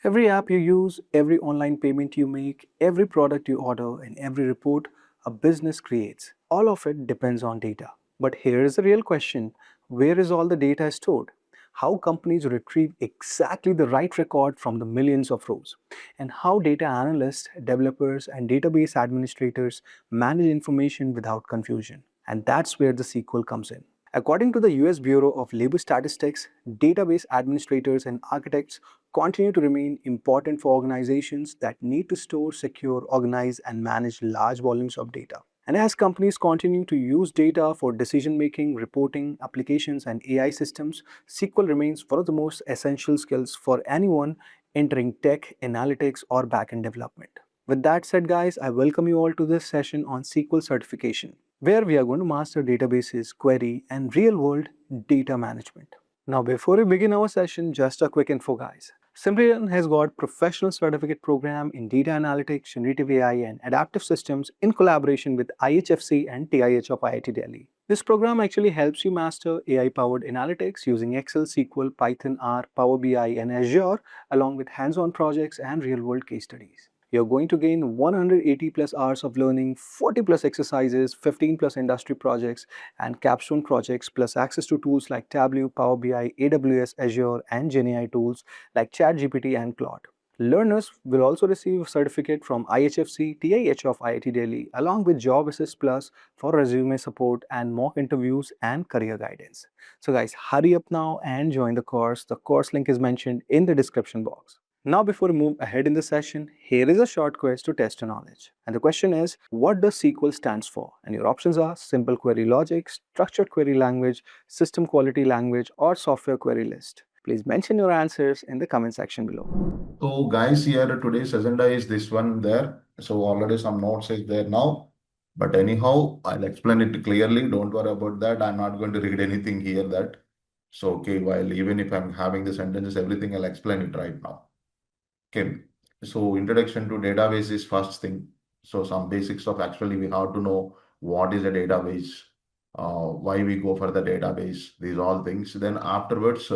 Every app you use, every online payment you make, every product you order, and every report a business creates, all of it depends on data. But here is the real question: where is all the data stored? How companies retrieve exactly the right record from the millions of rows, and how data analysts, developers, and database administrators manage information without confusion. And that's where the SQL comes in. According to the US Bureau of Labor Statistics, database administrators and architects continue to remain important for organizations that need to store, secure, organize, and manage large volumes of data. And as companies continue to use data for decision making, reporting, applications, and AI systems, SQL remains one of the most essential skills for anyone entering tech, analytics, or backend development. With that said, guys, I welcome you all to this session on SQL certification, where we are going to master databases, query, and real world data management. Now, before we begin our session, just a quick info, guys. Simplilearn has got professional certificate program in data analytics, generative AI, and adaptive systems in collaboration with IHFC and TIH of IIT Delhi. This program actually helps you master AI-powered analytics using Excel, SQL, Python, R, Power BI, and Azure, along with hands-on projects and real-world case studies. You're going to gain 180 plus hours of learning, 40 plus exercises, 15 plus industry projects, and capstone projects, plus access to tools like Tableau, Power BI, AWS, Azure, and GenAI tools like ChatGPT and Claude. Learners will also receive a certificate from IHFC, TIH of IIT Delhi, along with Job Assist Plus for resume support and mock interviews and career guidance. So guys, hurry up now and join the course. The course link is mentioned in the description box. Now, before we move ahead in the session, here is a short quiz to test your knowledge. And the question is, what does SQL stands for? And your options are simple query logic, structured query language, system quality language, or software query list. Please mention your answers in the comment section below. So guys, here today's agenda is this one there. So already some notes is there now. But anyhow, I'll explain it clearly. Don't worry about that. I'm not going to read anything here that. So okay, while even if I'm having the sentences, everything I'll explain it right now. Okay. So introduction to database is first thing. So some basics of actually we have to know what is a database, why we go for the database, these all things. Then afterwards,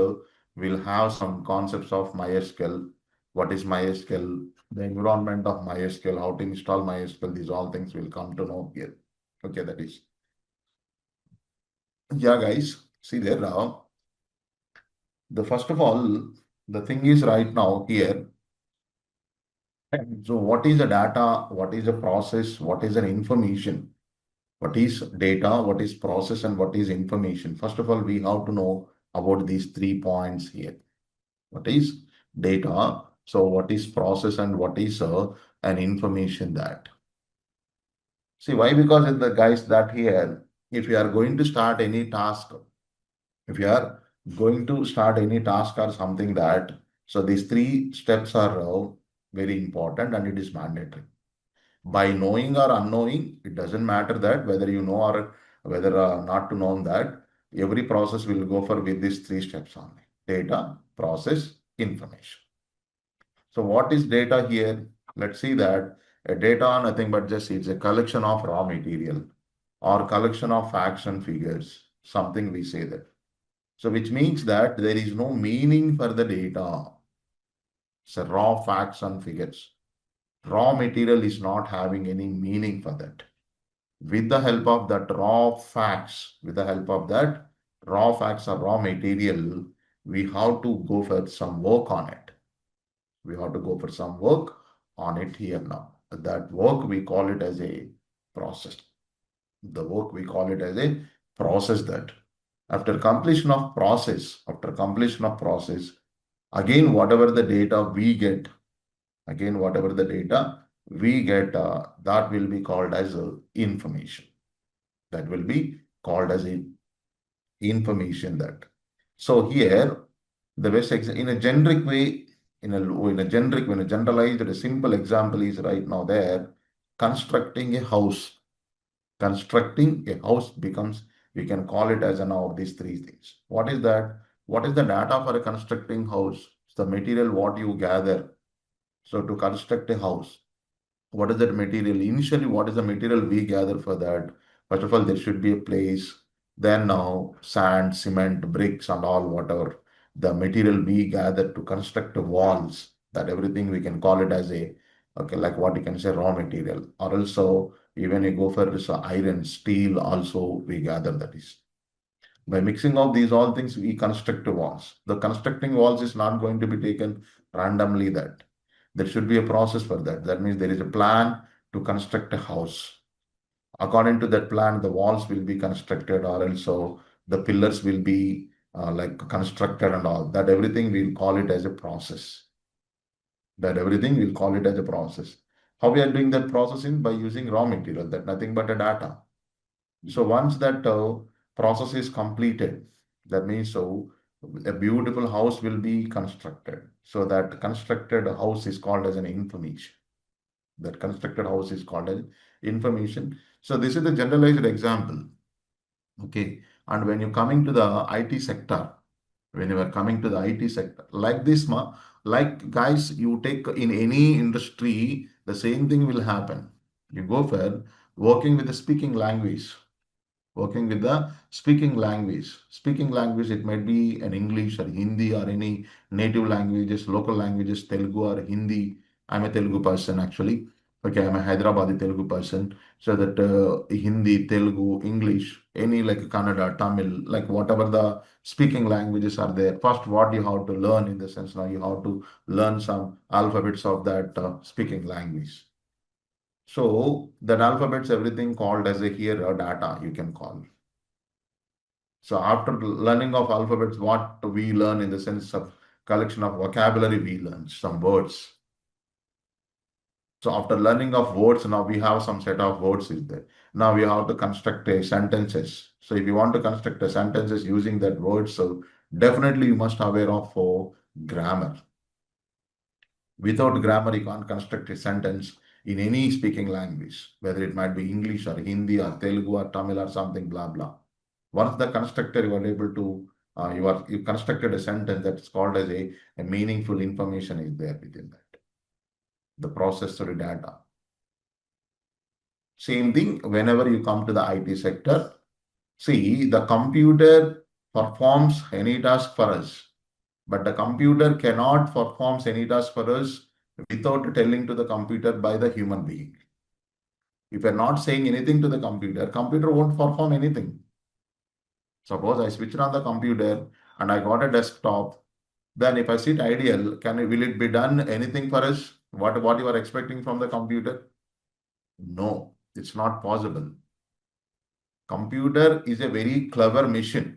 we'll have some concepts of MySQL. What is MySQL? The environment of MySQL, how to install MySQL, these all things will come to know here. Okay, that is. Yeah, guys, see there now. The first of all, the thing is right now here. So what is the data? What is the process? What is an information? What is data? What is process? And what is information? First of all, we have to know about these 3 points here. What is data? So what is process and what is an information that? See, why? Because the guys that here, if you are going to start any task, if you are going to start any task or something that, so these 3 steps are very important and it is mandatory. By knowing or unknowing, it doesn't matter that whether you know or whether not to know that, every process will go for with these 3 steps only. Data, process, information. So what is data here? Let's see that a data nothing but just it's a collection of raw material or collection of facts and figures, something we say that. So which means that there is no meaning for the data. It's a raw facts and figures. Raw material is not having any meaning for that. With the help of that raw facts, with the help of that raw facts or raw material, we have to go for some work on it. We have to go for some work on it here now. That work we call it as a process. The work we call it as a process that. After completion of process, again, whatever the data we get, that will be called as information. That will be called as information that. So here, the best in a generic way, in a generalized, a simple example is right now there, constructing a house. Constructing a house becomes, we can call it as now of these 3 things. What is that? What is the data for a constructing house? It's the material what you gather. So to construct a house, what is that material? Initially, what is the material we gather for that? First of all, there should be a place. Then now sand, cement, bricks, and all whatever the material we gather to construct the walls. That everything we can call it as a, okay, like what you can say raw material. Or also, even you go for this iron, steel, also we gather that is. By mixing of these all things, we construct walls. The constructing walls is not going to be taken randomly that. There should be a process for that. That means there is a plan to construct a house. According to that plan, the walls will be constructed, or also the pillars will be like constructed and all. That everything we'll call it as a process. That everything we'll call it as a process. How we are doing that processing? By using raw material, that nothing but a data. So once that process is completed, that means so a beautiful house will be constructed. So that constructed house is called as an information. That constructed house is called as information. So this is the generalized example. Okay. And when you're coming to the IT sector, when you are coming to the IT sector, like this, like guys, you take in any industry, the same thing will happen. You go for working with the speaking language, working with the speaking language. Speaking language, it might be an English or Hindi or any native languages, local languages, Telugu or Hindi. I'm a Telugu person actually. Okay, I'm a Hyderabadi Telugu person. So that Hindi, Telugu, English, any like Kannada, Tamil, like whatever the speaking languages are there. First, what you have to learn in the sense now you have to learn some alphabets of that speaking language. So that alphabets, everything called as a here a data you can call. So after learning of alphabets, what we learn in the sense of collection of vocabulary, we learn some words. So after learning of words, now we have some set of words is there. Now we have to construct a sentences. So if you want to construct a sentences using that word, so definitely you must aware of grammar. Without grammar, you can't construct a sentence in any speaking language, whether it might be English or Hindi or Telugu or Tamil or something, blah, blah. Once the constructor, you are able to, you constructed a sentence that's called as a meaningful information is there within that. The processed data. Same thing whenever you come to the IT sector. See, the computer performs any task for us, but the computer cannot perform any task for us without telling to the computer by the human being. If you're not saying anything to the computer won't perform anything. Suppose I switch on the computer and I got a desktop, then if I sit idle, will it be done anything for us? What you are expecting from the computer? No, it's not possible. Computer is a very clever machine,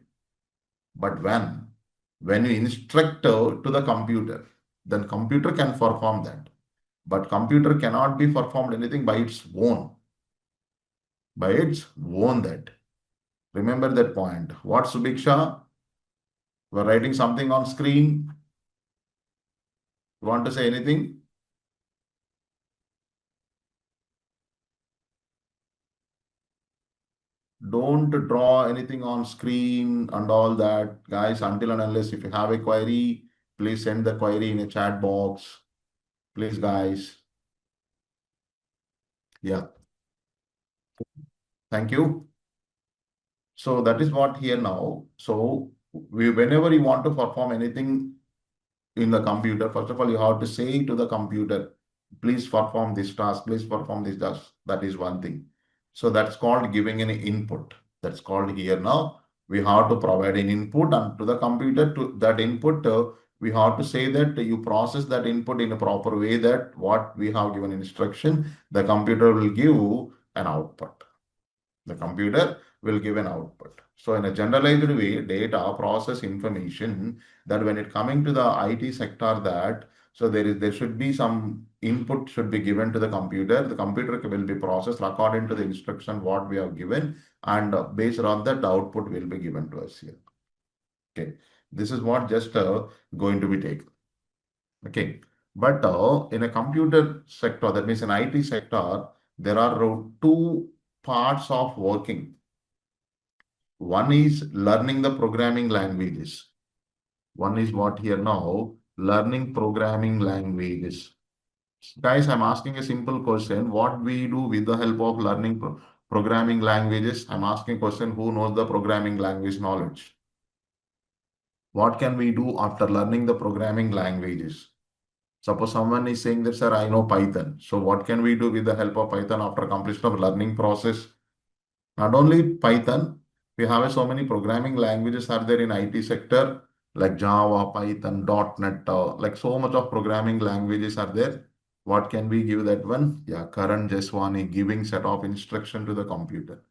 but when you instruct to the computer, then computer can perform that. But computer cannot be performed anything by its own. By its own that. Remember that point. What, Subiksha? We're writing something on screen. You want to say anything? Don't draw anything on screen and all that, guys, until and unless if you have a query, please send the query in a chat box. Please, guys. Yeah. Thank you. So that is what here now. So whenever you want to perform anything in the computer, first of all, you have to say to the computer, please perform this task, please perform this task. That is one thing. So that's called giving an input. That's called here now. We have to provide an input and to the computer. To that input, we have to say that you process that input in a proper way, that what we have given instruction, the computer will give an output. The computer will give an output. So in a generalized way, data process information, that when it coming to the IT sector, that so there should be some input should be given to the computer. The computer will be processed according to the instruction what we have given, and based on that, the output will be given to us here. Okay, this is what just going to be taken. Okay, but in a computer sector, that means in IT sector, there are two parts of working. One is learning the programming languages. One is what here now, learning programming languages. Guys, I'm asking a simple question. What we do with the help of learning programming languages? I'm asking a question, who knows the programming language knowledge? What can we do after learning the programming languages? Suppose someone is saying that, sir, I know Python. So what can we do with the help of Python after completion of learning process? Not only Python, we have so many programming languages are there in IT sector like Java, Python, .NET, like so much of programming languages are there. What can we give that one? Yeah, current just one giving set of instruction to the computer.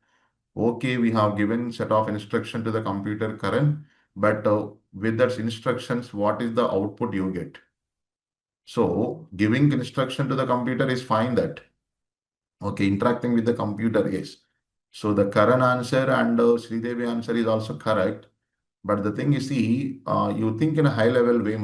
Okay, we have given set of instruction to the computer current, but with that instructions, what is the output you get? So giving instruction to the computer is fine that. Okay, interacting with the computer, yes. So the current answer and Sridevi answer is also correct. But the thing is, see, you think in a high level way,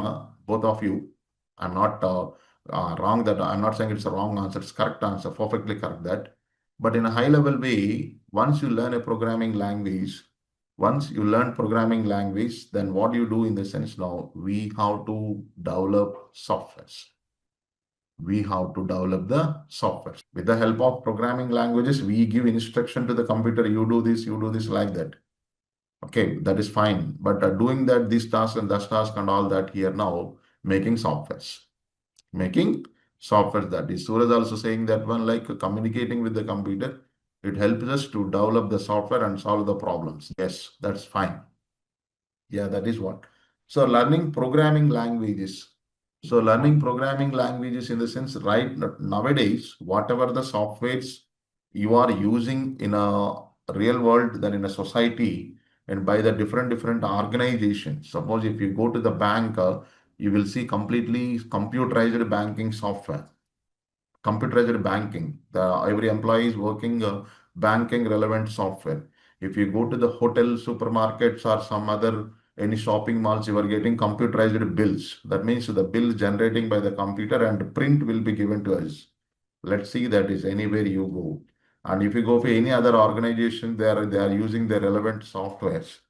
both of you. I'm not wrong that I'm not saying it's a wrong answer, it's correct answer, perfectly correct that. But in a high level way, once you learn a programming language, then what you do in the sense now, we have to develop softwares. We have to develop the software. With the help of programming languages, we give instruction to the computer, you do this like that. Okay, that is fine. But doing that, this task and that task and all that here now, making softwares. Making software that is. Suraj also saying that one like communicating with the computer, it helps us to develop the software and solve the problems. Yes, that's fine. Yeah, that is what. So learning programming languages. So learning programming languages in the sense, right nowadays, whatever the softwares you are using in a real world than in a society and by the different organizations. Suppose if you go to the bank, you will see completely computerized banking software, computerized banking. Every employee is working banking relevant software. If you go to the hotel, supermarkets, or some other any shopping malls, you are getting computerized bills. That means the bill generating by the computer and print will be given to us. Let's see that is anywhere you go. And if you go for any other organization, they are using the relevant softwares.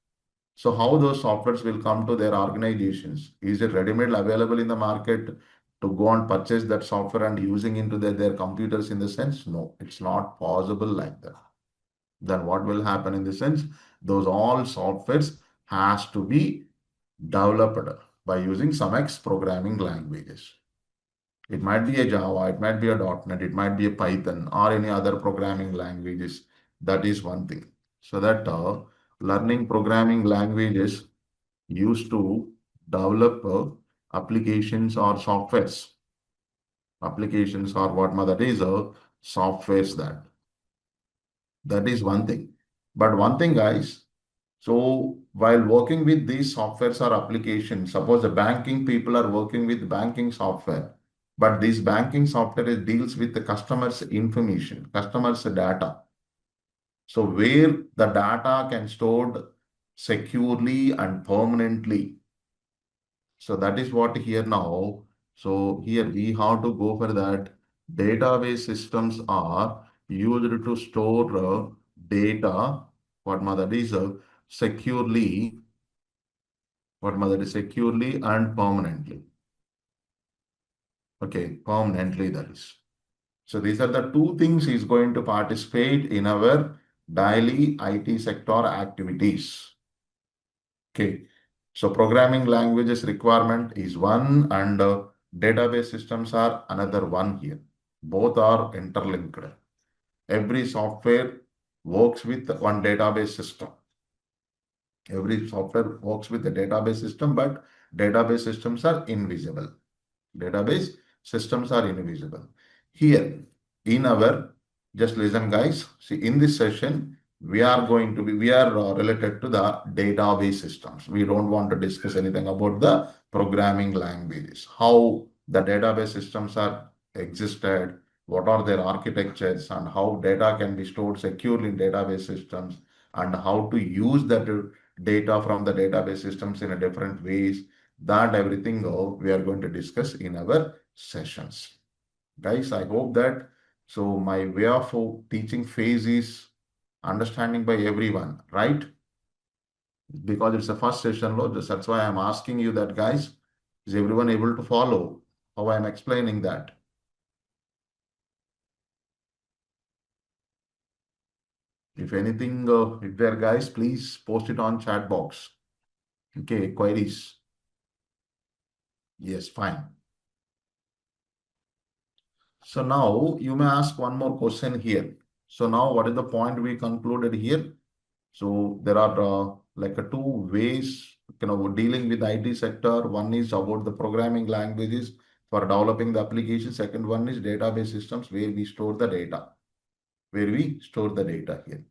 So how those softwares will come to their organizations? Is it ready-made available in the market to go and purchase that software and using into their computers in the sense? No, it's not possible like that. Then what will happen in the sense? Those all softwares has to be developed by using some X programming languages. It might be a Java, it might be a .NET, it might be a Python or any other programming languages. That is one thing. So that learning programming languages used to develop applications or softwares. Applications or what that is softwares that. That is one thing. But one thing, guys, so while working with these softwares or applications, suppose the banking people are working with banking software, but this banking software deals with the customer's information, customer's data. So where the data can stored securely and permanently. So that is what here now. So here we have to go for that. Database systems are used to store data, what that is securely, that is securely and permanently. Okay, permanently that is. So these are the two things is going to participate in our daily IT sector activities. Okay. So programming languages requirement is one and database systems are another one here. Both are interlinked. Every software works with one database system. Every software works with the database system, but database systems are invisible. Database systems are invisible. Here in our, just listen guys, see in this session, we are related to the database systems. We don't want to discuss anything about the programming languages, how the database systems are existed, what are their architectures and how data can be stored securely in database systems and how to use that data from the database systems in a different ways. That everything we are going to discuss in our sessions. Guys, I hope that so my way of teaching phase is understanding by everyone, right? Because it's the first session, that's why I'm asking you that, guys. Is everyone able to follow how I'm explaining that? If anything, if there, guys, please post it on chat box. Okay, queries. Yes, fine. So now you may ask one more question here. So now what is the point we concluded here? So there are like two ways, dealing with IT sector. One is about the programming languages for developing the application. Second one is database systems where we store the data, here.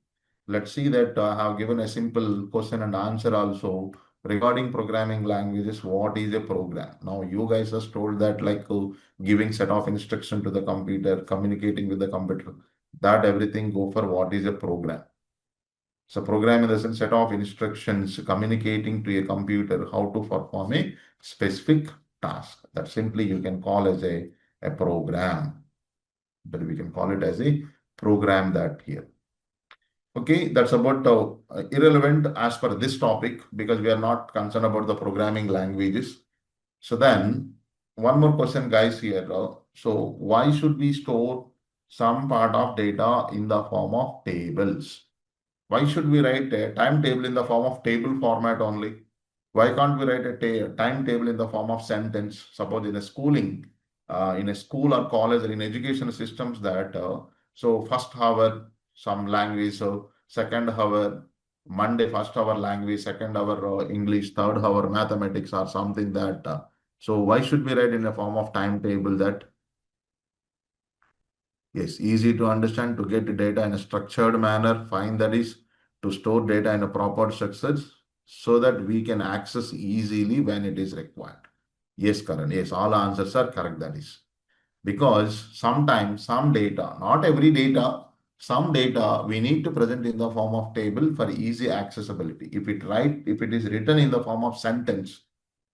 Let's see that I have given a simple question and answer also regarding programming languages. What is a program? Now you guys just told that like giving set of instruction to the computer, communicating with the computer, that everything go for what is a program. So program is a set of instructions communicating to a computer how to perform a specific task. That simply you can call as a program. But we can call it as a program that here. Okay, that's about irrelevant as per this topic because we are not concerned about the programming languages. So then, one more question, guys, here. So why should we store some part of data in the form of tables? Why should we write a timetable in the form of table format only? Why can't we write a timetable in the form of sentence? Suppose in a schooling, in a school or college or in education systems that, so first hour, some language, so second hour, Monday, first hour language, second hour English, third hour mathematics or something that, so why should we write in a form of timetable that yes, easy to understand, to get data in a structured manner, fine that is, to store data in a proper structures so that we can access easily when it is required. Yes, Karan, yes, all answers are correct, that is. Because sometimes some data, not every data, some data we need to present in the form of table for easy accessibility. If it is written in the form of sentence,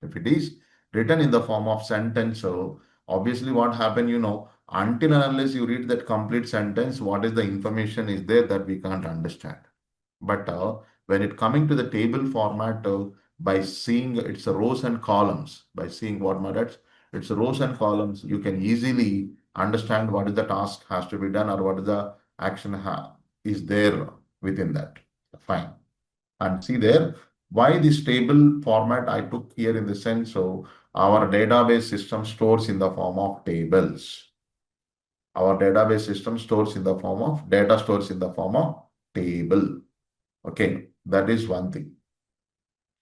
if it is written in the form of sentence, so obviously what happened, until and unless you read that complete sentence, what is the information is there that we can't understand. But when it coming to the table format, by seeing its rows and columns, by seeing what matters, its rows and columns, you can easily understand what is the task has to be done or what is the action is there within that. Fine. And see there, why this table format I took here in the sense, so our database system stores in the form of tables. Our database system stores in the form of data stores in the form of table. Okay, that is one thing.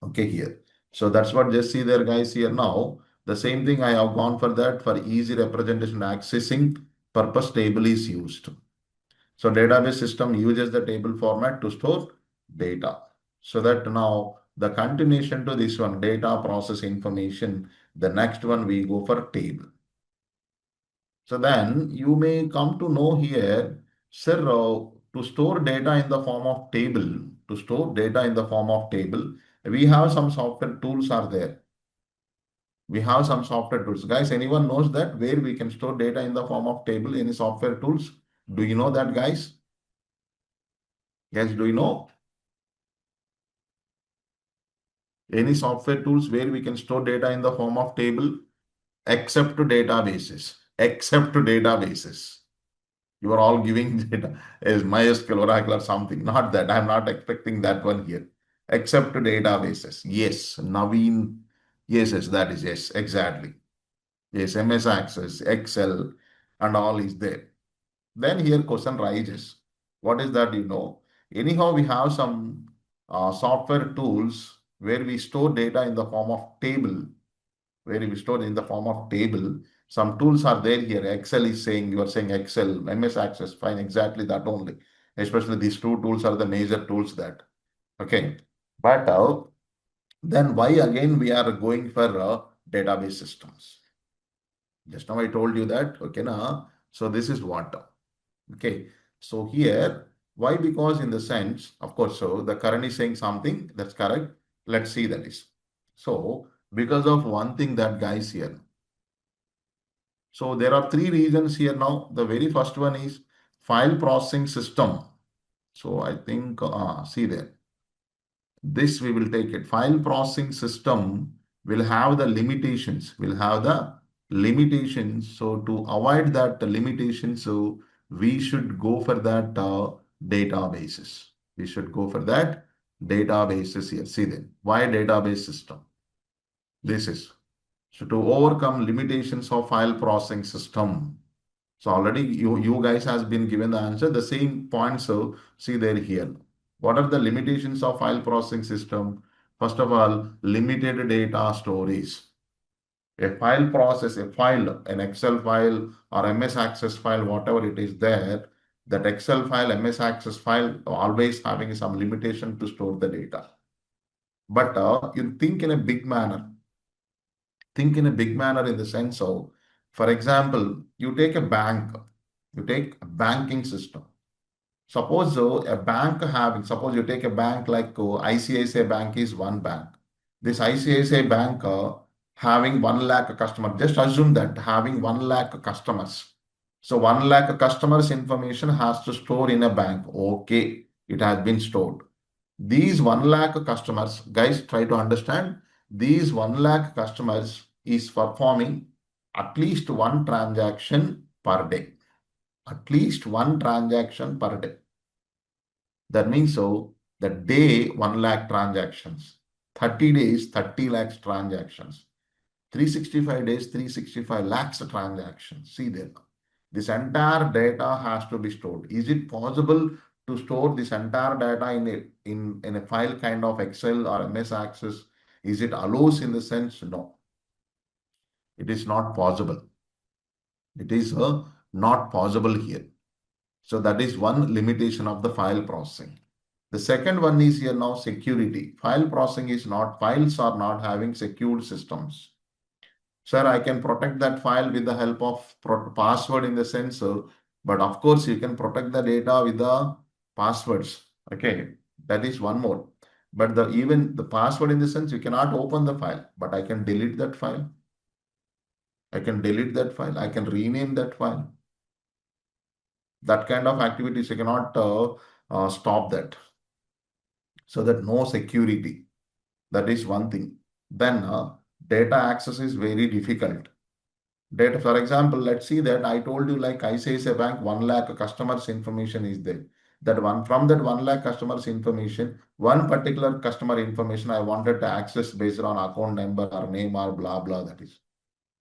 Okay, here. So that's what just see there, guys, here now. The same thing I have gone for that for easy representation accessing purpose table is used. So database system uses the table format to store data. So that now the continuation to this one, data process information, the next one we go for table. So then you may come to know here, sir, to store data in the form of table, we have some software tools are there. We have some software tools. Guys, anyone knows that where we can store data in the form of table, any software tools? Do you know that, guys? Yes, do you know? Any software tools where we can store data in the form of table? Except to databases. Except to databases. You are all giving data as MySQL, Oracle, or something. Not that. I'm not expecting that one here. Except to databases. Yes, Naveen. Yes, that is yes, exactly. Yes, MS Access, Excel, and all is there. Then here question rises. What is that? Anyhow, we have some software tools where we store data in the form of table, Some tools are there here. Excel is saying, you are saying Excel, MS Access, fine, exactly that only. Especially these two tools are the major tools that. Okay. But then why again we are going for database systems? Just now I told you that, okay, now, so this is what. Okay. So here, why? Because in the sense, of course, so the current is saying something, that's correct. Let's see that is. So because of one thing that guys here, so there are three reasons here now. The very first one is file processing system. So I think, see there, this we will take it. File processing system will have the limitations, So to avoid that limitation, so we should go for that databases. We should go for that databases here. See then, why database system? This is. So to overcome limitations of file processing system, So already you guys has been given the answer. The same points, so see there here. What are the limitations of file processing system? First of all, limited data storage. A file process, a file, an Excel file or MS Access file, whatever it is there, that Excel file, MS Access file, always having some limitation to store the data. But you think in a big manner. Think in a big manner in the sense of, for example, you take a bank, you take a banking system. Suppose a bank having, suppose you take a bank like ICICI Bank is one bank. This ICICI Bank having 1 lakh customer. Just assume that having 1 lakh customers. So 1 lakh customers information has to store in a bank. Okay, it has been stored. These 1 lakh customers, guys, try to understand. These 1 lakh customers is performing at least one transaction per day. At least one transaction per day. That means so the day 1 lakh transactions, 30 days, 30 lakhs transactions, 365 days, 365 lakhs transactions. See there. This entire data has to be stored. Is it possible to store this entire data in a file kind of Excel or MS Access? Is it allows in the sense? No, it is not possible. It is not possible here. So that is one limitation of the file processing. The second one is here now security. File processing is not, files are not having secured systems. Sir, I can protect that file with the help of password in the sensor, but of course you can protect the data with the passwords. Okay, that is one more. But even the password in the sense you cannot open the file, but I can delete that file. I can delete that file. I can rename that file. That kind of activities you cannot stop that. So that no security. That is one thing. Then data access is very difficult. Data, for example, let's see that I told you like ICICI Bank 1 lakh customers information is there. That one from that 1 lakh customers information, one particular customer information I wanted to access based on account number or name or blah blah. That is.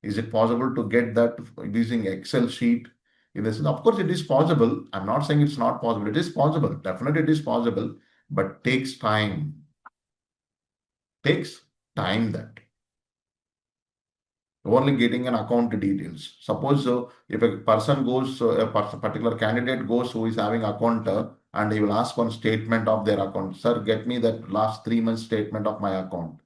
Is it possible to get that using Excel sheet? In this, of course, it is possible. I'm not saying it's not possible. It is possible. Definitely, it is possible, but takes time. Takes time that. Only getting an account details. Suppose if a person goes, particular candidate goes who is having account and he will ask one statement of their account. Sir, get me that last 3 months statement of my account.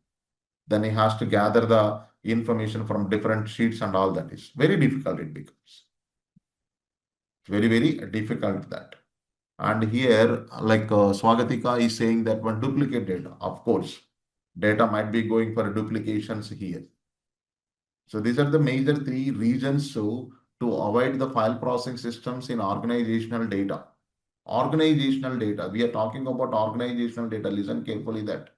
Then he has to gather the information from different sheets and all that is. Very difficult it becomes. Very, very difficult that. And here, like Swagatika is saying that one duplicate data, of course, data might be going for duplications here. So these are the major three reasons to avoid the file processing systems in organizational data. Organizational data. We are talking about organizational data. Listen carefully that.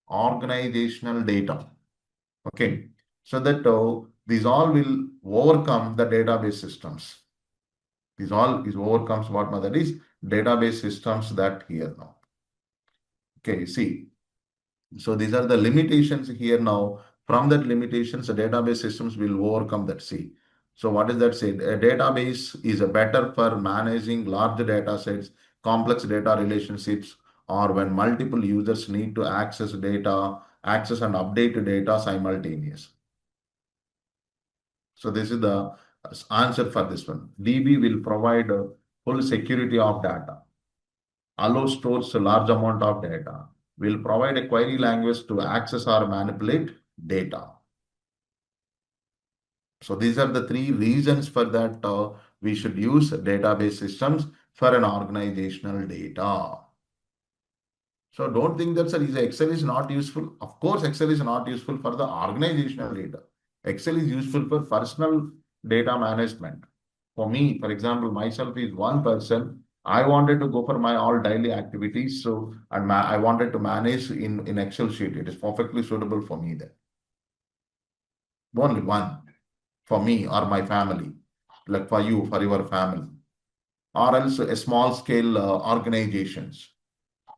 Organizational data. Okay. So that these all will overcome the database systems. These all is overcomes what that is database systems that here now. Okay, see. So these are the limitations here now. From that limitations, the database systems will overcome that. See. So what does that say? A database is a better for managing large data sets, complex data relationships, or when multiple users need to access data, access and update data simultaneously. So this is the answer for this one. DB will provide full security of data, allow stores a large amount of data, will provide a query language to access or manipulate data. So these are the three reasons for that we should use database systems for an organizational data. So don't think that sir, Excel is not useful. Of course, Excel is not useful for the organizational data. Excel is useful for personal data management. For me, for example, myself is one person. I wanted to go for my all daily activities. So, and I wanted to manage in Excel sheet. It is perfectly suitable for me there. Only one for me or my family, like for you, for your family, or else a small scale organizations.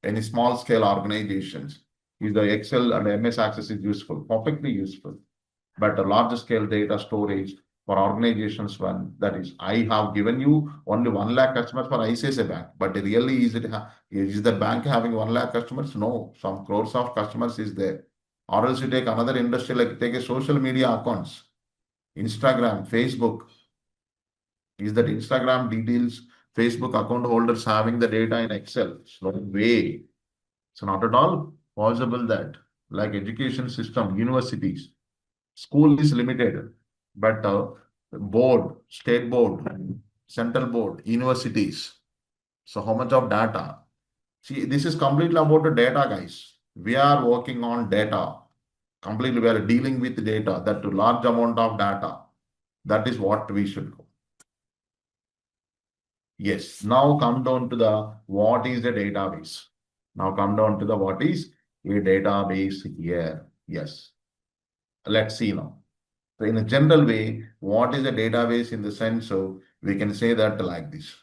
Any small scale organizations, is the Excel and MS Access is useful, perfectly useful. But a larger scale data storage, for organizations one. That is, I have given you only 1 lakh customers for ICICI Bank, but really is the bank having 1 lakh customers? No, some crores of customers is there. Or else you take another industry, like take a social media accounts, Instagram, Facebook. Is that Instagram details, Facebook account holders having the data in Excel? No way. It's not at all possible that. Like education system, universities, school is limited, but board, state board, central board, universities. So how much of data? See, this is completely about the data, guys. We are working on data. Completely, we are dealing with data, that large amount of data. That is what we should go. Yes. Now come down to the what is a database. Now come down to the what is a database here. Yes. Let's see now. So in a general way, what is a database in the sense of we can say that like this.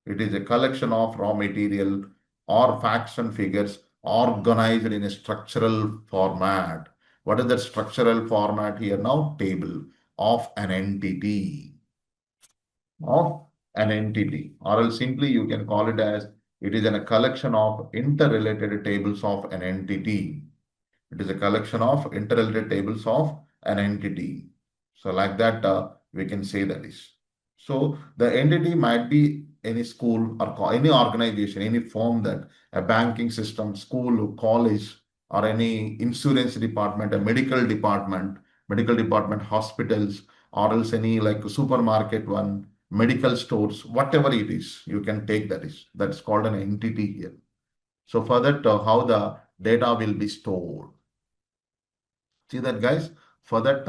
It is a collection of raw material or facts and figures organized in a structural format. What is the structural format here now? Table of an entity. Of an entity, or else simply you can call it as it is a collection of interrelated tables of an entity. It is a collection of interrelated tables of an entity. So like that, we can say that is. So the entity might be any school or any organization, any firm, that a banking system, school, college, or any insurance department, a medical department, hospitals, or else any like supermarket one, medical stores, whatever it is, you can take that is. That's called an entity here. So for that, how the data will be stored. See that, guys? For that,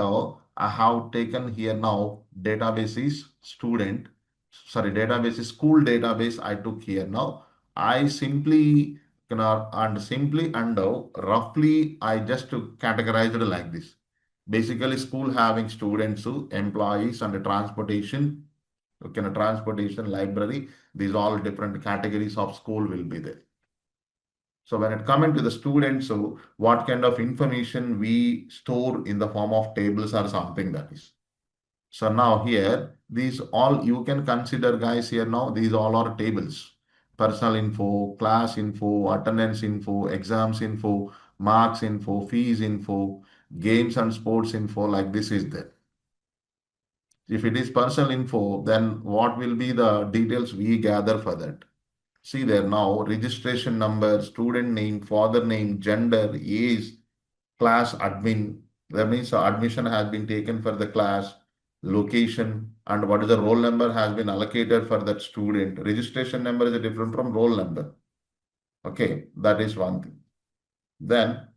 I have taken here now database is student, sorry, database is school database I took here now. I simply roughly I just categorized it like this. Basically, school having students, employees, and transportation. Okay, transportation, library. These all different categories of school will be there. So when it comes to the students, so what kind of information we store in the form of tables or something that is. So now here, these all you can consider, guys, here now, these all are tables. Personal info, class info, attendance info, exams info, marks info, fees info, games and sports info, like this is there. If it is personal info, then what will be the details we gather for that? See there now, registration number, student name, father name, gender, age, class admin. That means admission has been taken for the class, location, and what is the roll number has been allocated for that student. Registration number is different from roll number. Okay, that is one thing. Then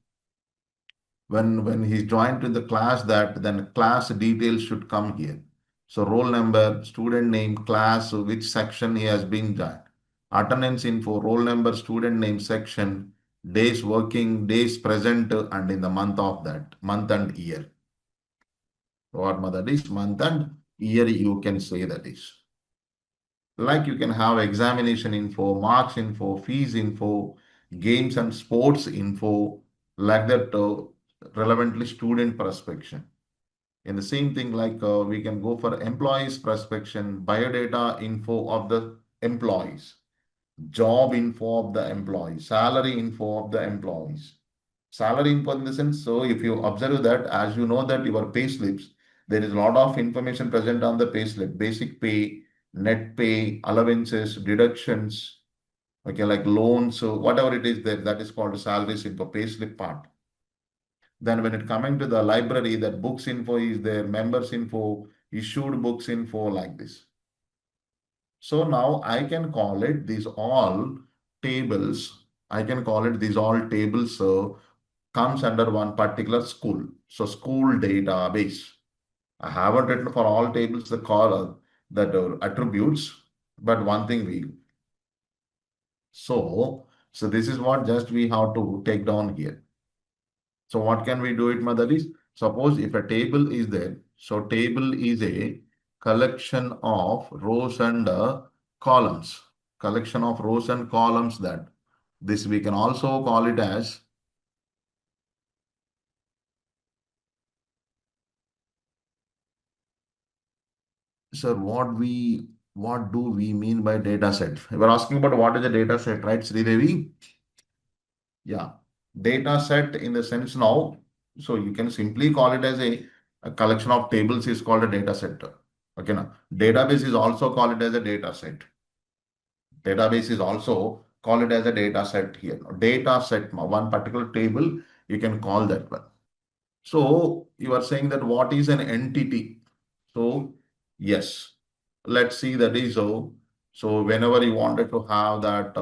when he's joined to the class, that then class details should come here. So roll number, student name, class, which section he has been joined. Attendance info, roll number, student name, section, days working, days present, and in the month of that, month and year. What that is, month and year, you can say that is. Like you can have examination info, marks info, fees info, games and sports info, like that, relevantly student prospection. In the same thing, like we can go for employees prospection, biodata info of the employees, job info of the employees, salary info of the employees. Salary info in the sense, so if you observe that, as you know that your pay slips, there is a lot of information present on the pay slip, basic pay, net pay, allowances, deductions, okay, like loans, so whatever it is there, that is called salaries info, pay slip part. Then when it coming to the library, that books info is there, members info, issued books info, like this. So now I can call it these all tables. I can call it these all tables comes under one particular school. So school database. I haven't written for all tables the call that attributes, but one thing we so this is what just we have to take down here. So what can we do it, mother is? Suppose if a table is there, so table is a collection of rows and columns. Collection of rows and columns, that this we can also call it as Sir, what do we mean by data set? We're asking about what is a data set, right, Sridevi? Yeah. Data set in the sense now, so you can simply call it as a collection of tables is called a data set. Okay, now database is also called it as a data set. Database is also call it as a data set here. Data set, one particular table, you can call that one. So you are saying that what is an entity? So yes, let's see that is so. So whenever you wanted to have that,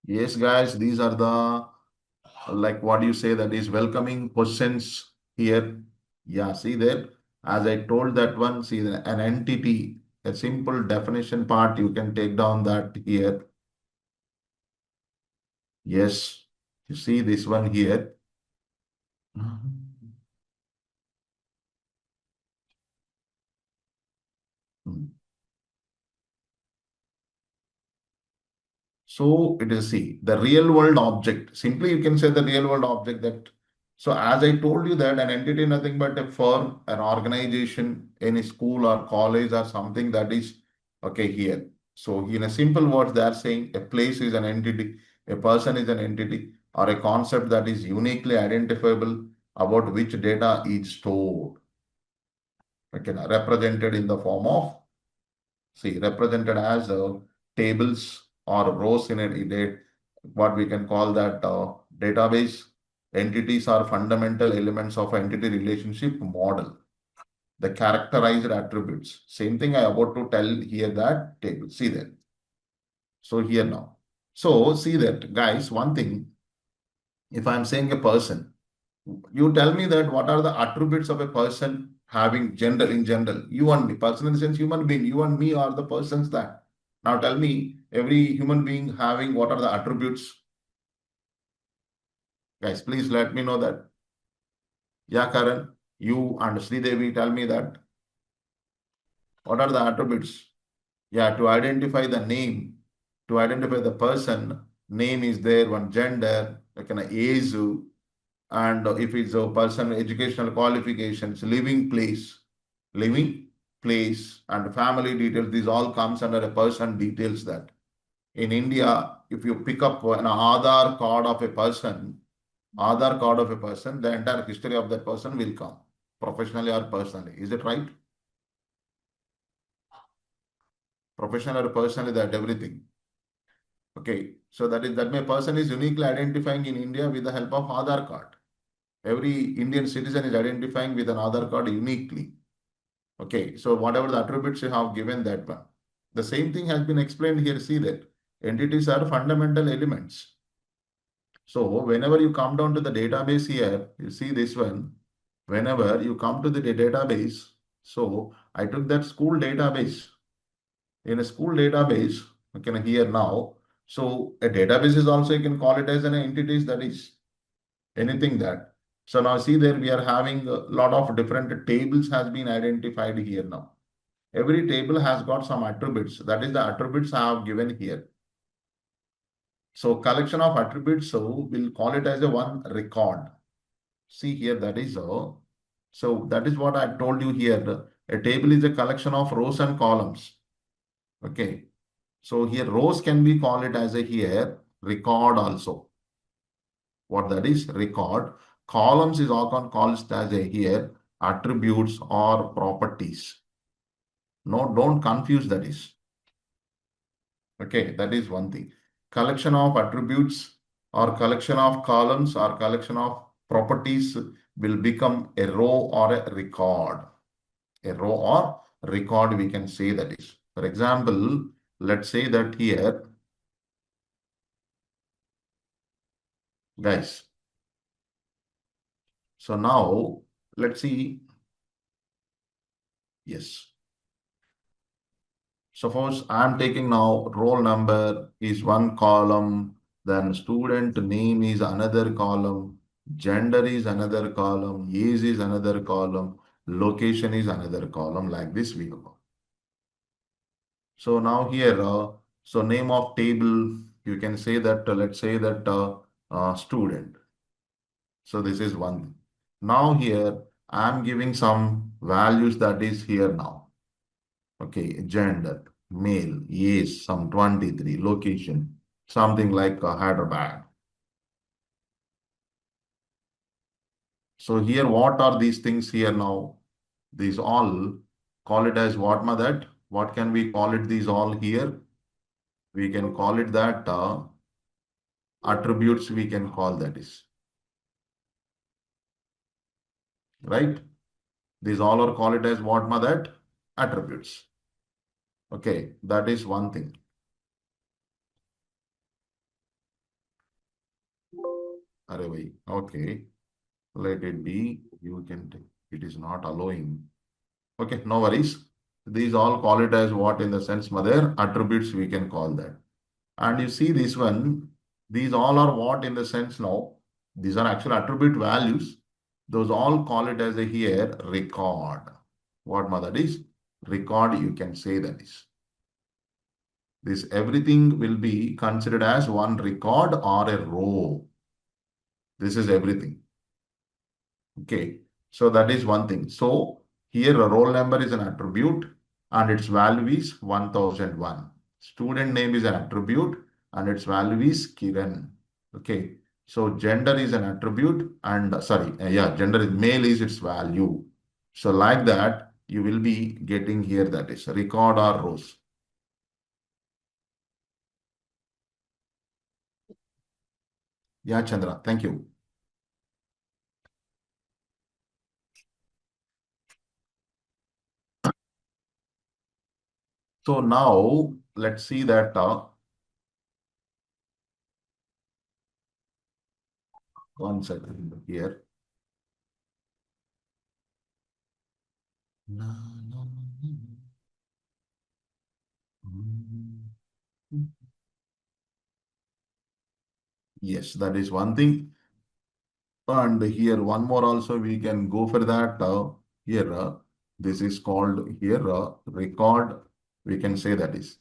yes, guys, these are the like what you say that is welcoming questions here. Yeah, see there. As I told that one, see an entity, a simple definition part, you can take down that here. Yes, you see this one here. Mhm. So it is see the real world object. Simply you can say the real world object that. So as I told you that an entity nothing but a firm, an organization, any school or college or something that is okay here. So in a simple words, they are saying a place is an entity, a person is an entity, or a concept that is uniquely identifiable about which data is stored. Okay, represented in the form of see represented as tables or rows in a date, what we can call that database. Entities are fundamental elements of entity relationship model, the characterized attributes. Same thing I about to tell here that table. See that. So here now. So see that guys, one thing, if I'm saying a person, you tell me that what are the attributes of a person having gender in general. You and me, person in the sense human being, you and me are the persons that. Now tell me, every human being having what are the attributes? Guys, please let me know that. Yeah, Karan, you and Sridevi tell me that. What are the attributes? Yeah, to identify the name, to identify the person, name is there, one gender, like an age, and if it's a person, educational qualifications, living place, and family details, these all comes under a person details that. In India, if you pick up an Aadhaar card of a person, the entire history of that person will come, professionally or personally. Is it right? Professional or personally, that everything. Okay, so that my person is uniquely identifying in India with the help of Aadhaar card. Every Indian citizen is identifying with an Aadhaar card uniquely. Okay, so whatever the attributes you have given that one. The same thing has been explained here. See that entities are fundamental elements. So whenever you come down to the database here, you see this one. Whenever you come to the database, so I took that school database. In a school database, okay, here now. So a database is also, you can call it as an entities that is anything that. So now see there we are having a lot of different tables has been identified here now. Every table has got some attributes. That is the attributes I have given here. So collection of attributes, so we'll call it as a one record. See here, that is so that is what I told you here. A table is a collection of rows and columns. Okay. So here rows can be called it as a here record also. What that is record. Columns is often called as a here attributes or properties. No, don't confuse that is. Okay, that is one thing. Collection of attributes or collection of columns or collection of properties will become a row or a record. A row or record, we can say that is. For example, let's say that here, guys. So now let's see. Yes. Suppose I'm taking now roll number is one column, then student name is another column, gender is another column, age is another column, location is another column, like this we go. So now here, so name of table, you can say that, let's say that student. So this is one thing. Now here I'm giving some values that is here now. Okay, gender, male, age, some 23, location, something like Hyderabad. So here, what are these things here now? These all call it as what, Madat? What can we call it? These all here? We can call it that attributes we can call that is. Right? These all are called it as what, Madat? Attributes. Okay, that is one thing. Array bhai. Okay, let it be. You can take. It is not allowing. Okay, no worries. These all call it as what in the sense, mother attributes we can call that. And you see this one, these all are what in the sense now. These are actual attribute values. Those all call it as a here record. What mother is? Record, you can say that is. This everything will be considered as one record or a row. This is everything. Okay. So that is one thing. So here a roll number is an attribute and its value is 1001. Student name is an attribute and its value is Kiran. Okay. So gender is an attribute and gender is male is its value. So like that, you will be getting here that is record or rows. Yeah, Chandra. Thank you. So now let's see that one second here. No, no, no. Yes, that is one thing. And here one more also we can go for that. Here this is called here record. We can say that is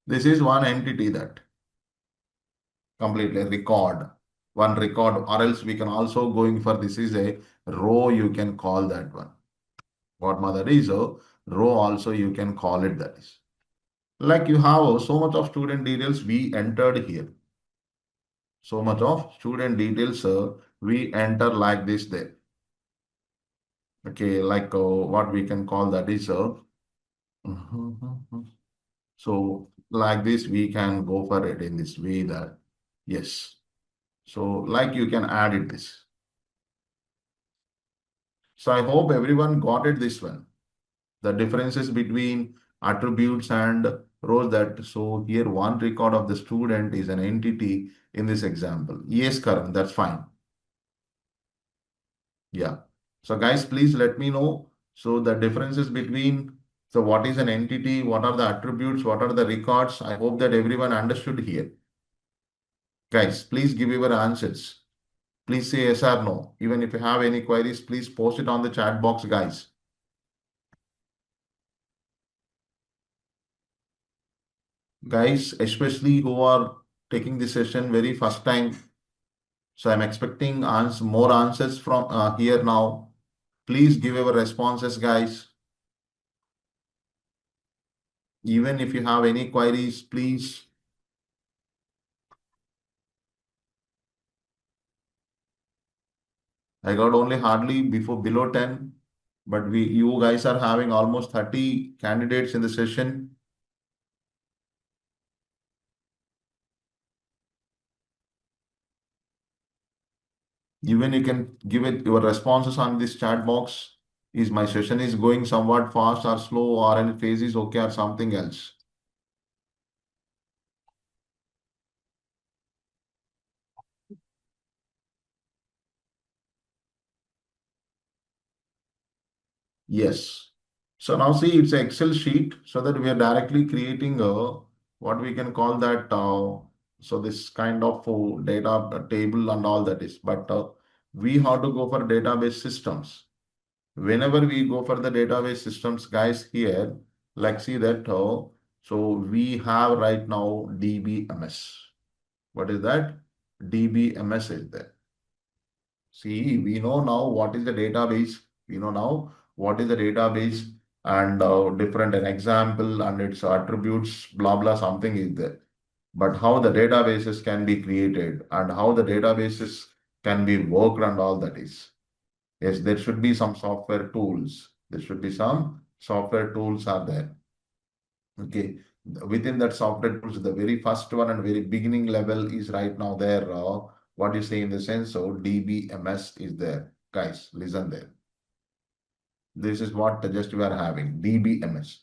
this is one entity that completely record one record, or else we can also going for this is a row. You can call that one. What mother is a row also you can call it that is. Like you have so much of student details we entered here. So much of student details we enter like this there. Okay, like what we can call that is so like this we can go for it in this way that yes. So like you can add it this. So I hope everyone got it this one. The differences between attributes and rows that so here one record of the student is an entity in this example. Yes, Karan, that's fine. Yeah. So guys, please let me know. So the differences between, so what is an entity, what are the attributes, what are the records? I hope that everyone understood here. Guys, please give your answers. Please say yes or no. Even if you have any queries, please post it on the chat box, guys. Guys, especially who are taking this session very first time. So I'm expecting more answers from here now. Please give your responses, guys. Even if you have any queries, please. I got only hardly before below 10, but you guys are having almost 30 candidates in the session. Even you can give it your responses on this chat box. Is my session is going somewhat fast or slow or any phase is okay or something else? Yes. So now see it's an Excel sheet so that we are directly creating a what we can call that so this kind of data table and all that is. But we have to go for database systems. Whenever we go for the database systems, guys, here, like see that so we have right now DBMS. What is that? DBMS is there. See, we know now what is the database. We know now what is the database and different an example and its attributes, blah, blah, something is there. But how the databases can be created and how the databases can be worked and all that is. Yes, there should be some software tools. There should be some software tools are there. Okay. Within that software tools, the very first one and very beginning level is right now there. What you say in the sense, so DBMS is there. Guys, listen there. This is what just we are having, DBMS.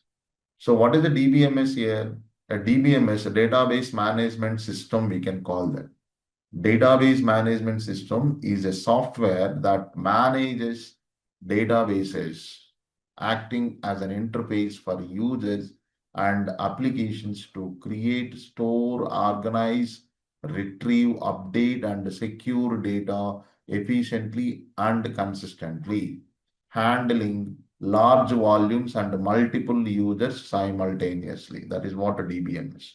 So what is the DBMS here? A DBMS, a database management system, we can call that. Database management system is a software that manages databases, acting as an interface for users and applications to create, store, organize, retrieve, update, and secure data efficiently and consistently, handling large volumes and multiple users simultaneously. That is what a DBM is.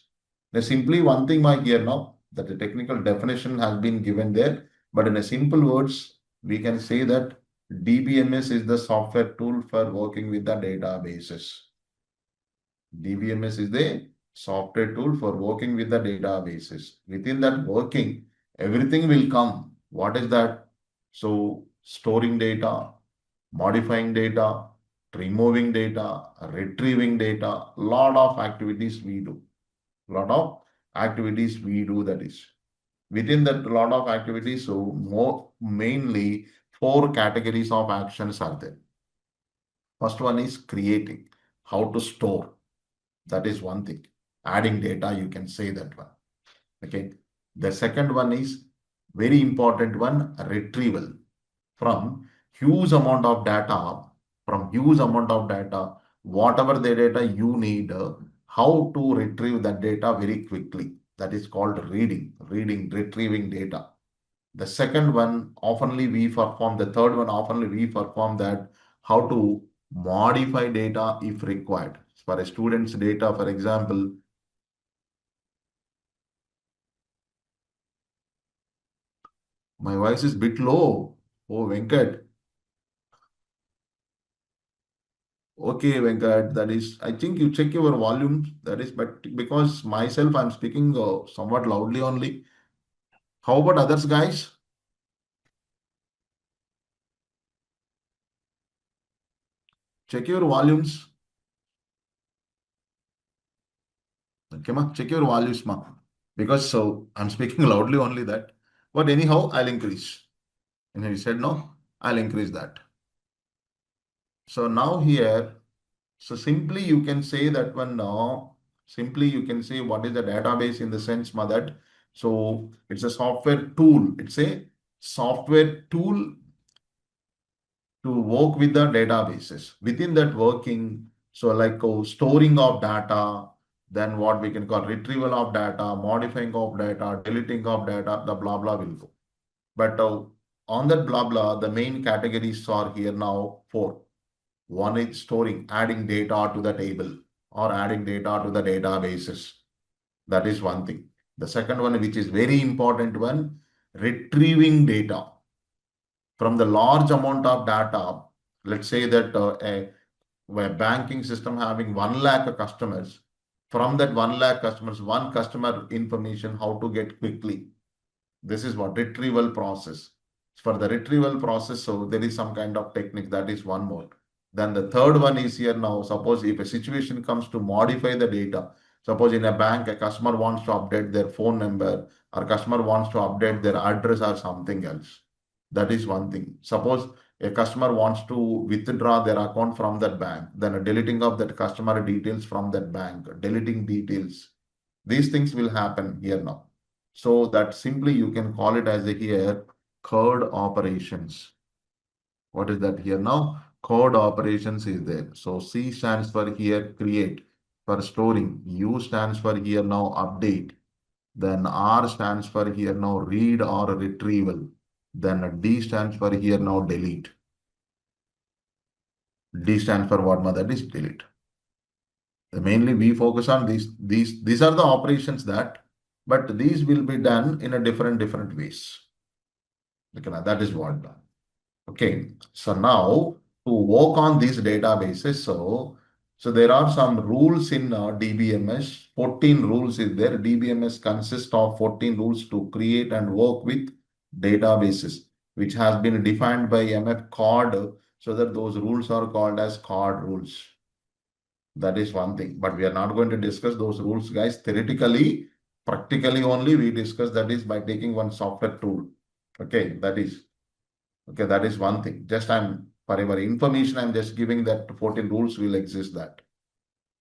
Now, simply one thing I hear now that the technical definition has been given there, but in a simple words, we can say that DBMS is the software tool for working with the databases. DBMS is the software tool for working with the databases. Within that working, everything will come. What is that? So storing data, modifying data, removing data, retrieving data, lot of activities we do. Lot of activities we do, that is. Within that lot of activities, so more mainly four categories of actions are there. First one is creating, how to store. That is one thing. Adding data, you can say that one. Okay. The second one is very important one, retrieval from huge amount of data, whatever the data you need, how to retrieve that data very quickly. That is called retrieving data. The second one, oftenly we perform, the third one, oftenly we perform that how to modify data if required. For a student's data, for example, my voice is bit low. Oh, Venkat. Okay, Venkat, that is, I think you check your volume. That is, but because myself, I'm speaking somewhat loudly only. How about others, guys? Check your volumes. Okay, ma? Check your volumes, ma. Because so I'm speaking loudly only that. But anyhow, I'll increase. And he said, no, I'll increase that. So now here, so simply you can say that one now, simply you can say what is the database in the sense that. So it's a software tool. It's a software tool to work with the databases. Within that working, so like storing of data, then what we can call retrieval of data, modifying of data, deleting of data, the blah blah will go. But on that blah blah, the main categories are here now four. One is storing, adding data to the table or adding data to the databases. That is one thing. The second one, which is very important one, retrieving data from the large amount of data. Let's say that a banking system having 1 lakh customers. From that 1 lakh customers, one customer information, how to get quickly. This is what retrieval process. For the retrieval process, so there is some kind of technique, that is one more. Then the third one is here now. Suppose if a situation comes to modify the data, suppose in a bank, a customer wants to update their phone number or customer wants to update their address or something else. That is one thing. Suppose a customer wants to withdraw their account from that bank, then a deleting of that customer details from that bank, deleting details. These things will happen here now. So that simply you can call it as a here CRUD operations. What is that here now? CRUD operations is there. So C stands for here create for storing. U stands for here now update. Then R stands for here now read or retrieval. Then D stands for here now delete. D stands for what, mother? That is delete. Mainly we focus on these are the operations that, but these will be done in a different ways. Okay, now that is what done. Okay, so now to work on these databases, so there are some rules in DBMS. 14 rules is there. DBMS consists of 14 rules to create and work with databases, which has been defined by MF CRUD, so that those rules are called as CRUD rules. That is one thing, but we are not going to discuss those rules, guys. Theoretically, practically only we discuss, that is by taking one software tool. Okay, that is one thing. Just I'm for your information, I'm just giving that 14 rules will exist that.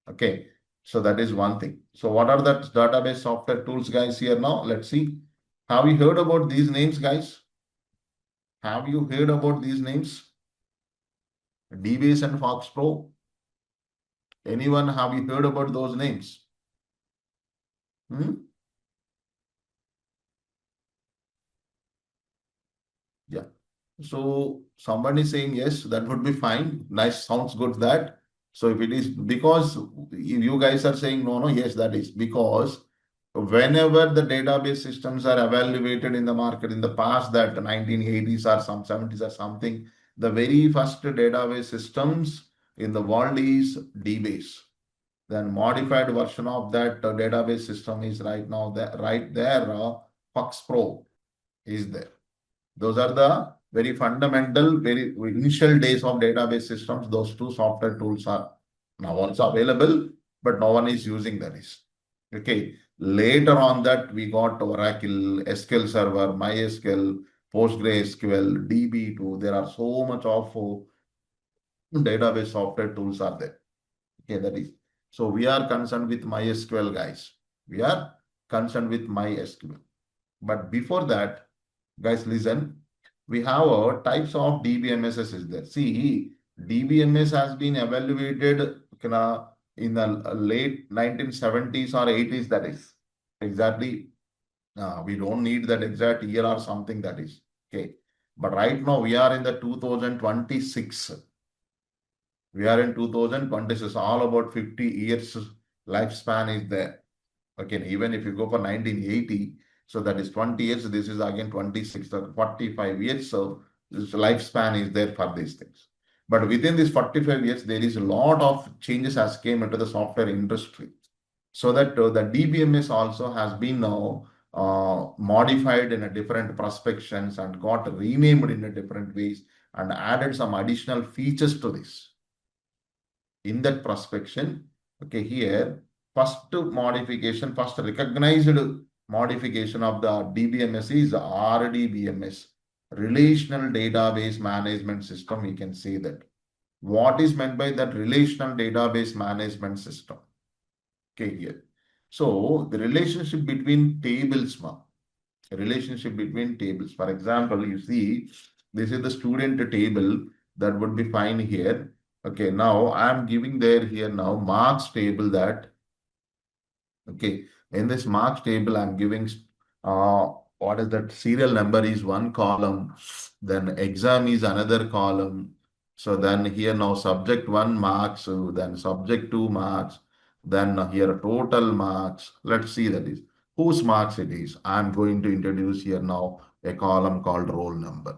Okay, so that is one thing. So what are the database software tools, guys, here now? Let's see. Have you heard about these names, guys? Have you heard about these names? DBase and Fox Pro. Anyone have you heard about those names? Hmm? Yeah. So somebody saying yes, that would be fine. Nice, sounds good that. So if it is because if you guys are saying no, no, yes, that is because whenever the database systems are evaluated in the market in the past, that 1980s or some 70s or something, the very first database systems in the world is DBase. Then modified version of that database system is right now there, right there, Fox Pro is there. Those are the very fundamental, very initial days of database systems. Those two software tools are now also available, but no one is using that is. Okay. Later on that we got Oracle, SQL Server, MySQL, PostgreSQL, DB2. There are so much of database software tools are there. Okay, that is. So we are concerned with MySQL, guys. We are concerned with MySQL. But before that, guys, listen. We have types of DBMSs is there. See, DBMS has been evaluated in the late 1970s or 80s, that is. Exactly. We don't need that exact year or something, that is. Okay. But right now we are in the 2026. We are in 2026. All about 50 years lifespan is there. Okay, even if you go for 1980, so that is 20 years, this is again 26, 45 years. So this lifespan is there for these things. But within these 45 years, there is a lot of changes has came into the software industry. So that the DBMS also has been now modified in a different prospections and got renamed in a different ways and added some additional features to this in that prospection. Okay, here, first modification, first recognized modification of the DBMS is RDBMS, Relational Database Management System. We can say that. What is meant by that relational database management system? Okay, here. So the relationship between tables, relationship between tables. For example, you see, this is the student table that would be fine here. Okay, now I'm giving there here now marks table that, okay, in this marks table, I'm giving what is that serial number is one column, then exam is another column. So then here now subject one marks, so then subject two marks, then here total marks. Let's see that is whose marks it is. I'm going to introduce here now a column called roll number.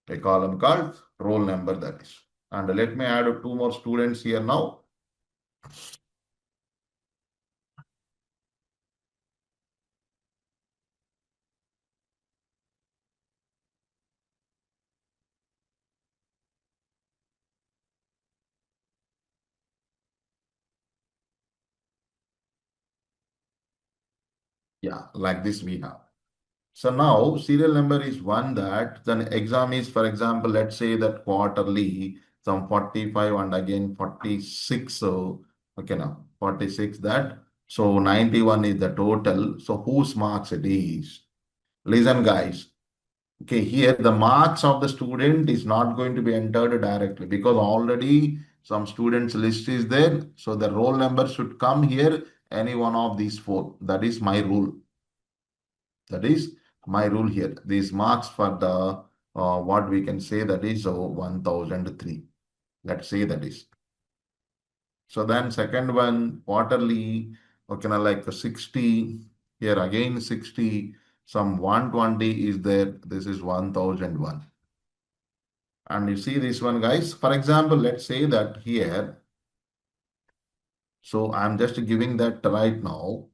A column called roll number, that is. And let me add two more students here now. Yeah, like this we have. So now serial number is one that then exam is, for example, let's say that quarterly, some 45 and again 46. So, okay, now 46 that. So 91 is the total. So whose marks it is? Listen, guys. Okay, here the marks of the student is not going to be entered directly because already some students list is there. So the roll number should come here, any one of these four. That is my rule. That is my rule here. These marks for the what we can say that is 1003. Let's say that is. So then second one quarterly, okay, now like 60 here again 60. Some 120 is there. This is 1001. And you see this one, guys. For example, let's say that here. So I'm just giving that right now.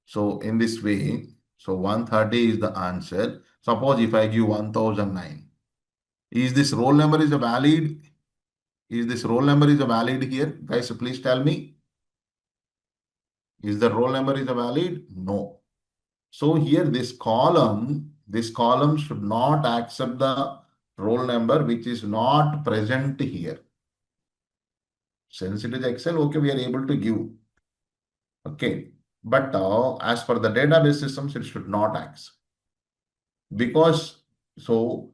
So in this way, so 130 is the answer. Suppose if I give 1009, is this roll number is a valid? Is this roll number is a valid here? Guys, please tell me. Is the roll number is a valid? No. So here this column should not accept the roll number which is not present here. Since it is Excel, okay, we are able to give. Okay. But as for the database systems, it should not accept. Because so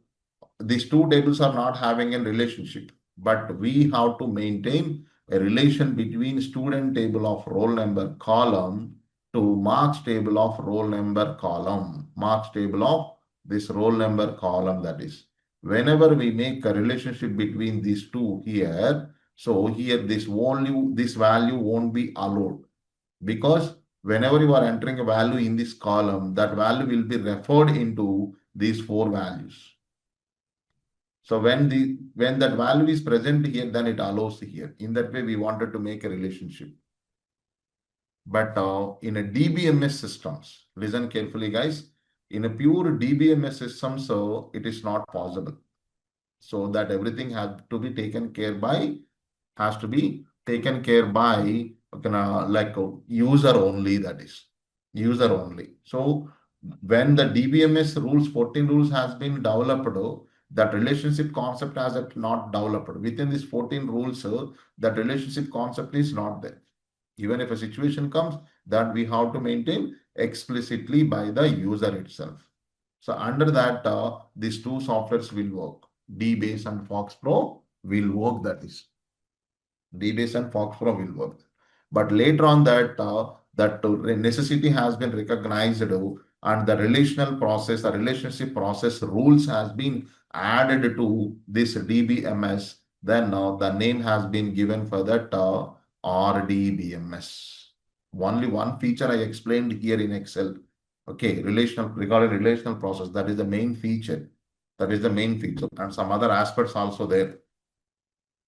these two tables are not having a relationship, but we have to maintain a relation between student table of roll number column to marks table of roll number column, marks table of this roll number column. That is, whenever we make a relationship between these two here, so here this value won't be allowed, because whenever you are entering a value in this column, that value will be referred into these four values. So when that value is present here, then it allows here. In that way, we wanted to make a relationship. But in a DBMS systems, listen carefully, guys. In a pure DBMS system, so it is not possible. So that everything has to be taken care by like a user only. That is user only. So when the DBMS rules 14 rules has been developed, that relationship concept has not developed within these 14 rules. That relationship concept is not there. Even if a situation comes, that we have to maintain explicitly by the user itself. So under that, these two softwares will work. DBase and Fox Pro will work. That is, DBase and Fox Pro will work. But later on that necessity has been recognized, and the relational process, the relationship process rules has been added to this DBMS. Then the name has been given for that RDBMS. Only one feature I explained here in Excel. Okay, regarding relational process, that is the main feature. That is the main feature, and some other aspects also there.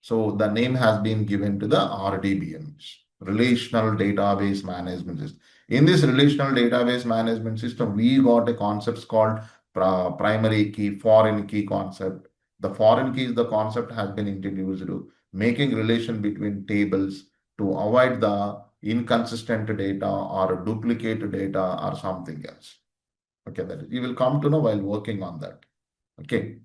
So the name has been given to the RDBMS, Relational Database Management System. In this relational database management system, we got a concept called primary key, foreign key concept. The foreign key is the concept has been introduced to making relation between tables to avoid the inconsistent data or duplicate data or something else. Okay, that is, you will come to know while working on that. Okay.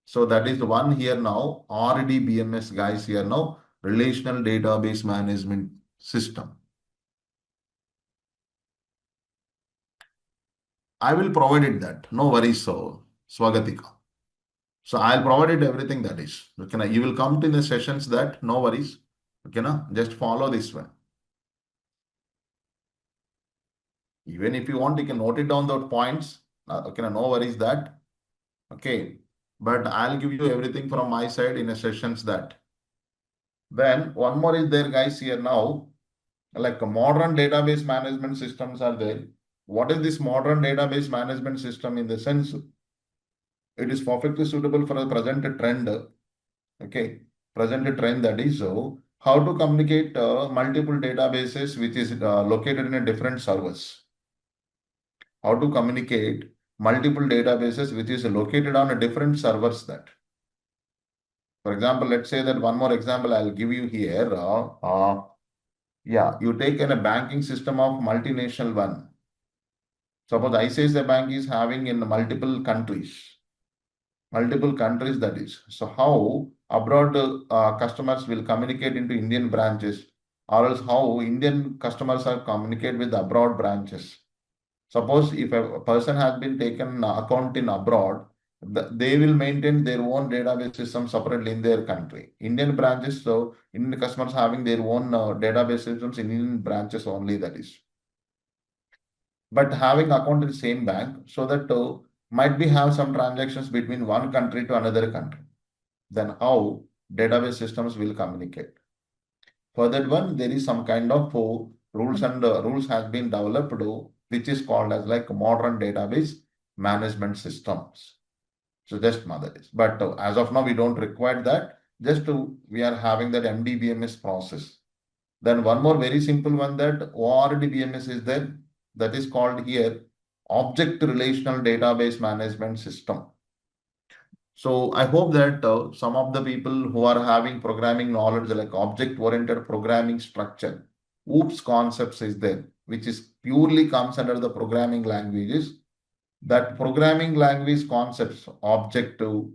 So that is the one here now, RDBMS guys here now, Relational Database Management System. I will provide it that, no worries, so Swagatika. So I'll provide it everything that is. Okay, you will come to the sessions that, no worries. Okay, just follow this one. Even if you want, you can note it down those points. Okay, no worries that. Okay, but I'll give you everything from my side in a sessions that. Then one more is there, guys, here now. Like modern database management systems are there. What is this modern database management system? In the sense, it is perfectly suitable for the present trend. Okay, present trend, that is so how to communicate multiple databases which is located in a different servers. How to communicate multiple databases which is located on a different servers. That, for example, let's say that one more example I'll give you here. Yeah, you take in a banking system of multinational one. Suppose ICICI Bank is having in multiple countries, that is. So how abroad customers will communicate into Indian branches, or else how Indian customers are communicate with abroad branches. Suppose if a person has been taken account in abroad, they will maintain their own database system separately in their country. Indian branches, so Indian customers having their own database systems in Indian branches only, that is. But having account in the same bank, so that might be have some transactions between one country to another country. Then how database systems will communicate? For that one, there is some kind of rules and rules has been developed, which is called as like modern database management systems. So just mother is. But as of now, we don't require that. Just to, we are having that MDBMS process. Then one more very simple one, that ORDBMS is there. That is called here Object Relational Database Management System. So I hope that some of the people who are having programming knowledge like object-oriented programming structure, OOPS concepts is there, which is purely comes under the programming languages. That programming language concepts, object to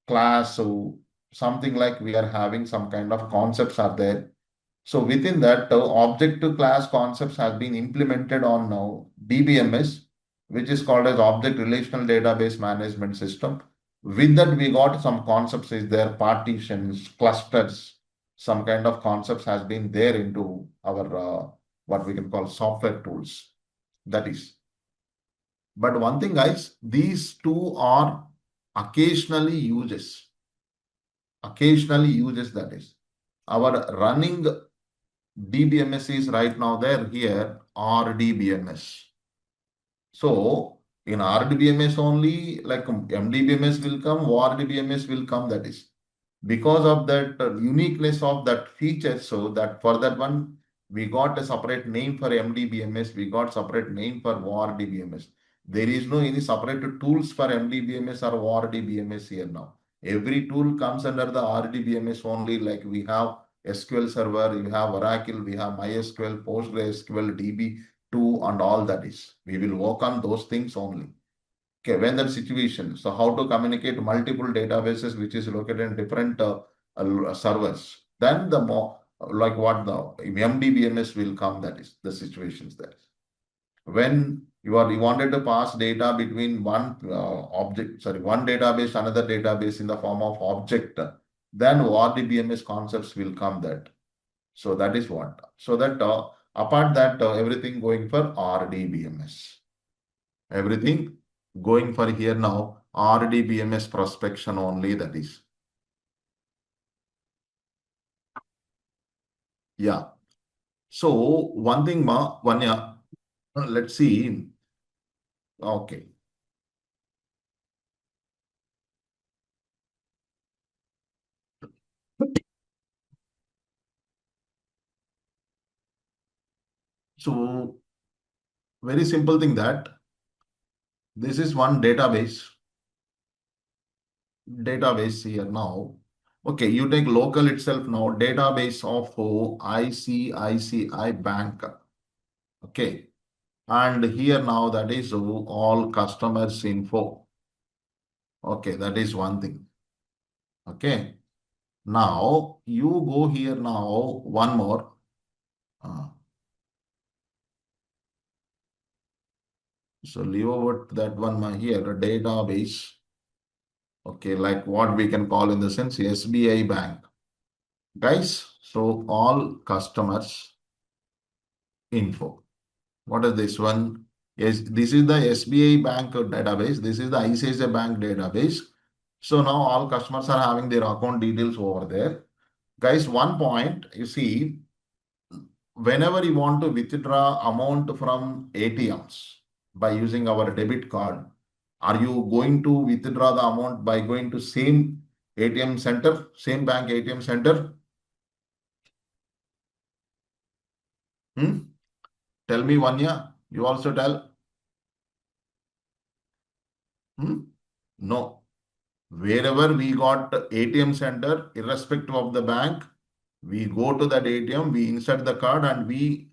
class, so something like we are having some kind of concepts are there. So within that, object to class concepts has been implemented on now DBMS, which is called as Object Relational Database Management System. With that, we got some concepts is there, partitions, clusters, some kind of concepts has been there into our what we can call software tools. That is. But one thing, guys, these two are occasionally uses. Occasionally uses, that is. Our running DBMS is right now there here, RDBMS. So in RDBMS only, like MDBMS will come, ORDBMS will come, that is. Because of that uniqueness of that feature, so that for that one, we got a separate name for MDBMS, we got separate name for ORDBMS. There is no any separate tools for MDBMS or ORDBMS here now. Every tool comes under the RDBMS only, like we have SQL Server, you have Oracle, we have MySQL, PostgreSQL, DB2 and all that is. We will work on those things only. Okay, when that situation, so how to communicate multiple databases which is located in different servers, then the more like what the MDBMS will come, that is the situations there. When you wanted to pass data between one one database, another database in the form of object, then RDBMS concepts will come that. So that is what. So that apart that everything going for RDBMS. Everything going for here now, RDBMS prospection only, that is. Yeah. So one thing, Vanya, let's see. Okay. So very simple thing that this is one database here now. Okay, you take local itself now, database of ICICI Bank. Okay. And here now that is all customers info. Okay, that is one thing. Okay. Now you go here now, one more. So leave over that one here, a database. Okay, like what we can call in the sense SBI Bank. Guys, so all customers info. What is this one? Yes, this is the SBI Bank database. This is the ICICI Bank database. So now all customers are having their account details over there. Guys, one point, you see, whenever you want to withdraw amount from ATMs by using our debit card, are you going to withdraw the amount by going to same ATM center, same bank ATM center? Tell me, Vanya. You also tell. No. Wherever we got ATM center, irrespective of the bank, we go to that ATM, we insert the card and we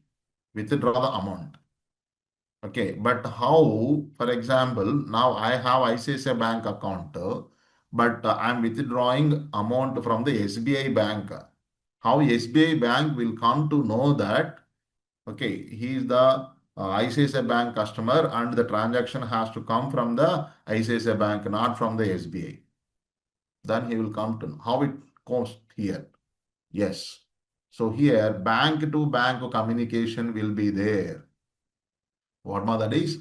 withdraw the amount. Okay, but how, for example, now I have ICICI Bank account, but I'm withdrawing amount from the SBI Bank. How SBI Bank will come to know that, okay, he is the ICICI Bank customer and the transaction has to come from the ICICI Bank, not from the SBI. Then he will come to know how it goes here. Yes. So here, bank to bank communication will be there. What more that is?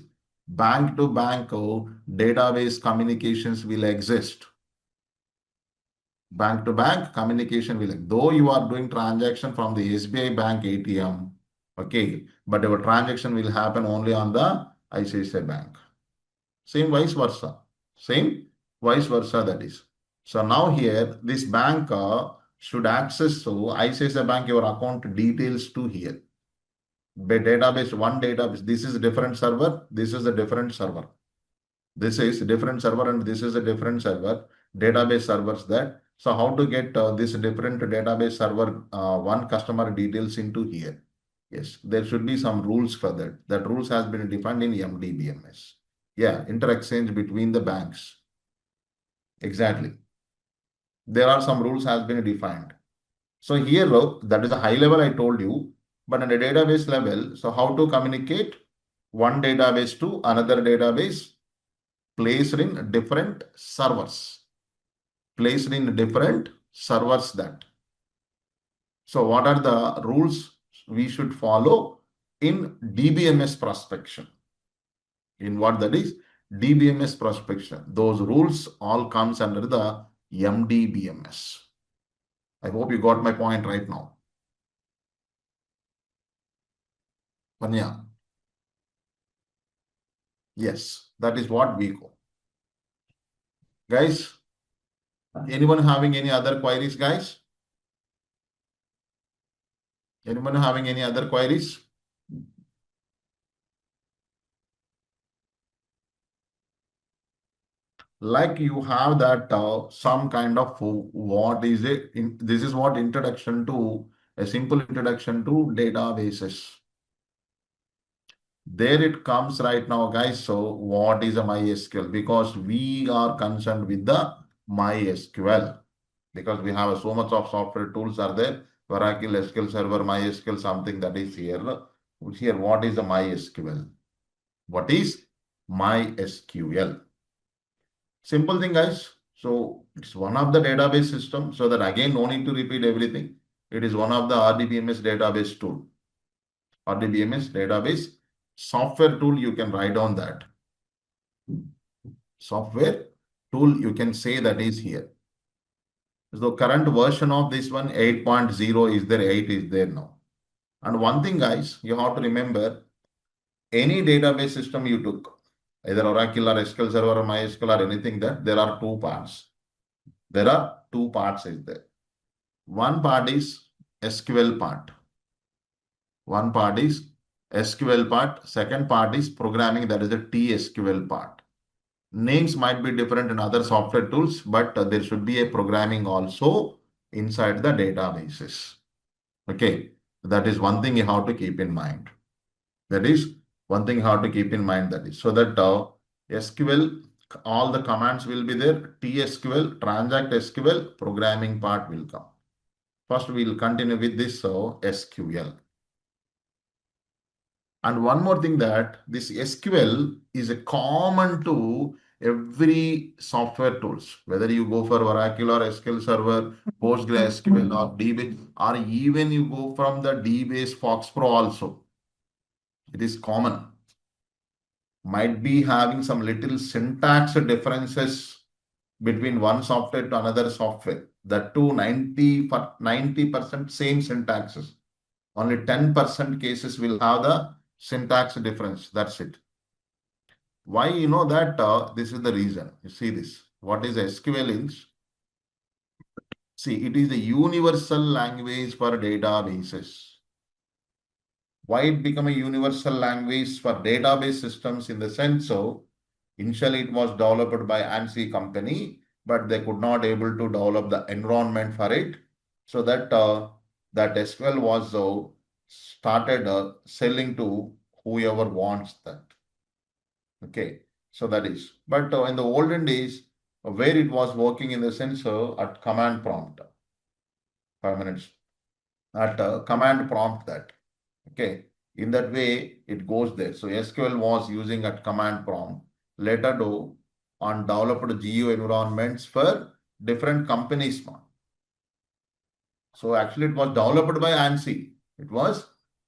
Bank to bank database communications will exist. Bank to bank communication will, though you are doing transaction from the SBI Bank ATM, okay, but your transaction will happen only on the ICICI Bank. Same vice versa. Same vice versa that is. So now here, this bank should access, so ICICI Bank, your account details to here. Database, one database, this is a different server, this is a different server. This is a different server and this is a different server. Database servers that. So how to get this different database server, one customer details into here? Yes, there should be some rules for that. That rules has been defined in MDBMS. Yeah, inter-exchange between the banks. Exactly. There are some rules has been defined. So here, look, that is a high level I told you, but at a database level, so how to communicate one database to another database placed in different servers. Placed in different servers that. So what are the rules we should follow in DBMS prospection? In what that is? DBMS prospection. Those rules all comes under the MDBMS. I hope you got my point right now. Panya. Yes, that is what we go. Guys, anyone having any other queries, guys? Anyone having any other queries? Like you have that some kind of what is it? This is what introduction to a simple introduction to databases. There it comes right now, guys. So what is a MySQL? Because we are concerned with the MySQL because we have so much of software tools are there. Oracle, SQL Server, MySQL, something that is here. Here, what is a MySQL? What is MySQL? Simple thing, guys. So it's one of the database system. So that again, no need to repeat everything. It is one of the RDBMS database tool. RDBMS database software tool. You can write on that. Software tool, you can say that is here. So current version of this one, 8.0 is there, 8 is there now. And one thing, guys, you have to remember, any database system you took, either Oracle or SQL Server or MySQL or anything, that there are two parts. There are two parts is there. One part is SQL part. One part is SQL part. Second part is programming, that is the TSQL part. Names might be different in other software tools, but there should be a programming also inside the databases. Okay, that is one thing you have to keep in mind. That is one thing you have to keep in mind, that is so that SQL, all the commands will be there. TSQL, transact SQL, programming part will come. First, we will continue with this SQL. And one more thing, that this SQL is a common to every software tools, whether you go for Oracle or SQL Server, PostgreSQL or DB, or even you go from the DBase Fox Pro also. It is common. Might be having some little syntax differences between one software to another software. That too 90% same syntaxes. Only 10% cases will have the syntax difference. That's it. Why you know that? This is the reason. You see this. What is SQL is? See, it is the universal language for databases. Why it become a universal language for database systems in the sense of initially it was developed by ANSI company, but they could not able to develop the environment for it. So that that SQL was started selling to whoever wants that. Okay, so that is. But in the olden days, where it was working in the sense at command prompt, 5 minutes, at command prompt that. Okay, in that way it goes there. So SQL was using at command prompt. Later do on developed GU environments for different companies. So actually it was developed by ANSI. It was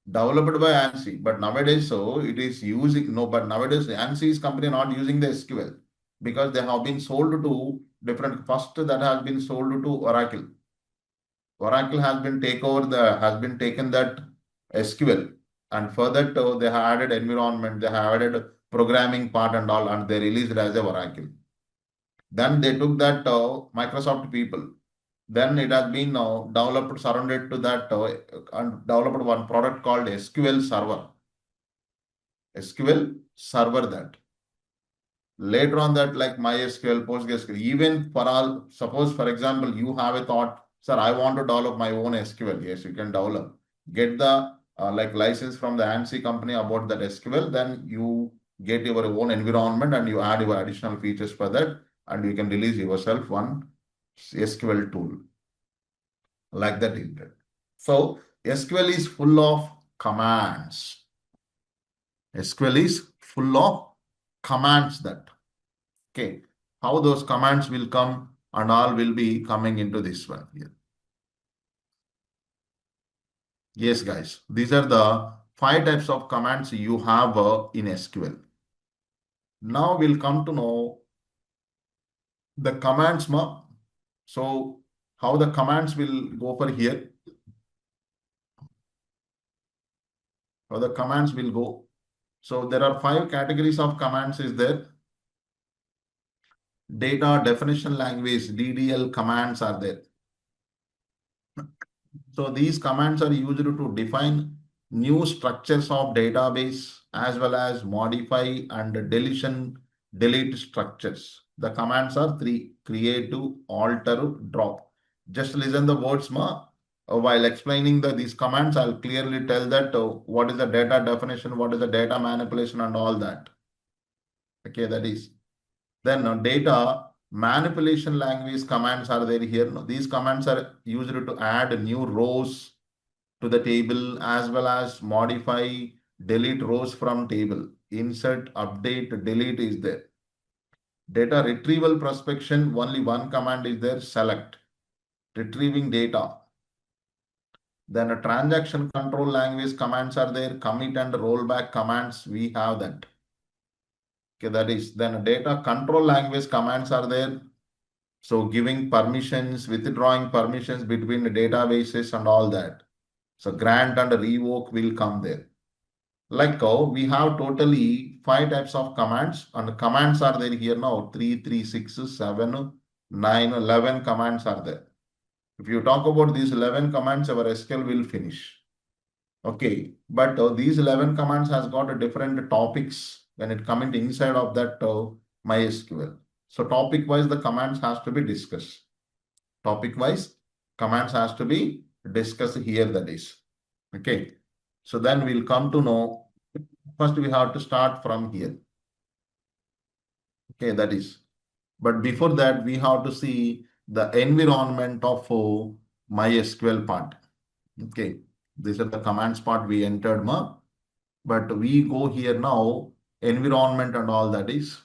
developed by ANSI, but nowadays so it is using no. But nowadays ANSI's company not using the SQL because they have been sold to different. First that has been sold to Oracle. Oracle has been taken that SQL, and further they have added environment. They have added programming part and all, and they released it as a Oracle. Then they took that Microsoft people. Then it has been developed, surrounded to that, and developed one product called SQL Server. SQL Server that. Later on that, like MySQL, PostgreSQL, even for all, suppose for example, you have a thought, sir, I want to develop my own SQL. Yes, you can develop. Get the like license from the ANSI company about that SQL, then you get your own environment and you add your additional features for that, and you can release yourself one SQL tool like that. So SQL is full of commands. SQL is full of commands that. Okay, how those commands will come and all will be coming into this one here. Yes, guys, these are the 5 types of commands you have in SQL. Now we'll come to know the commands. So how the commands will go for here. How the commands will go. So there are 5 categories of commands is there. Data definition language, DDL commands are there. So these commands are used to define new structures of database as well as modify and delete structures. The commands are 3: create, alter, drop. Just listen the words while explaining these commands. I'll clearly tell that what is the data definition, what is the data manipulation and all that. Okay, that is. Then data manipulation language commands are there here. These commands are used to add new rows to the table as well as modify, delete rows from table. Insert, update, delete is there. Data retrieval prospection, only one command is there, select. Retrieving data. Then a transaction control language commands are there, commit and rollback commands, we have that. Okay, that is. Then data control language commands are there. So giving permissions, withdrawing permissions between the databases and all that. So grant and revoke will come there. Like we have totally 5 types of commands, and the commands are there here now 3, 3, 6, 7, 9, 11 commands are there. If you talk about these 11 commands, our SQL will finish. Okay, but these 11 commands has got a different topics when it comes inside of that MySQL. So topic wise, the commands has to be discussed. Topic wise, commands has to be discussed here, that is. Okay, so then we'll come to know. First, we have to start from here. Okay, that is. But before that, we have to see the environment of MySQL part. Okay, these are the commands part we entered, but we go here now, environment and all that is.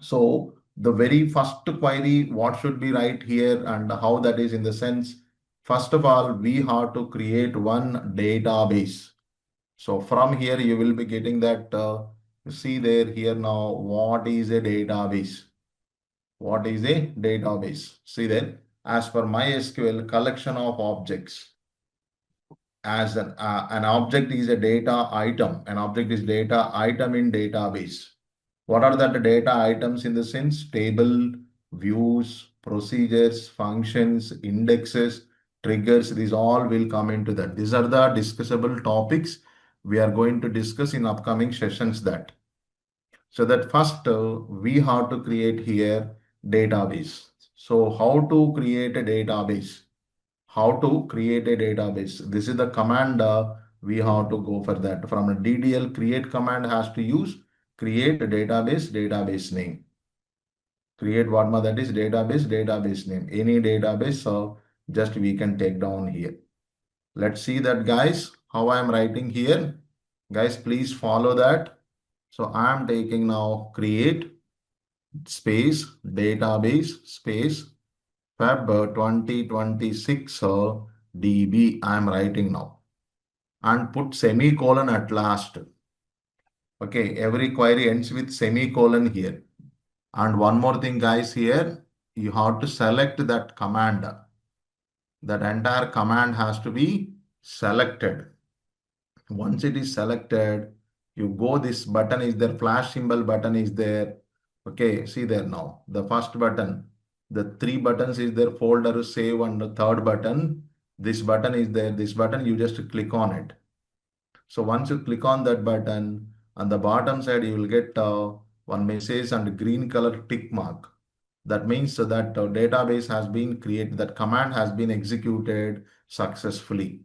So the very first query, what should be right here and how that is in the sense, first of all, we have to create one database. So from here, you will be getting that, see there here now, what is a database? What is a database? See there, as per MySQL, collection of objects. As an object is a data item. An object is data item in database. What are the data items in the sense? Table, views, procedures, functions, indexes, triggers. These all will come into that. These are the discussable topics we are going to discuss in upcoming sessions that. So that first we have to create here database. So how to create a database? How to create a database? This is the command we have to go for that. From a DDL create command has to use create a database name. Create what that is database name. Any database, so just we can take down here. Let's see that, guys, how I am writing here. Guys, please follow that. So I am taking now create space database space Feb 2026 DB. I am writing now and put semicolon at last. Okay, every query ends with semicolon here. And one more thing, guys, here you have to select that command. That entire command has to be selected. Once it is selected, You go, this button is there, flash symbol button is there. Okay, see there now. The first button, the three buttons is there, folder, save, and the third button. This button is there. This button, you just click on it. So once you click on that button, on the bottom side, you will get one message and green color tick mark. That means that database has been created, that command has been executed successfully.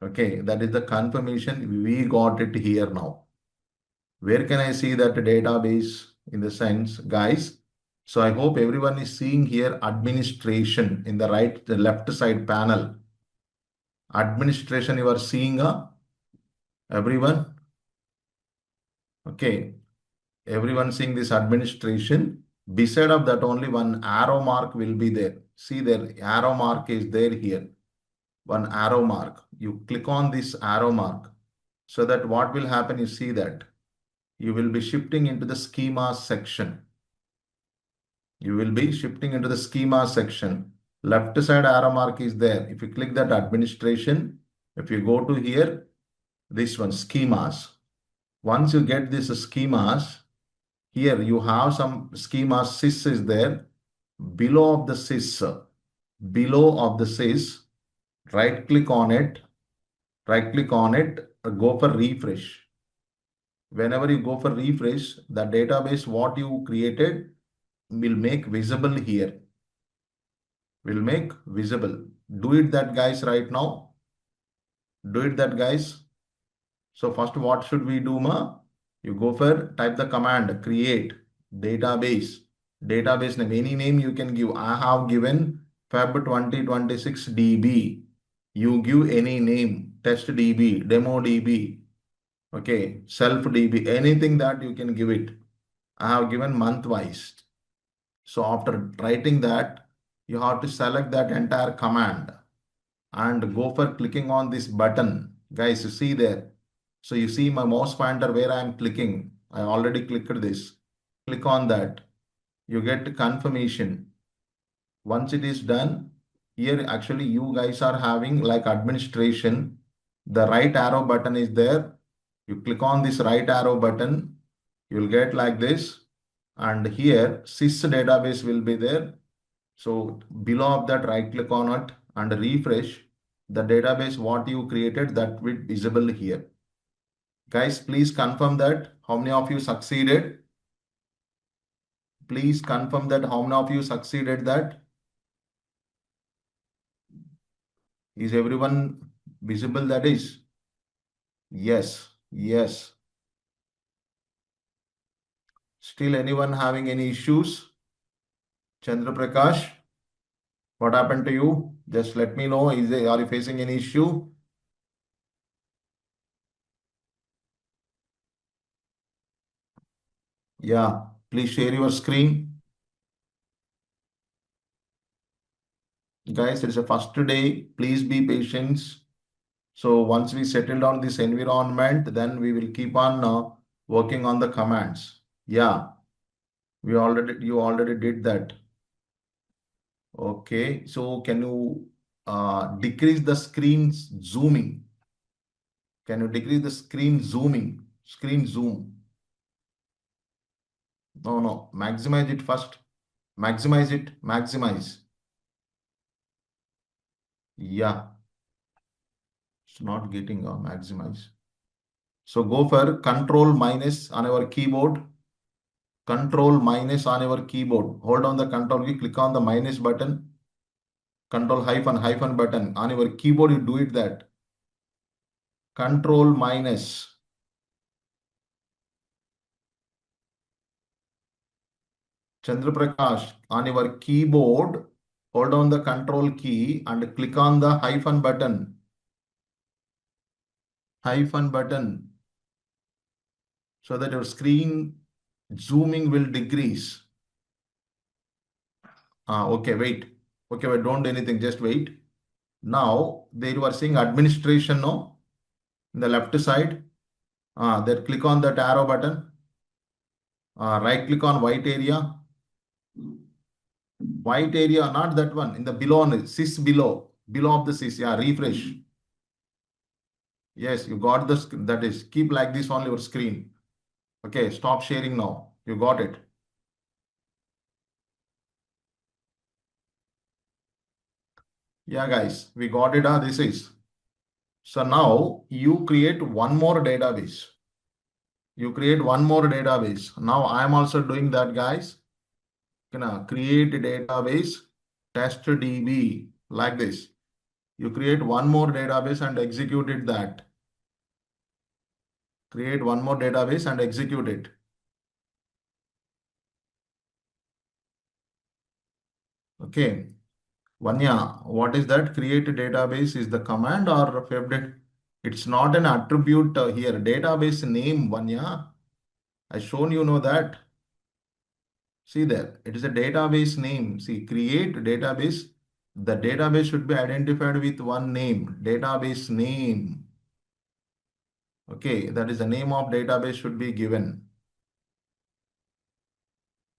Okay, that is the confirmation. We got it here now. Where can I see that database in the sense, guys? So I hope everyone is seeing here administration in the right, the left side panel. Administration, you are seeing everyone? Okay, everyone seeing this administration. Beside of that, only one arrow mark will be there. See there, arrow mark is there here. One arrow mark. You click on this arrow mark. So that what will happen, you see that you will be shifting into the schema section. You will be shifting into the schema section. Left side arrow mark is there. If you click that administration, if you go to here, this one, schemas. Once you get this schemas, here you have some schemas, sys is there. Below of the sys, right click on it, go for refresh. Whenever you go for refresh, the database what you created will make visible here. Will make visible. Do it that, guys, right now. Do it that, guys. So first, what should we do, ma? You go for type the command create database. Database name, any name you can give. I have given Feb 2026 DB. You give any name, test DB, demo DB, okay, self DB, anything that you can give it. I have given month wise. So after writing that, you have to select that entire command and go for clicking on this button. Guys, you see there. So you see my mouse pointer where I am clicking. I already clicked this. Click on that. You get confirmation. Once it is done, here actually you guys are having like administration. The right arrow button is there. You click on this right arrow button. You'll get like this. And here sys database will be there. So below of that, right click on it and refresh. The database what you created, that will be visible here. Guys, please confirm that how many of you succeeded. Please confirm that how many of you succeeded that. Is everyone visible that is? Yes, yes. Still anyone having any issues? Chandra Prakash, what happened to you? Just let me know. Are you facing any issue? Yeah, please share your screen. Guys, it's a first day. Please be patient. So once we settle down this environment, then we will keep on working on the commands. Yeah, you already did that. Okay, so can you decrease the screen zooming? Can you decrease the screen zooming? Screen zoom. No, no, maximize it first. Maximize it, maximize. Yeah, it's not getting maximize. So go for control minus on our keyboard. Control minus on your keyboard. Hold on the control key, click on the minus button. Control hyphen button. On your keyboard, you do it that. Control minus. Chandra Prakash, on your keyboard, hold on the control key and click on the hyphen button. Hyphen button. So that your screen zooming will decrease. Okay, wait. Okay, wait, don't do anything, just wait. Now, there you are seeing administration, no? In the left side. Then click on that arrow button. Right click on white area. White area, not that one. In the below, sys below. Below of the sys. Yeah, refresh. Yes, you got this. That is, keep like this on your screen. Okay, stop sharing now. You got it. Yeah, guys, we got it. This is. So now you create one more database. You create one more database. Now I'm also doing that, guys. Gonna create a database, test DB, like this. You create one more database and execute it that. Create one more database and execute it. Okay. Vanya, what is that? Create a database is the command or favorite? It's not an attribute here. Database name, Vanya. I shown you know that. See there, it is a database name. See, create database. The database should be identified with one name. Database name. Okay, that is the name of database should be given.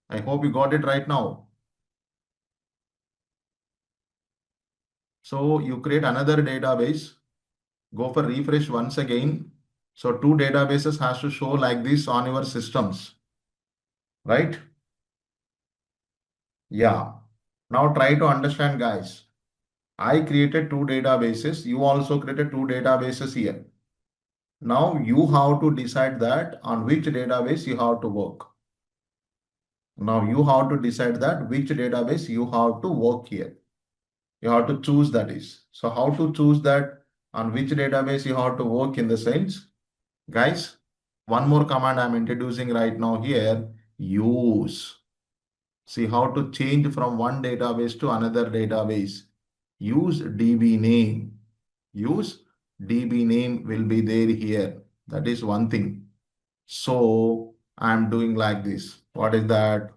I hope you got it right now. So you create another database. Go for refresh once again. So two databases has to show like this on your systems, right? Yeah. Now try to understand, guys. I created two databases. You also created two databases here. Now you have to decide that on which database you have to work. Now you have to decide that which database you have to work here. You have to choose that is. So how to choose that on which database you have to work in the sense, guys, one more command I'm introducing right now here, use. See how to change from one database to another database. Use DB name. Use DB name will be there here. That is one thing. So I'm doing like this. What is that?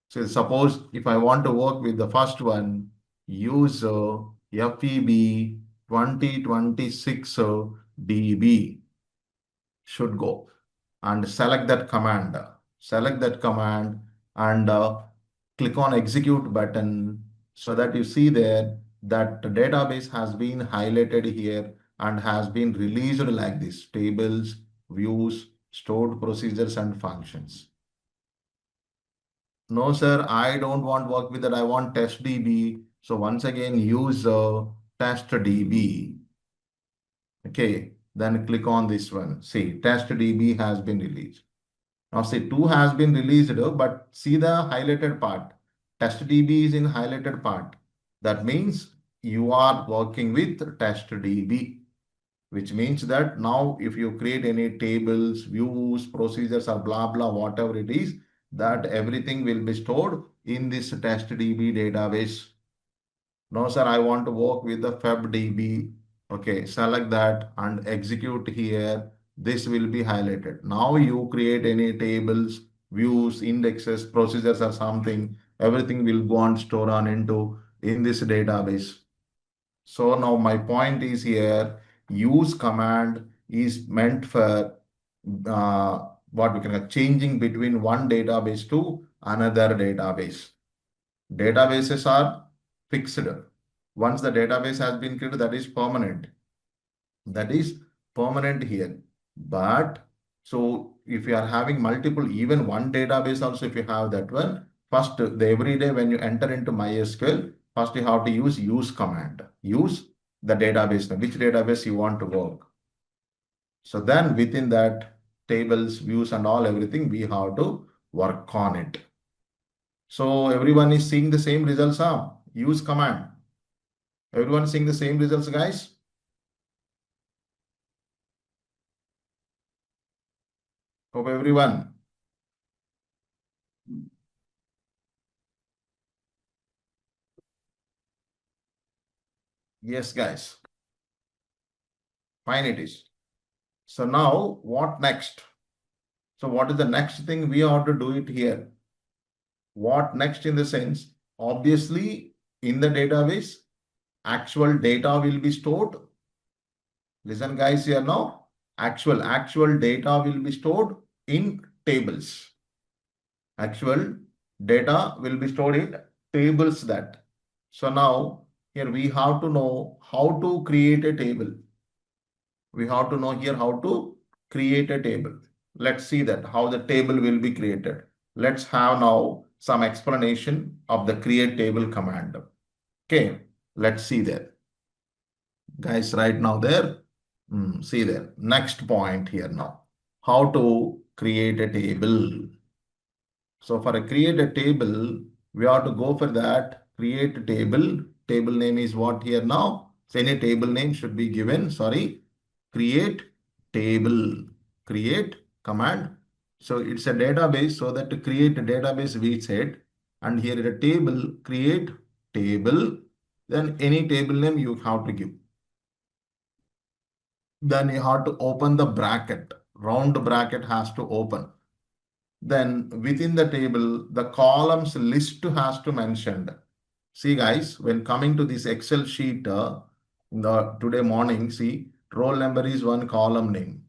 So suppose if I want to work with the first one, use FEB 2026 DB should go and select that command. Select that command and click on execute button so that you see there that the database has been highlighted here and has been released like this: tables, views, stored procedures and functions. No, sir, I don't want work with that. I want test DB. So once again, use test DB. Okay, then click on this one. See, test DB has been released. Now see, two has been released, but see the highlighted part. Test DB is in highlighted part. That means you are working with test DB, which means that now if you create any tables, views, procedures or blah, blah, whatever it is, that everything will be stored in this test DB database. No, sir, I want to work with the FebDB. Okay, select that and execute here. This will be highlighted. Now you create any tables, views, indexes, procedures or something. Everything will go and store on into in this database. So now my point is here, use command is meant for what we can changing between one database to another database. Databases are fixed. Once the database has been created, that is permanent. That is permanent here. But so if you are having multiple, even one database also, if you have that one, first every day when you enter into MySQL, first you have to use command. Use the database, which database you want to work. So then within that tables, views and all everything, we have to work on it. So everyone is seeing the same results, huh? Use command. Everyone seeing the same results, guys? Hope everyone. Yes, guys. Fine it is. So now what next? So what is the next thing we have to do it here? What next in the sense? Obviously, in the database, actual data will be stored. Listen, guys, here now. Actual data will be stored in tables. Actual data will be stored in tables that. So now here we have to know how to create a table. We have to know here how to create a table. Let's see that how the table will be created. Let's have now some explanation of the create table command. Okay, let's see there. Guys, right now there, see there. Next point here now. How to create a table. So for a create a table, we have to go for that. Create a table. Table name is what here now? So any table name should be given. Sorry. Create table. Create command. So it's a database. So that to create a database we said. And here is a table. Create table. Then any table name you have to give. Then you have to open the bracket. Round bracket has to open. Then within the table, the columns list has to mentioned. See guys, when coming to this Excel sheet, in the today morning, see, roll number is one column name.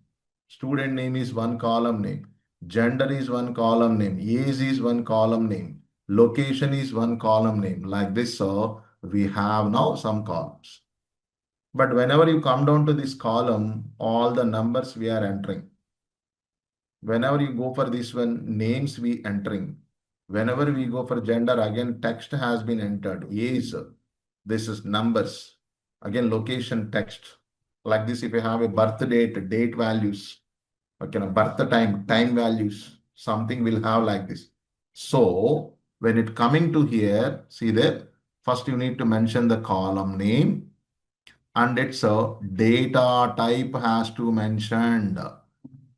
Student name is one column name. Gender is one column name. Age is one column name. Location is one column name. Like this, so we have now some columns. But whenever you come down to this column, all the numbers we are entering. Whenever you go for this one, names we entering. Whenever we go for gender, again, text has been entered. Age, this is numbers. Again, location text. Like this, if you have a birth date, date values, okay, birth time, time values, something will have like this. So when it coming to here, see there, first you need to mention the column name and its data type has to mentioned.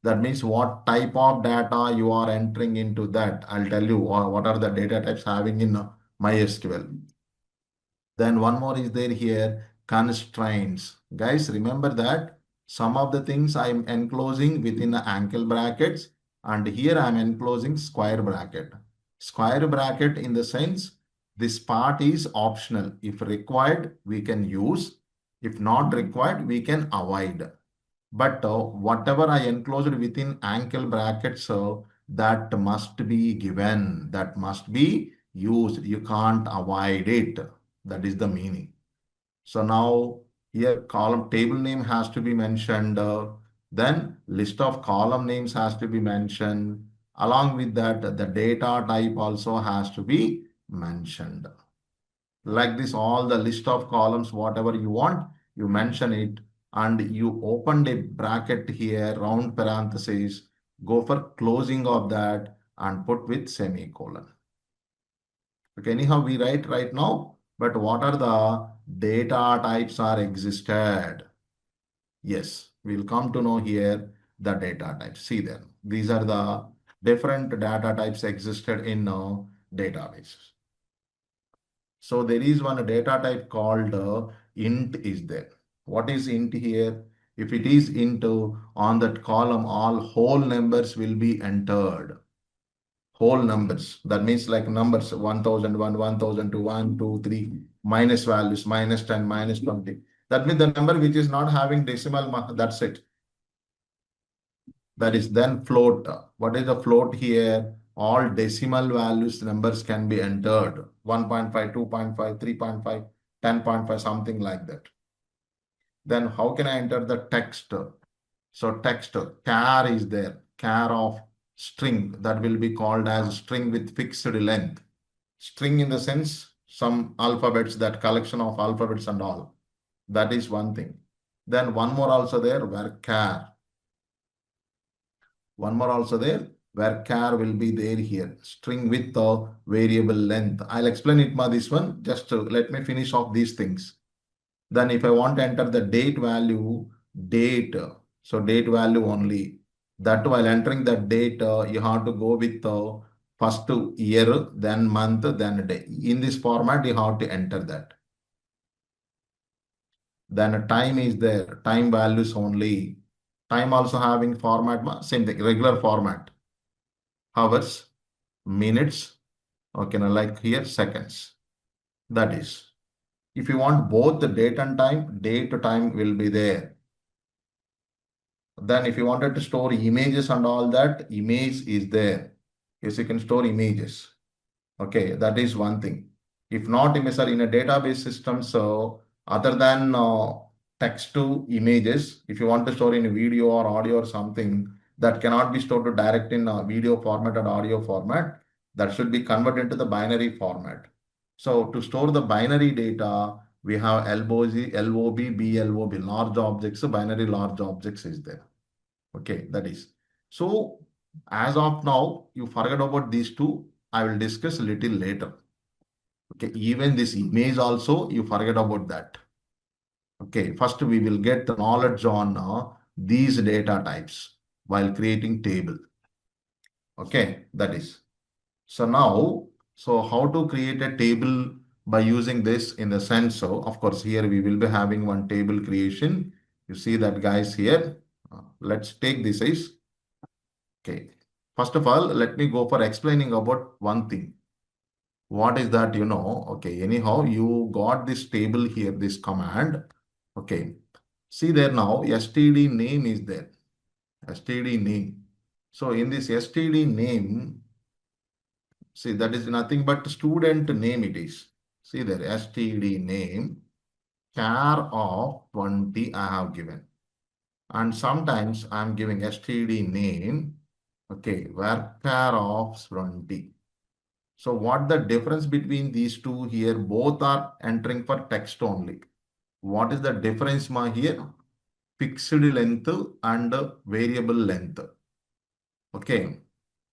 That means what type of data you are entering into that. I'll tell you what are the data types having in MySQL. Then one more is there here, constraints. Guys, remember that some of the things I'm enclosing within the angle brackets and here I'm enclosing square bracket. Square bracket in the sense this part is optional. If required, we can use. If not required, we can avoid. But whatever I enclosed within angle brackets, so that must be given, that must be used. You can't avoid it. That is the meaning. So now here column table name has to be mentioned. Then list of column names has to be mentioned. Along with that, the data type also has to be mentioned. Like this, all the list of columns, whatever you want, you mention it and you opened a bracket here, round parentheses, go for closing of that and put with semicolon. Okay, anyhow, we write right now, but what are the data types are existed? Yes, we'll come to know here the data types. See there, these are the different data types existed in databases. So there is one data type called int is there. What is int here? If it is int on that column, all whole numbers will be entered. Whole numbers. That means like numbers 1001, 1002, 1, 2, 3, minus values, minus 10, minus 20. That means the number which is not having decimal, that's it. That is then float. What is the float here? All decimal values numbers can be entered. 1.5, 2.5, 3.5, 10.5, something like that. Then how can I enter the text? So text, char is there. Char of string that will be called as string with fixed length. String in the sense some alphabets, that collection of alphabets and all. That is one thing. Then one more also there where char. One more also there where char will be there here. String with the variable length. I'll explain it ma this one. Just let me finish off these things. Then if I want to enter the date value, date. So date value only. That while entering the date, you have to go with first year, then month, then day. In this format, you have to enter that. Then time is there. Time values only. Time also having format, same thing, regular format. Hours, minutes, okay, now like here, seconds. That is. If you want both the date and time, date to time will be there. Then if you wanted to store images and all that, image is there. Yes, you can store images. Okay, that is one thing. If not, image are in a database system, so other than text to images. If you want to store in a video or audio or something that cannot be stored to direct in a video format or audio format, that should be converted into the binary format. So to store the binary data, we have LOB, BLOB, large objects, binary large objects is there. Okay, that is. So as of now, you forget about these two. I will discuss a little later. Okay, even this image also, you forget about that. Okay, first we will get the knowledge on these data types while creating table. Okay, that is. So now, so how to create a table by using this in the sense, so of course here we will be having one table creation. You see that guys here. Let's take this as, okay. First of all, let me go for explaining about one thing. What is that, Okay, anyhow, you got this table here, this command. Okay, see there now, std name is there. STD name. So in this STD name, see that is nothing but student name it is. See there, STD name, char of 20 I have given. And sometimes I am giving STD name, okay, where char of 20. So what the difference between these two here, both are entering for text only. What is the difference ma here? Fixed length and variable length. Okay.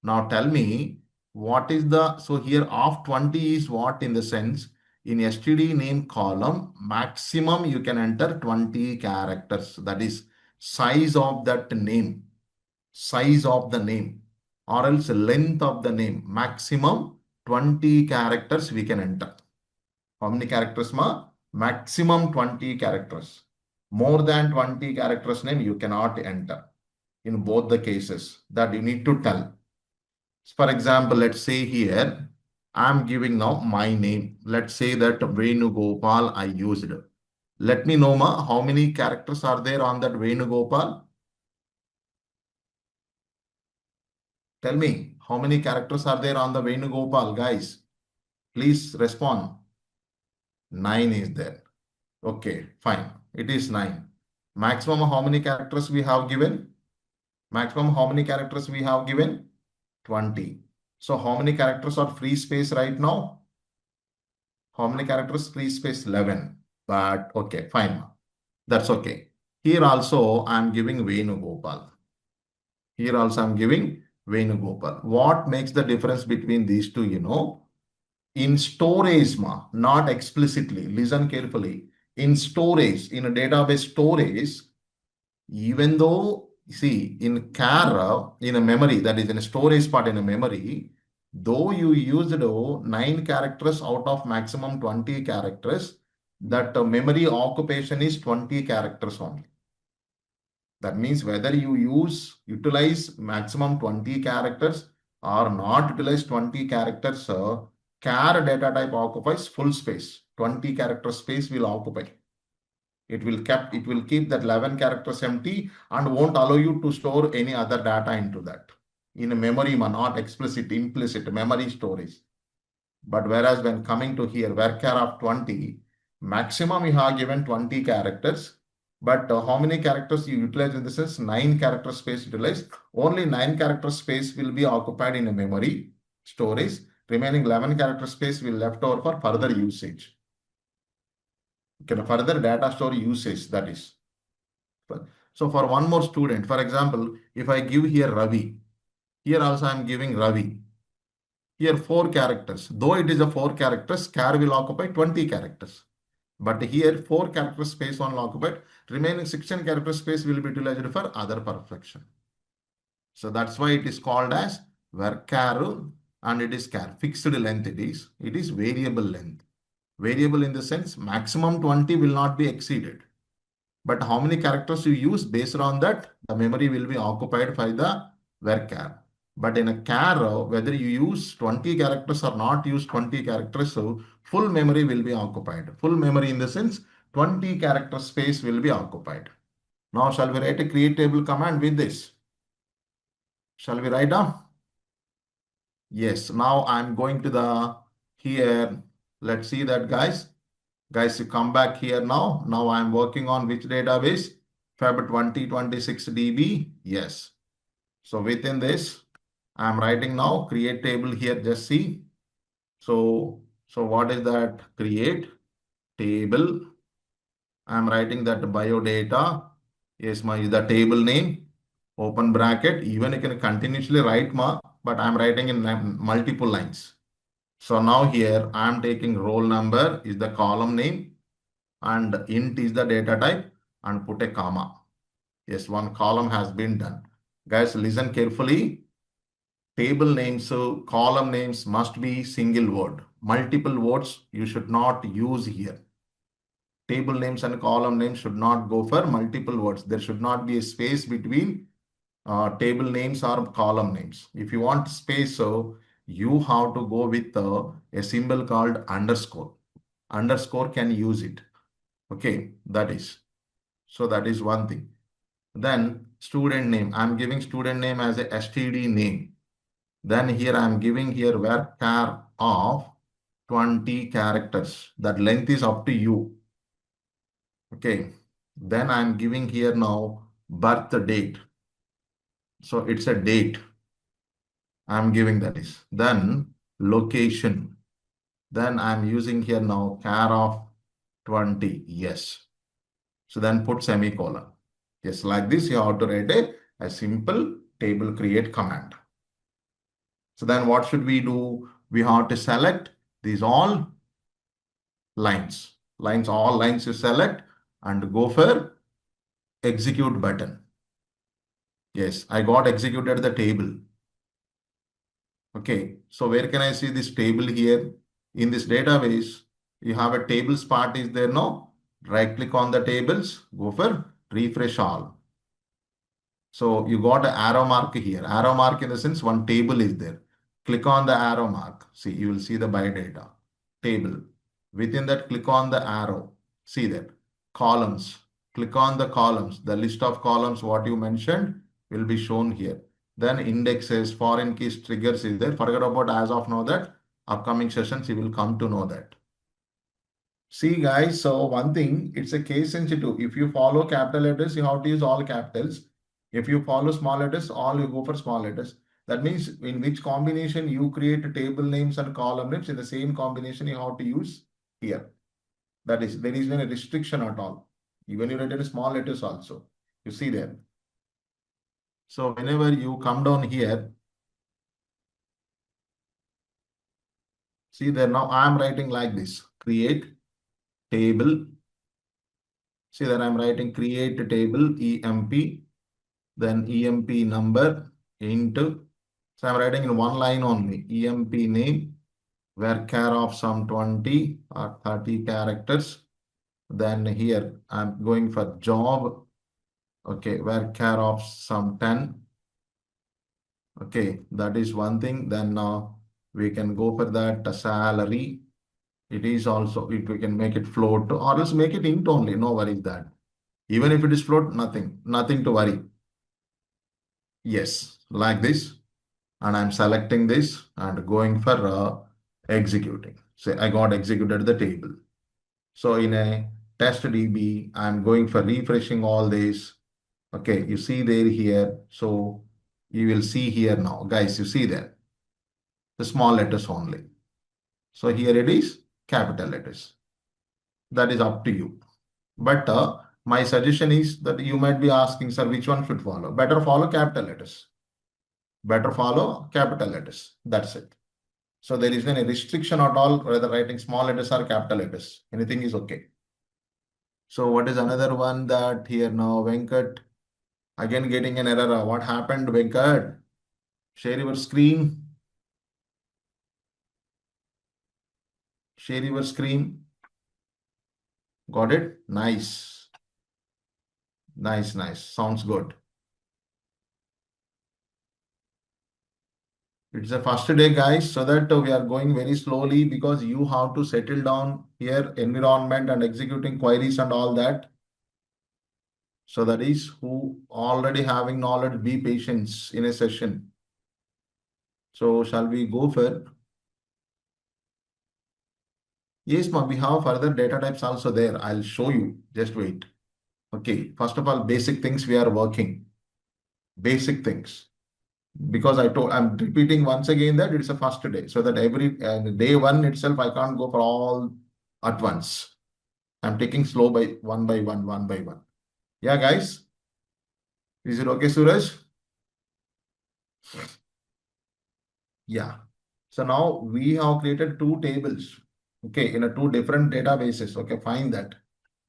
Now tell me what is the, so here of 20 is what in the sense in STD name column, maximum you can enter 20 characters. That is size of that name, size of the name, or else length of the name, maximum 20 characters we can enter. How many characters ma? Maximum 20 characters. More than 20 characters name you cannot enter in both the cases that you need to tell. For example, let's say here, I'm giving now my name. Let's say that Venugopal I used. Let me know ma, how many characters are there on that Venugopal? Tell me, how many characters are there on the Venugopal, guys? Please respond. 9 is there. Okay, fine. It is 9. Maximum how many characters we have given? Maximum how many characters we have given? 20. So how many characters are free space right now? How many characters? Free space 11. But okay, fine. That's okay. Here also I'm giving Venugopal. Here also I'm giving Venugopal. What makes the difference between these two, In storage, not explicitly. Listen carefully. In storage, in a database storage, even though, see, in char, in a memory, that is in a storage part in a memory, though you used 9 characters out of maximum 20 characters, that memory occupation is 20 characters only. That means whether you utilize maximum 20 characters or not utilize 20 characters, char data type occupies full space. 20 character space will occupy. It will keep that 11 characters empty and won't allow you to store any other data into that. In a memory, not explicit, implicit memory storage. But whereas when coming to here, varchar of 20, maximum you have given 20 characters. But how many characters you utilize in the sense 9 character space utilized. Only 9 character space will be occupied in a memory storage. Remaining 11 character space will left over for further usage. Okay, further data store usage, that is. So for one more student, for example, if I give here Ravi, here also I am giving Ravi. Here 4 characters. Though it is a 4 characters, char will occupy 20 characters. But here 4 character space only occupied. Remaining 16 character space will be utilized for other perfection. So that's why it is called as varchar and it is char. Fixed length it is. It is variable length. Variable in the sense maximum 20 will not be exceeded. But how many characters you use based on that, the memory will be occupied by the varchar. But in a char, whether you use 20 characters or not use 20 characters, so full memory will be occupied. Full memory in the sense 20 character space will be occupied. Now shall we write a create table command with this? Shall we write down? Yes. Now I'm going to the here. Let's see that guys. Guys, you come back here now. Now I'm working on which database? Feb 2026 DB. Yes. So within this, I'm writing now create table here. Just see. So what is that? Create table. I'm writing that bio data. Yes, my the table name. Open bracket. Even you can continuously write but I'm writing in multiple lines. So now here I'm taking roll number is the column name and int is the data type and put a comma. Yes, one column has been done. Guys, listen carefully. Table names, so column names must be single word. Multiple words you should not use here. Table names and column names should not go for multiple words. There should not be a space between table names or column names. If you want space, so you have to go with a symbol called underscore. Underscore can use it. Okay, that is. So that is one thing. Then student name. I'm giving student name as a STD name. Then here I'm giving here varchar of 20 characters. That length is up to you. Okay. Then I'm giving here now birth date. So it's a date. I'm giving that is. Then location. Then I'm using here now char of 20. Yes. So then put semicolon. Yes, like this you have to write a simple table create command. So then what should we do? We have to select these all lines. All lines you select and go for execute button. Yes, I got executed the table. Okay, so where can I see this table here? In this database, you have a tables part is there now. Right click on the tables, go for refresh all. So you got an arrow mark here. Arrow mark in the sense one table is there. Click on the arrow mark. See, you will see the by data table. Within that, click on the arrow. See that columns. Click on the columns. The list of columns what you mentioned will be shown here. Then indexes, foreign keys, triggers is there. Forget about as of now that upcoming sessions you will come to know that. See guys, so one thing, it's a case sensitive. If you follow capital letters, you have to use all capitals. If you follow small letters, all you go for small letters. That means in which combination you create table names and column names, in the same combination you have to use here. That is, there is no restriction at all. Even you write in small letters also. You see there. So whenever you come down here, see there now I am writing like this. Create table. See that I'm writing create table EMP. Then EMP number into, so I'm writing in one line only, EMP name, varchar of some 20 or 30 characters. Then here I'm going for job, okay, varchar of some 10. Okay, that is one thing. Then now we can go for that salary. It is also, if we can make it float or else make it int only, no worries that. Even if it is float, nothing to worry. Yes, like this. And I'm selecting this and going for executing. Say I got executed the table. So in a test DB, I'm going for refreshing all this. Okay, you see there here. So you will see here now, guys, you see there, the small letters only. So here it is capital letters. That is up to you. But my suggestion is that you might be asking, sir, which one should follow? Better follow capital letters. Better follow capital letters. That's it. So there is no restriction at all, whether writing small letters or capital letters. Anything is okay. So what is another one that here now, Venkat, again getting an error. What happened, Venkat? Share your screen. Share your screen. Got it? Nice. Nice, nice. Sounds good. It's the first day, guys, so that we are going very slowly because you have to settle down here, environment and executing queries and all that. So that is who already having knowledge, be patient in a session. So shall we go for Yes, ma, we have further data types also there. I'll show you. Just wait. Okay, first of all, basic things we are working. Basic things. Because I'm repeating once again that it's a first day. So that every day one itself, I can't go for all at once. I'm taking slow by one, one by one. Yeah, guys. Is it okay, Suraj? Yeah. So now we have created two tables. Okay, in a two different databases. Okay, fine that.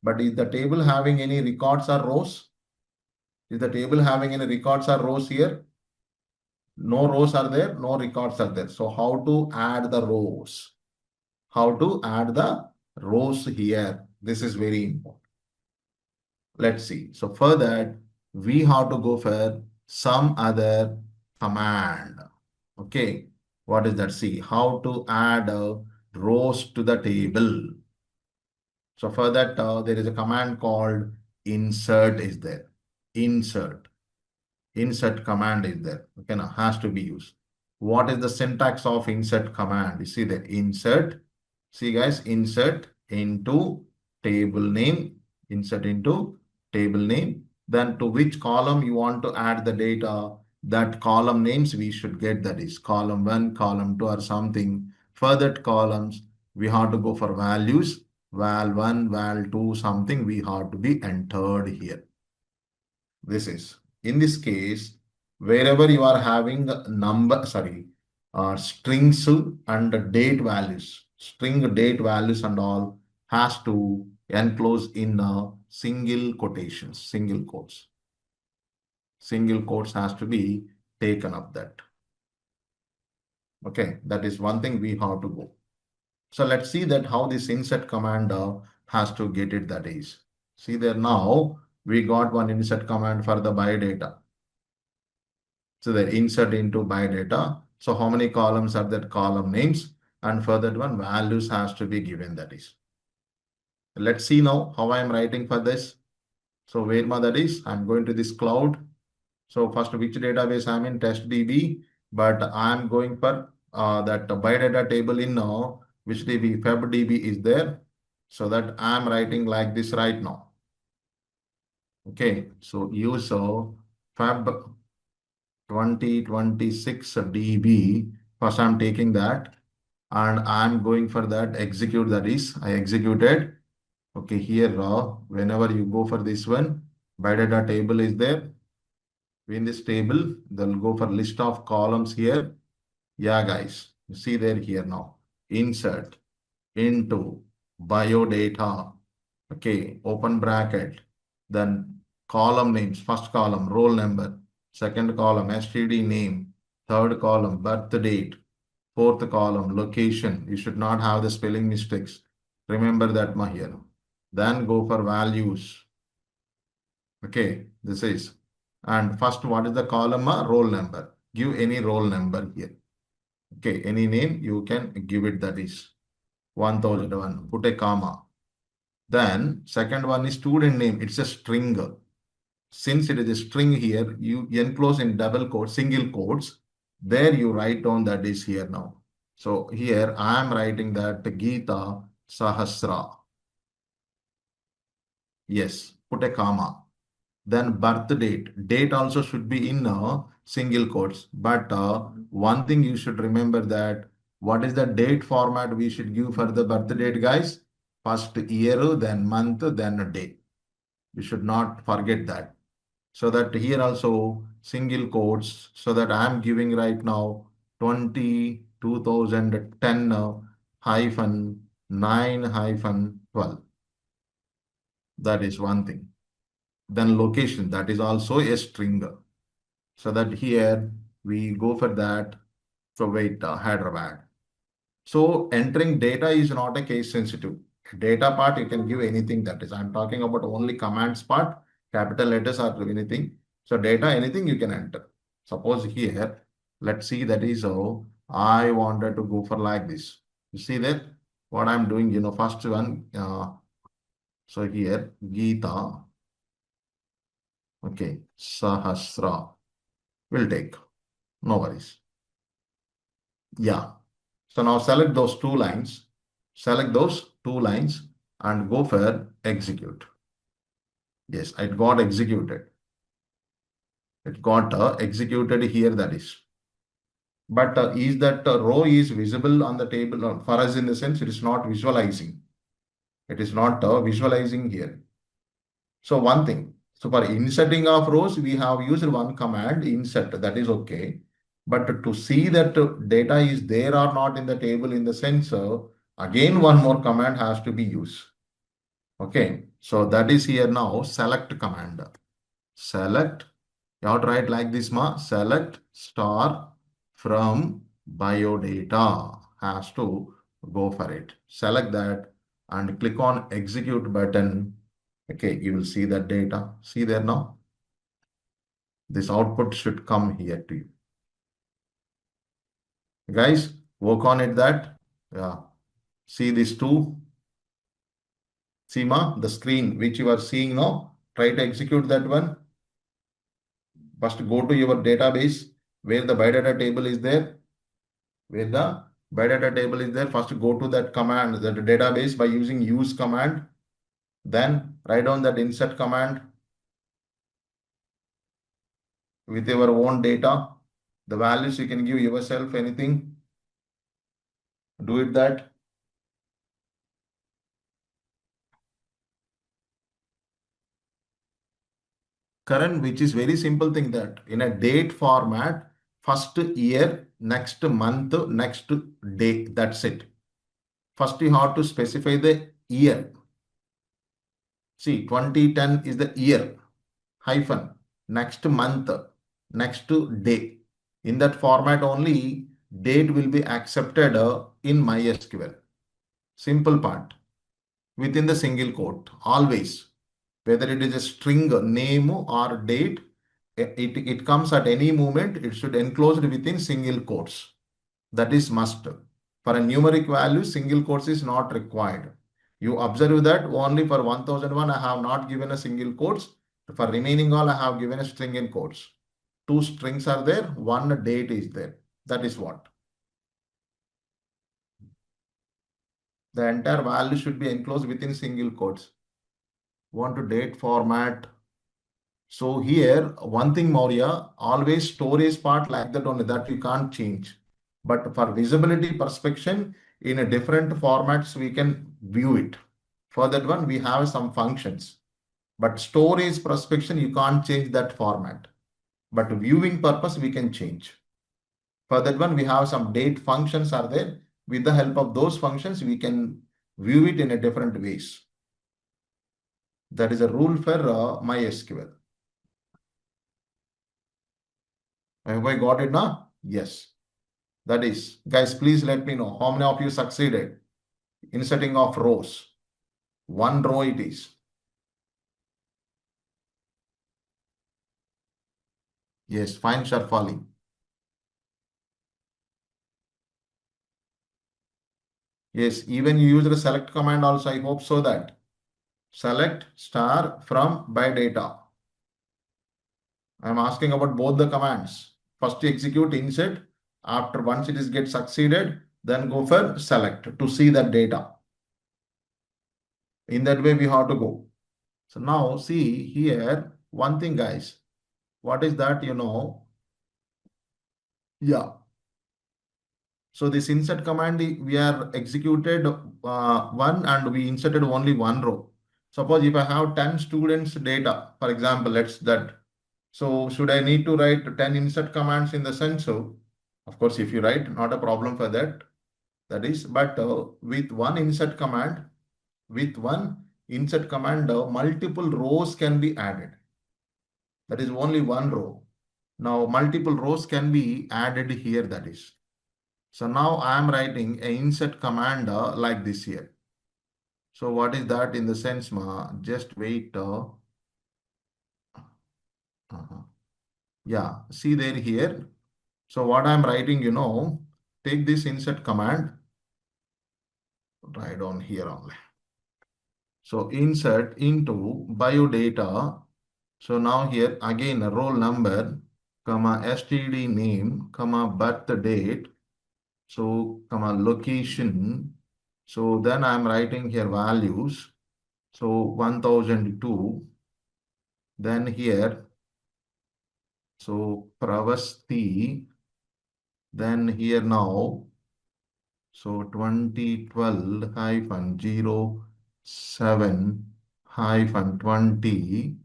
But is the table having any records or rows? Is the table having any records or rows here? No rows are there, no records are there. So how to add the rows? How to add the rows here? This is very important. Let's see. So for that, we have to go for some other command. Okay. What is that? See how to add rows to the table. So for that, there is a command called insert is there. Insert. Insert command is there. Okay, now has to be used. What is the syntax of insert command? You see the insert. See guys, insert into table name. Insert into table name. Then to which column you want to add the data, that column names we should get, that is column 1, column 2 or something. For that columns, we have to go for values. Val1, val2, something we have to be entered here. This is, in this case, wherever you are having strings and date values, string date values and all has to enclose in a single quotations, single quotes. Single quotes has to be taken up that. Okay, that is one thing we have to go. So let's see that how this insert command has to get it, that is. See there now, we got one insert command for the by data. So the insert into by data. So how many columns are that column names? And for that one, values has to be given, that is. Let's see now how I am writing for this. So where that is, I'm going to this cloud. So first, which database I'm in? TestDB, but I'm going for that by data table in which DB? FebDB is there. So that I'm writing like this right now. Okay, so use Feb 2026 DB. First, I'm taking that and I'm going for that execute, that is, I executed. Okay, here, whenever you go for this one, by data table is there. In this table, they'll go for list of columns here. Yeah, guys, you see there here now. Insert into biodata. Okay, open bracket. Then column names, first column, roll number, second column, STD name, third column, birth date, fourth column, location. You should not have the spelling mistakes. Remember that, Mahir. Then go for values. Okay, this is. And first, what is the column? Roll number. Give any roll number here. Okay, any name you can give it, that is 1001. Put a comma. Then second one is student name. It's a string. Since it is a string here, you enclose in double quotes, single quotes. There you write down, that is here now. So here I am writing that Gita Sahasra. Yes, put a comma. Then birth date. Date also should be in single quotes. But one thing you should remember that what is the date format we should give for the birth date, guys? First year, then month, then a day. We should not forget that. So that here also single quotes. So that I am giving right now 2010 hyphen 9 hyphen 12. That is one thing. Then location, that is also a string. So that here we go for that. So wait, Hyderabad. So entering data is not a case sensitive. Data part, you can give anything, that is. I'm talking about only commands part, capital letters or anything. So data, anything you can enter. Suppose here, let's see, that is how I wanted to go for like this. You see that what I'm doing, first one. So here, Gita. Okay, Sahasra will take. No worries. Yeah. So now select those two lines. Select those two lines and go for execute. Yes, it got executed. It got executed here, that is. But is that row is visible on the table? For us, in the sense, it is not visualizing. It is not visualizing here. So one thing. So for inserting of rows, we have used one command, insert. That is okay. But to see that data is there or not in the table in the sense, again, one more command has to be used. Okay. So that is here now, select command. Select, you have to write like this, select star from biodata, has to go for it. Select that and click on execute button. Okay, you will see that data. See there now. This output should come here to you. Guys, work on it that. Yeah. See these two. See the screen which you are seeing now. Try to execute that one. First go to your database where the biodata table is there. Where the biodata table is there, first go to that command, that database by using use command. Then write down that insert command with your own data. The values you can give yourself anything. Do it that. Current, which is very simple thing that in a date format, first year, next month, next day, that's it. First you have to specify the year. See, 2010 is the year, hyphen, next month, next day. In that format only, date will be accepted in MySQL. Simple part. Within the single quote, always. Whether it is a string, name or date, it comes at any moment, it should enclosed within single quotes. That is must. For a numeric value, single quotes is not required. You observe that only for 1001, I have not given a single quotes. For remaining all, I have given a string in quotes. Two strings are there, one date is there. That is what. The entire value should be enclosed within single quotes. Want to date format. So here, one thing, Maurya, always storage part like that only, that you can't change. But for visibility perspective, in a different formats, we can view it. For that one, we have some functions. But storage perspective, you can't change that format. But viewing purpose, we can change. For that one, we have some date functions are there. With the help of those functions, we can view it in a different ways. That is a rule for MySQL. Have I got it now? Yes. That is, guys, please let me know how many of you succeeded in setting of rows. One row it is. Yes, fine, Sharfali. Yes, even you use the select command also. I hope so that select star from by data. I'm asking about both the commands. First execute insert. After once it is get succeeded, then go for select to see that data. In that way, we have to go. So now see here, one thing, guys. What is that, Yeah. So this insert command, we are executed one and we inserted only one row. Suppose if I have 10 students data, for example, let's that. So should I need to write 10 insert commands in the sense? So of course, if you write, not a problem for that. That is, but with one insert command, multiple rows can be added. That is only one row. Now multiple rows can be added here, that is. So now I am writing a insert command like this here. So what is that in the sense, just wait. Yeah, see there here. So what I'm writing, take this insert command, write on here only. So insert into biodata. So now here again a roll number, comma std name, comma birth date. So comma location. So then I'm writing here values. So 1002. Then here, so Pravasti. Then here now, so 2012 hyphen 07 hyphen 20.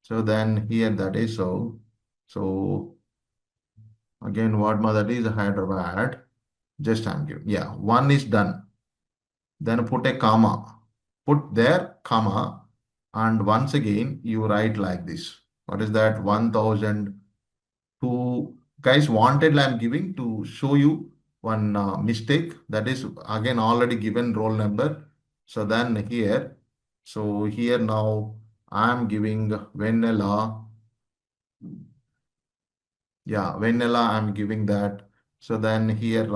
So then here that is so. So again, what that is Hyderabad. Just I'm giving. Yeah, one is done. Then put a comma. Put there, comma. And once again, you write like this. What is that? 1002. Guys, wanted I'm giving to show you one mistake. That is again already given roll number. So then here, so here now I'm giving vanilla. Yeah, vanilla I'm giving that. So then here,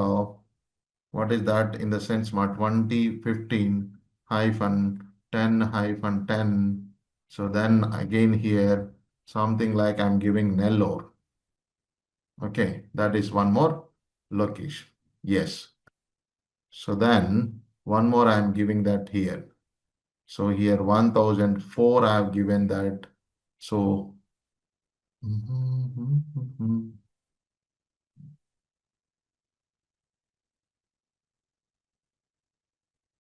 what is that in the sense ma 2015 hyphen 10 hyphen 10. So then again here something like I'm giving Nellore. Okay, that is one more location. Yes. So then one more I'm giving that here. So here 1004 I have given that. So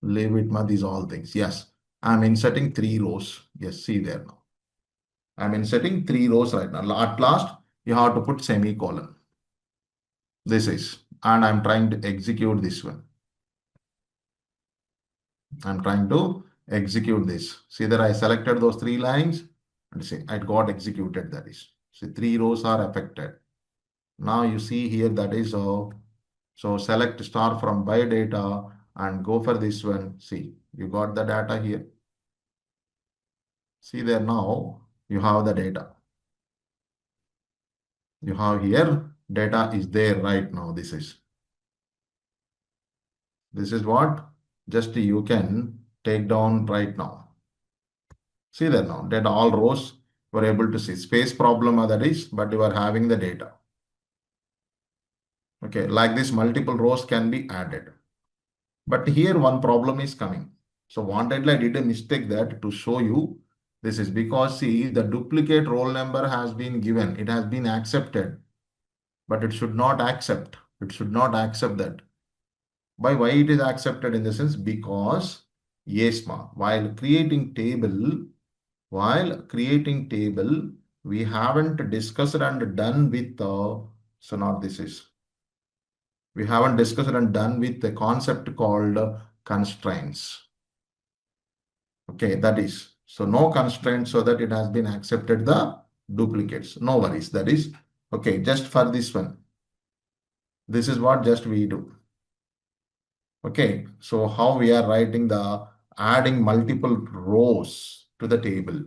leave it, ma, these all things. Yes. I'm inserting 3 rows. Yes, see there now. I'm inserting 3 rows right now. At last, you have to put semicolon. This is, and I'm trying to execute this one. I'm trying to execute this. See that I selected those 3 lines and see it got executed. That is, see 3 rows are affected. Now you see here that is so select star from by data and go for this one. See, you got the data here. See there now you have the data. You have here data is there right now. This is what just you can take down right now. See there now that all rows were able to see space problem that is, but you are having the data. Okay, like this multiple rows can be added. But here one problem is coming. So wanted I did a mistake that to show you this is because see the duplicate roll number has been given. It has been accepted, but it should not accept. It should not accept that. Why it is accepted in the sense because yes, ma, while creating table, we haven't discussed and done with so not this is we haven't discussed and done with the concept called constraints. Okay, that is so no constraints so that it has been accepted the duplicates. No worries. That is okay. Just for this one, this is what just we do. Okay, so how we are writing the adding multiple rows to the table.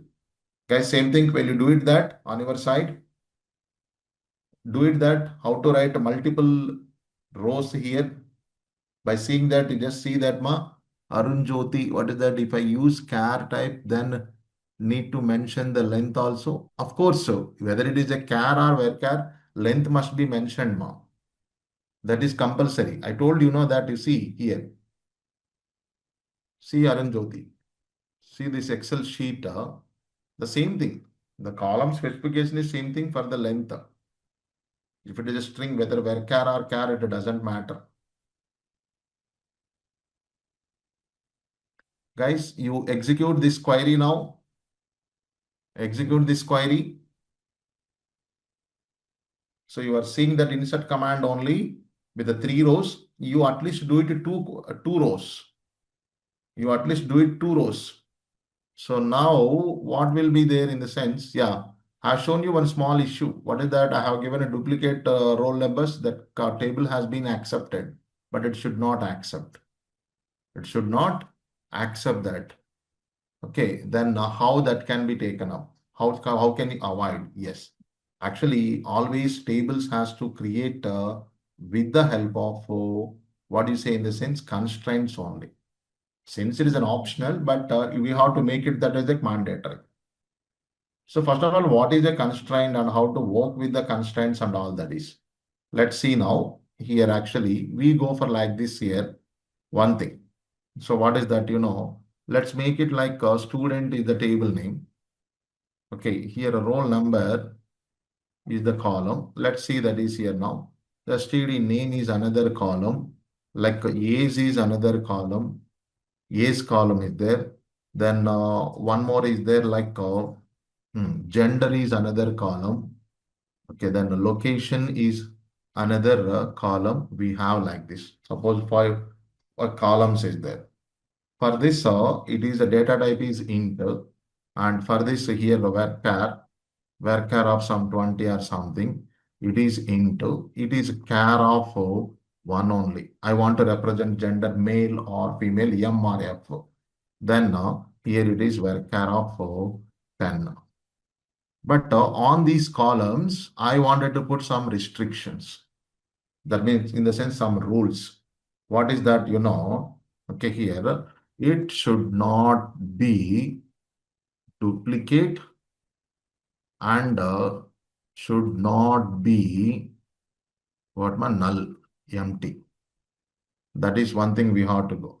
Guys, same thing when you do it that on your side, do it that how to write multiple rows here. By seeing that, you just see that ma Arun Jyoti, what is that? If I use char type, then need to mention the length also. Of course, so whether it is a char or varchar, length must be mentioned, ma. That is compulsory. I told you know that you see here. See Arun Jyoti. See this Excel sheet, the same thing. The column specification is same thing for the length. If it is a string, whether varchar or char, it doesn't matter. Guys, you execute this query now. Execute this query. So you are seeing that insert command only with the 3 rows. You at least do it two rows. You at least do it 2 rows. So now what will be there in the sense? Yeah, I have shown you one small issue. What is that? I have given a duplicate roll numbers that table has been accepted, but it should not accept. It should not accept that. Okay, then how that can be taken up? How can you avoid? Yes, actually, always tables has to create with the help of what do you say in the sense constraints only. Since it is an optional, but we have to make it that as a mandatory. So first of all, what is a constraint and how to work with the constraints and all that is. Let's see now. Here actually we go for like this here. One thing. So what is that, Let's make it like a student is the table name. Okay, here a roll number is the column. Let's see that is here now. The STD name is another column. Like age is another column. Age column is there. Then one more is there like gender is another column. Okay, then the location is another column. We have like this. Suppose five columns is there. For this, it is a data type is int, and for this here the varchar of some 20 or something, it is into, it is char of one only. I want to represent gender male or female, M or F. Then here it is varchar of 10. But on these columns, I wanted to put some restrictions. That means in the sense some rules. What is that, Okay, here it should not be duplicate and should not be what man null, empty. That is one thing we have to go.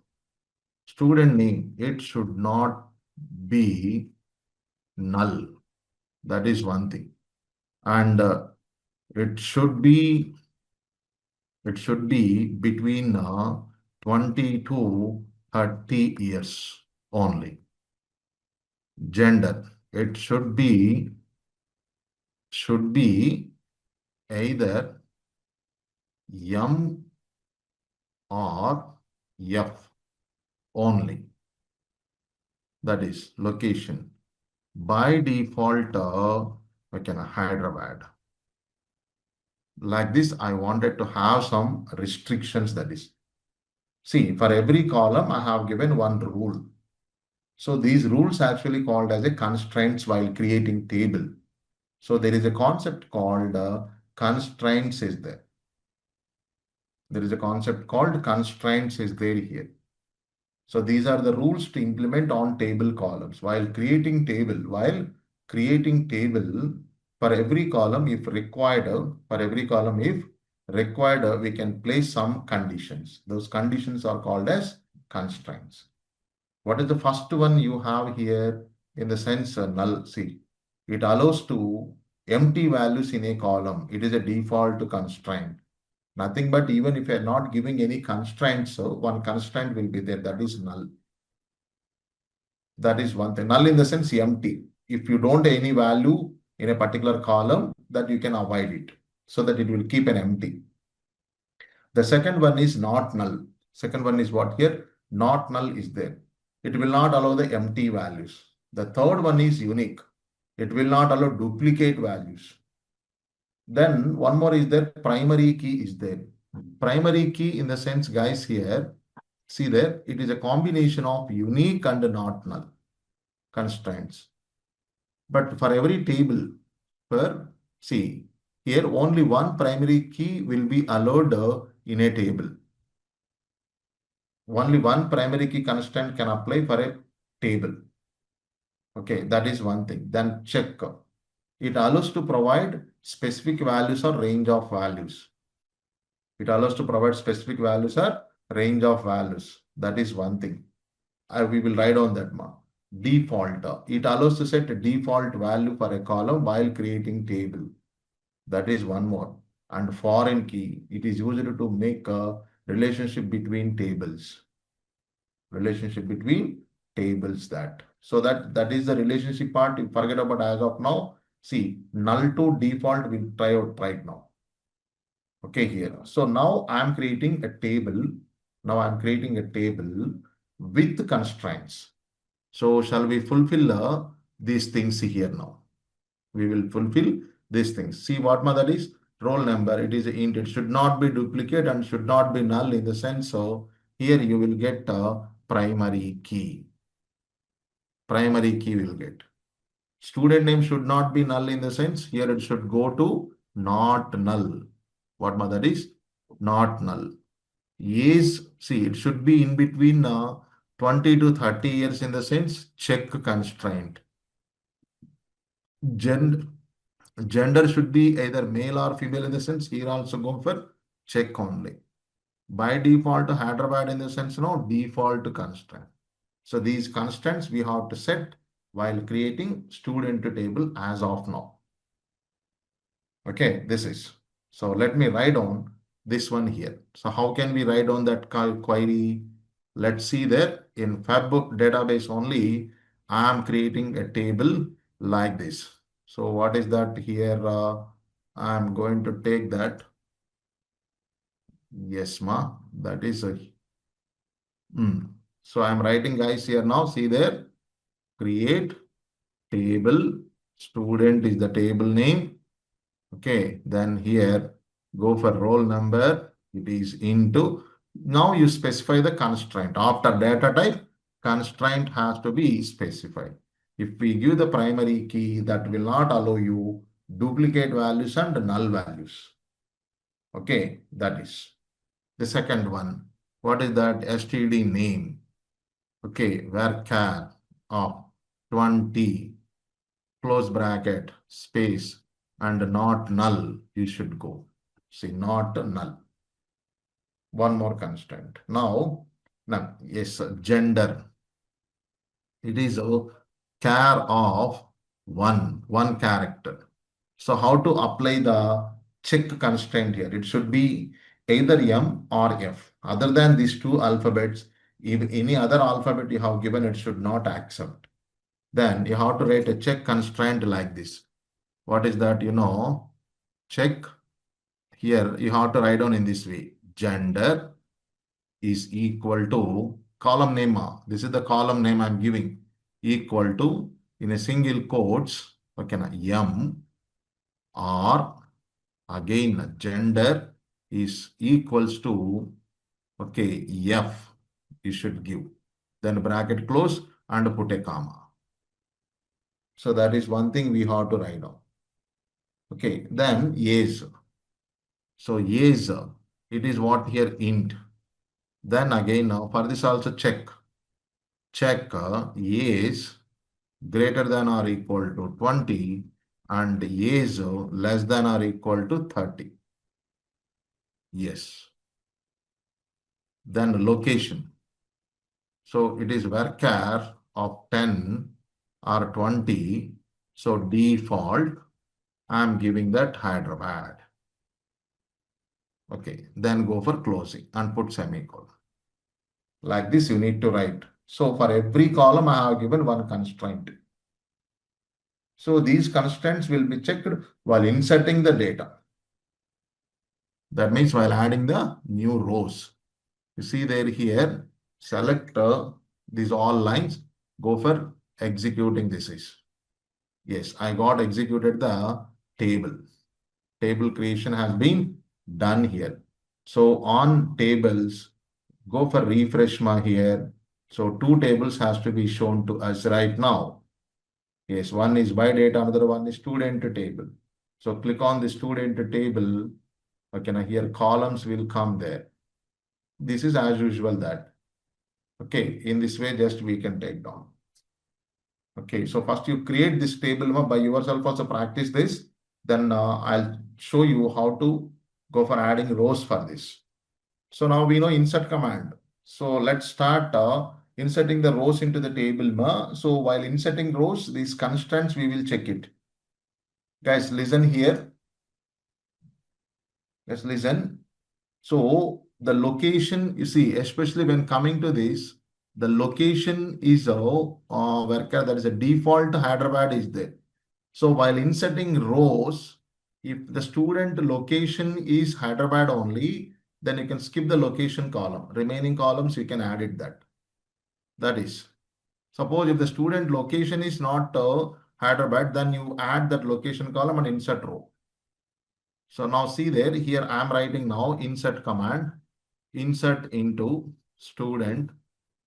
Student name, it should not be null. That is one thing. And it should be between 20 to 30 years only. Gender, it should be either M or F only. That is location. By default, Hyderabad. Like this, I wanted to have some restrictions. That is, see, for every column, I have given one rule. So these rules actually called as a constraints while creating table. So there is a concept called constraints is there. There is a concept called constraints is there here. So these are the rules to implement on table columns. While creating table, for every column, if required, we can place some conditions. Those conditions are called as constraints. What is the first one you have here in the sense null? See, it allows to empty values in a column. It is a default constraint. Nothing but even if you're not giving any constraints, so one constraint will be there, that is null. That is one thing. Null in the sense empty. If you don't any value in a particular column, that you can avoid it so that it will keep an empty. The second one is not null. Second one is what here? Not null is there. It will not allow the empty values. The third one is unique. It will not allow duplicate values. Then one more is there, primary key is there. Primary key in the sense, guys, here, see there, it is a combination of unique and not null constraints. But for every table, see, here only one primary key will be allowed in a table. Only one primary key constraint can apply for a table. Okay, that is one thing. Then check. It allows to provide specific values or range of values. It allows to provide specific values or range of values. That is one thing. We will write on that one. Default. It allows to set a default value for a column while creating table. That is one more. And foreign key. It is used to make a relationship between tables. Relationship between tables that. So that is the relationship part. You forget about as of now. See, null to default will try out right now. Okay, here. So now I'm creating a table. Now I'm creating a table with constraints. So shall we fulfill these things here now? We will fulfill these things. See what mother is? Roll number. It is int. It should not be duplicate and should not be null in the sense. So here you will get a primary key. Primary key will get. Student name should not be null in the sense. Here it should go to not null. What mother is? Not null. Is, see, it should be in between 20 to 30 years in the sense check constraint. Gender should be either male or female in the sense here also go for check only. By default, Hyderabad in the sense, no, default constraint. So these constants we have to set while creating student table as of now. Okay, this is. So let me write down this one here. So how can we write down that query? Let's see there in Fab database only, I am creating a table like this. So what is that here? I'm going to take that. Yes, ma, that is a. So I'm writing guys here now. See there, create table. Student is the table name. Okay, then here go for roll number. It is into. Now you specify the constraint. After data type, constraint has to be specified. If we give the primary key, that will not allow you duplicate values and null values. Okay, that is the second one. What is that? STD name. Okay, varchar of 20 close bracket space and not null you should go. See, not null. One more constraint. Now yes, gender. It is a char of one character. So how to apply the check constraint here? It should be either M or F. Other than these two alphabets, if any other alphabet you have given, it should not accept. Then you have to write a check constraint like this. What is that? Check here. You have to write down in this way. Gender is equal to column name. This is the column name I'm giving. Equal to in a single quotes. Okay, M or again gender is equals to okay F. You should give. Then bracket close and put a comma. So that is one thing we have to write down. Okay, then yes. So yes, it is what here int. Then again now for this also check. Check yes greater than or equal to 20 and yes less than or equal to 30. Yes. Then location. So it is varchar of 10 or 20. So default, I'm giving that Hyderabad. Okay, then go for closing and put semicolon. Like this, you need to write. So for every column, I have given one constraint. So these constraints will be checked while inserting the data. That means while adding the new rows. You see there here, select these all lines, go for executing this is. Yes, I got executed the table. Table creation has been done here. So on tables, go for refresh my here. So two tables has to be shown to us right now. Yes, one is by data, another one is student table. So click on the student table. Okay, now here columns will come there. This is as usual that. Okay, in this way, just we can take down. Okay, so first you create this table by yourself also practice this. Then I'll show you how to go for adding rows for this. So now we know insert command. So let's start inserting the rows into the table. So while inserting rows, these constants, we will check it. Guys, listen here. Let's listen. So the location, you see, especially when coming to this, the location is where there is a default Hyderabad is there. So while inserting rows, if the student location is Hyderabad only, then you can skip the location column. Remaining columns, you can add it that. That is, suppose if the student location is not Hyderabad, then you add that location column and insert row. So now see there, here I am writing now insert command, insert into student.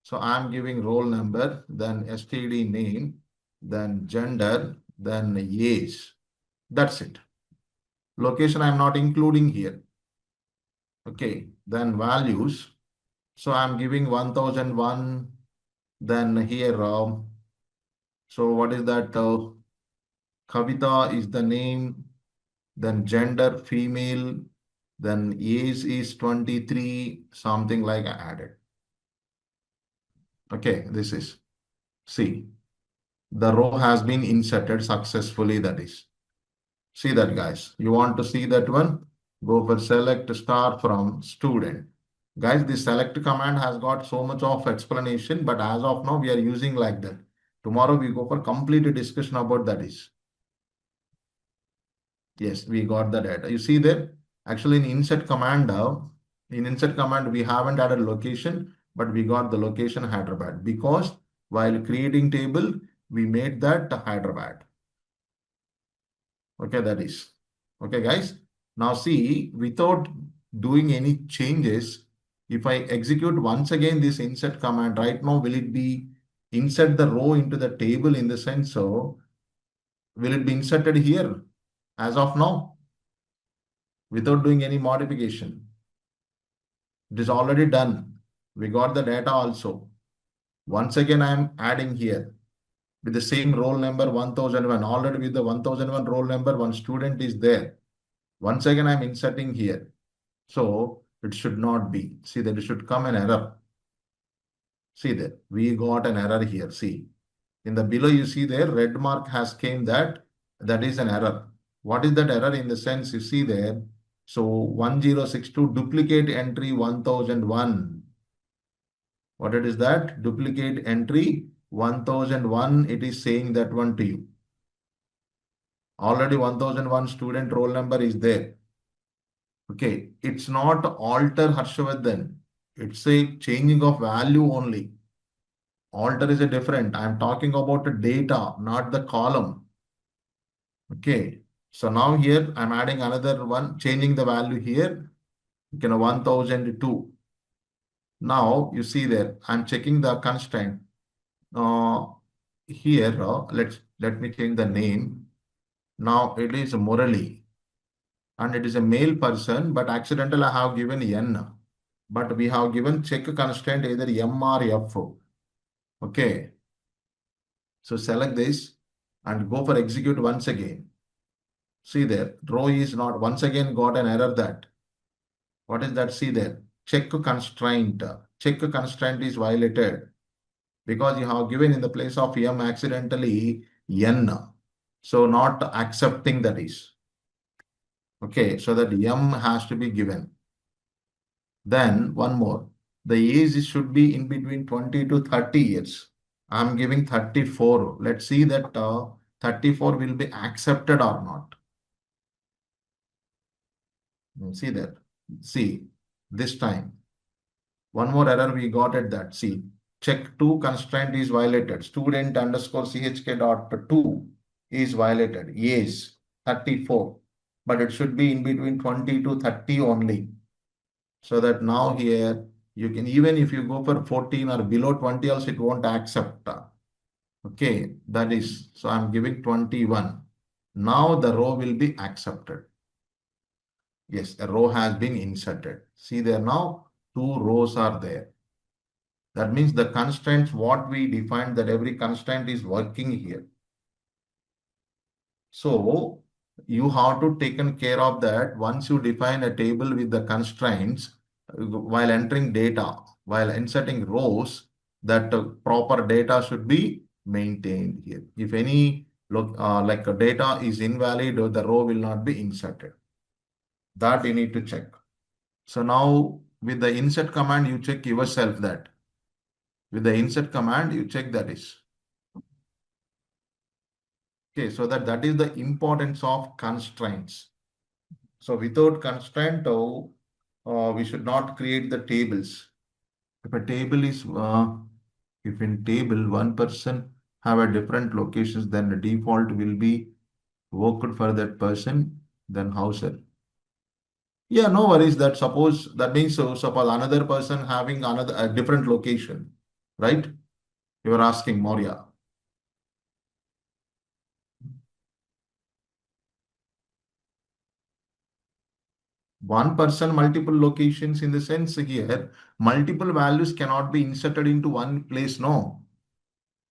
So I am giving roll number, then STD name, then gender, then age. That's it. Location I am not including here. Okay, then values. So I am giving 1001. Then here, so what is that? Kavita is the name. Then gender female. Then age is 23, something like added. Okay, this is, see, the row has been inserted successfully, that is. See that, guys. You want to see that one? Go for select star from student. Guys, this select command has got so much of explanation, but as of now, we are using like that. Tomorrow we go for complete discussion about that is. Yes, we got the data. You see there? Actually, in insert command, we haven't added location, but we got the location Hyderabad because while creating table, we made that Hyderabad. Okay, that is. Okay, guys. Now see, without doing any changes, if I execute once again this insert command, right now, will it be insert the row into the table in the sense so will it be inserted here as of now without doing any modification? It is already done. We got the data also. Once again, I am adding here with the same roll number 1001. Already with the 1001 roll number, one student is there. Once again, I'm inserting here. So it should not be. See that it should come an error. See that we got an error here. See in the below you see there red mark has came that is an error. What is that error in the sense you see there? So 1062 duplicate entry 1001. What it is that? Duplicate entry 1001. It is saying that one to you. Already 1001 student roll number is there. Okay, it's not alter Harshvardhan. It's a changing of value only. Alter is a different. I'm talking about the data, not the column. Okay. So now here I'm adding another one, changing the value here. You can 1002. Now you see there, I'm checking the constraint. Uh, here, let me change the name. Now it is Murali and it is a male person, but accidental I have given N. But we have given check constraint either M or F. Okay. So select this and go for execute once again. See there, row is not once again got an error that. What is that? See there, check constraint. Check constraint is violated because you have given in the place of M accidentally N. So not accepting that is. Okay, so that M has to be given. Then one more. The age should be in between 20 to 30 years. I'm giving 34. Let's see that 34 will be accepted or not. See that. See, this time. One more error we got at that. See, check 2 constraint is violated. Student underscore chk dot 2 is violated. Yes, 34. But it should be in between 20 to 30 only. So that now here you can, even if you go for 14 or below 20 also, it won't accept. Okay, that is, so I'm giving 21. Now the row will be accepted. Yes, a row has been inserted. See there now, 2 rows are there. That means the constraints, what we defined that every constraint is working here. So you have to taken care of that once you define a table with the constraints while entering data, while inserting rows, that proper data should be maintained here. If any data is invalid, the row will not be inserted. That you need to check. So now with the insert command, you check yourself that. With the insert command, you check that is. Okay, so that is the importance of constraints. So without constraint, we should not create the tables. If a table is, if in table one person have a different locations, then the default will be worked for that person, then how, sir? Yeah, no worries. That suppose that means so suppose another person having another a different location, right? You are asking Moria. One person, multiple locations in the sense here, multiple values cannot be inserted into one place. No.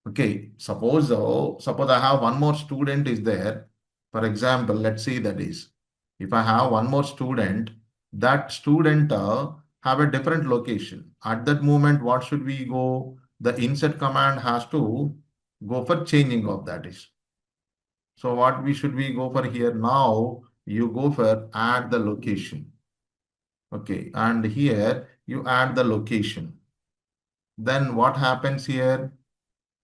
Okay. Suppose I have one more student is there. For example, let's see that is, if I have one more student, that student have a different location. At that moment, what should we go? The insert command has to go for changing of that is. So what we should we go for here now? You go for add the location. Okay, and here you add the location. Then what happens here?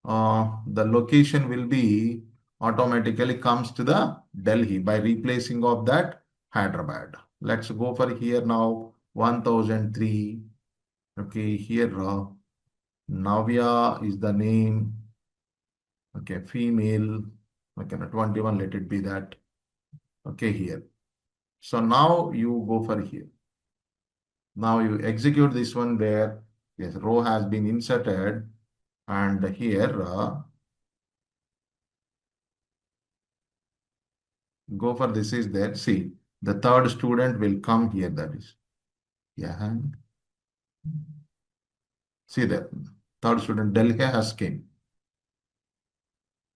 The location will be automatically comes to the Delhi by replacing of that Hyderabad. Let's go for here now 1003. Okay, here Navya is the name. Okay, female. Okay, 21, let it be that. Okay, here. So now you go for here. Now you execute this one where yes, row has been inserted and here go for this is there. See, the third student will come here. That is, yeah. See that third student Delhi has came.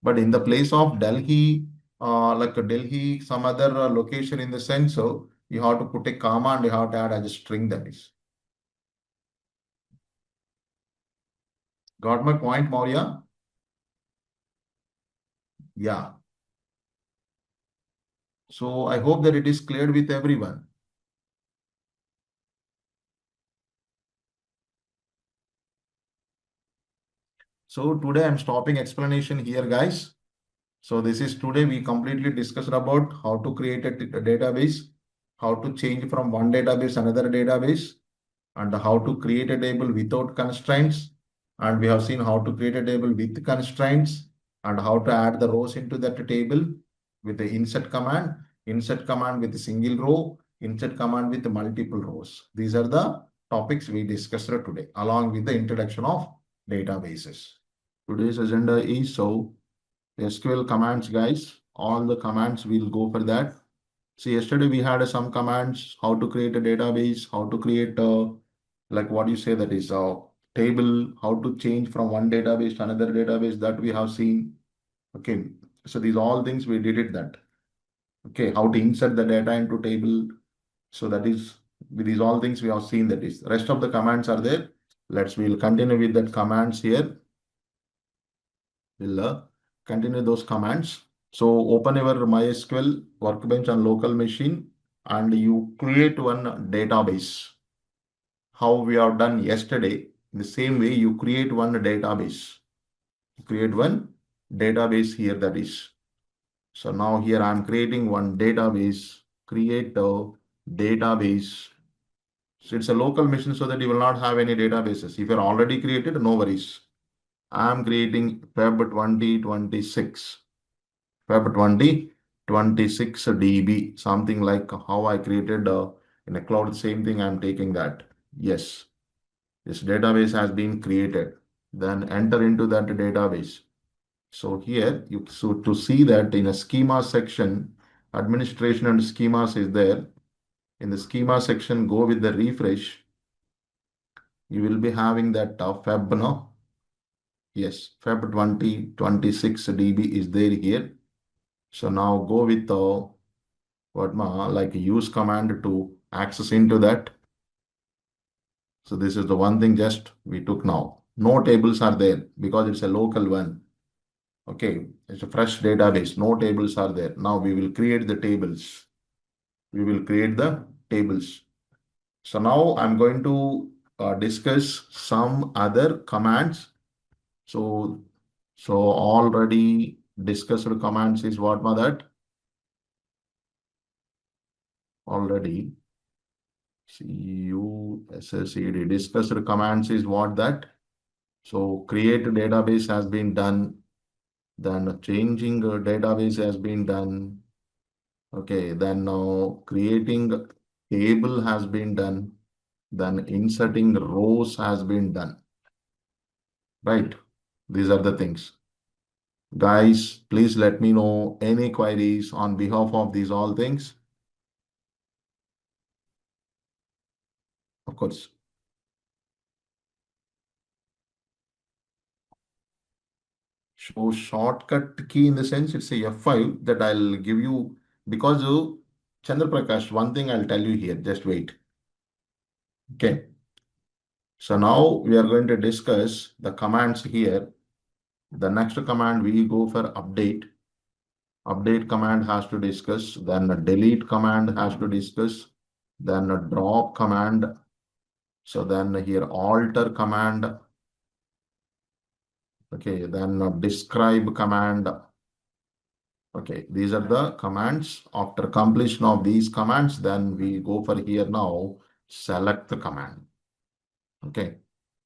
But in the place of Delhi, like Delhi, some other location in the sense, so you have to put a comma and you have to add as a string that is. Got my point, Maurya? Yeah. So I hope that it is clear with everyone. So today I'm stopping explanation here, guys. So this is today we completely discussed about how to create a database, how to change from one database another database, and how to create a table without constraints. And we have seen how to create a table with constraints and how to add the rows into that table with the insert command with a single row, insert command with multiple rows. These are the topics we discussed today, along with the introduction of databases. Today's agenda is so SQL commands, guys. All the commands we'll go for that. So yesterday we had some commands, how to create a database, how to create a, like what you say that is a table, how to change from one database to another database that we have seen. Okay. So these all things we did it that. Okay. How to insert the data into table. So that is with these all things we have seen that is. Rest of the commands are there. We'll continue with that commands here. We'll continue those commands. So open your MySQL workbench on local machine and you create one database. How we have done yesterday, in the same way you create one database. Create one database here that is. So now here I'm creating one database. Create a database. So it's a local machine so that you will not have any databases. If you're already created, no worries. I'm creating Feb 2026. Feb 2026 DB, something like how I created in a cloud, same thing I'm taking that. Yes, this database has been created. Then enter into that database. So here, so to see that in a schema section, administration and schemas is there. In the schema section, go with the refresh. You will be having that Feb, no? Yes, Feb 2026 DB is there here. So now go with the like use command to access into that. So this is the one thing just we took now. No tables are there because it's a local one. Okay, it's a fresh database. No tables are there. Now we will create the tables. We will create the tables. So now I'm going to discuss some other commands. So, so already discussed commands is what was that? Already CUSSED discussed commands is what that? So create database has been done. Then changing database has been done. Okay, then now creating table has been done. Then inserting rows has been done. Right? These are the things. Guys, please let me know any queries on behalf of these all things. Of course. So shortcut key in the sense it's a F5 that I'll give you because Chandra Prakash, one thing I'll tell you here, just wait. Okay. So now we are going to discuss the commands here. The next command we go for update. Update command has to discuss, then a delete command has to discuss, then a drop command. So then here alter command. Okay, then a describe command. Okay, these are the commands. After completion of these commands, then we go for here now, select the command. Okay,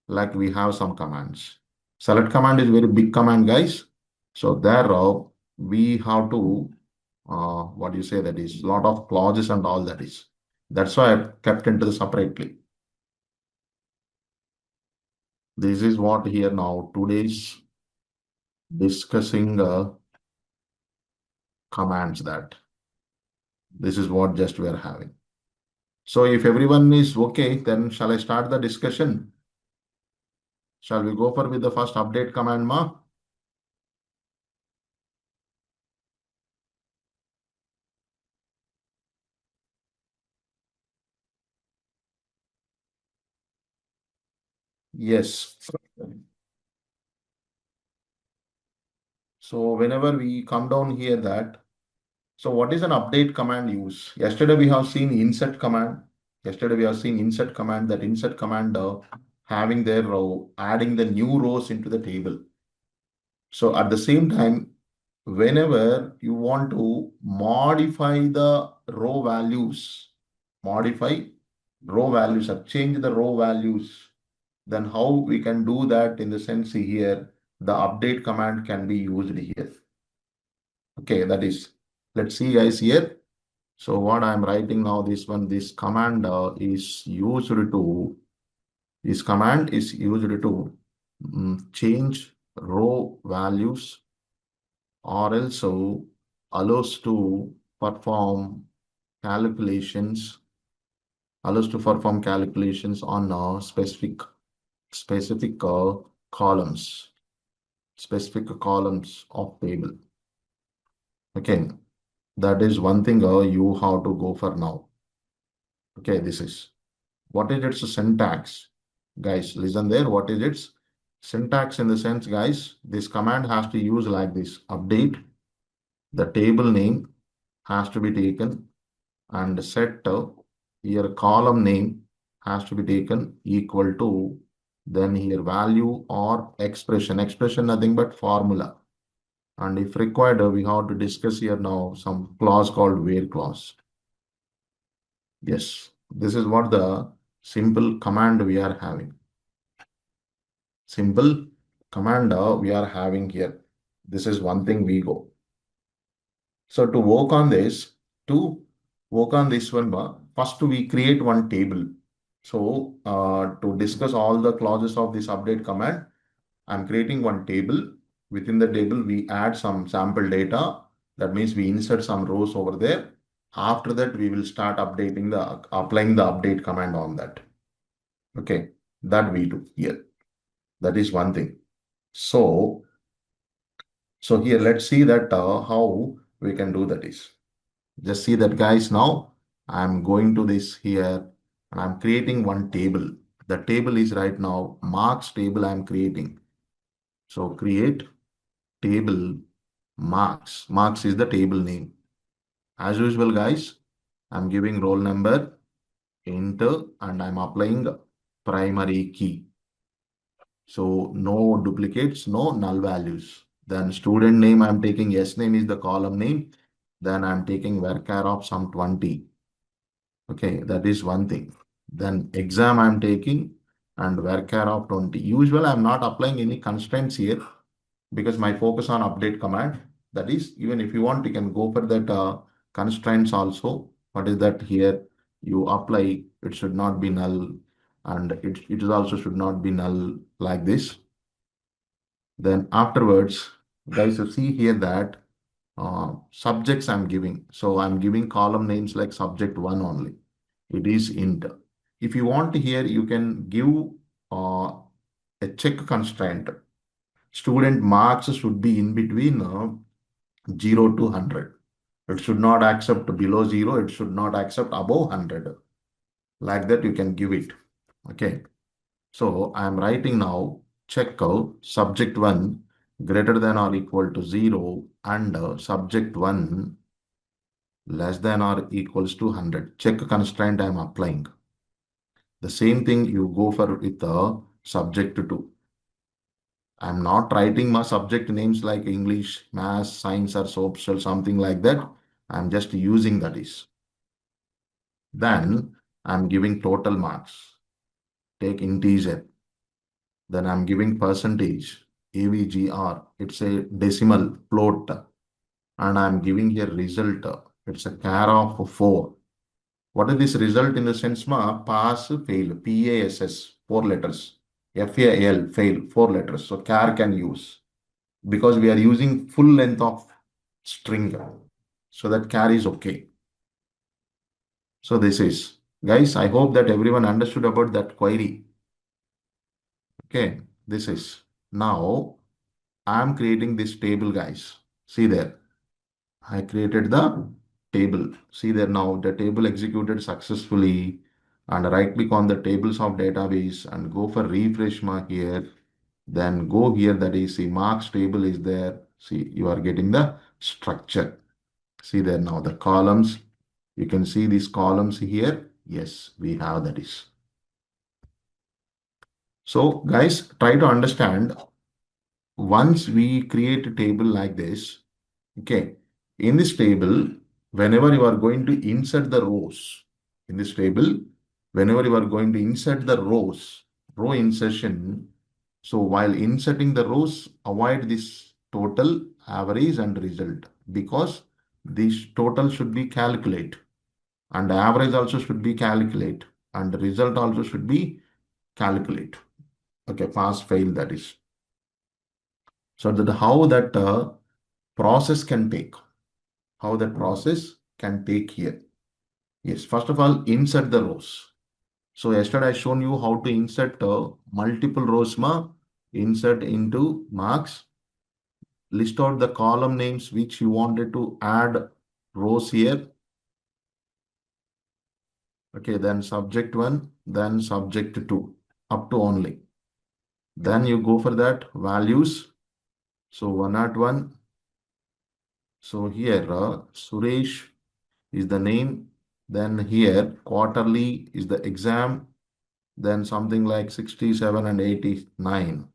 like we have some commands. Select command is very big command, guys. So there we have to, what do you say, that is lot of clauses and all that is. That's why I kept into the separately. This is what here now today's discussing commands that. This is what just we are having. So if everyone is okay, then shall I start the discussion? Shall we go for with the first update command, ma? Yes. So whenever we come down here that, so what is an update command use? Yesterday we have seen insert command. Yesterday we have seen insert command, that insert command having their row, adding the new rows into the table. So at the same time, whenever you want to modify the row values, modify row values or change the row values, then how we can do that in the sense here, the update command can be used here. Okay, that is, let's see guys here. So what I'm writing now, this one, this command is used to, this command is used to change row values, or also allows to perform calculations, on specific columns, of table. Okay, that is one thing you have to go for now. Okay, this is what is its syntax, guys. Listen there. What is its syntax in the sense, guys? This command has to use like this: update. The table name has to be taken and set here column name has to be taken equal to, then here value or expression nothing but formula, and if required we have to discuss here now some clause called where clause. Yes, this is what the simple command we are having. Simple command we are having here. This is one thing we go. So to work on this, one, first we create one table. So to discuss all the clauses of this update command, I'm creating one table. Within the table, we add some sample data. That means we insert some rows over there. After that, we will start applying the update command on that. Okay, that we do here. That is one thing. So here, let's see that how we can do that is. Just see that, guys. Now I'm going to this here and I'm creating one table. The table is right now marks table I'm creating. So create table marks. Marks is the table name. As usual, guys, I'm giving roll number, enter, and I'm applying primary key. So no duplicates, no null values. Then student name, I'm taking S name is the column name. Then I'm taking varchar of some 20. Okay, that is one thing. Then exam I'm taking and varchar of 20. Usually I'm not applying any constraints here because my focus on update command. That is, even if you want, you can go for that constraints also. What is that here? You apply, it should not be null, and it is also should not be null like this. Then afterwards, guys, you see here that subjects I'm giving. So I'm giving column names like subject one only. It is int. If you want here, you can give a check constraint. Student marks should be in between 0 to 100. It should not accept below 0. It should not accept above 100. Like that, you can give it. Okay. So I am writing now check subject 1 greater than or equal to 0 and subject 1 less than or equals to 100. Check constraint I am applying. The same thing you go for with the subject 2. I'm not writing my subject names like English, Math, Science or social, something like that. I'm just using that is. Then I'm giving total marks. Take integer. Then I'm giving percentage, AVGR. It's a decimal float. And I'm giving here result. It's a char of 4. What is this result in the sense ma? Pass, fail, PASS, 4 letters. FAL, fail, 4 letters. So char can use. Because we are using full length of string. So that char is okay. So this is, guys, I hope that everyone understood about that query. Okay, this is. Now, I'm creating this table, guys. See there. I created the table. See there now, the table executed successfully. And right click on the tables of database and go for refresh mark here. Then go here, that is, see, marks table is there. See, you are getting the structure. See there now, the columns. You can see these columns here. Yes, we have that is. So guys, try to understand once we create a table like this, okay, in this table, whenever you are going to insert the rows, in this table, whenever you are going to insert the rows, row insertion, so while inserting the rows, avoid this total, average and result because this total should be calculated and average also should be calculated and the result also should be calculated. Okay, pass fail that is. So that how that process can take, how that process can take here. Yes, first of all, insert the rows. So yesterday I shown you how to insert multiple rows insert into marks, list out the column names which you wanted to add rows here. Okay, then subject 1, then subject 2, up to only. Then you go for that values. So 101. So here Suresh is the name. Then here quarterly is the exam. Then something like 67 and 89.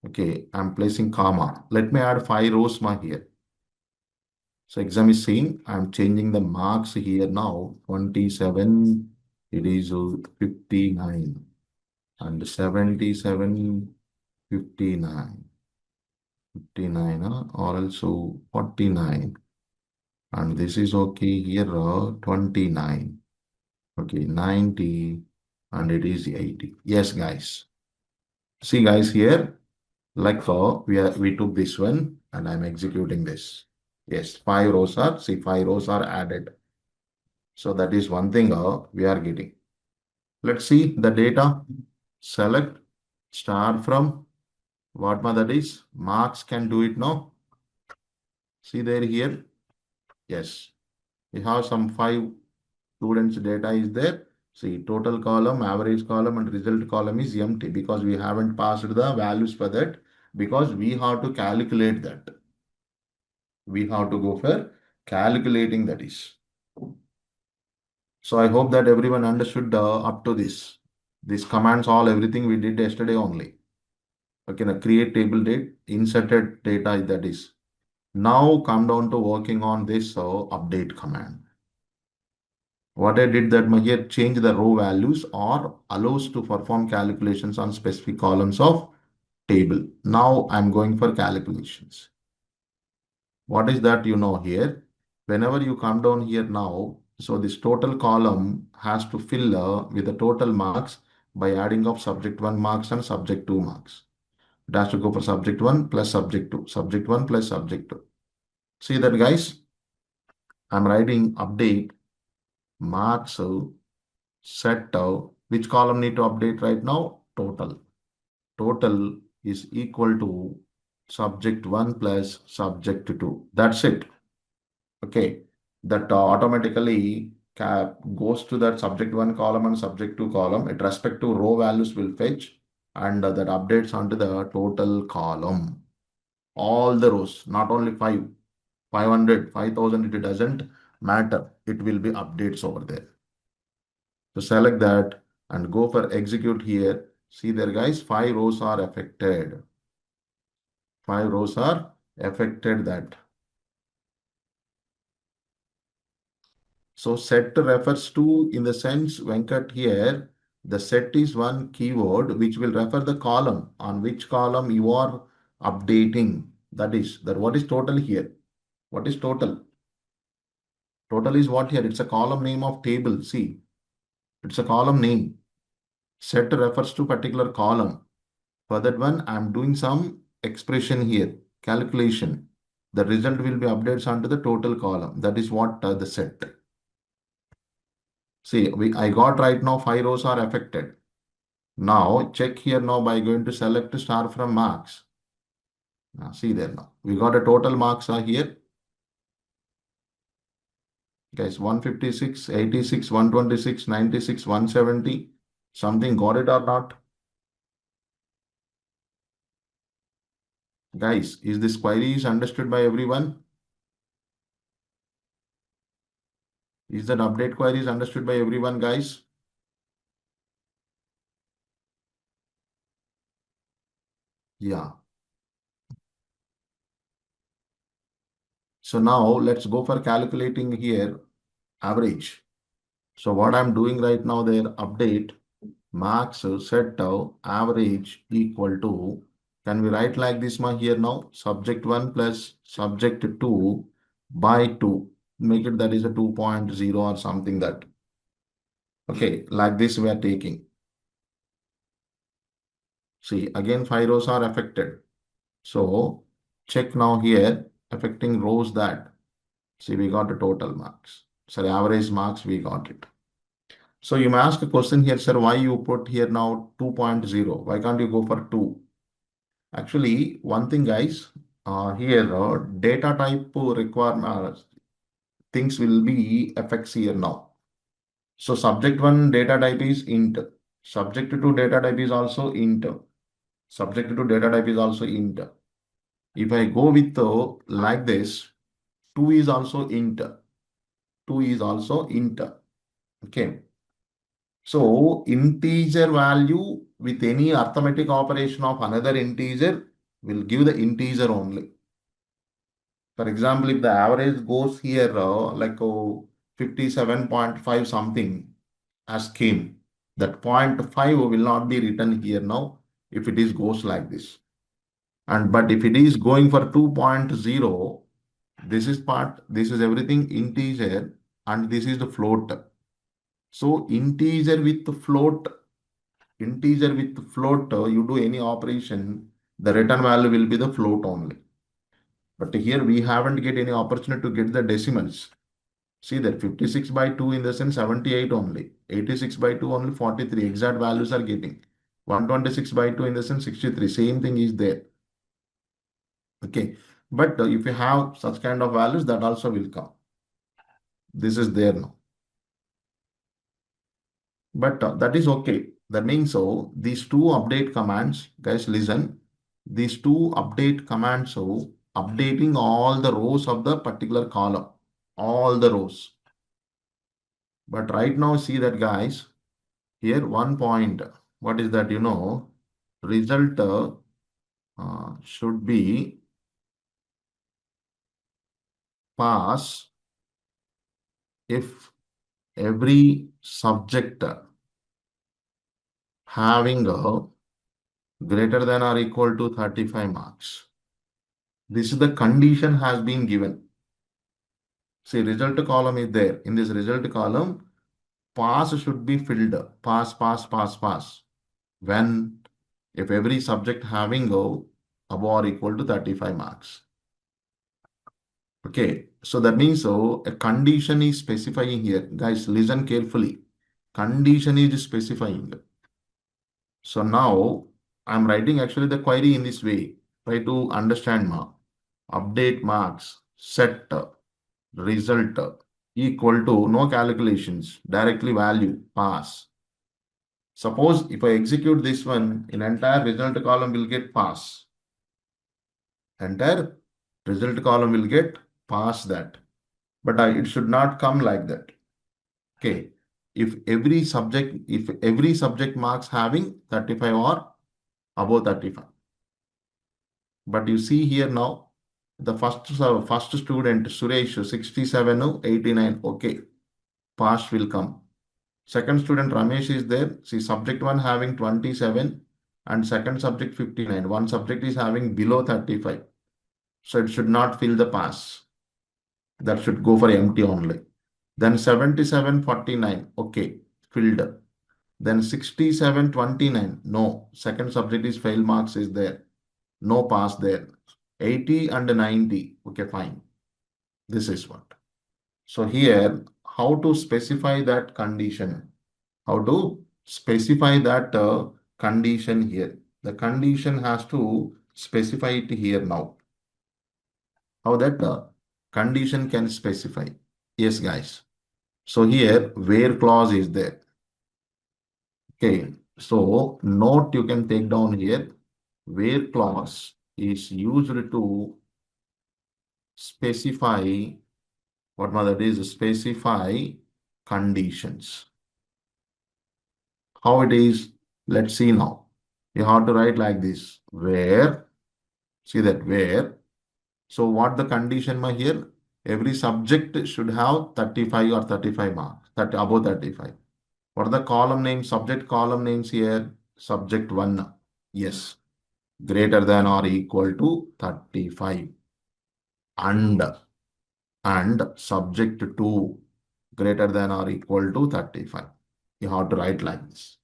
Okay, I'm placing comma. Let me add 5 rows here. So exam is same. I'm changing the marks here now. 27, it is 59 and 77, 59. 59 or also 49 and this is okay here 29, okay, 90 and it is 80. Yes guys, see guys here, like we took this one and I'm executing this. Yes, 5 rows are added. So that is one thing we are getting. Let's see the data. Select star from what that is. Marks can do it now. See there here. Yes, we have some 5 students data is there. See, total column, average column and result column is empty because we haven't passed the values for that because we have to calculate that. We have to go for calculating that is. So I hope that everyone understood up to this. These commands, all everything we did yesterday only. Okay, now create table date, inserted data that is. Now come down to working on this update command. What I did that here change the row values or allows to perform calculations on specific columns of table. Now I'm going for calculations. What is that here? Whenever you come down here now, so this total column has to fill with the total marks by adding up subject 1 marks and subject 2 marks. It has to go for subject 1 plus subject 2, subject 1 plus subject 2. See that guys? I'm writing update marks set which column need to update right now? Total. Total is equal to subject 1 plus subject 2. That's it. Okay, that automatically goes to that subject one column and subject two column. With respect to row values will fetch, and that updates onto the total column. All the rows, not only 500, 5,000, it doesn't matter. It will be updates over there. So select that and go for execute here. See there guys, 5 rows are affected. 5 rows are affected that. So set refers to, in the sense Venkat here, the set is one keyword which will refer the column on which column you are updating. That is that what is total here? What is total? Total is what here? It's a column name of table. See, it's a column name. Set refers to particular column. For that one, I'm doing some expression here, calculation. The result will be updates onto the total column. That is what the set. See, I got right now 5 rows are affected. Now check here now by going to select star from marks. Now see there now. We got a total marks are here. Guys, 156, 86, 126, 96, 170. Something got it or not? Guys, is this query is understood by everyone? Is that update query is understood by everyone, guys? Yeah. So now let's go for calculating here average. So what I'm doing right now there, update max set average equal to, can we write like this here now? Subject 1 plus subject 2 by 2. Make it that is a 2.0 or something that. Okay, like this we are taking. See, again 5 rows are affected. So check now here, affecting rows that. See, we got the total marks. Sorry, average marks, we got it. So you may ask a question here, sir, why you put here now 2.0? Why can't you go for 2? Actually, one thing, guys, here data type requirement things will be effects here now. So subject one data type is int. Subject two data type is also int. Subject to data type is also int. If I go with like this, 2 is also int. 2 is also int. Okay. So integer value with any arithmetic operation of another integer will give the integer only. For example, if the average goes here like 57.5 something as came, that 0.5 will not be written here now if it is goes like this. And but if it is going for 2.0, this is part, this is everything integer and this is the float. So integer with float, you do any operation, the return value will be the float only. But here we haven't get any opportunity to get the decimals. See that 56 by 2 in the sense 78 only. 86 by 2 only 43. Exact values are getting. 126 by 2 in the sense 63. Same thing is there. Okay. But if you have such kind of values, that also will come. This is there now. But that is okay. That means so these two update commands, guys, listen. These two update commands, so updating all the rows of the particular column, all the rows. But right now, see that, guys, here one point. What is that? Result should be pass if every subject having a greater than or equal to 35 marks. This is the condition has been given. See, result column is there. In this result column, pass should be filled. Pass, pass, pass, pass. When, if every subject having go above or equal to 35 marks. Okay, so that means so a condition is specifying here. Guys, listen carefully. Condition is specifying. So now I'm writing actually the query in this way. Try to understand update marks set. result equal to no calculations, directly value, pass. Suppose if I execute this one, in entire result column will get pass. Entire result column will get pass that. But it should not come like that. Okay. If every subject marks having 35 or above 35. But you see here now, the first student, Suresh, 67, 89, okay, pass will come. Second student, Ramesh is there. See, subject one having 27 and second subject 59. One subject is having below 35. So it should not fill the pass. That should go for empty only. Then 77, 49, okay, filled. Then 67, 29, no. Second subject is fail marks is there. No pass there. 80 and 90, okay, fine. This is what. So here, how to specify that condition? How to specify that condition here? The condition has to specify it here now. How that condition can specify? Yes, guys. So here, where clause is there? Okay. So note you can take down here. Where clause is used to specify what that is specify conditions. How it is? Let's see now. You have to write like this. Where, see that where. So what the condition here? Every subject should have 35 or 35 marks, that above 35. What are the column names, subject column names here? Subject 1, yes, greater than or equal to 35. And subject 2, greater than or equal to 35. You have to write like this.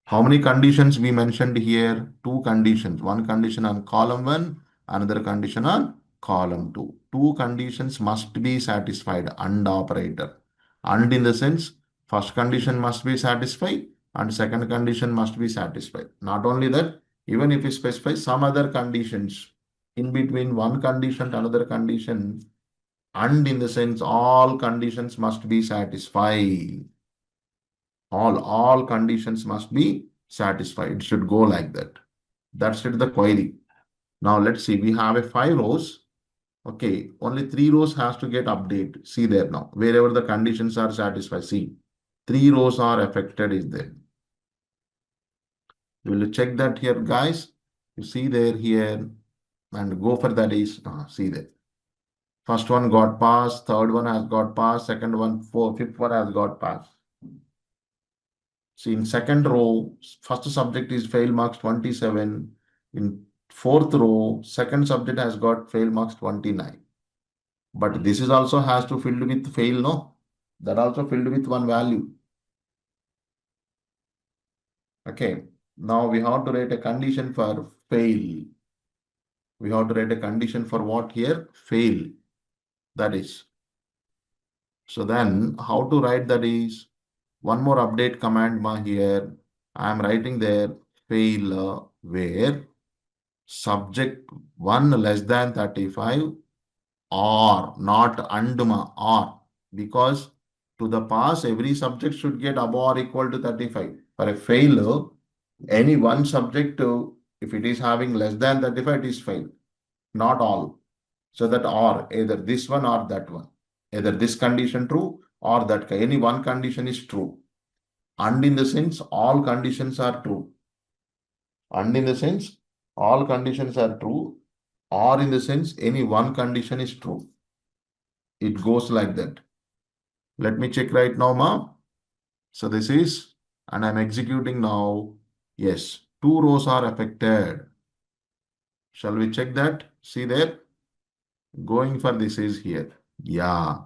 How many conditions we mentioned here? Two conditions. One condition on column 1, another condition on column 2. Two conditions must be satisfied. And operator. And in the sense, first condition must be satisfied and second condition must be satisfied. Not only that, even if we specify some other conditions in between one condition to another condition, and in the sense all conditions must be satisfied. All conditions must be satisfied. It should go like that. That's it, the query. Now let's see. We have a 5 rows. Okay, only 3 rows has to get updated. See there now. Wherever the conditions are satisfied. See, 3 rows are affected is there. You will check that here, guys. You see there here and go for that is see there. First one got passed, third one has got passed, second one, fifth one has got passed. See, in second row, first subject is fail marks 27. In fourth row, second subject has got fail marks 29. But this is also has to filled with fail, no? That also filled with one value. Okay. Now we have to write a condition for fail. We have to write a condition for what here? Fail. That is. So then how to write that is one more update command here. I am writing there fail where subject 1 less than 35 or not and or, because to the pass every subject should get above or equal to 35. For a fail, any one subject if it is having less than 35 it is fail, not all. So that or either this one or that one, either this condition true or that any one condition is true, and in the sense all conditions are true, and in the sense all conditions are true, or in the sense any one condition is true. It goes like that. Let me check right now, ma. So this is, and I'm executing now. Yes, 2 rows are affected. Shall we check that? See there? Going for this is here. Yeah,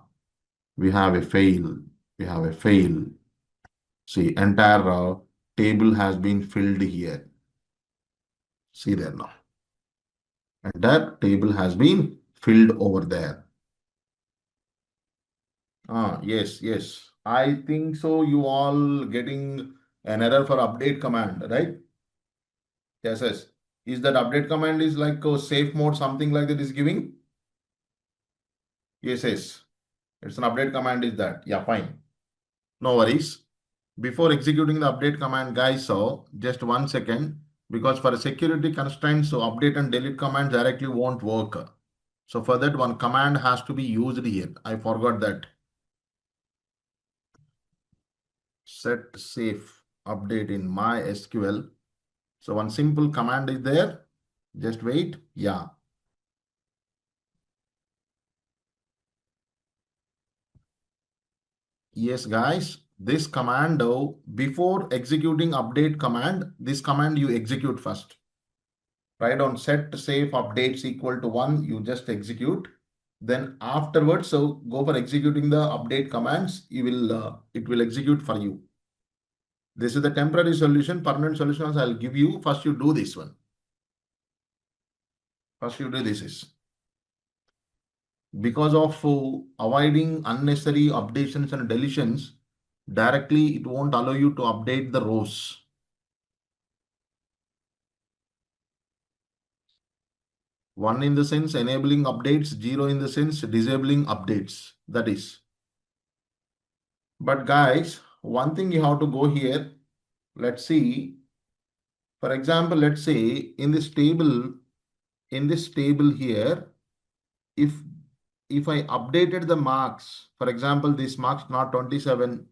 we have a fail. We have a fail. See, entire table has been filled here. See there now. Entire table has been filled over there. Yes, yes. I think so. You all getting an error for update command, right? Yes, yes. Is that update command is like a safe mode, something like that is giving? Yes, yes. It's an update command is that. Yeah, fine. No worries. Before executing the update command, guys, so just 1 second, because for security constraints, so update and delete commands directly won't work. So for that, one command has to be used here. I forgot that. Set safe update in my SQL. So one simple command is there. Just wait. Yeah. Yes, guys. This command, before executing update command, this command you execute first. Write down set safe updates equal to 1. You just execute. Then afterwards, so go for executing the update commands. You will it will execute for you. This is the temporary solution. Permanent solutions I'll give you. First, you do this one. First, you do this is because of avoiding unnecessary updations and deletions. Directly, it won't allow you to update the rows. One in the sense enabling updates, zero in the sense disabling updates. That is. But guys, one thing you have to go here. Let's see. For example, let's say in this table here, if I updated the marks, for example, this marks not 27,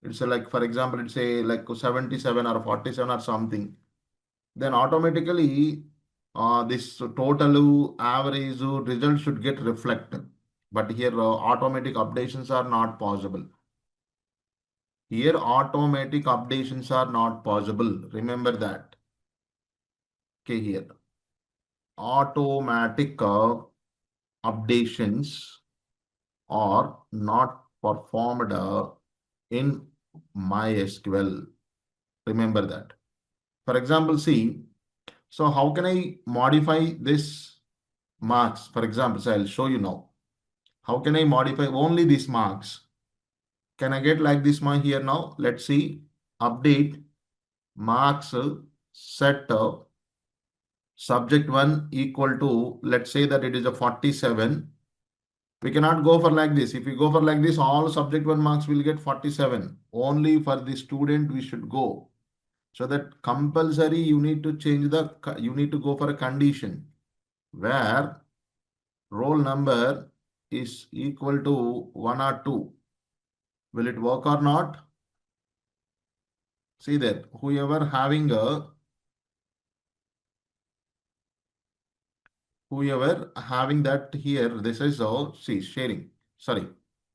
it's like, for example, it's a like 77 or 47 or something, then automatically this total average result should get reflected. But here automatic updations are not possible. Here automatic updations are not possible. Remember that. Okay, here automatic updations are not performed in MySQL. Remember that. For example, see, so how can I modify this marks? For example, so I'll show you now. How can I modify only these marks? Can I get like this one here now? Let's see. Update marks set subject 1 equal to, let's say that it is a 47. We cannot go for like this. If we go for like this, all subject 1 marks will get 47. Only for the student we should go. So that compulsory you need to change you need to go for a condition where roll number is equal to 1 or 2. Will it work or not? See that whoever having that here, this is see sharing. Sorry,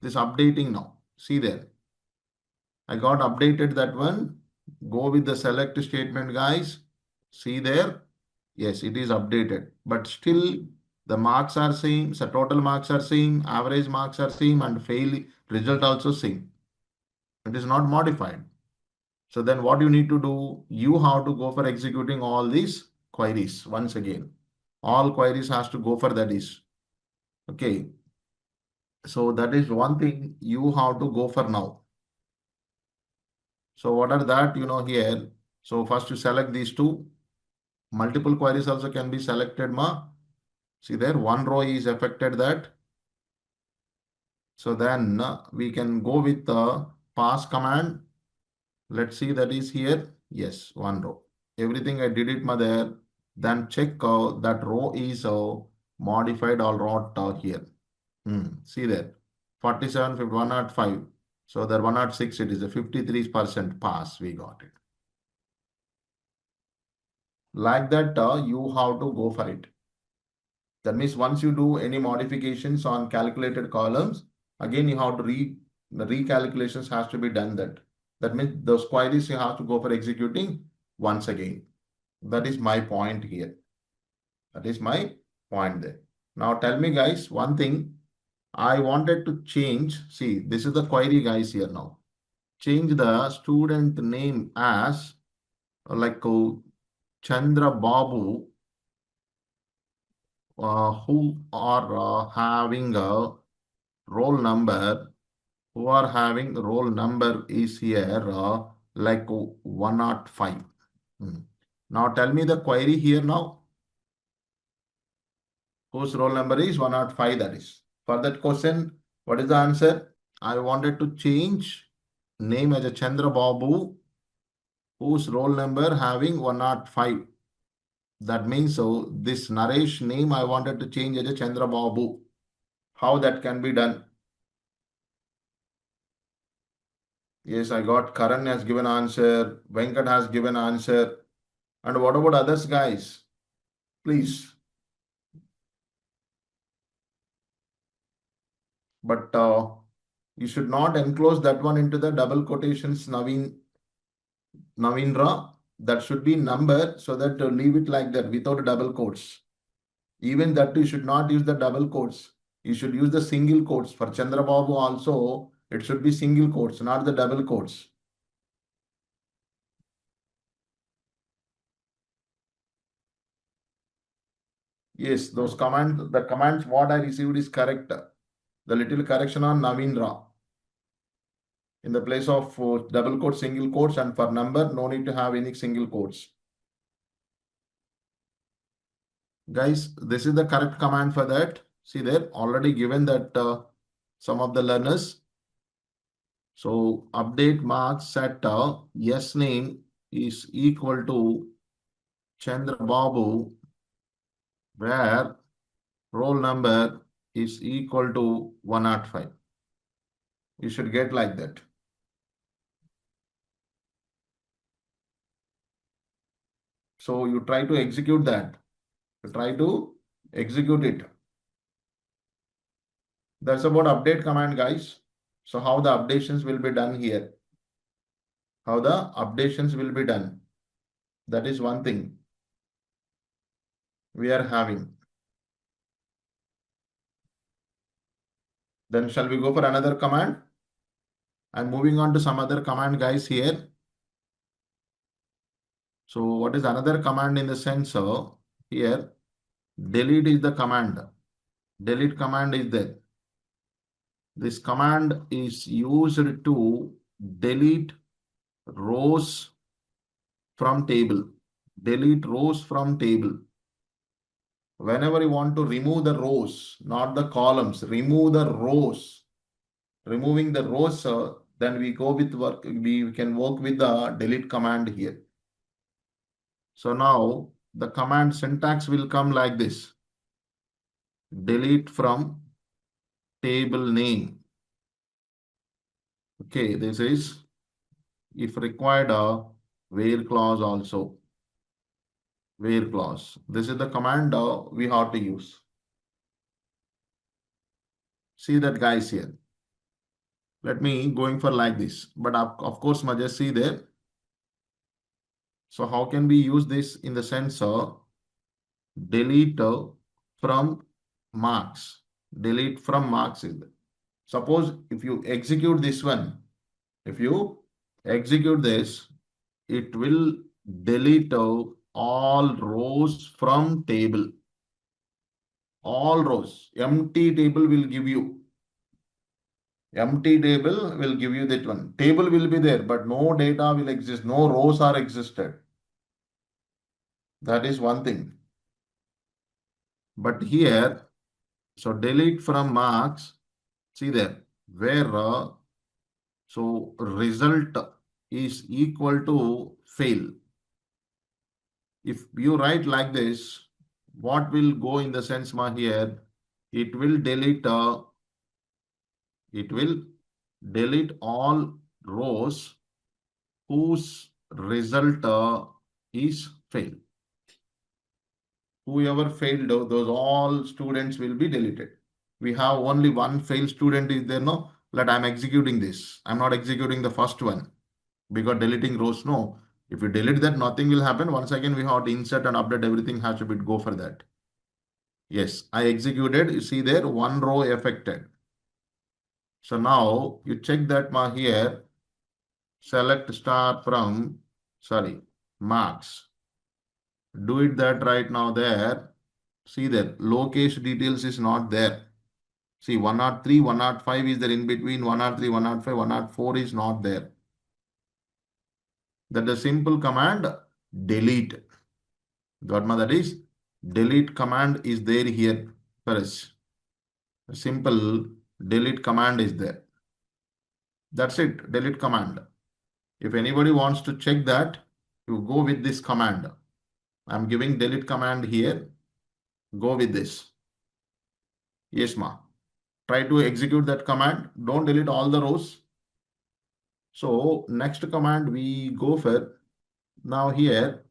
this updating now. See there. I got updated that one. Go with the select statement, guys. See there. Yes, it is updated. But still the marks are same. So total marks are same. Average marks are same. And fail result also same. It is not modified. So then what you need to do? You have to go for executing all these queries once again. All queries has to go for that is. Okay. So that is one thing you have to go for now. So what are that, here? So first you select these two. Multiple queries also can be selected, ma. See there, one row is affected that. So then we can go with the pass command. Let's see that is here. Yes, one row. Everything I did it, ma there. Then check that row is modified or not here. See there, 47, 50, 105. So there 106, it is a 53% pass. We got it. Like that, you have to go for it. That means once you do any modifications on calculated columns, again you have to the recalculations has to be done that. That means those queries you have to go for executing once again. That is my point here. That is my point there. Now tell me guys, one thing I wanted to change. See, this is the query guys here now. Change the student name as like Chandra Babu who are having a roll number, roll number is here like 105. Now tell me the query here now. Whose roll number is 105 that is. For that question, what is the answer? I wanted to change name as a Chandra Babu, whose roll number having 105. That means so this Naresh name I wanted to change as a Chandra Babu. How that can be done? Yes, I got Karan has given answer, Venkat has given answer. And what about others, guys? Please. But you should not enclose that one into the double quotations, Navindra. That should be number so that leave it like that without double quotes. Even that you should not use the double quotes. You should use the single quotes. For Chandrababu also, it should be single quotes, not the double quotes. Yes, those commands, the commands what I received is correct. The little correction on Navindra. In the place of double quotes, single quotes, and for number, no need to have any single quotes. Guys, this is the correct command for that. See there, already given that some of the learners. So update marks set yes name is equal to Chandra Babu, where roll number is equal to 105. You should get like that. So you try to execute that. You try to execute it. That's about update command, guys. So how the updations will be done here? How the updations will be done? That is one thing we are having. Then shall we go for another command? I'm moving on to some other command, guys, here. So what is another command in the sense of here? Delete is the command. Delete command is there. This command is used to delete rows from table. Delete rows from table. Whenever you want to remove the rows, not the columns, remove the rows. Removing the rows, then we go with work. We can work with the delete command here. So now the command syntax will come like this. Delete from table name. Okay, this is if required a where clause also. Where clause. This is the command we have to use. See that, guys, here. Let me going for like this. But of course, just see there. So how can we use this in the sense of delete from marks? Delete from marks is there. Suppose if you execute this one, if you execute this, it will delete all rows from table. All rows. Empty table will give you. Empty table will give you that one. Table will be there, but no data will exist. No rows are existed. That is one thing. But here, so delete from marks, see there, where so result is equal to fail. If you write like this, what will go in the sense here? It will delete all rows whose result is fail. Whoever failed, those all students will be deleted. We have only one failed student is there, no? That I'm executing this. I'm not executing the first one because deleting rows, no. If you delete that, nothing will happen. Once again, we have to insert and update everything has to be go for that. Yes, I executed. You see there, one row affected. So now you check that here. Select star from, marks. Do it that right now there. See there, location details is not there. See 103, 105 is there in between, 103, 105, 104 is not there. That the simple command delete. Got my that is delete command is there here for us. A simple delete command is there. That's it, delete command. If anybody wants to check that, you go with this command. I'm giving delete command here. Go with this. Yes, ma. Try to execute that command. Don't delete all the rows. So next command we go for now here.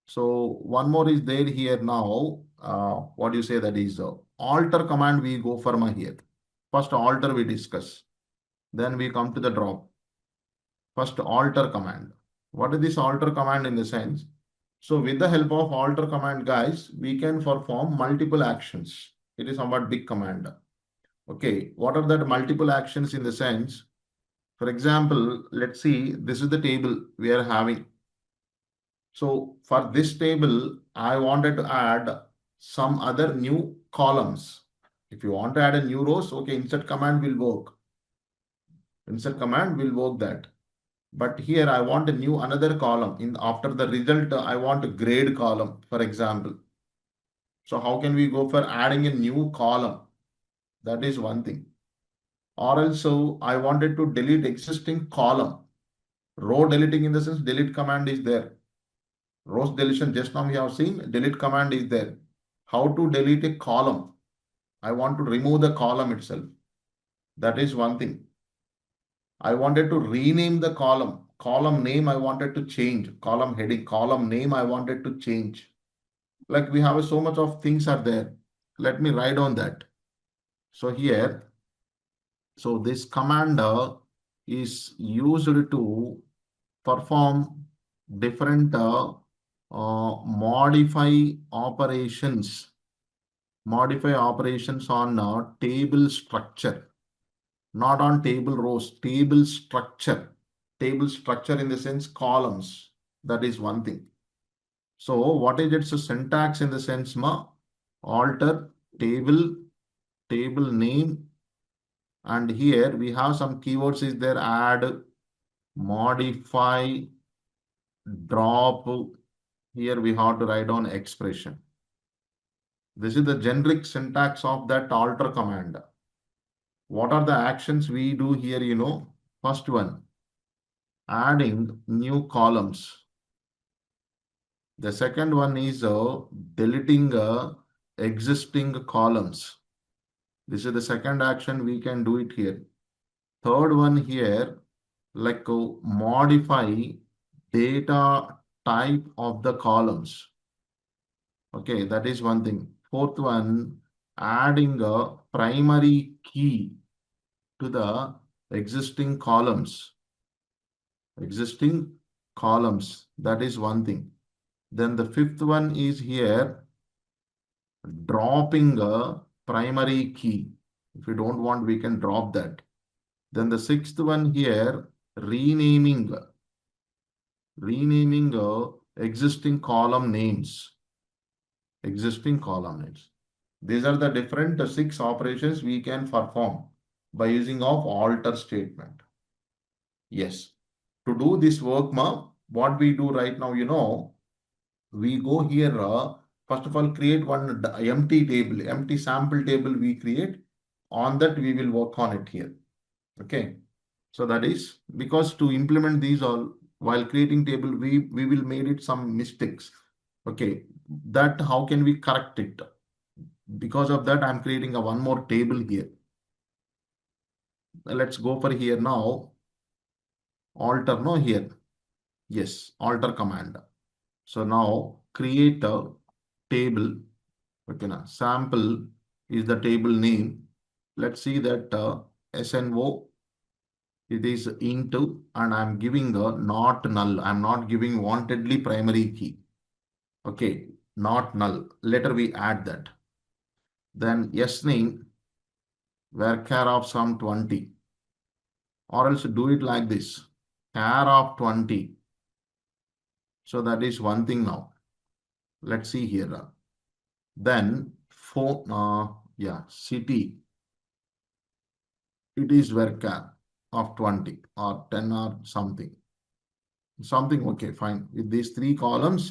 So one more is there here now. What do you say that is alter command we go for my here. First alter we discuss. Then we come to the drop. First alter command. What is this alter command in the sense? So with the help of alter command guys, we can perform multiple actions. It is somewhat big command. Okay, what are that multiple actions in the sense? For example, let's see, this is the table we are having. So for this table, I wanted to add some other new columns. If you want to add a new rows, okay, insert command will work. Insert command will work that. But here I want a new another column. In after the result, I want a grade column, for example. So how can we go for adding a new column? That is one thing. Or also I wanted to delete existing column. Row deleting in the sense delete command is there. Rows deletion just now we have seen delete command is there. How to delete a column? I want to remove the column itself. That is one thing. I wanted to rename the column. Column name I wanted to change. Column heading, column name I wanted to change. Like we have so much of things are there. Let me write on that. So here, so this command is used to perform different modify operations on table structure, not on table rows, table structure in the sense columns. That is one thing. So what is its syntax in the sense ma? Alter table, table name, and here we have some keywords is there, add, modify, drop. Here we have to write down expression. This is the generic syntax of that alter command. What are the actions we do here? First one, adding new columns. The second one is deleting existing columns. This is the second action we can do it here. Third one here, like modify data type of the columns. Okay, that is one thing. Fourth one, adding a primary key to the existing columns. Existing columns, that is one thing. Then the fifth one is here, dropping a primary key. If you don't want, we can drop that. Then the sixth one here, renaming existing column names. Existing column names. These are the different six operations we can perform by using of alter statement. Yes. To do this work, what we do right now, we go here, first of all, create one empty table, empty sample table we create. On that, we will work on it here. Okay. So that is because to implement these all while creating table, we will made it some mistakes. Okay. That how can we correct it? Because of that, I'm creating a one more table here. Let's go for here now. Alter, no, here. Yes, alter command. So now create a table. Okay, now sample is the table name. Let's see that SNO, it is into, and I'm giving a not null. I'm not giving wantedly primary key. Okay, not null. Later we add that. Then yes name, varchar of sum 20. Or else do it like this, char of 20. So that is one thing now. Let's see here. Then for city, it is varchar of 20 or 10 or something. Something okay, fine. With these three columns,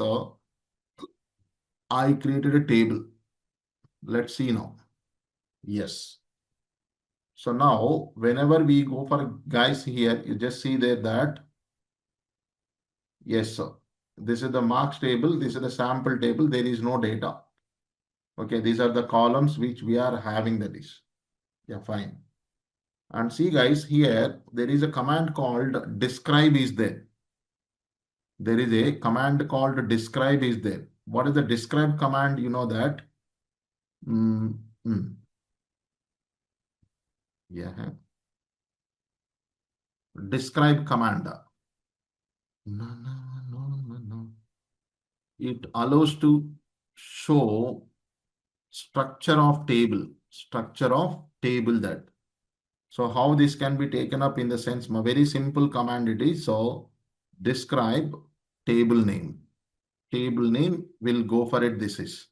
I created a table. Let's see now. Yes. So now, whenever we go for guys here, you just see there that, yes, sir. This is the marks table. This is the sample table. There is no data. Okay, these are the columns which we are having that is. Yeah, fine. And see guys, here, there is a command called describe is there. There is a command called describe is there. What is the describe command? You know that? Mm, mm, yeah. Describe command. No, no, no, no, no. It allows to show structure of table that. So how this can be taken up in the sense, a very simple command it is. So describe table name. Table name will go for it. This is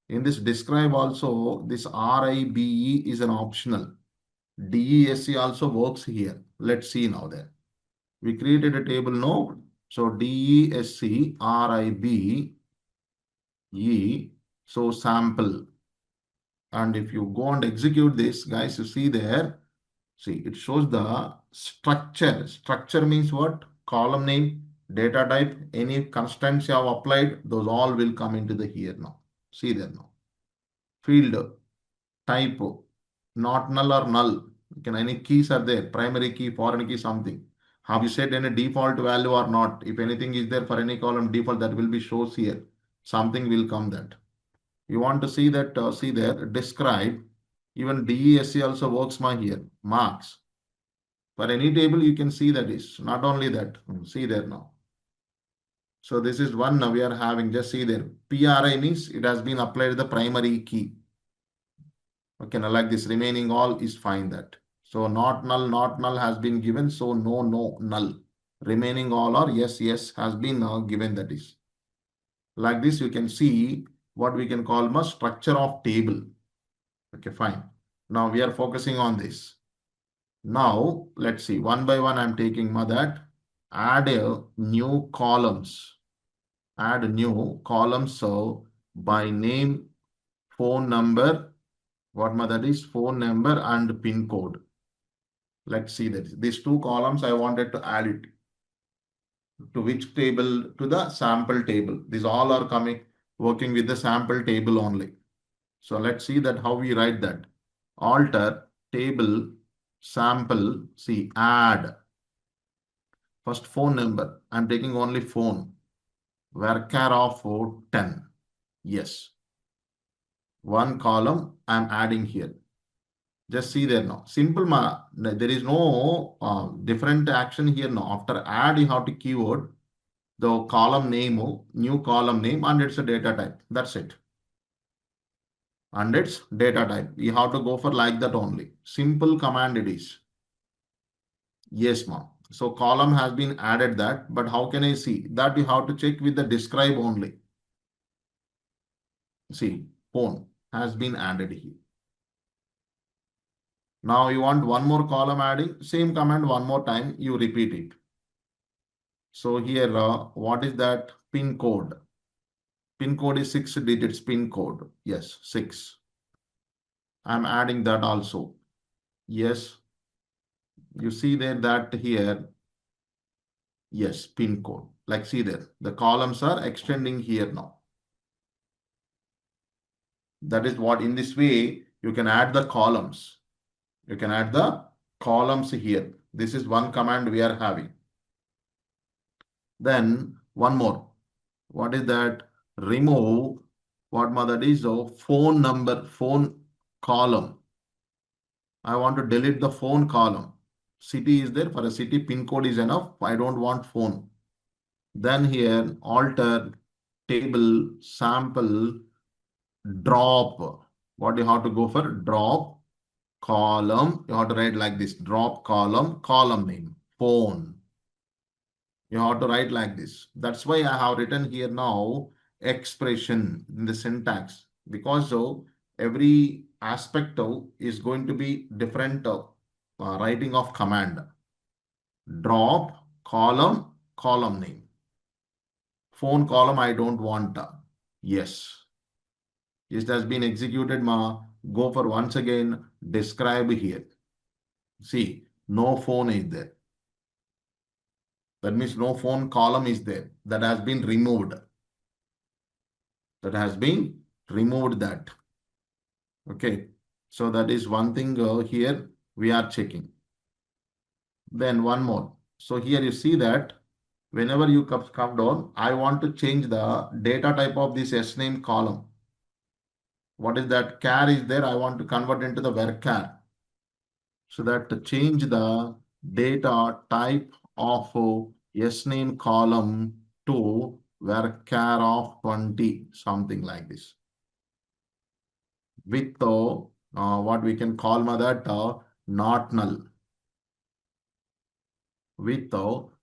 in this describe also this RIBE is an optional. DESC also works here. Let's see now there. We created a table node. So DESC RIBE. So sample. And if you go and execute this, guys, you see there, see, it shows the structure. Structure means what? Column name, data type, any constants you have applied, those all will come into the here now. See there now. Field, type, not null or null. Can any keys are there? Primary key, foreign key, something. Have you set any default value or not? If anything is there for any column default, that will be shows here. Something will come that. You want to see that, see there, describe. Even DESC also works my here. Marks. For any table, you can see that is. Not only that. See there now. So this is one now we are having. Just see there. PRI means it has been applied the primary key. Okay, now like this remaining all is fine that. So not null has been given. So no, no, null. Remaining all or yes, yes has been given that is. Like this, you can see what we can call a structure of table. Okay, fine. Now we are focusing on this. Now let's see one by one. I'm taking that. Add a new columns. Add a new column. So by name, phone number, what that is phone number and pin code. Let's see that these two columns I wanted to add it to which table? To the sample table. These all are coming working with the sample table only. So let's see that how we write that. Alter table sample. See add first phone number. I'm taking only phone. Varchar of 10. Yes. One column I'm adding here. Just see there now. Simple. There is no different action here now. After add, you have to keyword the column name, new column name, and it's a data type. That's it. And it's data type. You have to go for like that only. Simple command it is. Yes, ma'am. So column has been added that, but how can I see? That you have to check with the describe only. See, phone has been added here. Now you want one more column adding, same command one more time, you repeat it. So here, what is that? Pin code. Pin code is 6 digits pin code. Yes, 6. I'm adding that also. Yes. You see there that here, yes, pin code. Like see there, the columns are extending here now. That is what in this way, you can add the columns. You can add the columns here. This is one command we are having. Then one more. What is that? Remove what that is a phone number, phone column. I want to delete the phone column. City is there. For a city, pin code is enough. I don't want phone. Then here, alter table sample drop. What you have to go for? Drop column. You have to write like this. Drop column name, phone. You have to write like this. That's why I have written here now expression in the syntax, because so every aspect of is going to be different writing of command. Drop column name. Phone column I don't want. Yes. It has been executed. Go for once again, describe here. See, no phone is there. That means no phone column is there. That has been removed. That has been removed that. Okay. So that is one thing here we are checking. Then one more. So here you see that whenever you come down, I want to change the data type of this SName column. What is that? Char is there. I want to convert into the varchar. So that to change the data type of SName column to varchar of 20, something like this. With what we can call that not null. With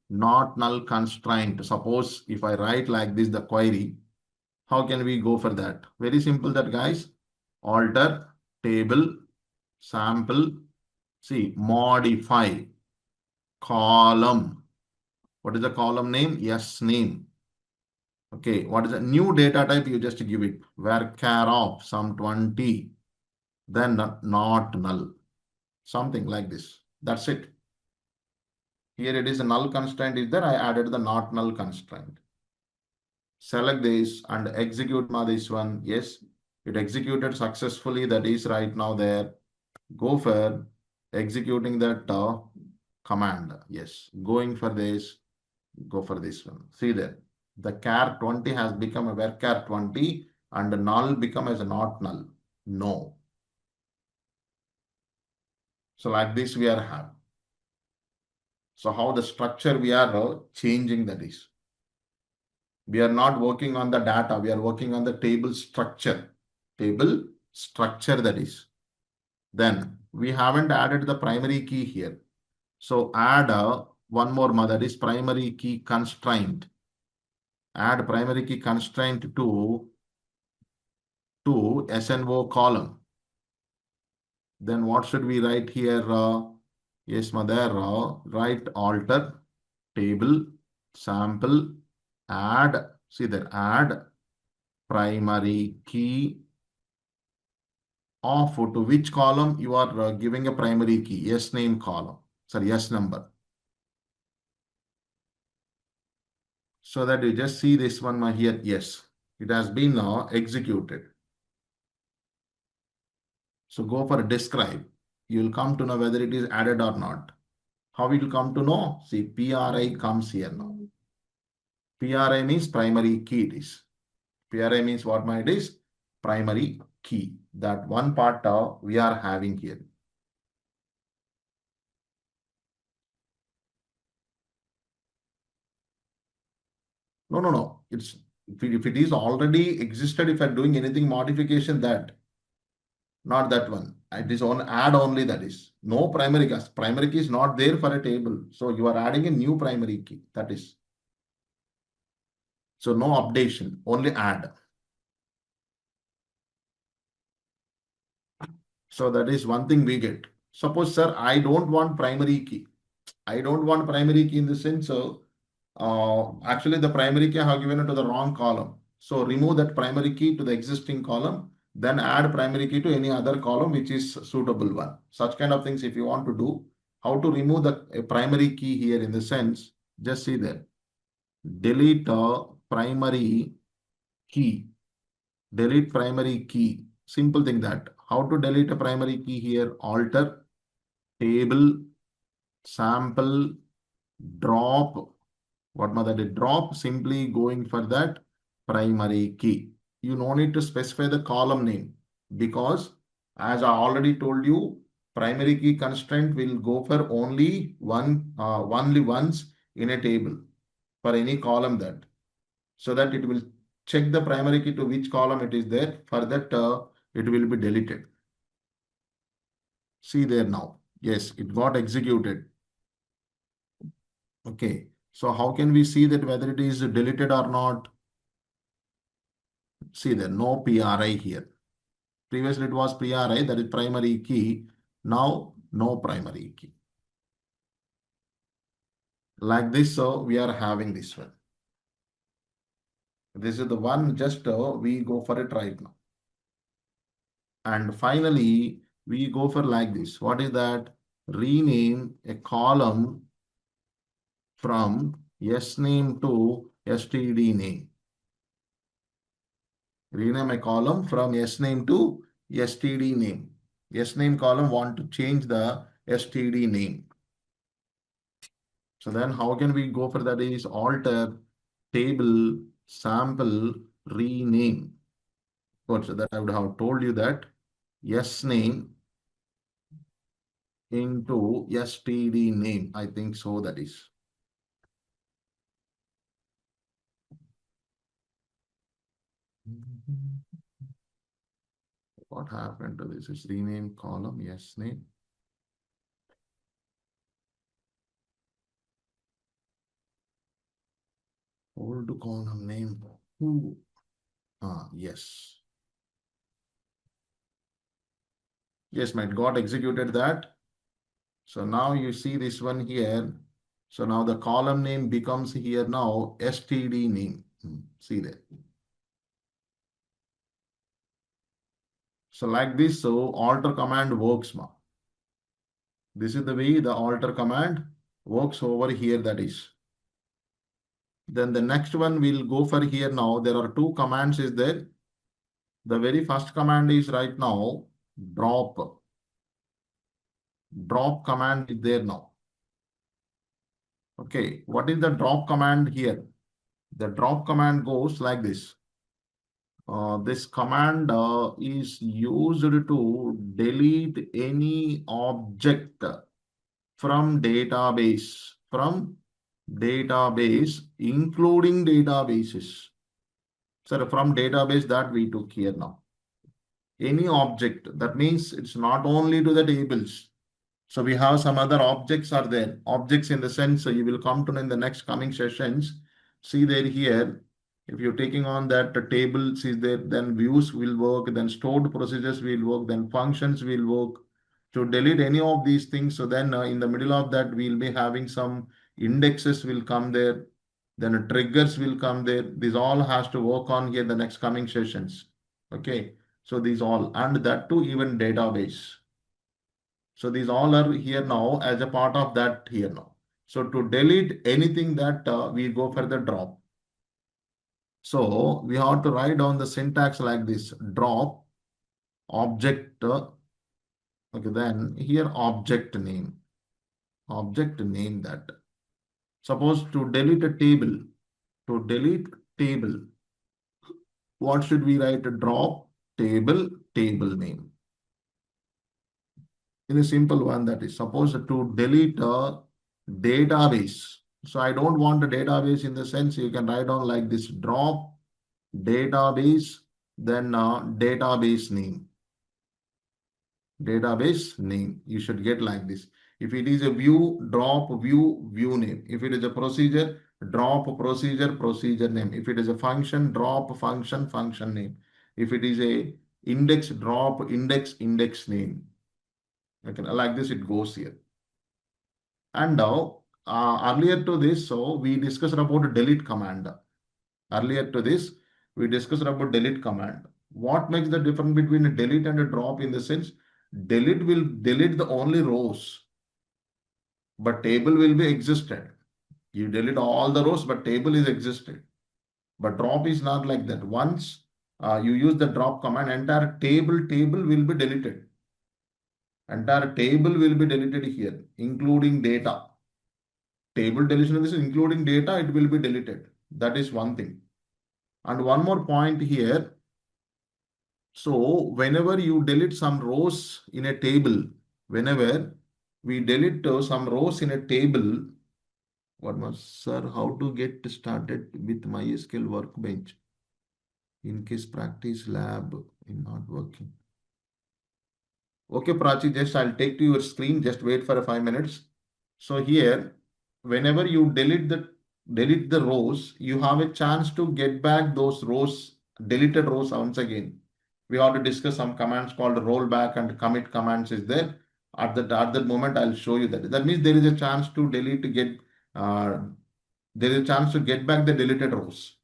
not null constraint. Suppose if I write like this, the query, how can we go for that? Very simple that guys. Alter table sample. See, modify column. What is the column name? Yes, name. Okay, what is the new data type? You just give it varchar of some 20, then not null, something like this. That's it. Here it is a null constraint is there. I added the not null constraint. Select this and execute this one. Yes, it executed successfully. That is right now there. Go for executing that command. Yes, going for this. Go for this one. See there. The char 20 has become a varchar 20 and null become as a not null. No. So like this we are having. So how the structure we are changing that is. We are not working on the data. We are working on the table structure. Table structure that is. Then we haven't added the primary key here. So add one more that is primary key constraint. Add primary key constraint to SNO column. Then what should we write here? Yes, mother, write alter table sample add. See there, add primary key of to which column you are giving a primary key. Yes name column. Sorry, yes number. So that you just see this one here. Yes, it has been executed. So go for describe. You will come to know whether it is added or not. How it will come to know? See, PRI comes here now. PRI means primary key it is. PRI means what it is? Primary key. That one part we are having here. No. It's if it is already existed, if I'm doing anything modification that, not that one. It is on add only that is. No primary key. Primary key is not there for a table. So you are adding a new primary key. That is. So no updation, only add. So that is one thing we get. Suppose, sir, I don't want primary key. I don't want primary key in the sense actually the primary key I have given it to the wrong column. So remove that primary key to the existing column, then add primary key to any other column which is suitable one. Such kind of things if you want to do, how to remove the primary key here in the sense, just see there. Delete primary key. Delete primary key. Simple thing that. How to delete a primary key here? Alter table sample drop. What mother did drop? Simply going for that primary key. You no need to specify the column name because as I already told you, primary key constraint will go for only only once in a table for any column that, so that it will check the primary key to which column it is there. For that it will be deleted. See there now. Yes, it got executed. Okay. So how can we see that whether it is deleted or not? See there, no PRI here. Previously it was PRI, that is primary key. Now no primary key. Like this, so we are having this one. This is the one just we go for it right now. And finally, we go for like this. What is that? Rename a column from yes name to std name. Rename a column from yes name to std name. Yes name column want to change the std name. So then how can we go for that is alter table sample rename. Good. So that I would have told you that yes name into std name. I think so that is. What happened to this? Is rename column yes name. Old column name. Who? Yes. Yes, might got executed that. So now you see this one here. So now the column name becomes here now std name. See that. So like this, so alter command works now. This is the way the alter command works over here, that is. Then the next one we'll go for here now. There are two commands is there. The very first command is right now drop. Drop command is there now. Okay, what is the drop command here? The drop command goes like this. This command is used to delete any object from database, including databases. So from database that we took here now. Any object, that means it's not only to the tables. So we have some other objects are there. Objects in the sense, so you will come to know in the next coming sessions. See there here, if you're taking on that tables is there, then views will work, then stored procedures will work, then functions will work. To delete any of these things, so then in the middle of that, we'll be having some indexes will come there, then triggers will come there. This all has to work on here the next coming sessions. Okay, so these all, and that too even database. So these all are here now as a part of that here now. So to delete anything that we go for the drop. So we have to write down the syntax like this: drop object. Okay, then here object name. Object name that. Suppose to delete a table. To delete table, what should we write? Drop table name. In a simple one, that is suppose to delete a database. So I don't want a database in the sense you can write down like this: drop database, then database name. Database name. You should get like this. If it is a view, drop view name. If it is a procedure, drop procedure name. If it is a function, drop function name. If it is a index, drop index name. Okay, like this it goes here. And now, earlier to this, so we discussed about delete command. Earlier to this, we discussed about delete command. What makes the difference between a delete and a drop in the sense? Delete will delete the only rows, but table will be existed. You delete all the rows, but table is existed. But drop is not like that. Once you use the drop command, entire table will be deleted. Entire table will be deleted here, including data. Table deletion is including data, it will be deleted. That is one thing. And one more point here. So whenever you delete some rows in a table, whenever we delete some rows in a table, what was, sir, how to get started with MySQL workbench? In case practice lab is not working. Okay, Prachi, just I'll take to your screen. Just wait for 5 minutes. So here, whenever you delete the rows, you have a chance to get back those rows, deleted rows once again. We have to discuss some commands called rollback and commit commands is there. At that moment, I'll show you that. That means there is a chance to there is a chance to get back the deleted rows.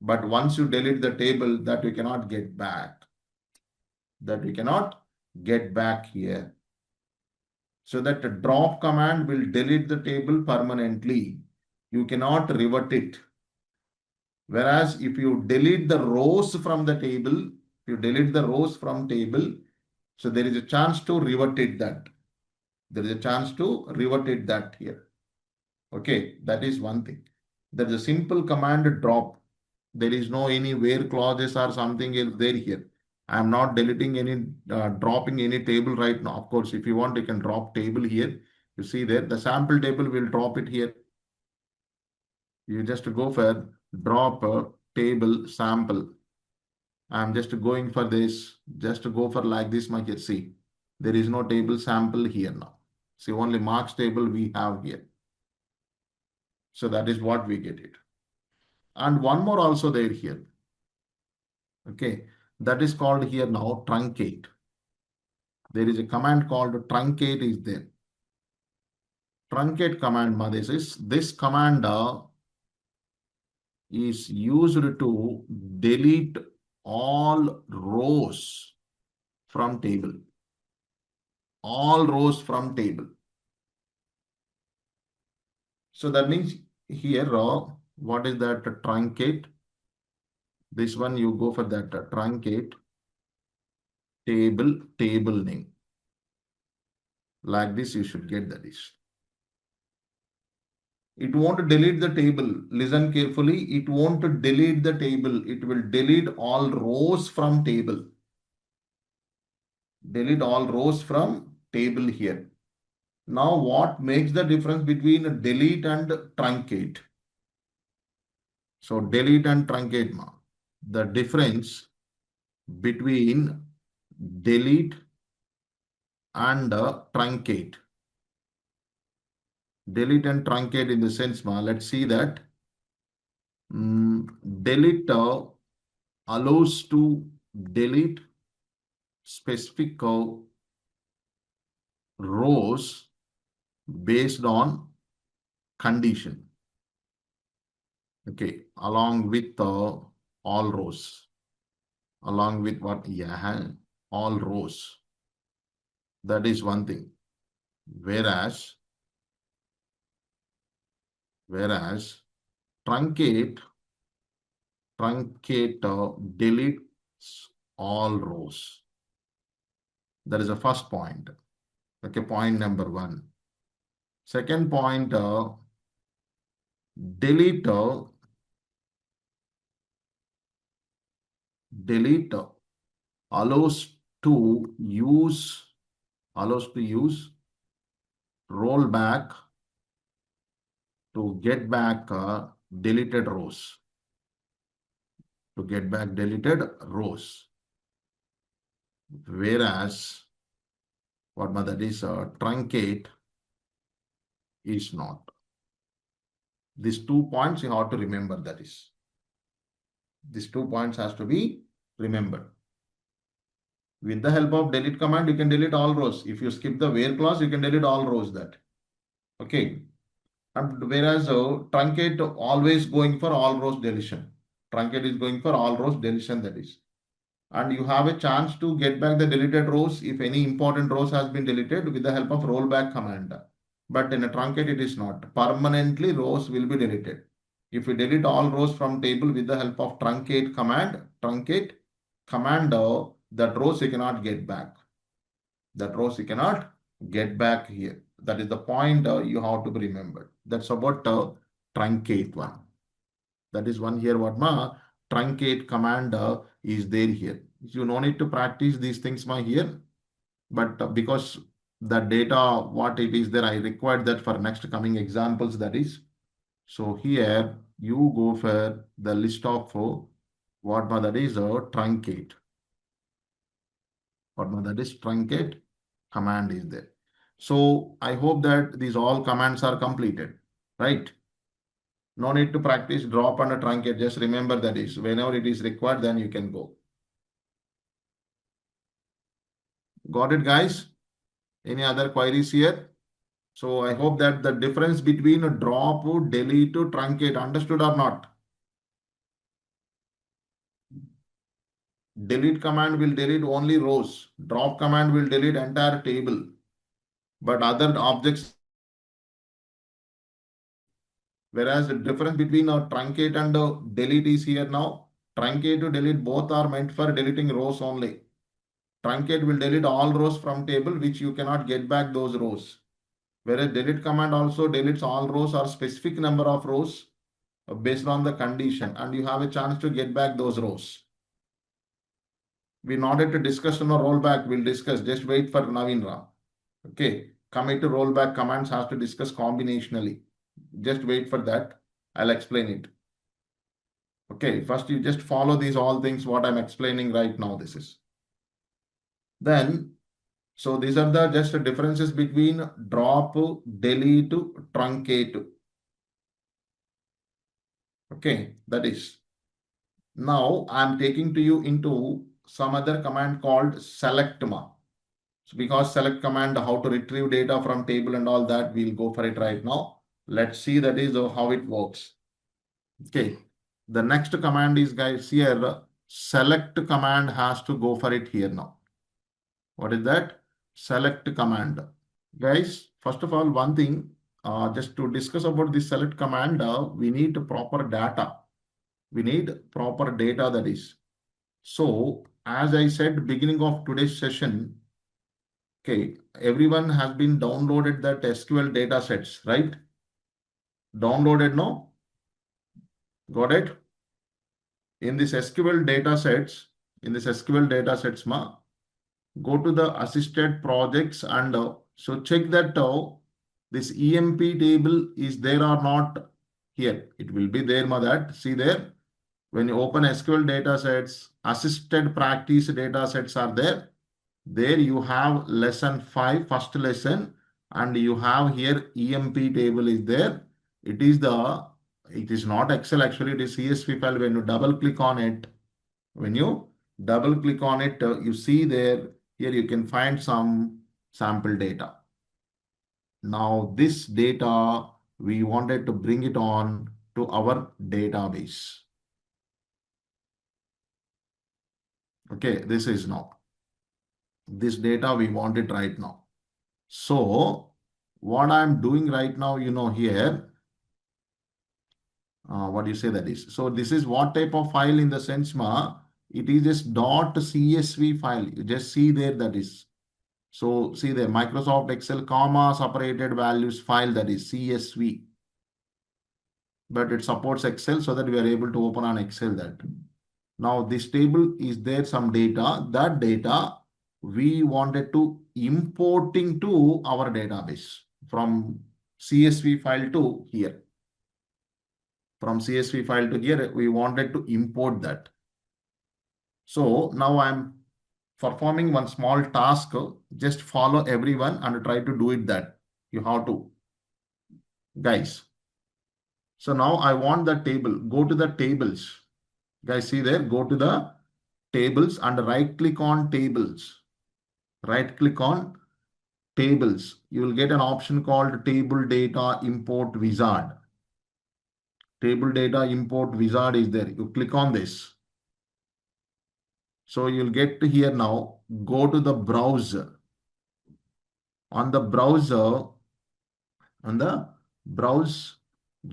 But once you delete the table, that you cannot get back. that we cannot get back here. So that the drop command will delete the table permanently. You cannot revert it. Whereas if you delete the rows from the table, if you delete the rows from table, so there is a chance to revert it that. There is a chance to revert it that here. Okay, that is one thing. There is a simple command drop. There is no any where clauses or something else there here. I am not deleting any, dropping any table right now. Of course, if you want, you can drop table here. You see there, the sample table will drop it here. You just go for drop a table sample. I'm just going for this, just go for like this, my kids. See, there is no table sample here now. See, only marks table we have here. So that is what we get it. And one more also there here. Okay, that is called here now truncate. There is a command called truncate is there. Truncate command, this command is used to delete all rows from table. All rows from table. So that means here, what is that truncate? This one you go for that truncate table name. Like this, you should get that is. It won't delete the table. Listen carefully. It won't delete the table. It will delete all rows from table. Delete all rows from table here. Now, what makes the difference between delete and truncate? So, delete and truncate. The difference between delete and truncate. Delete and truncate in the sense, let's see that. Delete allows to delete specific rows based on condition. Okay, along with all rows. Along with what? Yeah, all rows. That is one thing. Whereas truncate deletes all rows. That is the first point. Okay, point number one. Second point, delete allows to use rollback to get back deleted rows. To get back deleted rows. Whereas what that is truncate is not. These 2 points you have to remember, that is. These 2 points has to be remembered. With the help of delete command, you can delete all rows. If you skip the where clause, you can delete all rows that. Okay. And whereas truncate always going for all rows deletion. Truncate is going for all rows deletion, that is. And you have a chance to get back the deleted rows if any important rows has been deleted with the help of rollback command. But in a truncate, it is not. Permanently rows will be deleted. If we delete all rows from table with the help of truncate command, that rows you cannot get back. That rows you cannot get back here. That is the point you have to be remembered. That's about truncate one. That is one here what truncate command is there here. You no need to practice these things here. But because the data, what it is there, I required that for next coming examples, that is. So here you go for the list of what that is truncate. What that is truncate command is there. So I hope that these all commands are completed, right? No need to practice drop and a truncate. Just remember that is whenever it is required, then you can go. Got it, guys? Any other queries here? So I hope that the difference between a drop, delete, truncate, understood or not? Delete command will delete only rows. Drop command will delete entire table. But other objects are deleted automatically. Whereas the difference between a truncate and a delete is here now. Truncate to delete both are meant for deleting rows only. Truncate will delete all rows from table which you cannot get back those rows. Whereas delete command also deletes all rows or specific number of rows based on the condition, and you have a chance to get back those rows. We not yet to discussion or rollback. We'll discuss. Just wait for Navindra. Okay. Commit to rollback commands has to discuss combinationally. Just wait for that. I'll explain it. Okay. First, you just follow these all things what I'm explaining right now. This is. Then, so these are the just differences between drop, delete, truncate. Okay. That is. Now, I'm taking to you into some other command called selectma. So because select command, how to retrieve data from table and all that, we'll go for it right now. Let's see that is how it works. Okay. The next command is, guys, here, select command has to go for it here now. What is that? Select command. Guys, first of all, one thing, just to discuss about this select command, we need proper data. We need proper data, that is. So, as I said, beginning of today's session, okay, everyone has been downloaded that SQL data sets, right? Downloaded, no? Got it? In this SQL data sets, ma, go to the assisted projects and so check that this EMP table is there or not here. It will be there, ma, that. See there. When you open SQL data sets, assisted practice data sets are there. There you have lesson 5, first lesson, and you have here EMP table is there. It is not Excel actually, it is CSV file. When you double click on it, you see there, here you can find some sample data. Now this data, we wanted to bring it on to our database. Okay, this is now. This data we want it right now. So what I'm doing right now, here, what do you say that is? So this is what type of file in the sense, it is just .csv file. You just see there, that is. So see there, Microsoft Excel, comma, separated values file, that is CSV. But it supports Excel so that we are able to open on Excel that. Now this table is there, some data. That data we wanted to importing to our database from CSV file to here. From CSV file to here, we wanted to import that. So now I'm performing one small task. Just follow everyone and try to do it that. You have to. Guys. So now I want the table. Go to the tables. Guys, see there, go to the tables and right click on tables. Right click on tables. You will get an option called table data import wizard. Table data import wizard is there. You click on this. So you'll get to here now. Go to the browser. On the browser,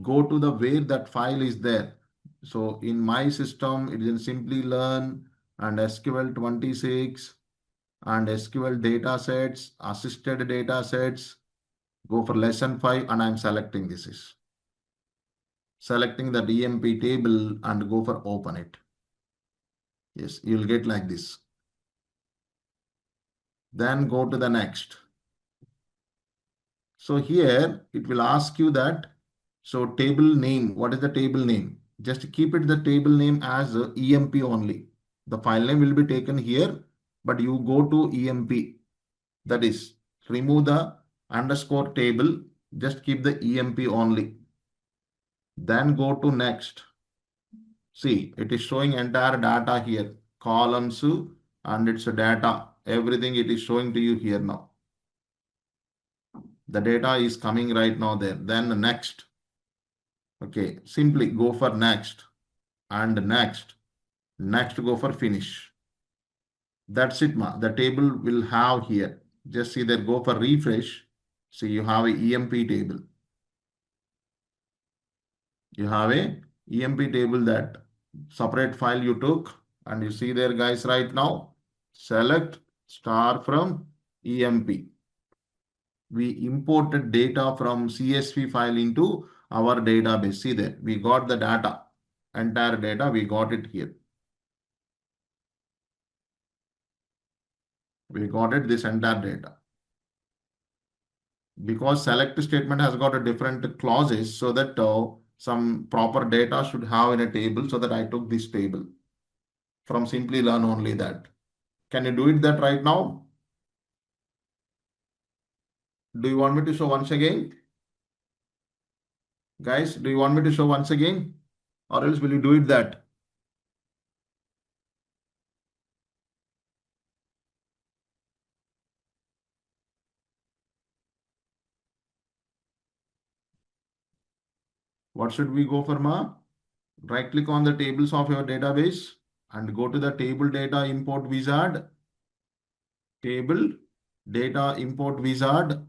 go to the where that file is there. So in my system, it is in Simplilearn and SQL 26 and SQL data sets, assisted data sets. Go for lesson 5 and I'm selecting this is. Selecting the DMP table and go for open it. Yes, you'll get like this. Then go to the next. So here it will ask you that. So table name, what is the table name? Just keep it the table name as EMP only. The file name will be taken here, but you go to EMP. That is, remove the underscore table. Just keep the EMP only. Then go to next. See, it is showing entire data here, columns and its data. Everything it is showing to you here now. The data is coming right now there. Then next. Okay, simply go for next and next. Next go for finish. That's it, ma. The table will have here. Just see that, go for refresh. See, you have a EMP table. You have a EMP table, that separate file you took, and you see there, guys, right now. Select star from EMP. We imported data from CSV file into our database. See there, we got the data, entire data, we got it here. We got it, this entire data. Because select statement has got a different clauses, so that some proper data should have in a table, so that I took this table from Simplilearn only that. Can you do it that right now? Do you want me to show once again? Guys, do you want me to show once again? Or else will you do it that? What should we go for, ma? Right click on the tables of your database and go to the table data import wizard. Table data import wizard.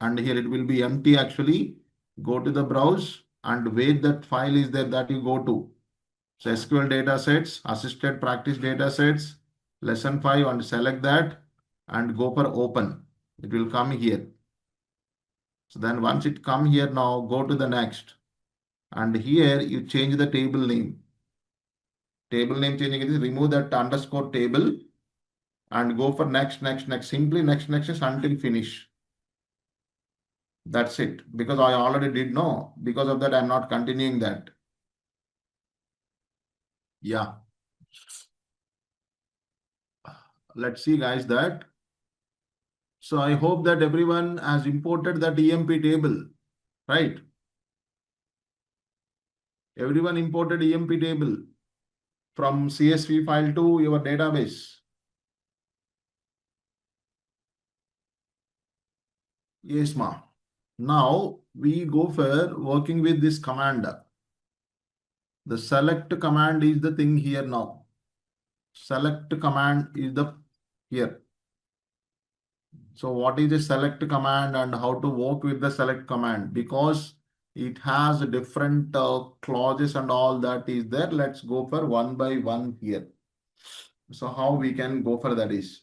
And here it will be empty actually. Go to the browse and where that file is there, that you go to. So SQL datasets, assisted practice datasets, lesson 5, and select that and go for open. It will come here. So then once it come here, now go to the next. And here you change the table name. Table name changing is remove that underscore table and go for next, next, next. Simply next, next is until finish. That's it. Because I already did know. Because of that, I'm not continuing that. Yeah. Let's see, guys, that. So I hope that everyone has imported that EMP table, right? Everyone imported EMP table from CSV file to your database. Yes, ma. Now we go for working with this command. The select command is the thing here now. Select command is the here. So what is the select command and how to work with the select command? Because it has different clauses and all that is there. Let's go for one by one here. So how we can go for that is.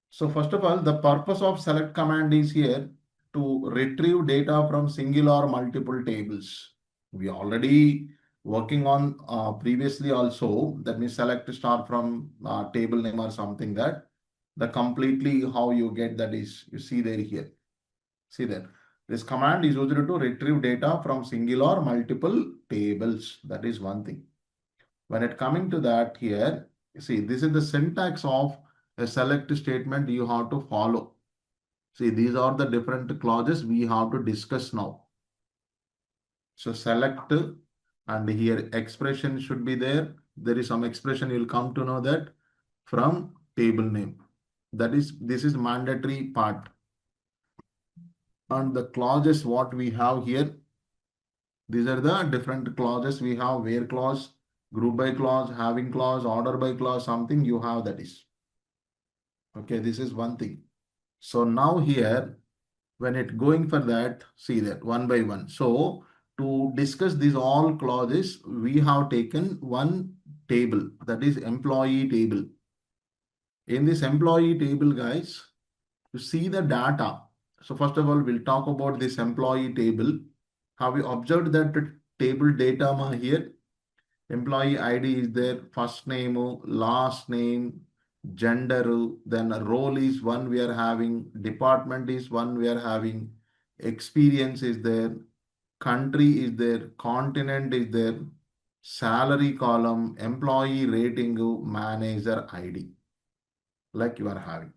So first of all, the purpose of select command is here to retrieve data from single or multiple tables. We already working on previously also, that means select star from table name or something, that the completely how you get that is, you see there here. See there. This command is used to retrieve data from single or multiple tables. That is one thing. When it coming to that here, see, this is the syntax of a select statement you have to follow. See, these are the different clauses we have to discuss now. So select, and here expression should be there. There is some expression, you'll come to know that from table name. That is, this is mandatory part. And the clauses what we have here, these are the different clauses we have: where clause, group by clause, having clause, order by clause, something you have that is. Okay, this is one thing. So now here, when it going for that, see that one by one. So to discuss these all clauses, we have taken one table, that is employee table. In this employee table, guys, to see the data. So first of all, we'll talk about this employee table. Have you observed that table data here? Employee ID is there, first name, last name, gender, then role is one we are having, department is one we are having, experience is there, country is there, continent is there, salary column, employee rating, manager ID, like you are having.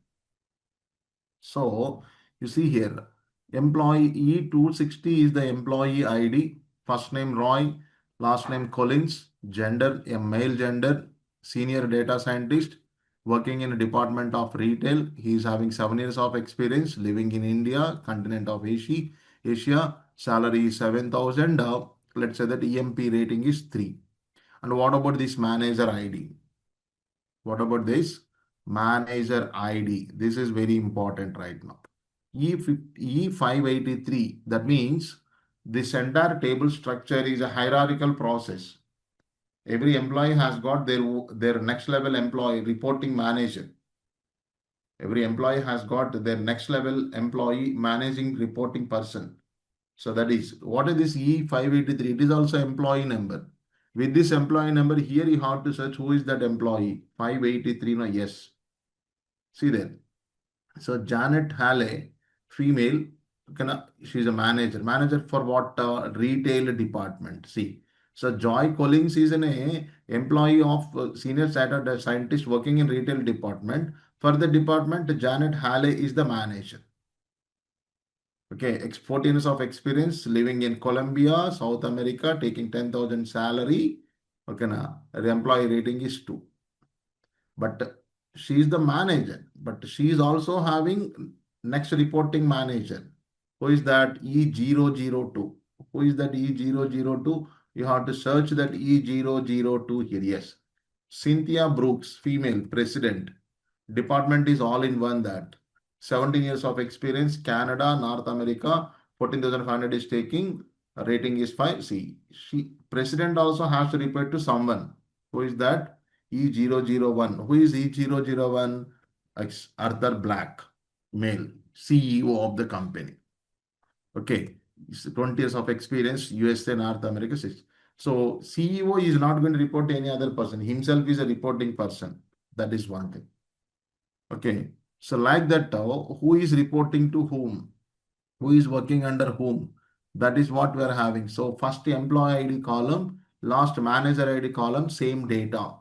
So you see here, employee 260 is the employee ID, first name Roy, last name Collins, gender, a male gender, senior data scientist, working in a department of retail. He is having 7 years of experience, living in India, continent of Asia, salary is 7,000. Let's say that EMP rating is 3. And what about this manager ID? What about this? Manager ID. This is very important right now. E583, that means this entire table structure is a hierarchical process. Every employee has got their next level employee reporting manager. Every employee has got their next level employee managing reporting person. So that is, what is this E583? It is also employee number. With this employee number here, you have to search who is that employee. 583, no, yes. See there. So Janet Halley, female, she's a manager. Manager for what? Retail department. See. So Joy Collins is an employee of senior chartered scientist working in retail department. For the department, Janet Halley is the manager. Okay, 14 years of experience living in Colombia, South America, taking 10,000 salary. Okay, now the employee rating is 2. But she is the manager, but she is also having next reporting manager. Who is that? E002. Who is that E002? You have to search that E002 here. Yes. Cynthia Brooks, female, president. Department is all in one that. 17 years of experience, Canada, North America, 14,500 is taking, rating is 5. See, president also has to report to someone. Who is that? E001. Who is E001? Arthur Black, male, CEO of the company. Okay, 20 years of experience, USA, North America. So CEO is not going to report to any other person. Himself is a reporting person. That is one thing. Okay, so like that, who is reporting to whom? Who is working under whom? That is what we are having. So first employee ID column, last manager ID column, same data.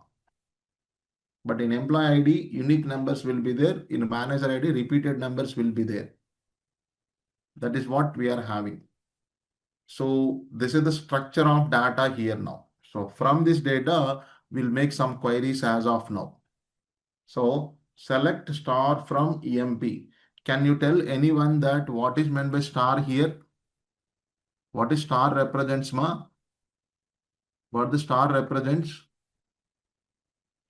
But in employee ID, unique numbers will be there. In manager ID, repeated numbers will be there. That is what we are having. So this is the structure of data here now. So from this data, we'll make some queries as of now. So select star from EMP. Can you tell anyone that what is meant by star here? What is star represents, ma? What the star represents?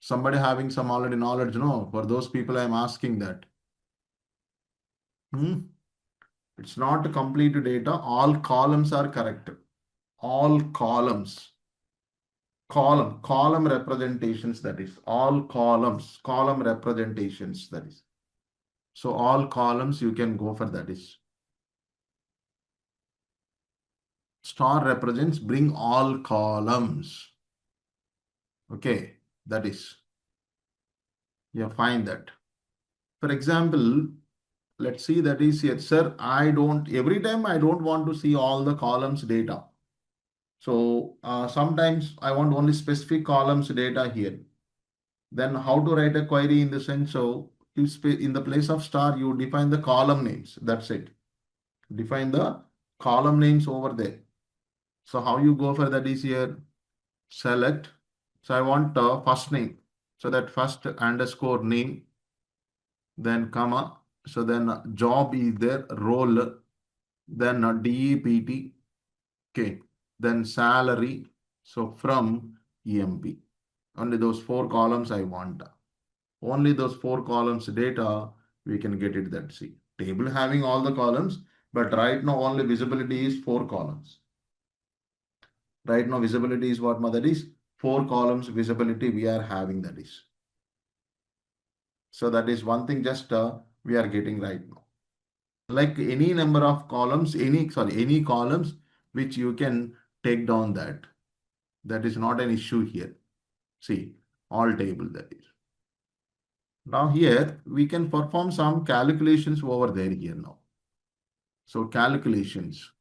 Somebody having some already knowledge, no? For those people, I am asking that. Hmm? It's not complete data. All columns are correct. All columns. Column representations, that is. All column representations, that is. So all columns you can go for, that is. Star represents bring all columns. Okay, that is. You find that. For example, let's see that is here. Sir, every time I don't want to see all the columns data. So sometimes I want only specific columns data here. Then how to write a query in the sense, so in the place of star, you define the column names. That's it. Define the column names over there. So how you go for that is here, select. So I want first name. So that first underscore name, then comma. So then job is there, role, then DEPT. Okay. Then salary. So from EMP. Only those 4 columns I want. Only those 4 columns data, we can get it that. See, table having all the columns, but right now only visibility is 4 columns. Right now visibility is what, mother, is 4 columns visibility we are having, that is. So that is one thing just we are getting right now. Like any number of columns, any columns which you can take down that. That is not an issue here. See, all table, that is. Now here we can perform some calculations over there here now. So calculations.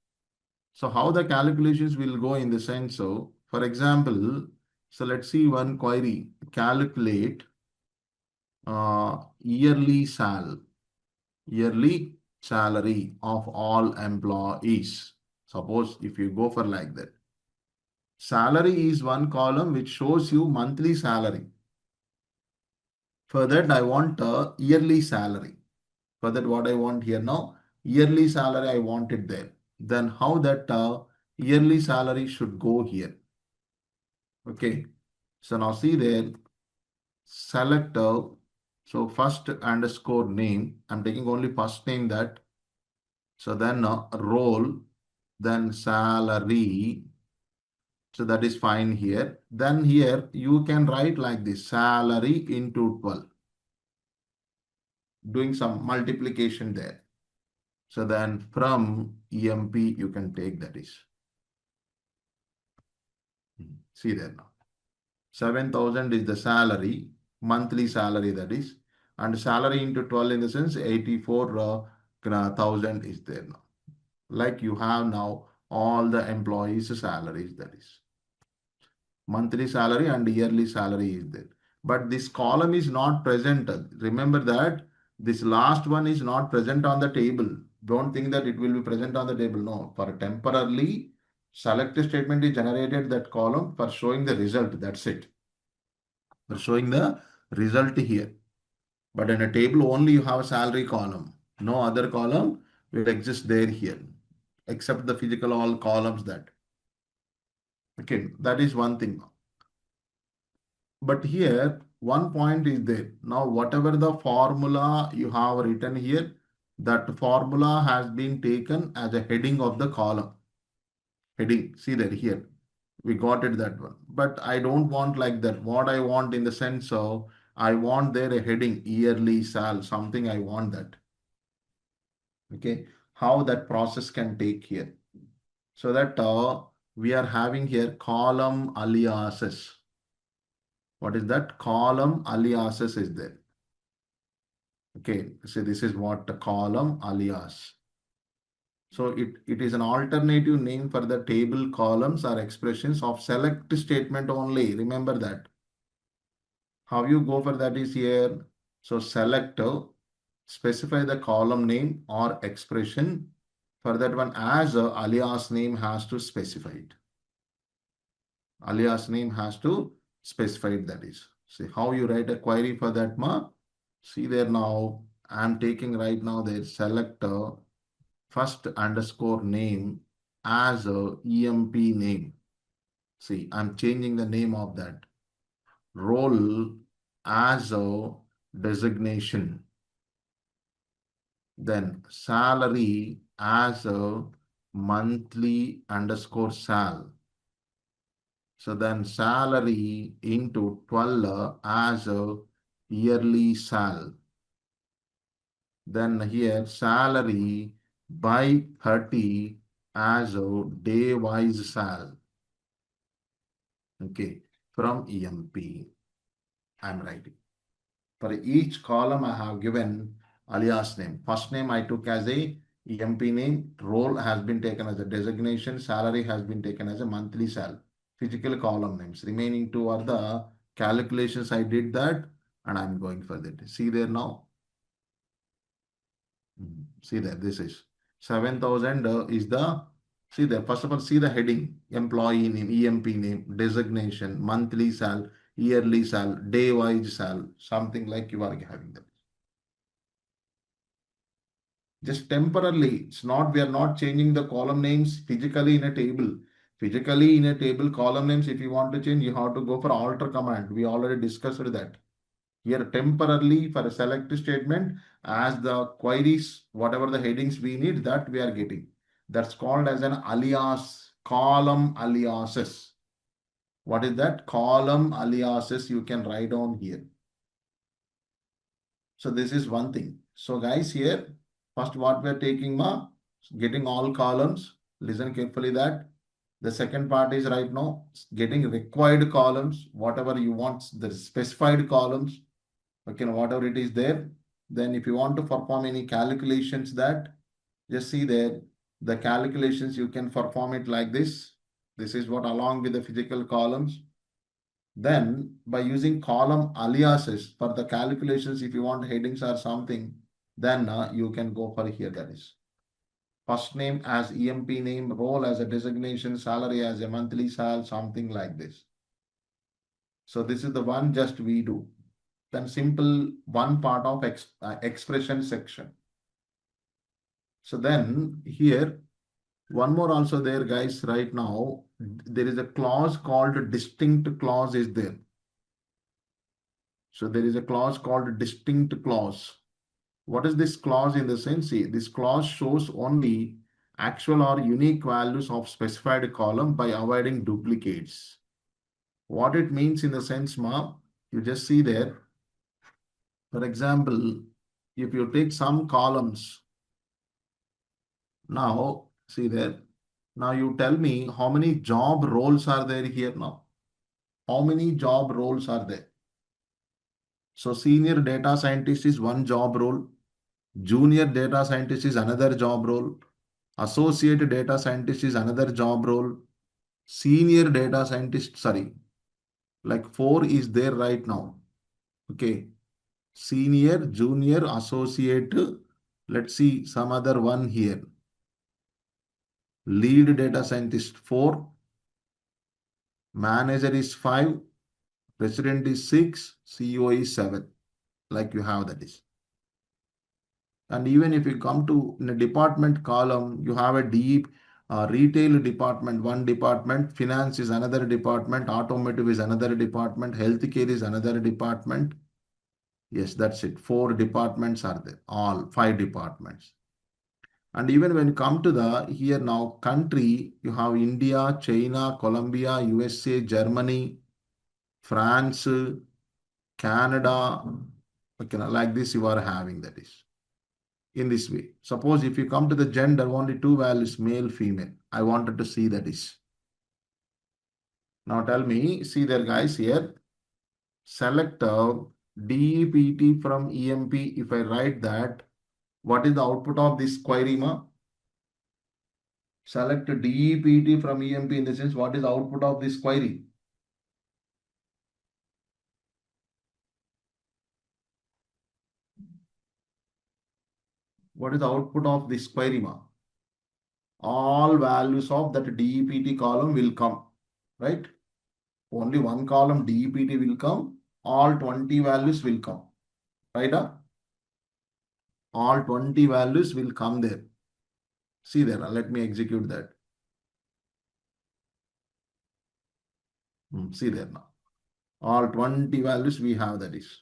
So how the calculations will go in the sense, so for example, so let's see one query, calculate yearly salary of all employees. Suppose if you go for like that. Salary is one column which shows you monthly salary. For that, I want a yearly salary. For that, what I want here now, yearly salary, I want it there. Then how that yearly salary should go here. Okay. So now see there, select, so first underscore name, I'm taking only first name that, so then role, then salary, so that is fine here. Then here you can write like this, salary into 12, doing some multiplication there. So then from EMP you can take that is, see there now. 7,000 is the salary, monthly salary that is, and salary into 12 in the sense 84,000 is there now. Like you have now all the employees' salaries that is. Monthly salary and yearly salary is there. But this column is not present. Remember that this last one is not present on the table. Don't think that it will be present on the table. No, for temporarily, select statement is generated that column for showing the result. That's it. For showing the result here. But in a table only you have a salary column. No other column will exist there here. Except the physical all columns that. Okay, that is one thing. But here, one point is there. Now, whatever the formula you have written here, that formula has been taken as a heading of the column. Heading, see there, here. We got it that one. But I don't want like that. What I want in the sense of, I want there a heading, yearly sal, something I want that. Okay, how that process can take here. So that we are having here column aliases. What is that? Column aliases is there. Okay, so this is what the column alias. So it is an alternative name for the table columns or expressions of select statement only. Remember that. How you go for that is here. So select, specify the column name or expression. For that one, as alias name has to specify it. Alias name has to specify it, that is. See how you write a query for that ma. See there now. I'm taking right now there select first underscore name as a EMP name. See, I'm changing the name of that. Role as a designation. Then salary as a monthly underscore sal. So then salary into 12 as a yearly sal. Then here salary by 30 as a day wise sal. Okay, from EMP I'm writing. For each column I have given alias name. First name I took as a EMP name, role has been taken as a designation, salary has been taken as a monthly sal. Physical column names. Remaining two are the calculations I did that and I'm going for that. See there now. See there, this is 7,000 is the, see there, first of all, see the heading, employee name, EMP name, designation, monthly sal, yearly sal, day wise sal, something like you are having that. Just temporarily, it's not, we are not changing the column names physically in a table. Physically in a table, column names, if you want to change, you have to go for alter command. We already discussed that. Here temporarily for a select statement, as the queries, whatever the headings we need, that we are getting. That's called as an alias, column aliases. What is that? Column aliases you can write down here. So this is one thing. So guys here, first what we are taking ma, getting all columns. Listen carefully that. The second part is right now getting required columns, whatever you want, the specified columns. Okay, whatever it is there. Then if you want to perform any calculations that, just see there, the calculations you can perform it like this. This is what along with the physical columns. Then by using column aliases for the calculations, if you want headings or something, then you can go for here, that is. First name as EMP name, role as a designation, salary as a monthly sal, something like this. So this is the one just we do. Then simple one part of expression section. So then here, one more also there guys, right now, there is a clause called distinct clause is there. So there is a clause called distinct clause. What is this clause in the sense? See, this clause shows only actual or unique values of specified column by avoiding duplicates. What it means in the sense, ma, you just see there. For example, if you take some columns, now see there. Now you tell me how many job roles are there here now. How many job roles are there? So senior data scientist is one job role. Junior data scientist is another job role. Associate data scientist is another job role. Senior data scientist, sorry, like four is there right now. Okay. Senior, junior, associate. Let's see some other one here. Lead data scientist four. Manager is five. President is six. CEO is seven. Like you have that is. And even if you come to in a department column, you have a deep retail department, one department, finance is another department, automotive is another department, healthcare is another department. Yes, that's it. Four departments are there, all five departments. And even when you come to the here now country, you have India, China, Colombia, USA, Germany, France, Canada. Okay, like this you are having that is. In this way. Suppose if you come to the gender, only two values, male, female. I wanted to see that is. Now tell me, see there guys here, select DEPT from EMP. If I write that, what is the output of this query, ma? Select DEPT from EMP in the sense, what is the output of this query? What is the output of this query, ma? All values of that DEPT column will come, right? Only one column DEPT will come, all 20 values will come, right? All 20 values will come there. See there, let me execute that. See there now. All 20 values we have that is.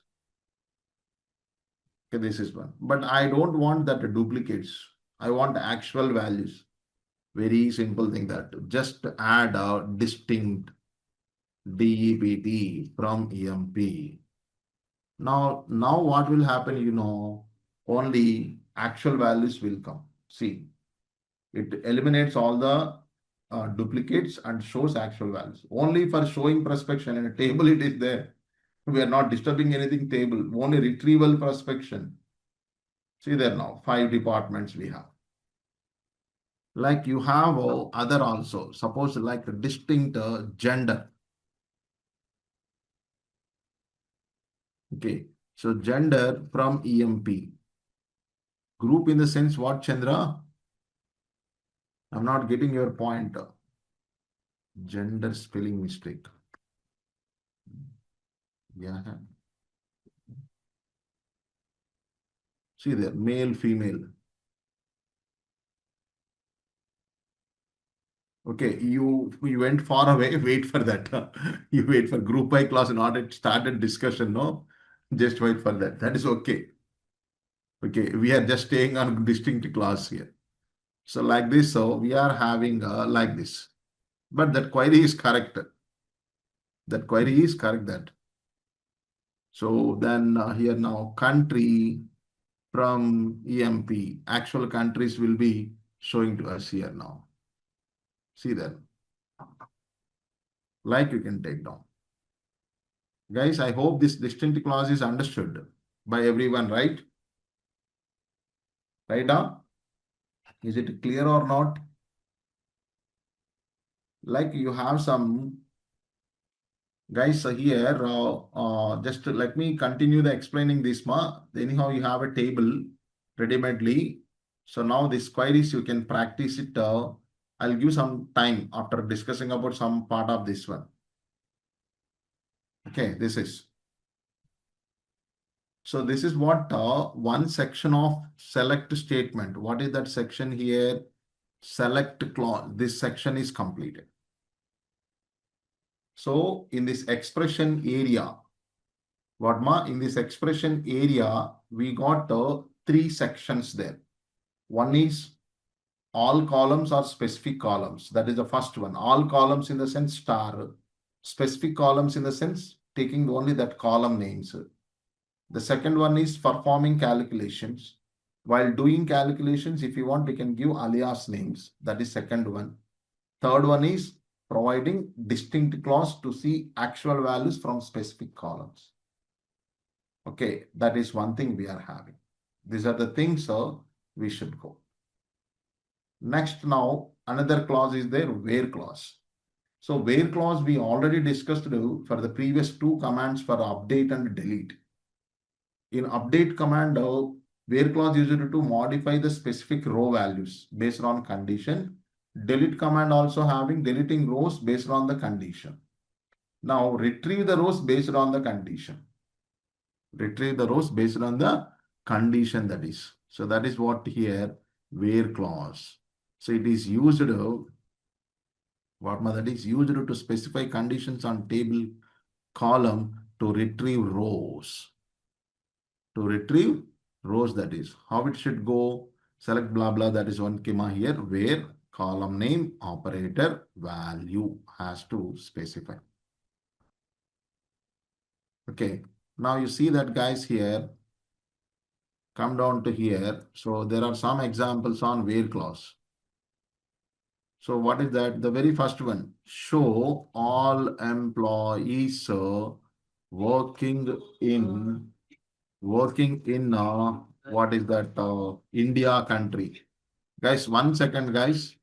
Okay, this is one. But I don't want that duplicates. I want actual values. Very simple thing that just add a distinct DEPT from EMP. Now what will happen, only actual values will come. See, it eliminates all the duplicates and shows actual values. Only for showing prospection in a table it is there. We are not disturbing anything table, only retrieval prospection. See there now, five departments we have. Like you have other also, suppose like a distinct gender. Okay, so gender from EMP. Group in the sense what, Chandra? I'm not getting your point. Gender spelling mistake. Yeah. See there, male, female. Okay, you went far away. Wait for that. You wait for group by class, not it started discussion. No, just wait for that. That is okay. Okay, we are just staying on distinct class here. So like this, so we are having like this. But that query is correct. That query is correct that. So then here now country from EMP, actual countries will be showing to us here now. See that. Like you can take down. Guys, I hope this distinct clause is understood by everyone, right? Right now? Is it clear or not? Like you have some guys here, just let me continue the explaining this. Anyhow, you have a table ready-madely. So now this queries, you can practice it. I'll give some time after discussing about some part of this one. Okay, this is. So this is what one section of select statement. What is that section here? Select clause. This section is completed. So in this expression area, What ma? In this expression area, we got three sections there. One is all columns are specific columns. That is the first one. All columns in the sense star. Specific columns in the sense taking only that column names. The second one is performing calculations. While doing calculations, if you want, we can give alias names. That is second one. Third one is providing distinct clause to see actual values from specific columns. Okay, that is one thing we are having. These are the things we should go. Next, now another clause is there, where clause. So where clause we already discussed for the previous two commands for update and delete. In update command, where clause used to modify the specific row values based on condition. Delete command also having deleting rows based on the condition. Now retrieve the rows based on the condition. Retrieve the rows based on the condition, that is. So that is what here where clause. So it is used that is used to specify conditions on table column to retrieve rows. To retrieve rows, that is. How it should go? Select blah blah, that is one comma here, where column name operator value has to specify. Okay. Now you see that guys here. Come down to here. So there are some examples on where clause. So what is that? The very first one, show all employees working in what is that India country. Guys, 1 second, guys.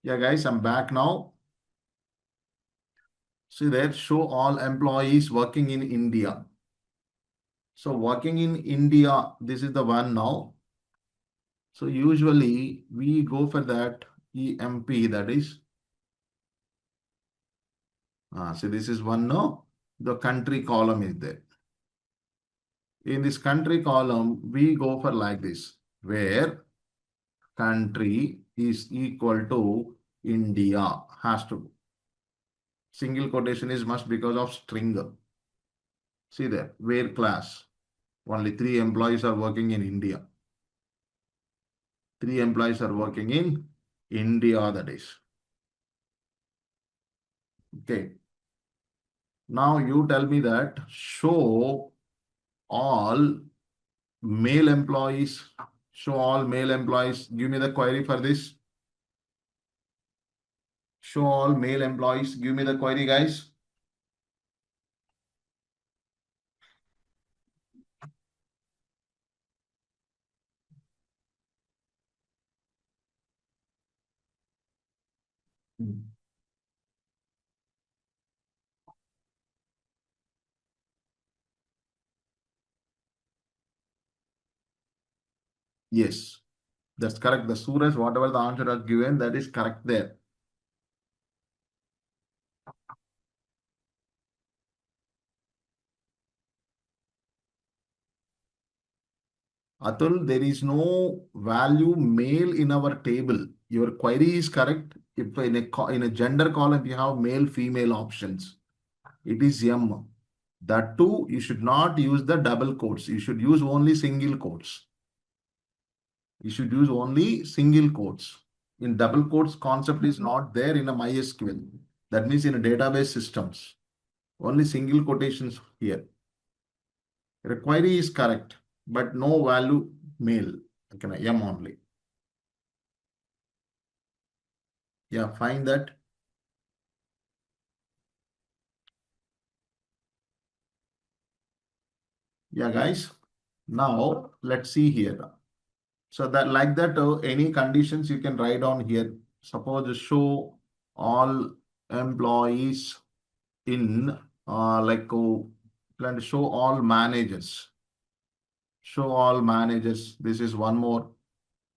Yeah, guys, I'm back now. See there, show all employees working in India. So working in India, this is the one now. So usually we go for that EMP, that is. So this is one now. The country column is there. In this country column, we go for like this, where country is equal to India, has to. Single quotation is must because of string. See there, where class. Only 3 employees are working in India. 3 employees are working in India, that is. Okay. Now you tell me that show all male employees. Show all male employees. Give me the query for this. Show all male employees. Give me the query, guys. Yes, that's correct. The Suraj, whatever the answer is given, that is correct there. Atul, there is no value male in our table. Your query is correct. If in a gender column, you have male, female options. It is M. That too, you should not use the double quotes. You should use only single quotes. You should use only single quotes. In double quotes, concept is not there in a MySQL. That means in a database systems. Only single quotations here. The query is correct, but no value male. Okay, M only. Yeah, find that. Yeah, guys. Now let's see here. So that like that, any conditions you can write on here. Suppose show all employees in like plan to show all managers. show all managers. This is one more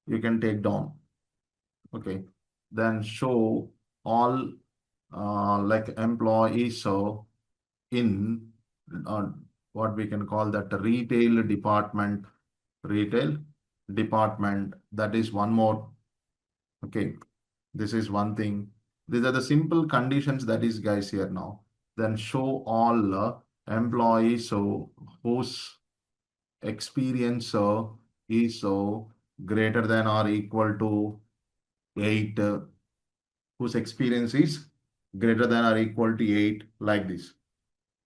you can take down. Okay. Then show all like employees. So in uh, what we can call that retail department, that is one more. Okay, this is one thing. These are the simple conditions that is guys here now. Then show all employees so whose experience is greater than or equal to 8, whose experience is greater than or equal to 8, like this.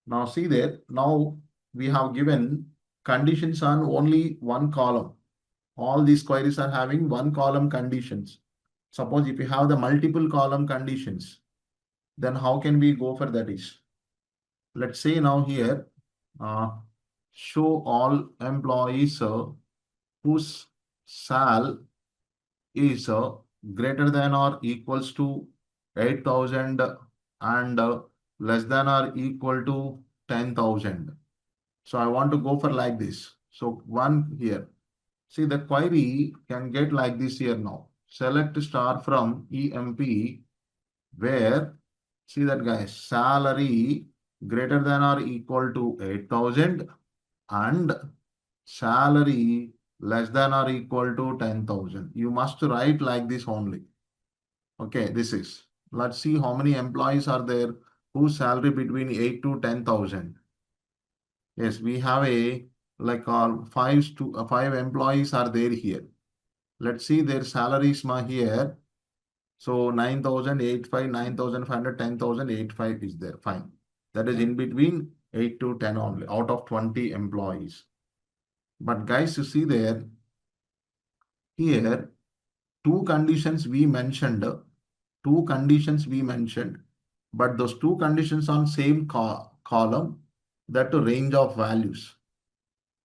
Now see there, now we have given conditions on only one column. All these queries are having one column conditions. Suppose if you have the multiple column conditions, then how can we go for that is? Let's say now here, uh, show all employees whose sal is greater than or equals to 8,000 and less than or equal to 10,000. So I want to go for like this. So one here. See, the query can get like this here now. Select star from EMP where, see that guys, salary greater than or equal to 8,000 and salary less than or equal to 10,000. You must write like this only. Okay, this is. Let's see how many employees are there whose salary between 8 to 10,000. Yes, we have a like five employees are there here. Let's see their salaries ma here. So 9,085, 9,500, 10,085 is there. Fine. That is in between 8 to 10 only out of 20 employees. But guys, you see there, here, two conditions we mentioned, but those two conditions on same column, that range of values.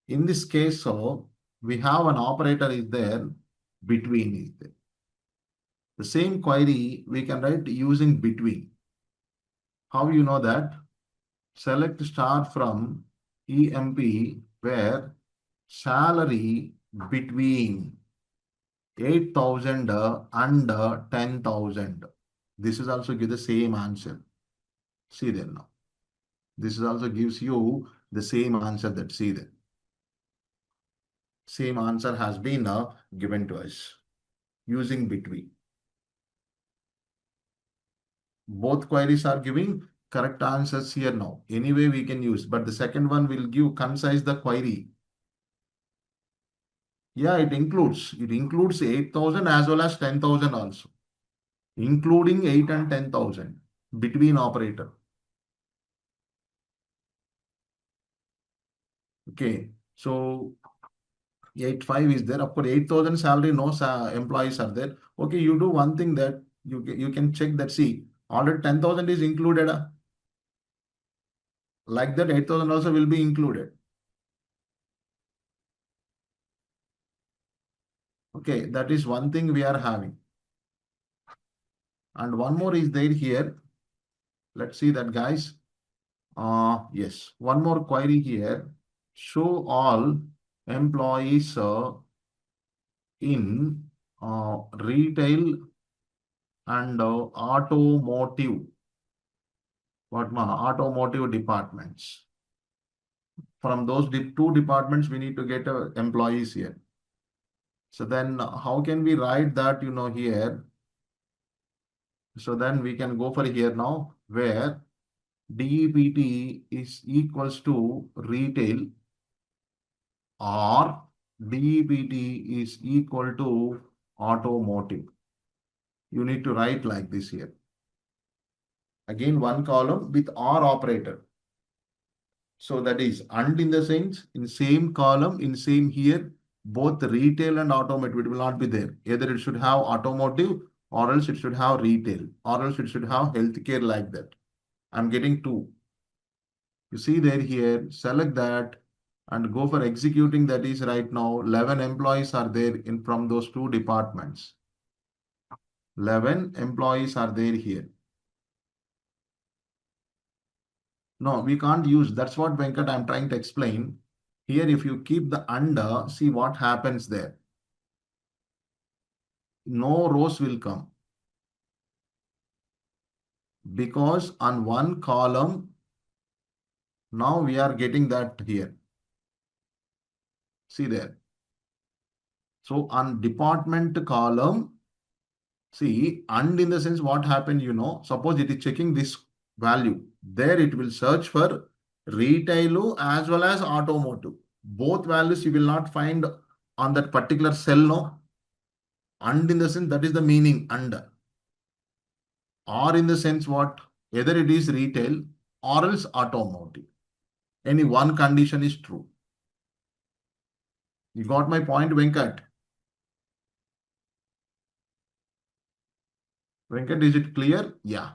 In this case, so we have an operator is there, between is there. The same query we can write using between. How you know that? Select star from EMP where salary between 8,000 and 10,000. This is also give the same answer. See there now. This is also gives you the same answer that see there. Same answer has been given to us using between. Both queries are giving correct answers here now. Anyway, we can use, but the second one will give concise the query. Yeah, it includes 8,000 as well as 10,000 also, including 8 and 10,000 between operator. Okay, so 85 is there. Of course, 8,000 salary, no employees are there. Okay, you do one thing that you can check that. See, already 10,000 is included. Like that, 8,000 also will be included. Okay, that is one thing we are having. And one more is there here. Let's see that, guys. Yes, one more query here. Show all employees in retail and automotive. Automotive departments. From those two departments, we need to get employees here. So then how can we write that, here? So then we can go for here now, where DEPT is equals to retail or DEPT is equal to automotive. You need to write like this here. Again, one column with OR operator. So that is and in the sense in same column, in same here, both retail and automotive, it will not be there. Either it should have automotive or else it should have retail or else it should have healthcare like that. I'm getting two. You see there here, select that and go for executing. That is right now 11 employees are there in from those two departments. 11 employees are there here. No, we can't use. That's what Venkat I'm trying to explain. Here, if you keep the under, see what happens there. No rows will come because on one column, now we are getting that here. See there. So on department column, see, and in the sense what happened, suppose it is checking this value. There it will search for retail as well as automotive. Both values you will not find on that particular cell, no. And in the sense that is the meaning and. Or in the sense what? Either it is retail or else automotive. Any one condition is true. You got my point, Venkat? Venkat, is it clear? Yeah.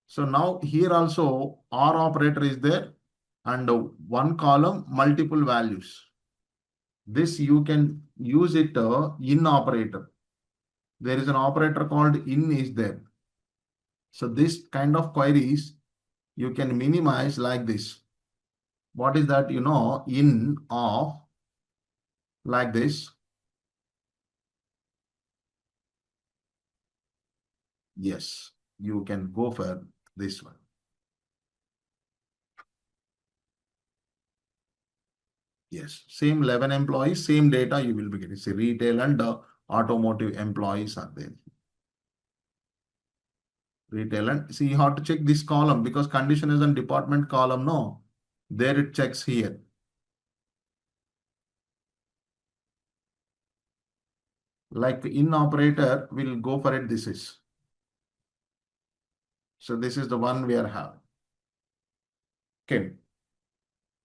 So now here also OR operator is there and one column, multiple values. This you can use it in operator. There is an operator called in is there. So this kind of queries you can minimize like this. What is that? In of like this. Yes, you can go for this one. Yes, same 11 employees, same data you will be getting. See, retail and automotive employees are there. Retail and see, you have to check this column because condition is on department column. No, there it checks here. Like in operator, we'll go for it. This is. So this is the one we are having. Okay.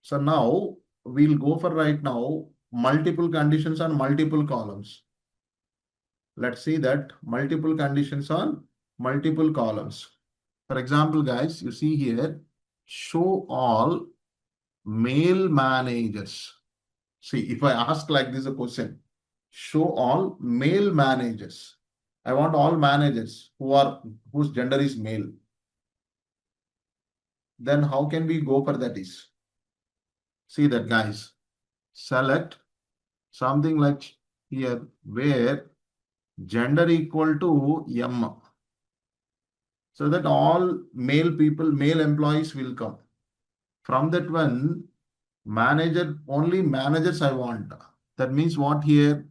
So now we'll go for right now multiple conditions on multiple columns. Let's see that multiple conditions on multiple columns. For example, guys, you see here, show all male managers. See, if I ask like this a question, show all male managers. I want all managers whose gender is male. Then how can we go for that is? See that, guys. Select something like here where gender equal to M. So that all male people, male employees will come. From that one, manager, only managers I want. That means what here?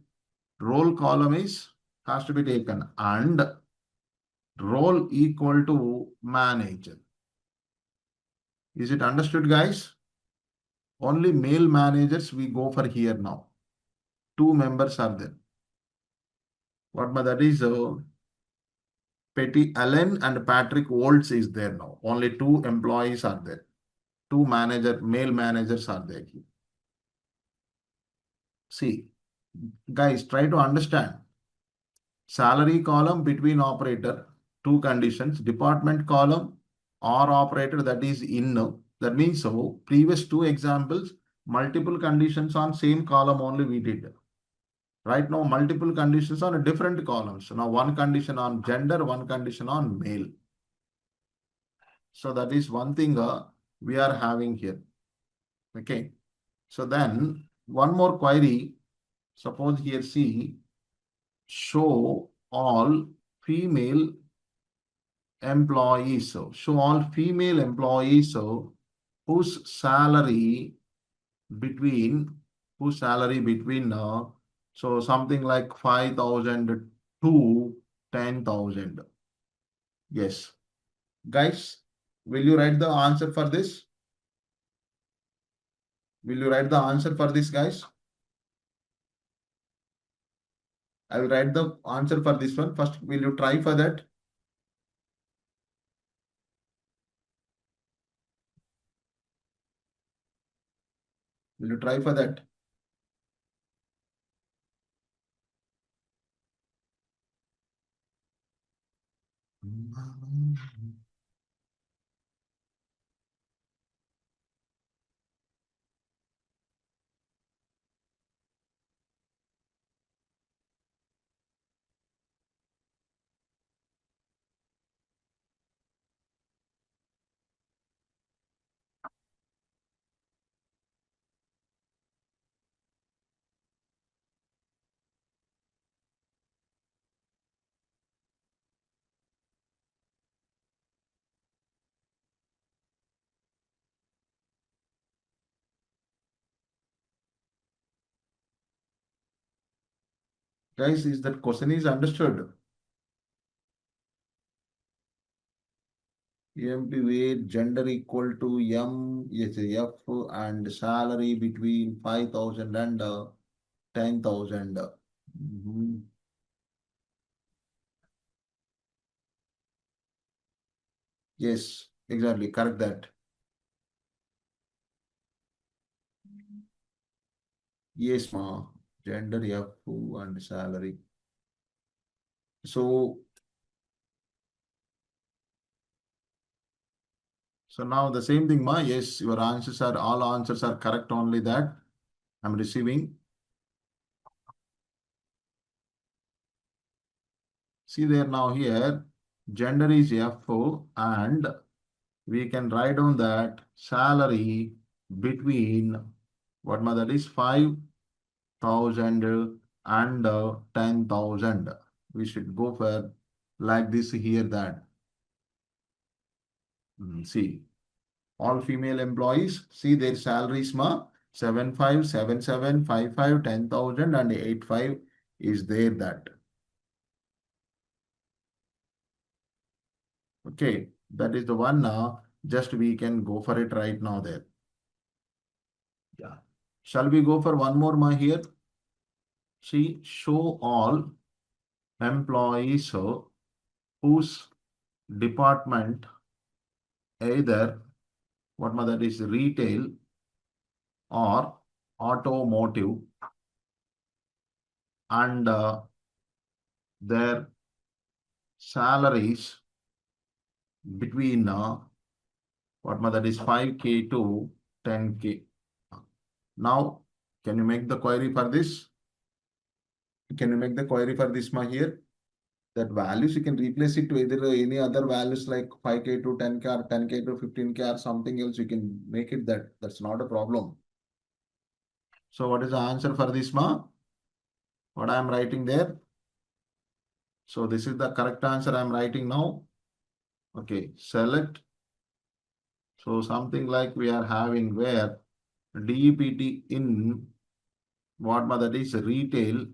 Role column has to be taken and role equal to manager. Is it understood, guys? Only male managers we go for here now. Two members are there. What that is Petty Allen and Patrick Woltz is there now. Only two employees are there. Two male managers are there here. See, guys, try to understand. Salary column between operator, two conditions. Department column or operator that is in. That means so previous two examples, multiple conditions on same column only we did. Right now, multiple conditions on different columns. Now, one condition on gender, one condition on male. So that is one thing we are having here. Okay. So then one more query. Suppose here see show all female employees. So show all female employees whose salary between so something like 5,000 to 10,000. Yes. Guys, will you write the answer for this? Will you write the answer for this, guys? I will write the answer for this one. First, will you try for that? Will you try for that? Guys, is that question is understood? EMP where gender equal to M, yes, F and salary between 5,000 and 10,000. Mhm. Yes, exactly. Correct that. Yes, ma. Gender F and salary. So, so now the same thing, ma. Yes, your answers are all answers are correct. Only that I'm receiving. See there now here, gender is F and we can write down that salary between what ma that is 5,000 and 10,000. We should go for like this here that. See, all female employees, see their salaries ma 75, 77, 55, 10,000 and 85 is there that. Okay, that is the one now. Just we can go for it right now there. Yeah. Shall we go for one more ma here? See, show all employees whose department either what ma that is retail or automotive and their salaries between what ma that is 5K to 10K. Now, can you make the query for this? Can you make the query for this ma here? That values you can replace it to either any other values like 5K to 10K or 10K to 15K or something else. You can make it that. That's not a problem. So what is the answer for this ma? What I am writing there? So this is the correct answer I am writing now. Okay, select. So something like we are having where DEPT in what ma that is retail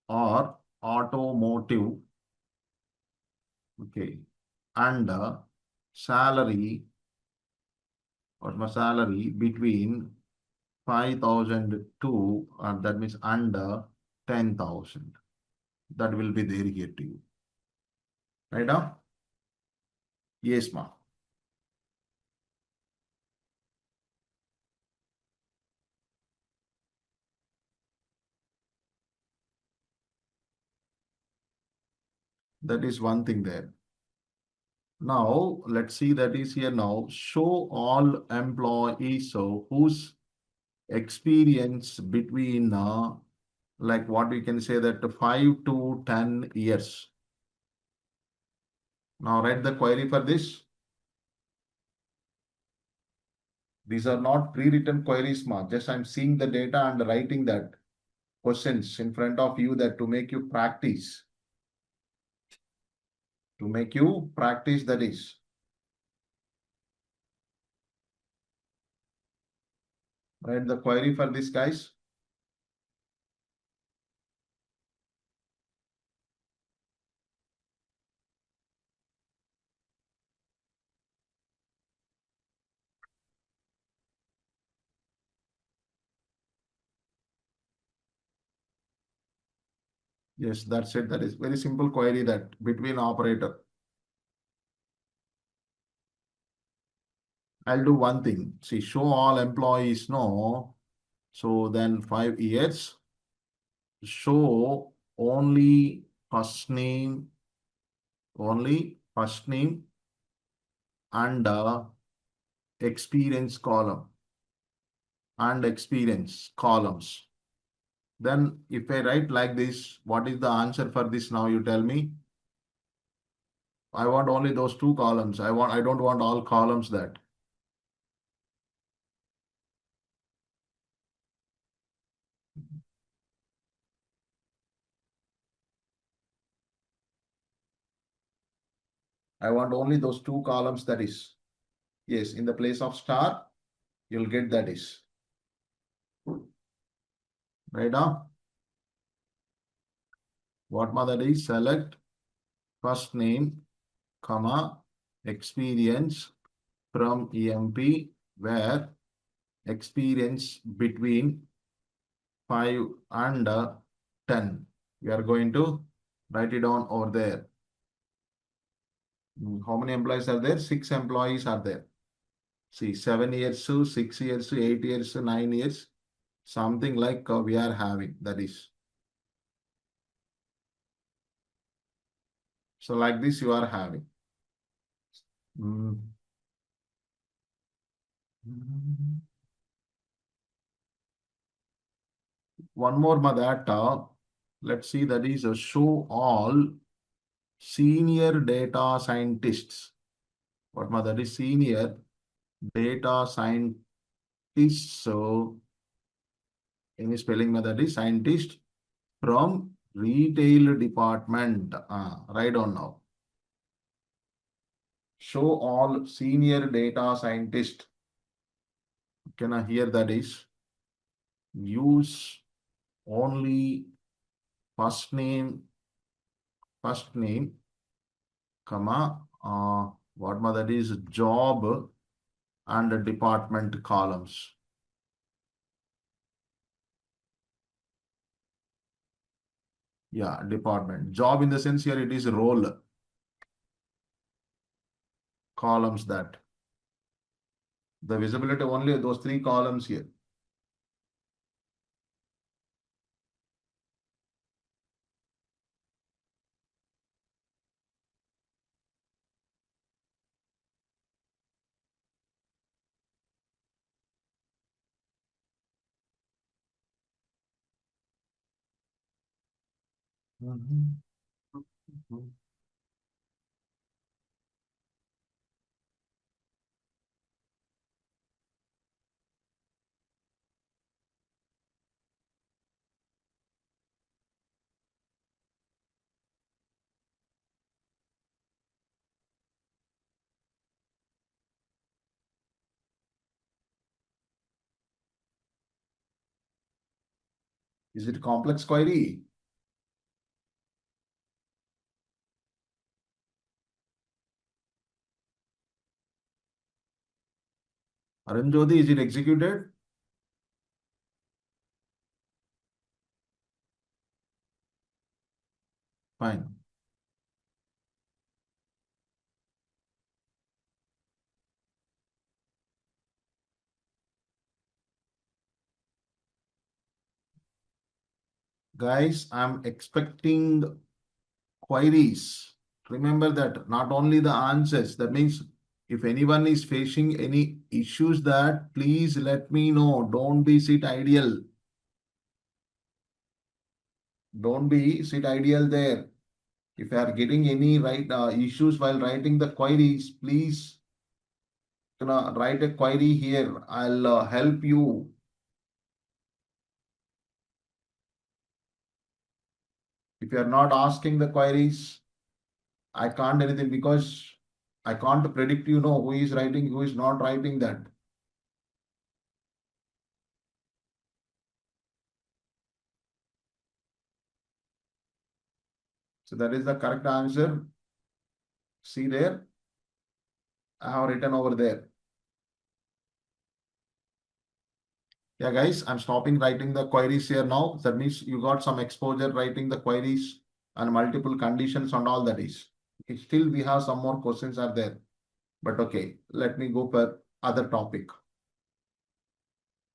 or automotive. Okay, and salary what my salary between 5,000 to that means under 10,000. That will be there here to you. Right now? Yes, ma. That is one thing there. Now, let's see that is here now. Show all employees so whose experience between like what we can say that 5 to 10 years. Now write the query for this. These are not pre-written queries, ma. Just I'm seeing the data and writing that questions in front of you that to make you practice. To make you practice that is. Write the query for this guys. Yes, that's it. That is very simple query that between operator. I'll do one thing. See, show all employees no. So then 5 years. Show only first name and experience column and experience columns. Then if I write like this, what is the answer for this now? You tell me. I want only those two columns. I don't want all columns that. I want only those two columns that is. Yes, in the place of star, you'll get that is. Right now, what method is select first name, comma, experience from EMP where experience between 5 and 10. We are going to write it down over there. How many employees are there? 6 employees are there. See, 7 years to 6 years to 8 years to 9 years, something like we are having. That is. So like this you are having. Mm. One more data. Let's see, that is a show all senior data scientists. What that is senior data scientists. So any spelling method is scientist from retail department. Write down now. Show all senior data scientist. Can I hear that is use only first name, comma, what that is job and department columns. Yeah, department. Job in the sense here it is role. Columns that. The visibility only those 3 columns here. Mhm. Is it complex query? Aranjodi, is it executed? Fine. Guys, I'm expecting queries. Remember that not only the answers. That means if anyone is facing any issues that please let me know. Don't be sit ideal. Don't be sit ideal there. If you are getting any issues while writing the queries, please write a query here. I'll help you. If you are not asking the queries, I can't anything because I can't predict, who is writing, who is not writing that. So that is the correct answer. See there, I have written over there. Yeah, guys, I'm stopping writing the queries here now. That means you got some exposure writing the queries and multiple conditions and all that is. Still, we have some more questions are there. But okay, let me go per other topic.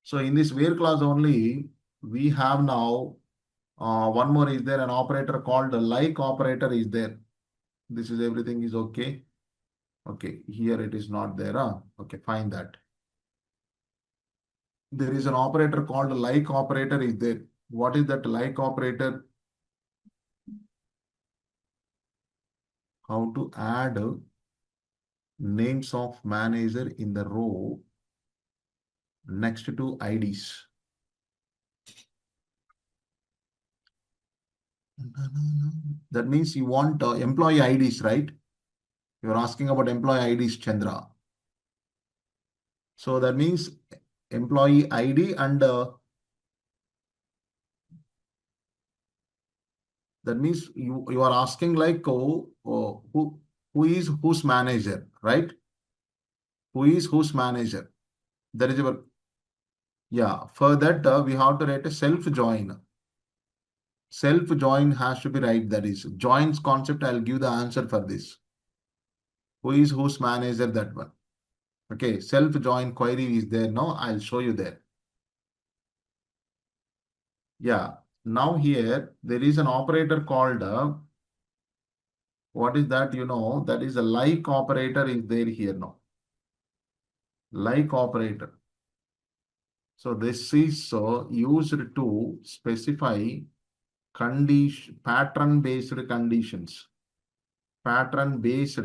So in this where clause only, we have now one more is there, an operator called like operator is there. This is everything is okay. Okay, here it is not there. Okay, find that. There is an operator called like operator is there. What is that like operator? How to add names of manager in the row next to IDs. That means you want employee IDs, right? You're asking about employee IDs, Chandra. So that means employee ID and That means you are asking like, who is whose manager, right? Who is whose manager? That is your, yeah. For that, we have to write a self join. Self join has to be right. That is joins concept. I'll give the answer for this. Who is whose manager? That one. Okay. Self join query is there. No, I'll show you there. Yeah. Now here there is an operator called what is that? That is a like operator is there here now. Like operator. So this is used to specify condition pattern based conditions. Pattern based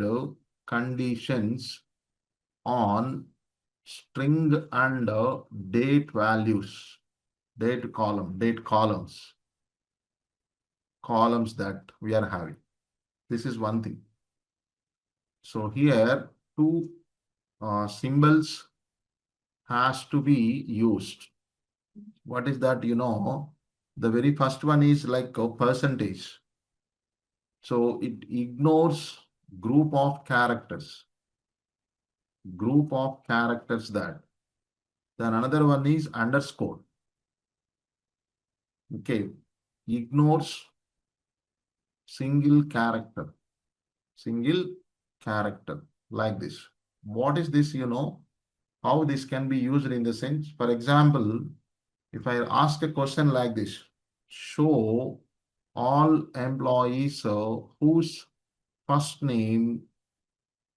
conditions on string and date values. Date columns that we are having. This is one thing. So here two symbols has to be used. What is that? The very first one is like a percentage. So it ignores group of characters. Group of characters that. Then another one is underscore. Okay. Ignores single character. Single character like this. What is this? How this can be used in the sense. For example, if I ask a question like this, show all employees whose first name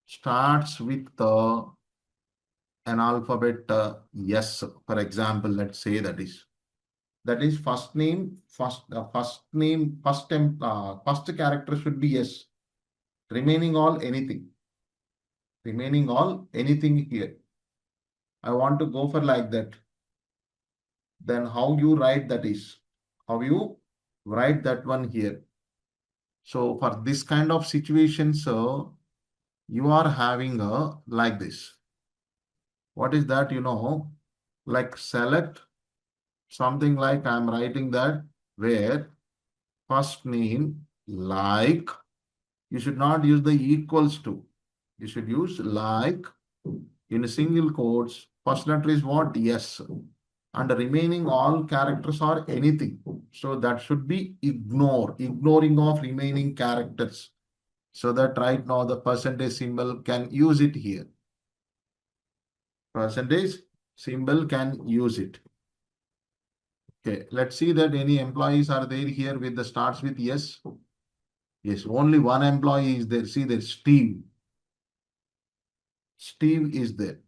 starts with an alphabet S, for example, let's say that is first name, first character should be S, remaining all anything, here. I want to go for like that. Then how you write that is, how you write that one here. So for this kind of situation, so you are having a like this. What is that? Like select something like I'm writing that where first name like, you should not use the equals to. You should use like in a single quotes. First letter is what? Yes. And the remaining all characters are anything. So that should be ignoring of remaining characters. So that right now the percentage symbol can use it here. Percentage symbol can use it. Okay, let's see that any employees are there here with the starts with yes. Yes, only one employee is there. See there, Steve. Steve is there.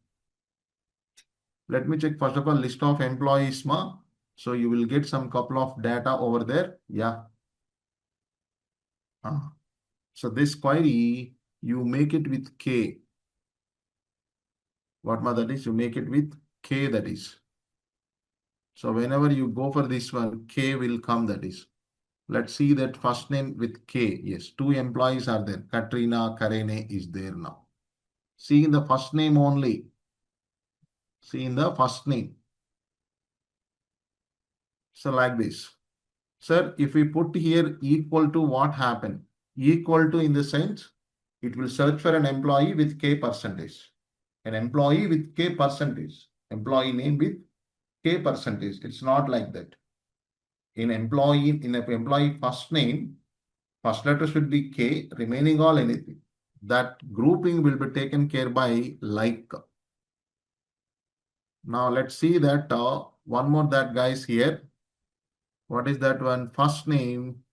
Let me check first of all list of employees, ma. So you will get some couple of data over there. Yeah. So this query, you make it with K. What ma that is? You make it with K that is. So whenever you go for this one, K will come that is. Let's see that first name with K. Yes, two employees are there. Katrina, Karene is there now. See in the first name only. See in the first name. So like this. Sir, if we put here equal to what happened? Equal to in the sense, it will search for an employee with K percentage. An employee with K percentage. Employee name with K percentage. It's not like that. In an employee first name, first letter should be K, remaining all anything. That grouping will be taken care by like. Now let's see that one more that guys here. What is that one? First name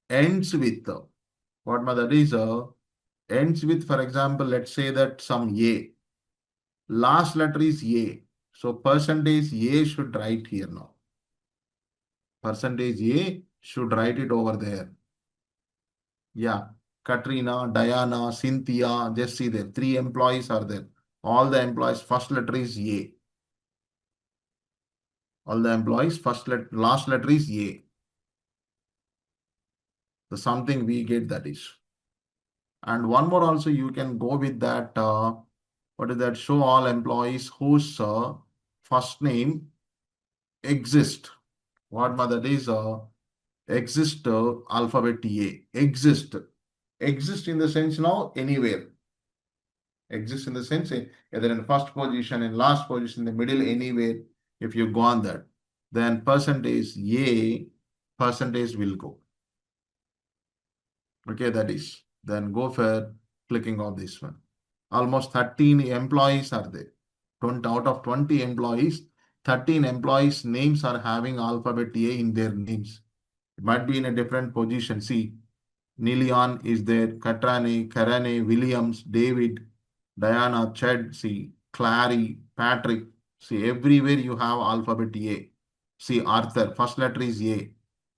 ends with what that is ends with, for example, let's say that some A. Last letter is A. So percentage A should write here now. Percentage A should write it over there. Yeah. Katrina, Diana, Cynthia, just see there. Three employees are there. All the employees, first letter is A. All the employees, last letter is A. The something we get that is. And one more also you can go with that. What is that? Show all employees whose first name exist. What that is? exist alphabet A. Exist. Exist in the sense now anywhere. Exist in the sense either in first position, in last position, in the middle, anywhere. If you go on that, then percentage A, percentage will go. Okay, that is. Then go for clicking on this one. Almost 13 employees are there. 20 out of 20 employees, 13 employees' names are having alphabet A in their names. It might be in a different position. See, Nilian is there, Katrane, Karane, Williams, David, Diana, Ched, see, Clary, Patrick. See, everywhere you have alphabet A. See, Arthur, first letter is A.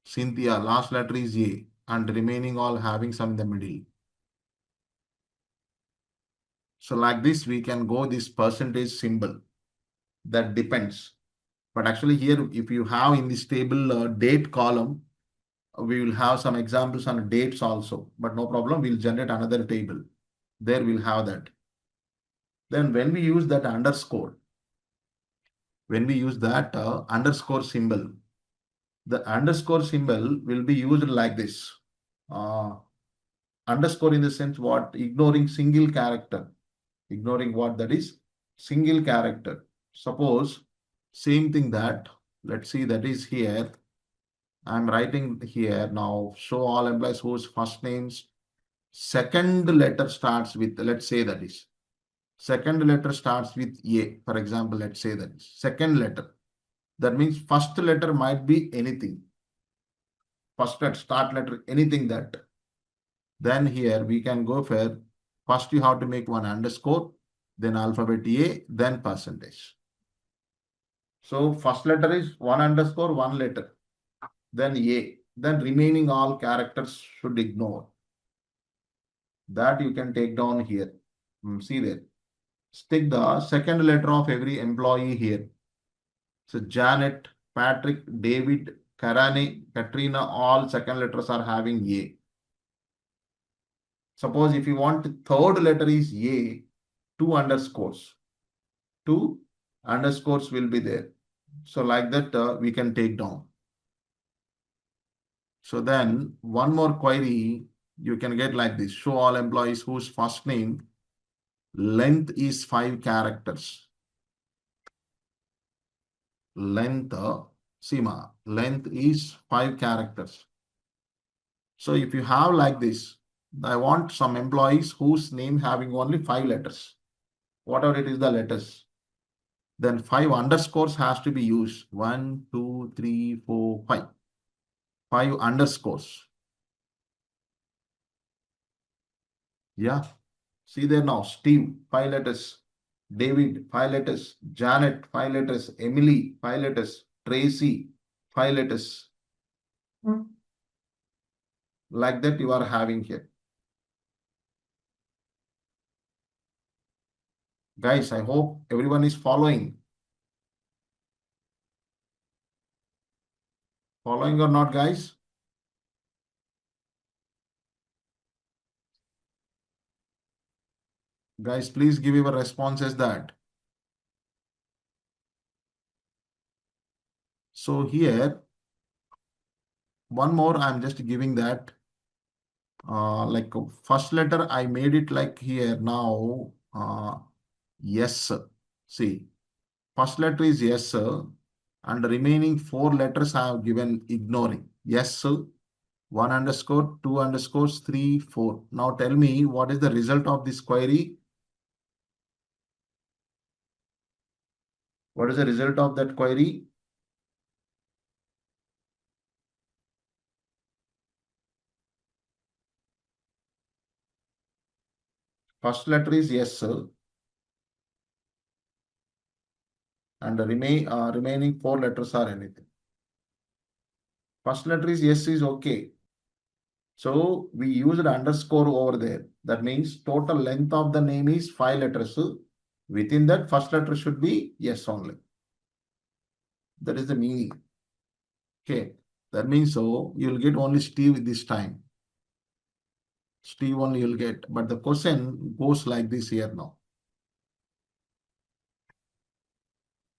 Cynthia, last letter is A. And remaining all having some in the middle. So like this, we can go this percentage symbol. That depends. But actually here, if you have in this table date column, we will have some examples on dates also. But no problem, we'll generate another table. There we'll have that. Then when we use that underscore, when we use that underscore symbol, the underscore symbol will be used like this. Uh, Underscore in the sense what? Ignoring single character. Ignoring what? That is single character. Suppose same thing that, let's see, that is here. I'm writing here now, show all employees whose first names, second letter starts with, let's say that is. Second letter starts with A. For example, let's say that is second letter. That means first letter might be anything. First letter, start letter, anything that. Then here we can go for, first you have to make one underscore, then alphabet A, then percentage. So first letter is one underscore, one letter, then A, then remaining all characters should ignore. That you can take down here. See there. Stick the second letter of every employee here. So Janet, Patrick, David, Karane, Katrina, all second letters are having A. Suppose if you want third letter is A, two underscores. Two underscores will be there. So like that we can take down. So then one more query you can get like this. Show all employees whose first name length is 5 characters. Length, Sima, length is 5 characters. So if you have like this, I want some employees whose name having only 5 letters. Whatever it is the letters. Then 5 underscores has to be used. 1, 2, 3, 4, 5. 5 underscores. Yeah. See there now. Steve, 5 letters. David, 5 letters. Janet, 5 letters. Emily, 5 letters. Tracy, 5 letters. Like that you are having here. Guys, I hope everyone is following. Following or not, guys? Guys, please give your responses that. So here, one more, I'm just giving that. Like first letter, I made it like here now. Yes. See, first letter is yes, and the remaining 4 letters I have given ignoring. Yes, 1 underscore, 2 underscores, 3, 4. Now tell me what is the result of this query? What is the result of that query? First letter is yes, and the remaining 4 letters are anything. First letter is yes is okay. So we used underscore over there. That means total length of the name is 5 letters. Within that, first letter should be yes only. That is the meaning. Okay. That means so you'll get only Steve this time. Steve only you'll get. But the question goes like this here now.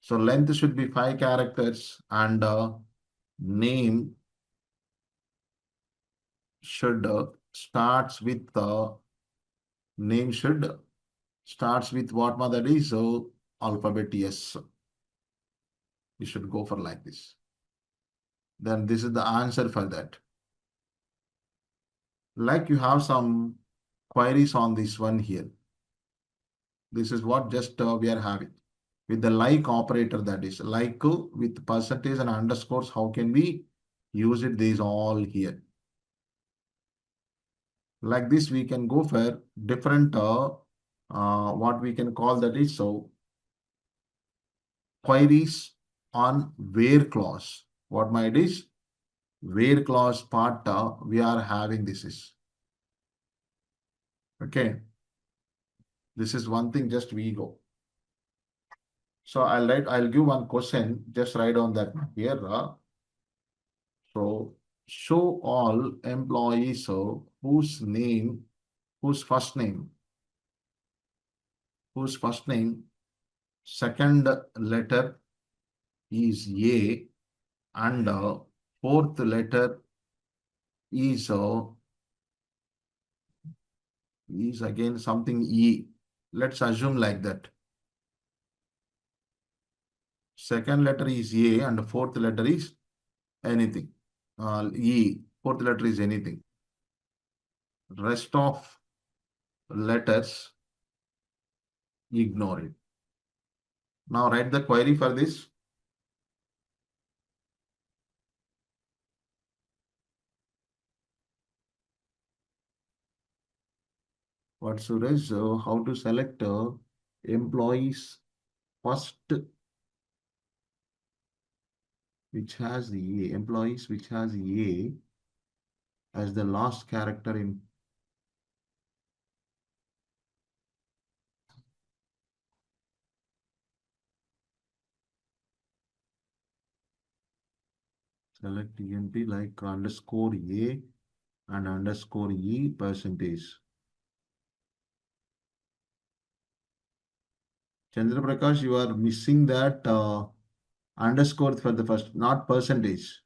So length should be 5 characters and name should starts with name should starts with what ma that is alphabet S. You should go for like this. Then this is the answer for that. Like you have some queries on this one here. This is what just we are having with the like operator, that is like with percentage and underscores. How can we use it? These all here. Like this, we can go for different what we can call that is so queries on where clause. What my it is where clause part we are having this is okay. This is one thing. Just we go. So I'll give one question. Just write on that here. So show all employees whose name, whose first name, whose first name, second letter is A and fourth letter is again something E. Let's assume like that. Second letter is A and fourth letter is anything. E. Fourth letter is anything. Rest of letters ignore it. Now write the query for this. What Suresh? How to select employees first which has the employees which has A as the last character in select EMP like underscore A and underscore E percentage. Chandra Prakash, you are missing that underscore for the first, not percentage.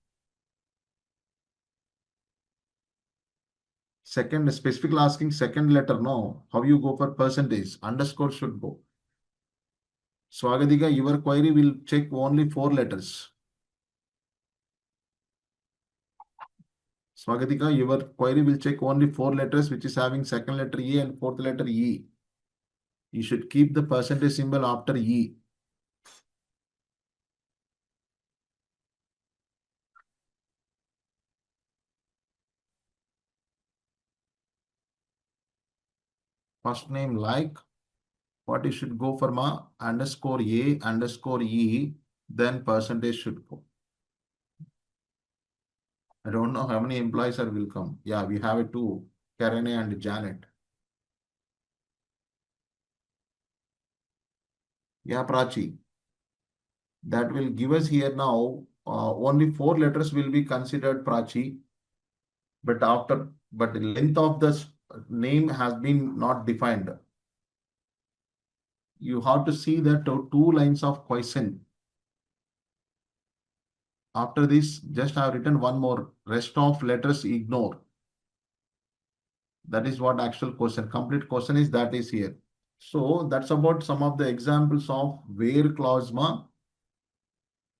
Second, specifically asking second letter, no. How you go for percentage? Underscore should go. Swagadika, your query will check only 4 letters. Swagatika, your query will check only 4 letters, which is having second letter E and fourth letter E. You should keep the percentage symbol after E. First name like, what you should go for ma underscore A underscore E, then percentage should go. I don't know how many employees are will come. Yeah, we have it too. Karen and Janet. Yeah, Prachi. That will give us here now only 4 letters will be considered Prachi, but the length of the name has been not defined. You have to see that 2 lines of question. After this, just I have written one more. Rest of letters ignore. That is what actual question. Complete question is that is here. So that's about some of the examples of where clause ma.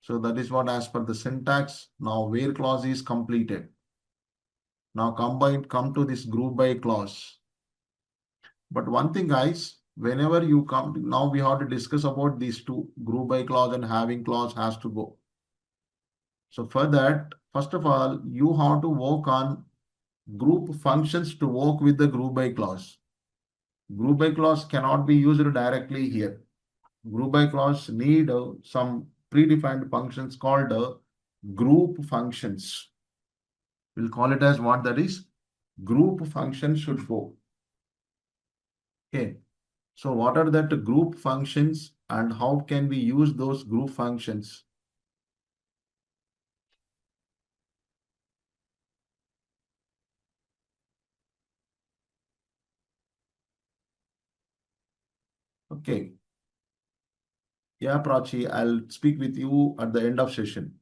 So that is what as per the syntax. Now where clause is completed. Now come to this group by clause. But one thing, guys, whenever you come, now we have to discuss about these two, group by clause and having clause has to go. So for that, first of all, you have to work on group functions to work with the group by clause. Group by clause cannot be used directly here. Group by clause need some predefined functions called group functions. We'll call it as what that is. Group function should go. Okay. So what are that group functions and how can we use those group functions? Okay. Yeah, Prachi, I'll speak with you at the end of session.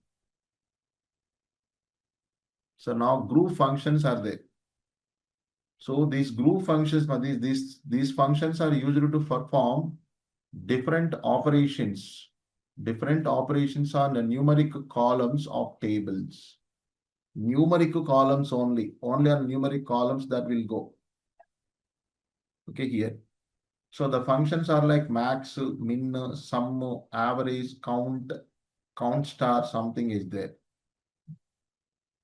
So now group functions are there. So these group functions, these functions are used to perform different operations. Different operations on the numeric columns of tables. Numeric columns only. Only on numeric columns that will go. Okay, here. So the functions are like max, min, sum, average, count star, something is there.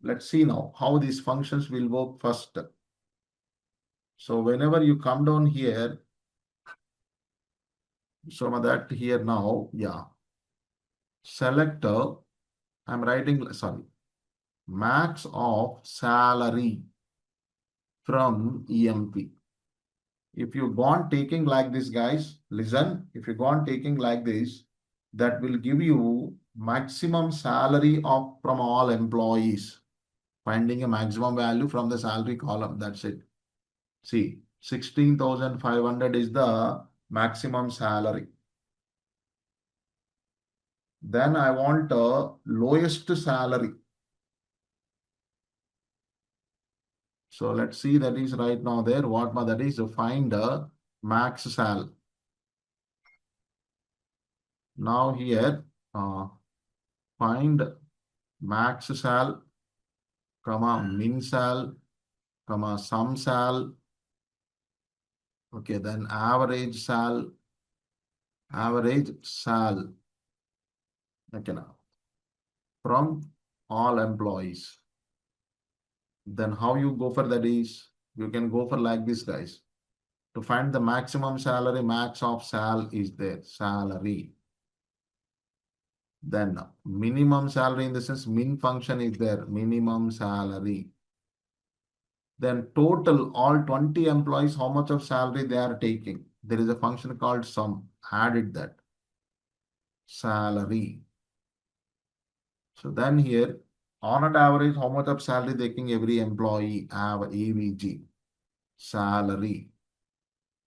Let's see now how these functions will work first. So whenever you come down here, so that here now, yeah, select, I'm writing, sorry, max of salary from EMP. If you go on taking like this, guys, listen, if you go on taking like this, that will give you maximum salary of from all employees. Finding a maximum value from the salary column, that's it. See, 16,500 is the maximum salary. Then I want lowest salary. So let's see, that is right now there. What that is, find max sal. Now here, find max sal, comma min sal, comma sum sal. Okay, then average sal. Okay, now from all employees. Then how you go for that is, you can go for like this, guys. To find the maximum salary, max of sal is there, salary. Then minimum salary, in the sense min function is there, minimum salary. Then total, all 20 employees, how much of salary they are taking. There is a function called sum, added that, salary. So then here, on an average, how much of salary taking every employee, have AVG, salary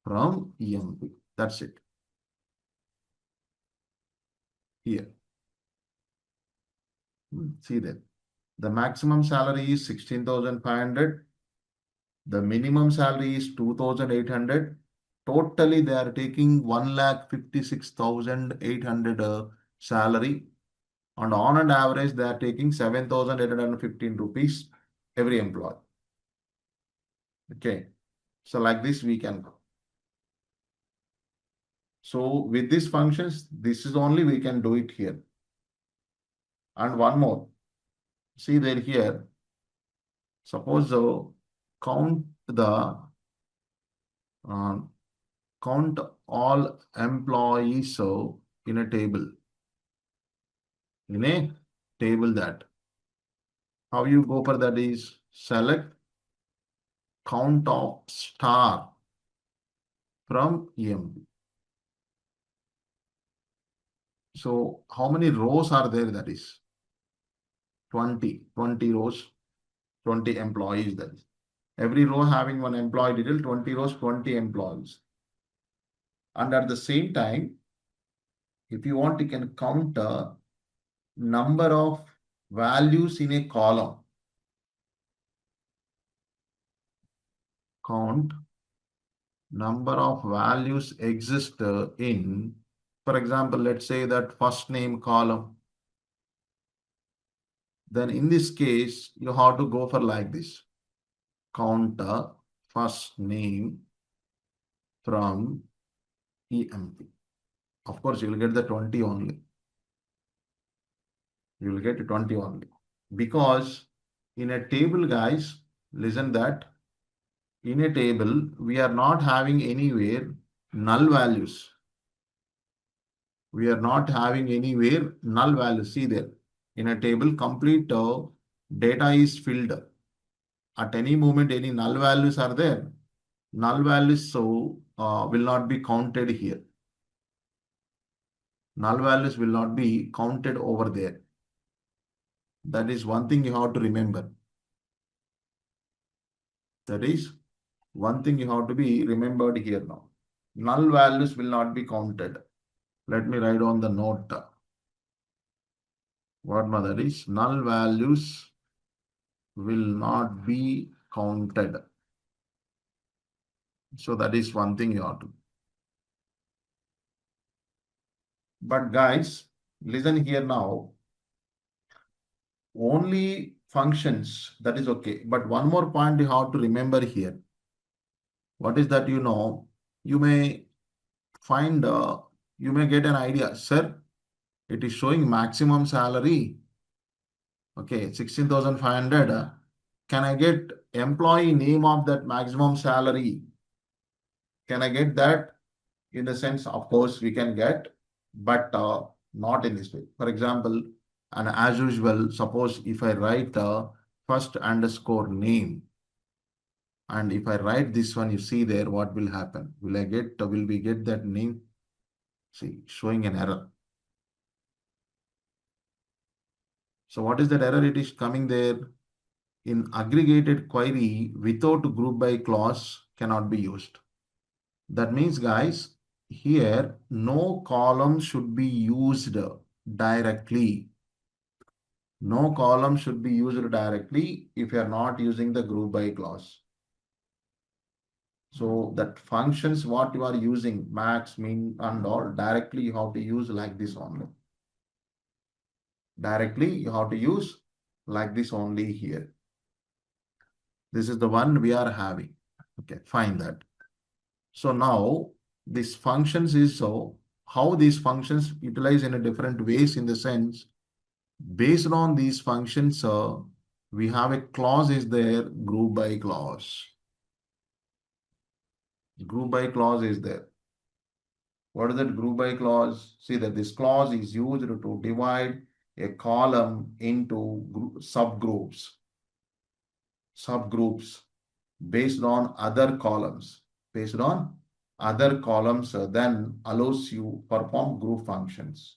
from EMP. That's it. Here. See that. The maximum salary is 16,500. The minimum salary is 2,800. Totally, they are taking 1,56,800 salary. And on an average, they are taking 7,815 rupees every employee. Okay. So like this, we can go. So with these functions, this is only we can do it here. And one more. See there here. Suppose count the count all employees in a table. In a table, that. How you go for that is select count of star from EMP. So how many rows are there? That is 20 rows, 20 employees. That is every row having one employee detail, 20 rows, 20 employees. And at the same time, if you want, you can count number of values in a column. Count number of values exist in, for example, let's say that first name column. Then in this case, you have to go for like this. Count first name from EMP. Of course, you will get the 20 only. You will get 20 only. Because in a table, guys, listen that. In a table, we are not having anywhere null values. We are not having anywhere null values. See there. In a table, complete data is filled. At any moment, any null values are there. Null values will not be counted here. Null values will not be counted over there. That is one thing you have to remember. That is one thing you have to be remembered here now. Null values will not be counted. Let me write on the note. What that is? Null values will not be counted. So that is one thing you have to. But guys, listen here now. Only functions, that is okay. But one more point you have to remember here. What is that? You may find, you may get an idea. Sir, it is showing maximum salary. Okay, 16,500. Can I get employee name of that maximum salary? Can I get that? In the sense, of course, we can get, but not in this way. For example, and as usual, suppose if I write first underscore name, and if I write this one, you see there, what will happen? Will we get that name? See, showing an error. So what is that error? It is coming there in aggregated query without group by clause cannot be used. That means, guys, here no column should be used directly. No column should be used directly if you are not using the group by clause. So that functions what you are using, max, min, and all, directly you have to use like this only. Directly you have to use like this only here. This is the one we are having. Okay, find that. So now this functions is so how these functions utilize in a different ways in the sense based on these functions, we have a clause is there, group by clause. Group by clause is there. What is that group by clause? See that this clause is used to divide a column into subgroups. Subgroups based on other columns. Based on other columns, then allows you perform group functions.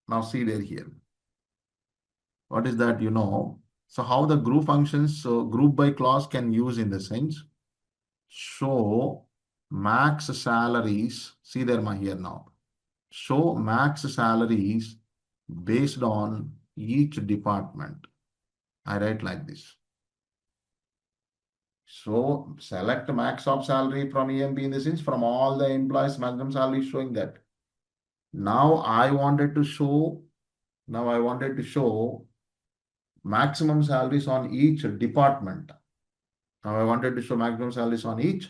Now see there here. What is that? So how the group functions, so group by clause can use in the sense, show max salaries. See there my here now. Show max salaries based on each department. I write like this. So select max of salary from EMP in the sense from all the employees maximum salary showing that. Now I wanted to show maximum salaries on each department. Now I wanted to show maximum salaries on each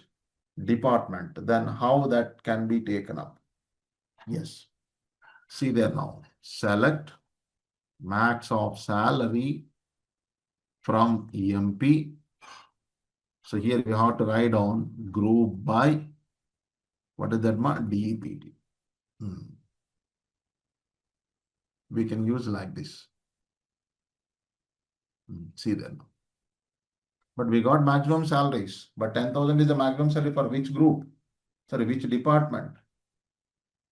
department. Then how that can be taken up? Yes. See there now. Select max of salary from EMP. So here we have to write down group by, what is that? DEPT. We can use like this. See there now. But we got maximum salaries. But 10,000 is the maximum salary for which group? Sorry, which department?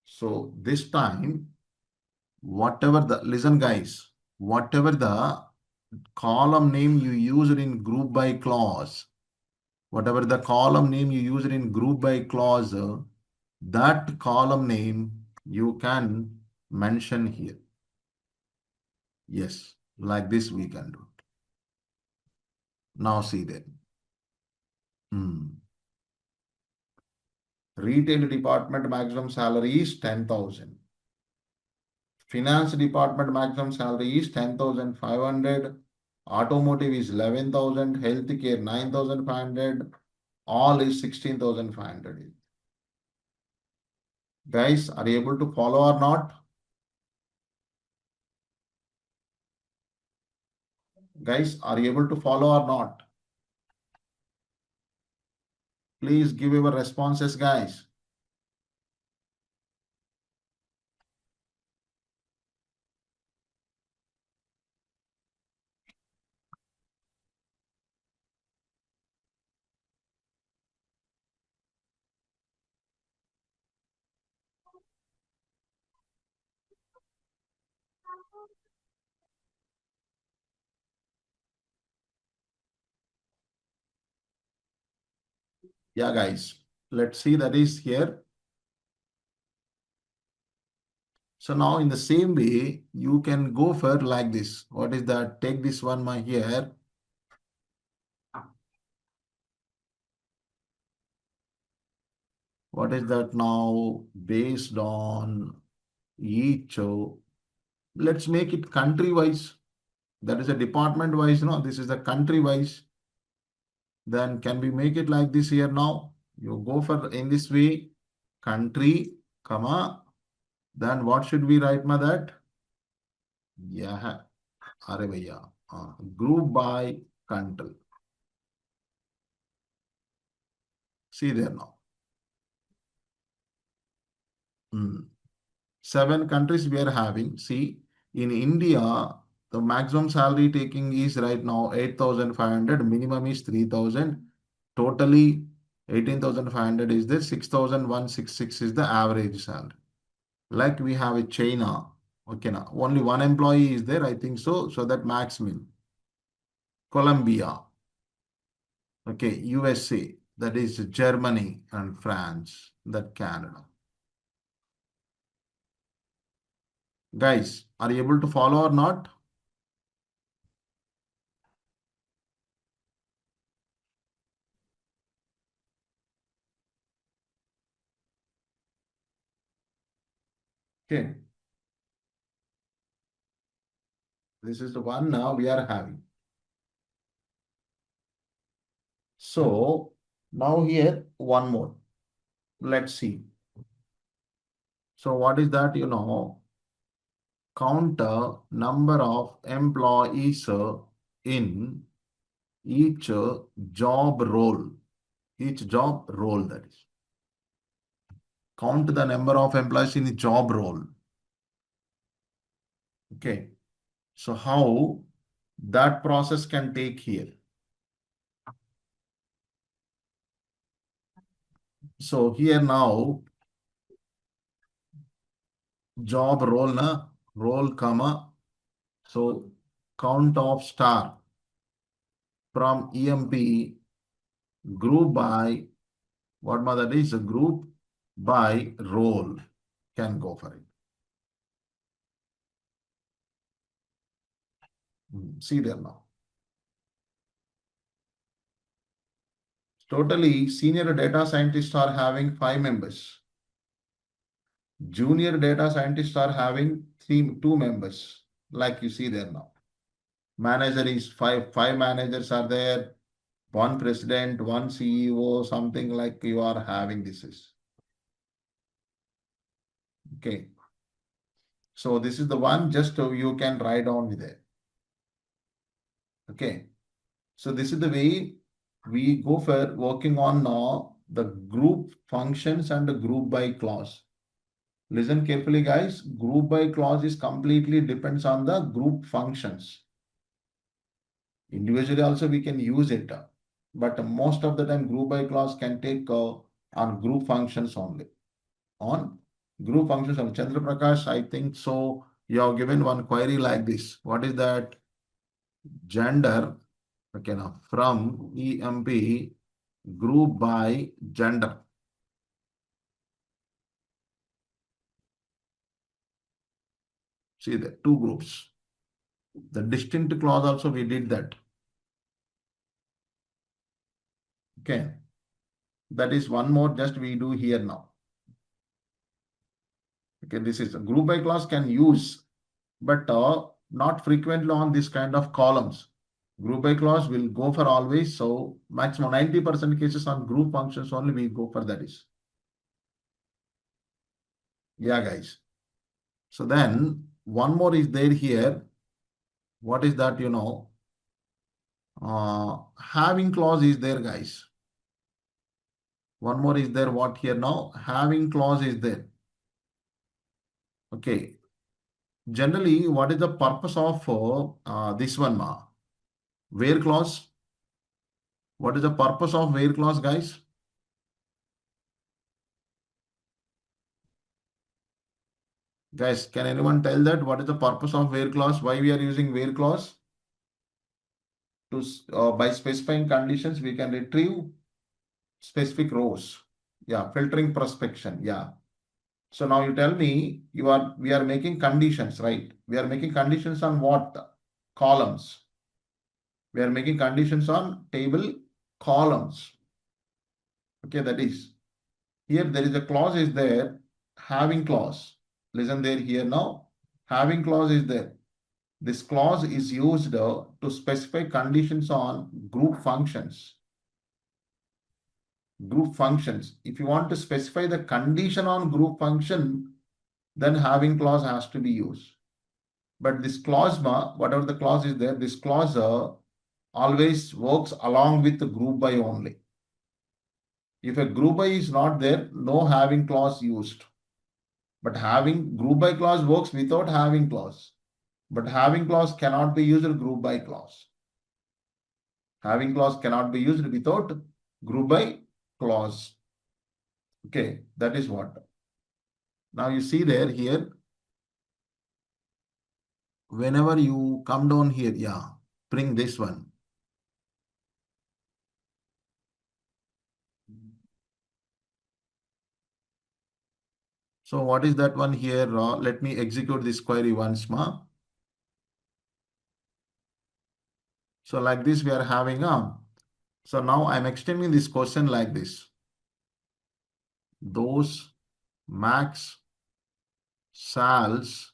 So this time, listen guys, whatever the column name you used in group by clause, whatever the column name you used in group by clause, that column name you can mention here. Yes, like this we can do it. Now see that. Retail department maximum salary is 10,000. Finance department maximum salary is 10,500. Automotive is 11,000. Healthcare 9,500. All is 16,500. Guys, are you able to follow or not? Guys, are you able to follow or not? Please give your responses, guys. Yeah, guys. Let's see that is here. So now in the same way, you can go for like this. What is that? Take this one my here. What is that now? Based on each, let's make it country wise. That is a department wise, no? This is the country wise. Then can we make it like this here now? You go for in this way, country, comma. Then what should we write, ma that? Yeah, are bhaiya. Group by country. See there now. 7 countries we are having. See, in India, the maximum salary taking is right now 8,500, minimum is 3,000. Totally 18,500 is there, 6,166 is the average salary. Like we have a China, okay, now only one employee is there, I think so. So that maximum. Colombia, okay, USA, that is Germany and France, that Canada. Guys, are you able to follow or not? Okay, this is the one now we are having. So now here one more. Let's see. So what is that? Count the number of employees in each job role. Each job role, that is. Count the number of employees in the job role. Okay. So how that process can take here. So here now job role na role comma. So count of star from EMP group by what mother is a group by role can go for it. See there now. Totally, senior data scientists are having 5 members. Junior data scientists are having 2 members, like you see there now. Manager is 5 managers are there, 1 president, 1 CEO, something like you are having this is. Okay. So this is the one just you can write down with it. Okay. So this is the way we go for working on now the group functions and the group by clause. Listen carefully, guys. Group by clause is completely depends on the group functions. Individually also we can use it, but most of the time group by clause can take on group functions only. On group functions only. Chandra Prakash, I think so. You have given one query like this. What is that? Gender. Okay, now from EMP group by gender. See the 2 groups. The distinct clause also we did that. Okay. That is one more just we do here now. Okay, this is a group by clause can use, but not frequently on this kind of columns. Group by clause will go for always. So maximum 90% cases on group functions only we go for that is. Yeah, guys. So then one more is there here. What is that? Having clause is there, guys. One more is there. What here now? Having clause is there. Okay. Generally, what is the purpose of this one? Where clause? What is the purpose of where clause, guys? Guys, can anyone tell that? What is the purpose of where clause? Why we are using where clause? To by specifying conditions, we can retrieve specific rows. Yeah, filtering prospection. Yeah. So now you tell me we are making conditions, right? We are making conditions on what? Columns. We are making conditions on table columns. Okay, that is. Here there is a clause is there, having clause. Listen there here now. Having clause is there. This clause is used to specify conditions on group functions. Group functions. If you want to specify the condition on group function, then having clause has to be used. But this clause, whatever the clause is there, this clause always works along with the group by only. If a group by is not there, no having clause used. But having group by clause works without having clause. But having clause cannot be used group by clause. Having clause cannot be used without group by clause. Okay, that is what. Now you see there here, whenever you come down here, yeah, bring this one. So what is that one here? Let me execute this query once more. So like this we are having a. So now I'm extending this question like this. Those max sals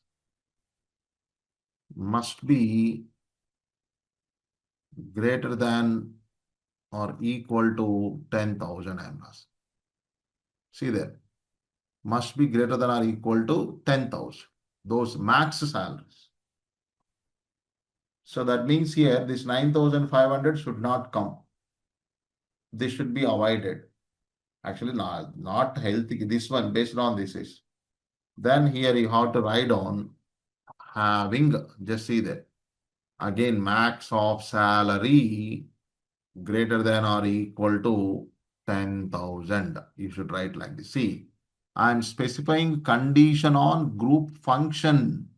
must be greater than or equal to 10,000 MRs. See there, must be greater than or equal to 10,000. Those max salaries. So that means here this 9,500 should not come. This should be avoided. Actually, not healthy. This one based on this is. Then here you have to write on having, just see that. Again, max of salary greater than or equal to 10,000. You should write like this. See, I'm specifying condition on group function.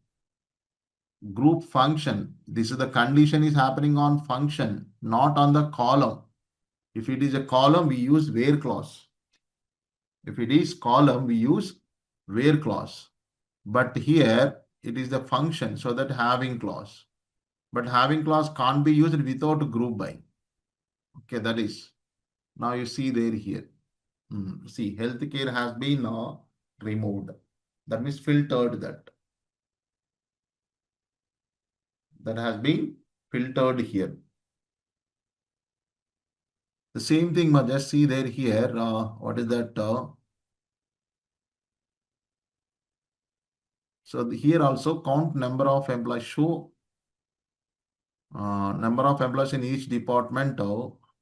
Group function. This is the condition is happening on function, not on the column. If it is a column, we use where clause. If it is column, we use where clause. But here it is the function, so that having clause. But having clause can't be used without group by. Okay, that is. Now you see there here. See, healthcare has been removed. That means filtered that. That has been filtered here. The same thing, just see there here. What is that? So here also count number of employees, show number of employees in each department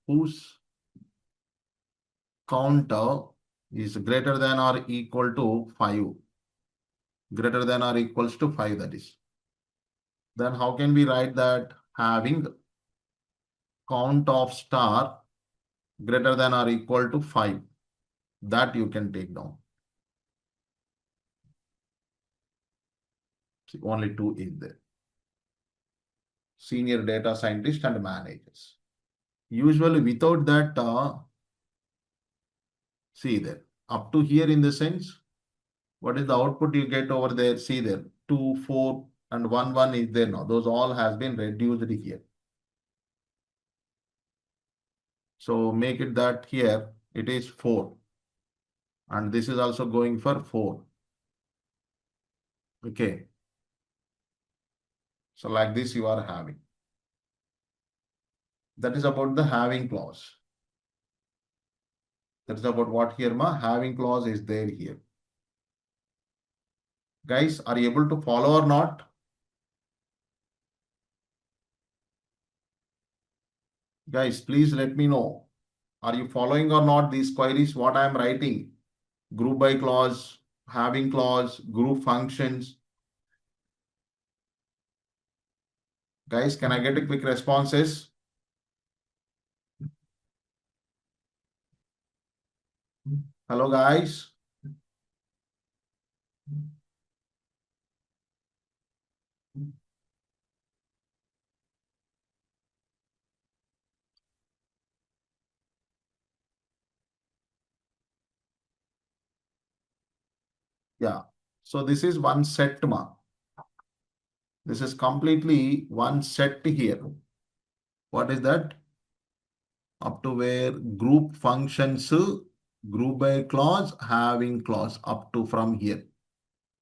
whose count is greater than or equal to 5. Greater than or equals to 5, that is. Then how can we write that? Having count of star greater than or equal to 5. That you can take down. See, only 2 is there. Senior data scientist and managers. Usually without that, see there. Up to here in the sense, what is the output you get over there? See there, 2, 4 and 1, 1 is there now. Those all has been reduced here. So make it that here, it is 4. And this is also going for 4. Okay. So like this you are having. That is about the having clause. That is about what here, having clause is there here. Guys, are you able to follow or not? Guys, please let me know. Are you following or not these queries, what I am writing? Group by clause, having clause, group functions. Guys, can I get a quick responses? Hello, guys. Yeah. So this is one set. This is completely one set here. What is that? Up to where group functions group by clause, having clause up to from here.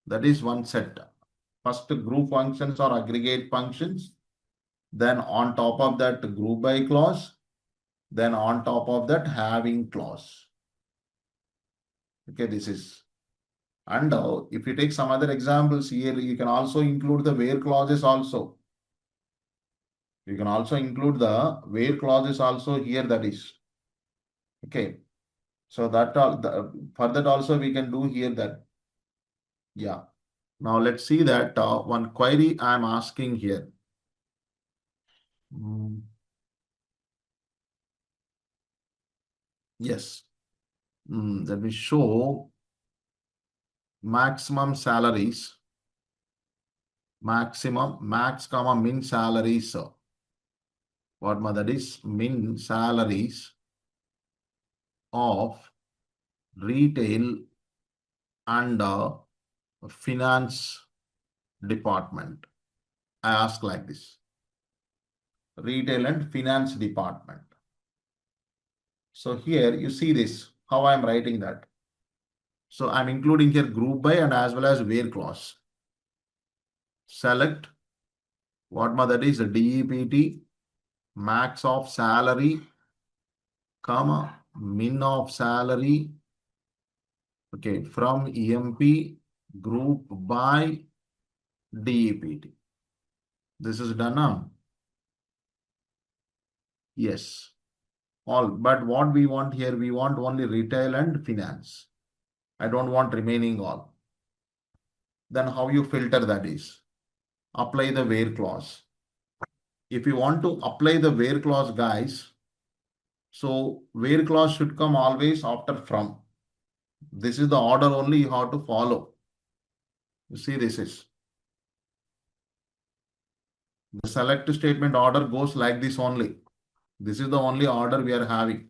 That is one set. First group functions or aggregate functions. Then on top of that group by clause. Then on top of that having clause. Okay, this is. And if you take some other examples here, you can also include the where clauses also. You can also include the where clauses also here, that is. Okay. So that for that also we can do here that. Yeah. Now let's see that one query I'm asking here. Yes. Let me show maximum salaries. Maximum, max comma min salaries. What that is? Min salaries of retail and finance department. I ask like this. Retail and finance department. So here you see this, how I'm writing that. So I'm including here group by and as well as where clause. Select what that is a DEPT, max of salary, comma, min of salary. Okay, from EMP group by DEPT. This is done now. Yes. All, but what we want here, we want only retail and finance. I don't want remaining all. Then how you filter that is? Apply the where clause. If you want to apply the where clause, guys, so where clause should come always after from. This is the order only you have to follow. You see, this is the select statement order goes like this only. This is the only order we are having.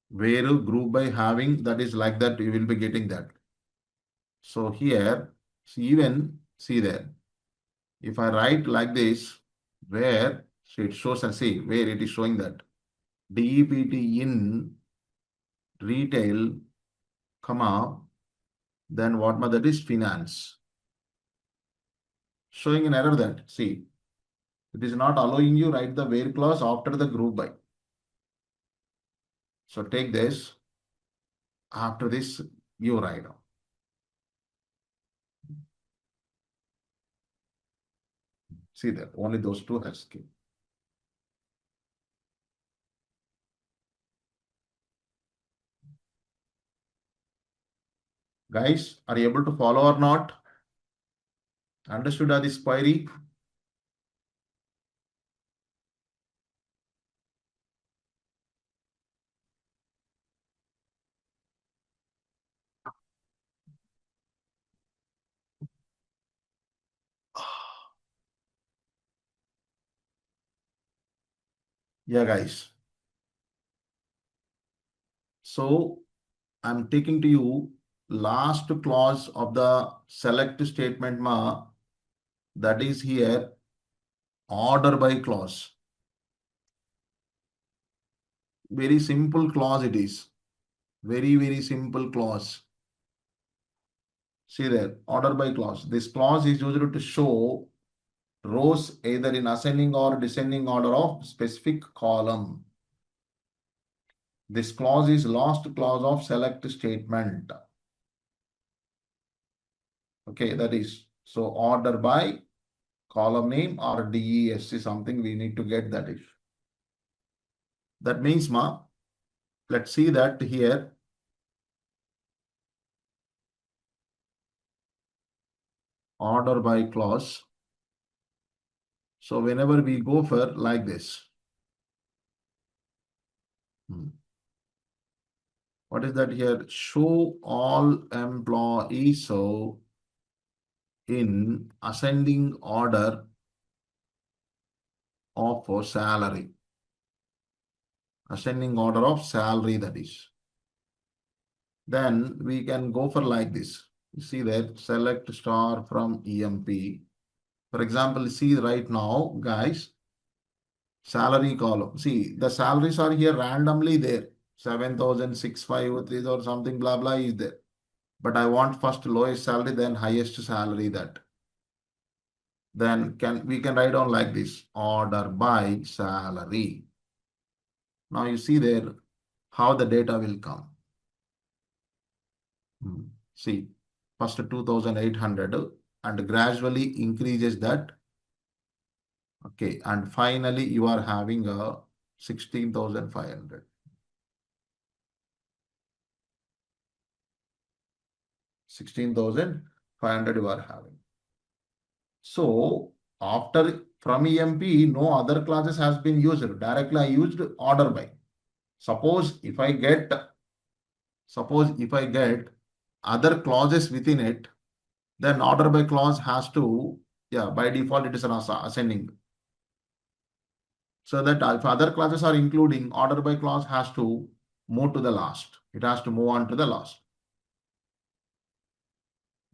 Where group by having, that is like that, you will be getting that. So here, even see there. If I write like this, where it shows and see where it is showing that DEPT in retail, comma, then what that is finance. Showing an error that, see, it is not allowing you write the where clause after the group by. So take this, after this you write. See that, only those two has skipped. Guys, are you able to follow or not? Understood this query? Yeah, guys. So I'm taking to you last clause of the select statement ma, that is here order by clause. Very simple clause it is. Very, very simple clause. See there, order by clause. This clause is used to show rows either in ascending or descending order of specific column. This clause is last clause of select statement. Okay, that is, so order by column name or DES is something we need to get that is. That means let's see that here. Order by clause. So whenever we go for like this. What is that here? Show all employees so in ascending order of salary. Ascending order of salary, that is. Then we can go for like this. You see that select star from EMP. For example, see right now, guys, salary column. See, the salaries are here randomly there. 7,653 or something, blah, blah is there. But I want first lowest salary, then highest salary that. Then we can write down like this, order by salary. Now you see there how the data will come. See, first 2,800 and gradually increases that. Okay, and finally you are having a 16,500. 16,500 you are having. So after from EMP, no other classes has been used. Directly I used order by. Suppose if I get other clauses within it, then order by clause has to, yeah, by default it is an ascending. So that if other classes are including, order by clause has to move to the last. It has to move on to the last.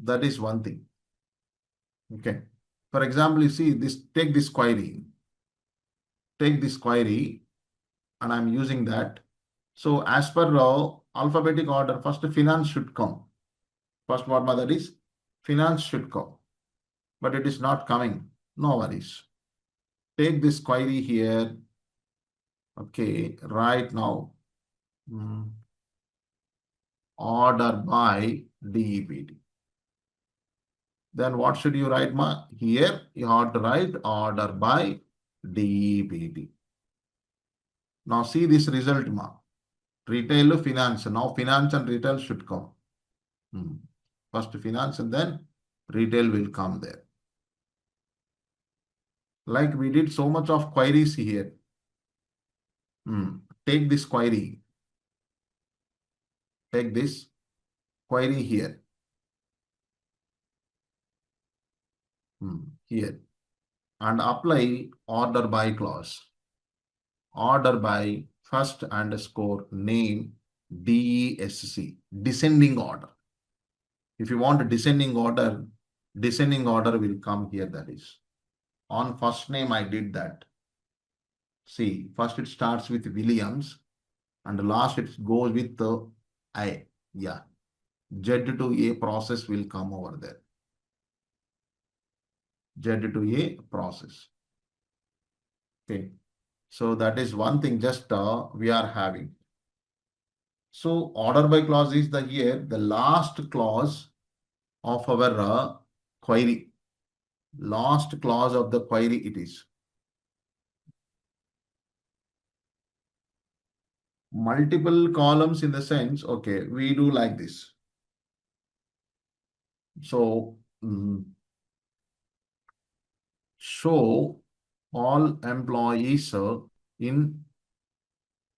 That is one thing. Okay. For example, you see this, take this query. Take this query and I'm using that. So as per alphabetic order, first finance should come. First what that is? Finance should come. But it is not coming. No worries. Take this query here. Okay, right now. Order by DEPT. Then what should you write, ma? Here you have to write order by DEPT. Now see this result, ma. Retail, finance. Now finance and retail should come. First finance and then retail will come there. Like we did so much of queries here. Take this query. Take this query here. Here. And apply order by clause. Order by first underscore name DESC. Descending order. If you want a descending order will come here, that is. On first name, I did that. See, first it starts with Williams and last it goes with the I. Yeah. Z to A process will come over there. Z to A process. Okay. So that is one thing just we are having. So order by clause is the last clause of our query. Last clause of the query it is. Multiple columns in the sense, okay, we do like this. So show all employees in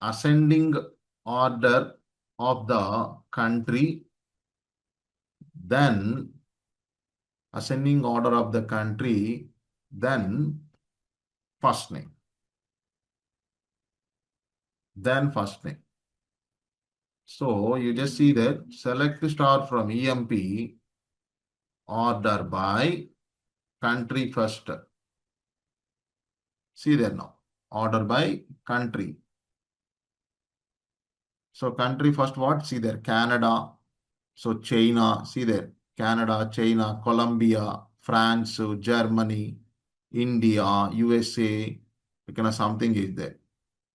ascending order of the country, then ascending order of the country, then first name. Then first name. So you just see that select star from EMP, order by country first. See there now, order by country. So country first what? See there, Canada. So China, see there, Canada, China, Colombia, France, Germany, India, USA, something is there.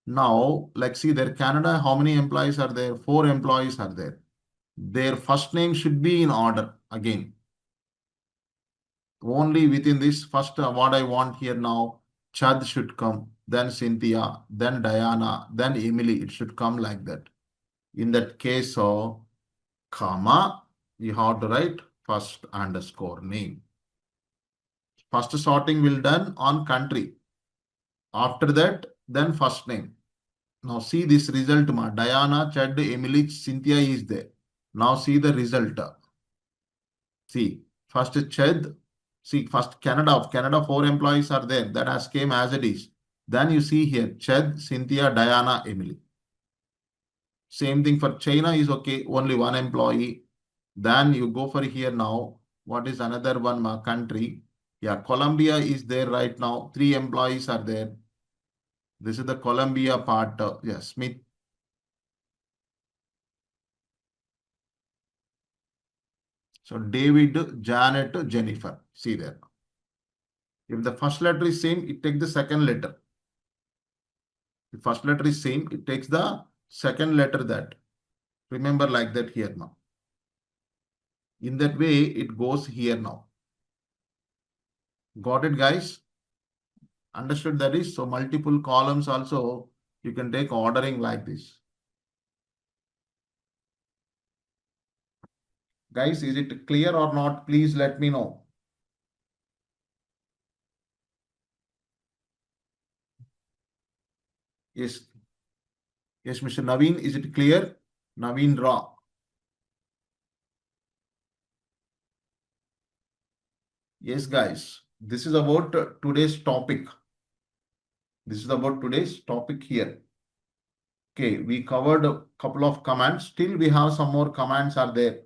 Now, like see there, Canada, how many employees are there? 4 employees are there. Their first name should be in order again. Only within this first, what I want here now, Chad should come, then Cynthia, then Diana, then Emily. It should come like that. In that case, comma, you have to write first underscore name. First sorting will done on country. After that, then first name. Now see this result, ma. Diana, Chad, Emily, Cynthia is there. Now see the result. See, first Chad, see first Canada. Canada 4 employees are there. That has came as it is. Then you see here, Chad, Cynthia, Diana, Emily. Same thing for China is okay, only 1 employee. Then you go for here now. What is another one country? Yeah, Colombia is there right now. 3 employees are there. This is the Colombia part. Yeah, Smith. So David, Janet, Jennifer. See there. If the first letter is same, it takes the second letter. The first letter is same, it takes the second letter that. Remember like that here now. In that way, it goes here now. Got it, guys? Understood that is? So multiple columns also, you can take ordering like this. Guys, is it clear or not? Please let me know. Yes. Yes, Mr. Naveen, is it clear? Naveen Ra. Yes, guys. This is about today's topic. This is about today's topic here. Okay, we covered a couple of commands. Still, we have some more commands are there.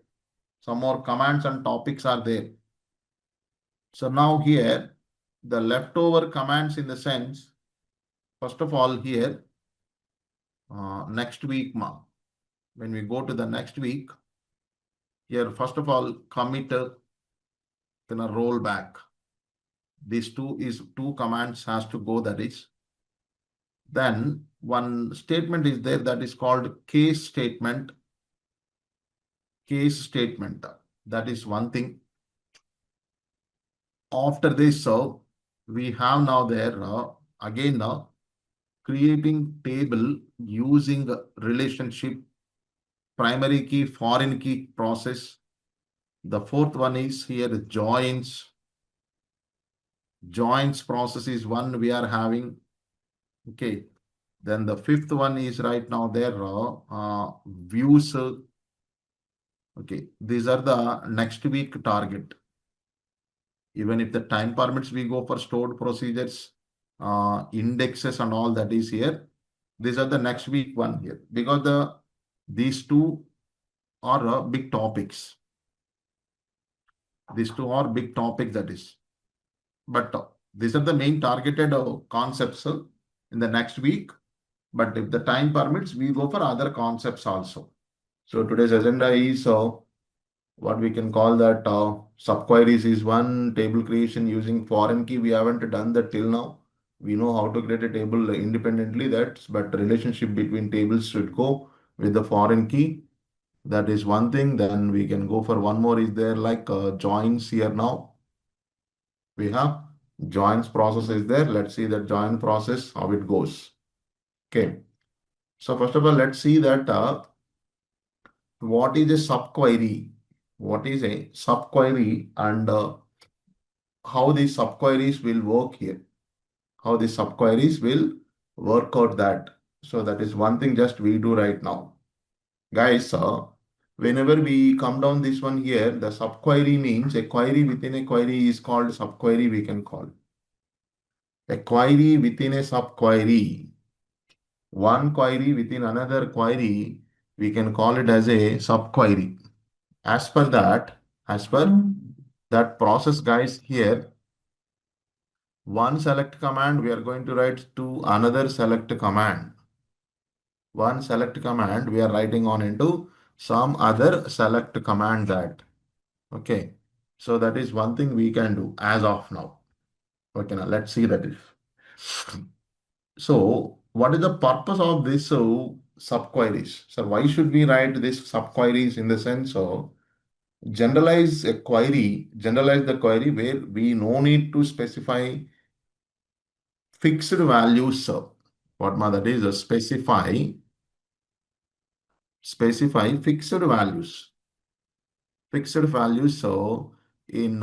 Some more commands and topics are there. So now here, the leftover commands in the sense, first of all here, next week, when we go to the next week, here, first of all, commit, then a roll back. These two commands has to go, that is. Then one statement is there that is called case statement. Case statement. That is one thing. After this, so we have now there again now creating table using relationship, primary key, foreign key process. The fourth one is here joins. Joins process is one we are having. Okay. Then the fifth one is right now there views. Okay. These are the next week target. Even if the time permits, we go for stored procedures, indexes and all that is here. These are the next week one here because these two are big topics. These two are big topics that is. But these are the main targeted concepts in the next week. But if the time permits, we go for other concepts also. So today's agenda is what we can call that subqueries is one, table creation using foreign key. We haven't done that till now. We know how to create a table independently, but relationship between tables should go with the foreign key. That is one thing. Then we can go for one more is there like joins here now. We have joins process is there. Let's see that join process, how it goes. Okay. So first of all, let's see that what is a subquery? What is a subquery and how these subqueries will work here? How the subqueries will work out that. So that is one thing just we do right now. Guys, whenever we come down this one here, the subquery means a query within a query is called subquery we can call. A query within a subquery. One query within another query, we can call it as a subquery. As per that process, guys, here, one select command, we are going to write to another select command. One select command, we are writing on into some other select command that. Okay. So that is one thing we can do as of now. Okay, now let's see that if. So what is the purpose of this subqueries? So why should we write this subqueries in the sense of generalize the query where we no need to specify fixed values. What that is specify fixed values. Fixed values so in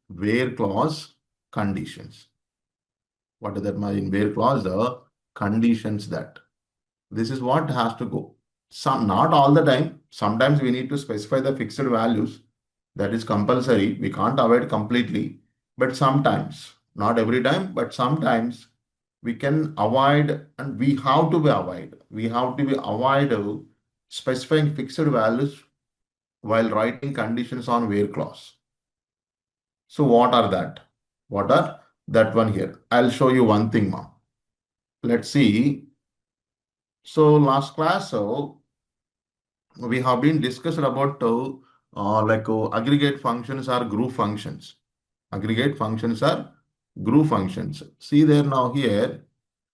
where clause conditions. What does that mean in where clause? The conditions that. This is what has to go. Not all the time. Sometimes we need to specify the fixed values. That is compulsory. We can't avoid completely. But sometimes, not every time, but sometimes we can avoid and we have to be avoid. We have to be avoid specifying fixed values while writing conditions on where clause. So what are that? What are that one here? I'll show you one thing now. Let's see. So last class, we have been discussed about aggregate functions are group functions. Aggregate functions are group functions. See there now here,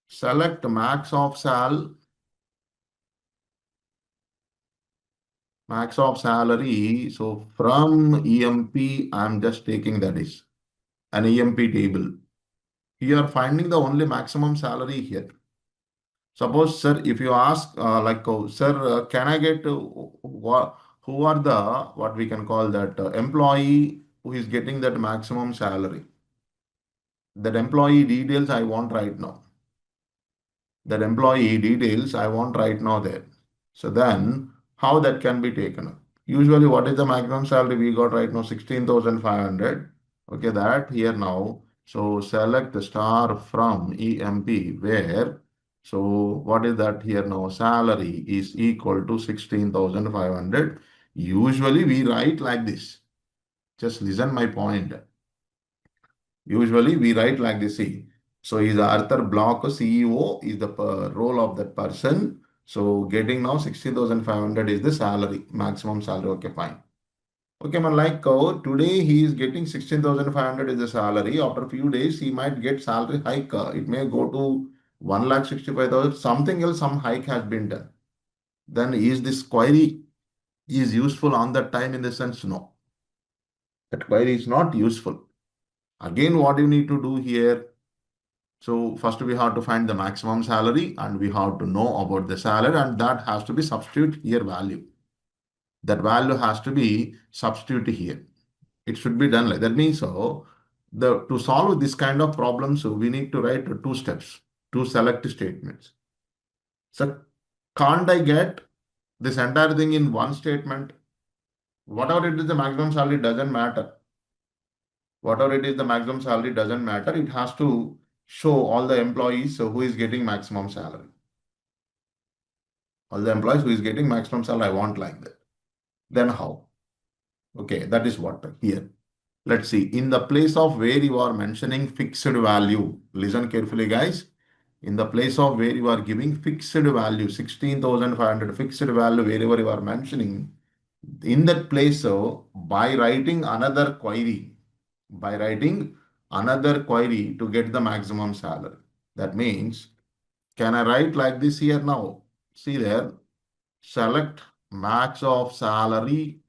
select max of salary. So from EMP, I'm just taking that is an EMP table. You are finding the only maximum salary here. Suppose, sir, if you ask, sir, can I get who are the what we can call that employee who is getting that maximum salary? That employee details I want right now. That employee details I want right now there. So then, how that can be taken up? Usually, what is the maximum salary we got right now? 16,500. Okay, that here now. So select the star from EMP where. So what is that here now? Salary is equal to 16,500. Usually we write like this. Just listen my point. Usually we write like this. See, so is Arthur Block CEO is the role of that person. So getting now 16,500 is the salary, maximum salary. Okay, fine. Okay, man, today he is getting 16,500 is the salary. After a few days, he might get salary hike. It may go to 1,65,000. Something else, some hike has been done. Then is this query is useful on that time in the sense? No. That query is not useful. Again, what you need to do here? So first we have to find the maximum salary and we have to know about the salary and that has to be substitute here value. That value has to be substitute here. It should be done like that. Means so the to solve this kind of problems, so we need to write two steps, two select statements. So can't I get this entire thing in one statement? Whatever it is, the maximum salary doesn't matter. Whatever it is, the maximum salary doesn't matter. It has to show all the employees who is getting maximum salary. All the employees who is getting maximum salary, I want like that. Then how? Okay, that is what here. Let's see. In the place of where you are mentioning fixed value, listen carefully, guys. In the place of where you are giving fixed value, 16,500 fixed value, wherever you are mentioning, in that place, so by writing another query to get the maximum salary. That means, can I write like this here now? See there, select max of salary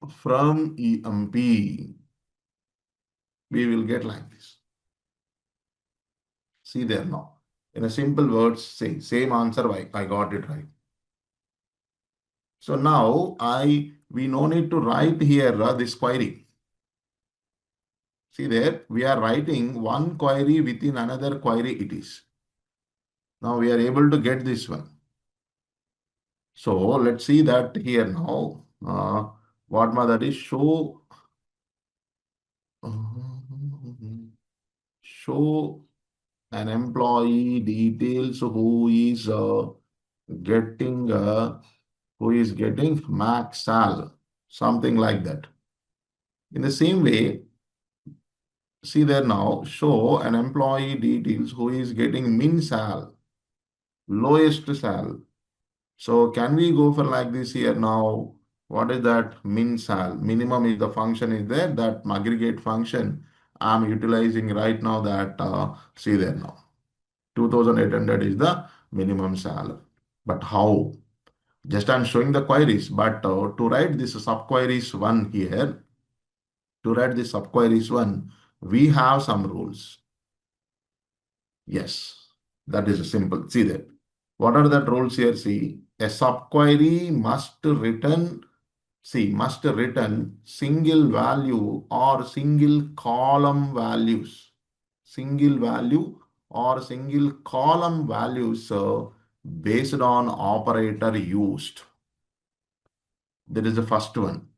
from EMP. We will get like this. See there now. In a simple words, say same answer. I got it right. So now we no need to write here this query. See there, we are writing one query within another query it is. Now we are able to get this one. So let's see that here now. What that is show an employee details getting who is getting max sal, something like that. In the same way, see there now, show an employee details who is getting min sal, lowest sal. So can we go for like this here now? What is that min sal? Minimum is the function is there, that aggregate function I'm utilizing right now that see there now. 2,800 is the minimum salary. But how? Just I'm showing the queries, but to write this subqueries one here, we have some rules. Yes, that is simple. See that. What are the rules here? See, a subquery must return single value or single column values. Single value or single column values based on operator used. That is the first one,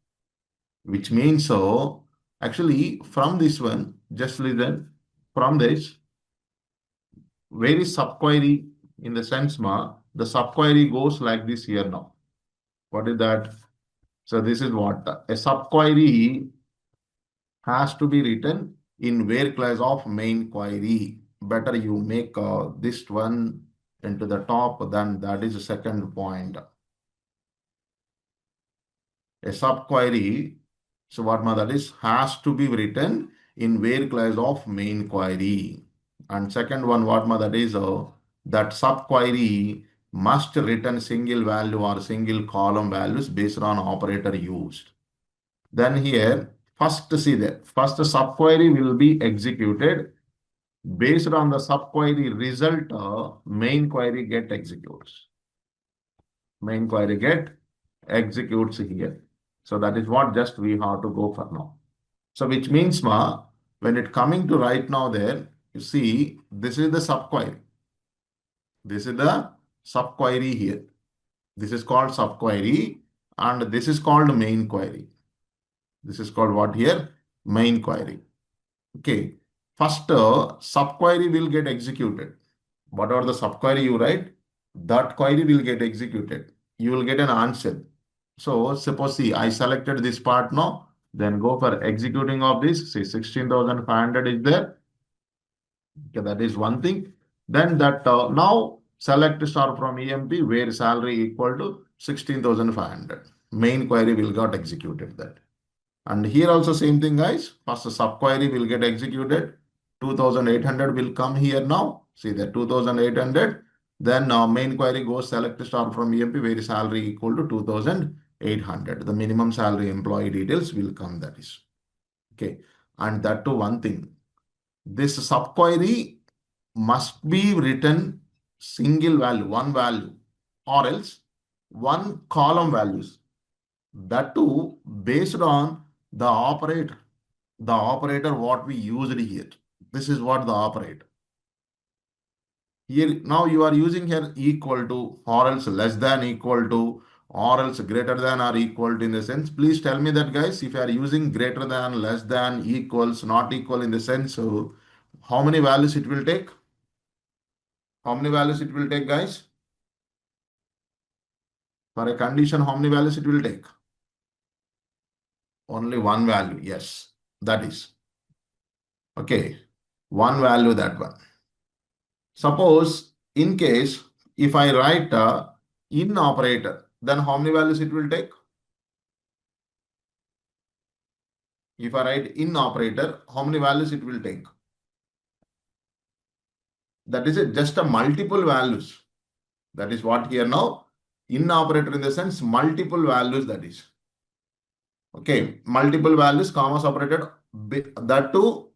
which means so actually from this one, just listen, from this, where is subquery in the sense the subquery goes like this here now. What is that? So this is what a subquery has to be written in where clause of main query. Better you make this one into the top, then that is the second point. A subquery, so what that is, has to be written in where clause of main query. And second one, what that is, that subquery must return single value or single column values based on operator used. Then here, first see that first subquery will be executed based on the subquery result, main query get executes. Main query get executes here. So that is what just we have to go for now. So which means when it coming to right now there, you see this is the subquery. This is the subquery here. This is called subquery and this is called main query. This is called what here? Main query. Okay. First subquery will get executed. Whatever the subquery you write, that query will get executed. You will get an answer. So suppose see, I selected this part now, then go for executing of this. See 16,500 is there. Okay, that is one thing. Then that now select star from EMP where salary equal to 16,500. Main query will got executed that. And here also same thing guys. First subquery will get executed. 2,800 will come here now. See that 2,800. Then main query goes select star from EMP where salary equal to 2,800. The minimum salary employee details will come, that is. Okay. And that too one thing. This subquery must be written single value, one value, or else one column values. That too based on the operator. The operator what we used here. This is what the operator. Here now you are using here equal to or else less than equal to or else greater than or equal to in the sense. Please tell me that guys, if you are using greater than, less than, equals, not equal in the sense, so how many values it will take? How many values it will take guys? For a condition, how many values it will take? Only one value. Yes, that is. Okay. One value, that one. Suppose in case if I write in operator, then how many values it will take? If I write in operator, how many values it will take? That is it, just a multiple values. That is what here now. In operator in the sense multiple values, that is. Okay, multiple values, comma separated. That too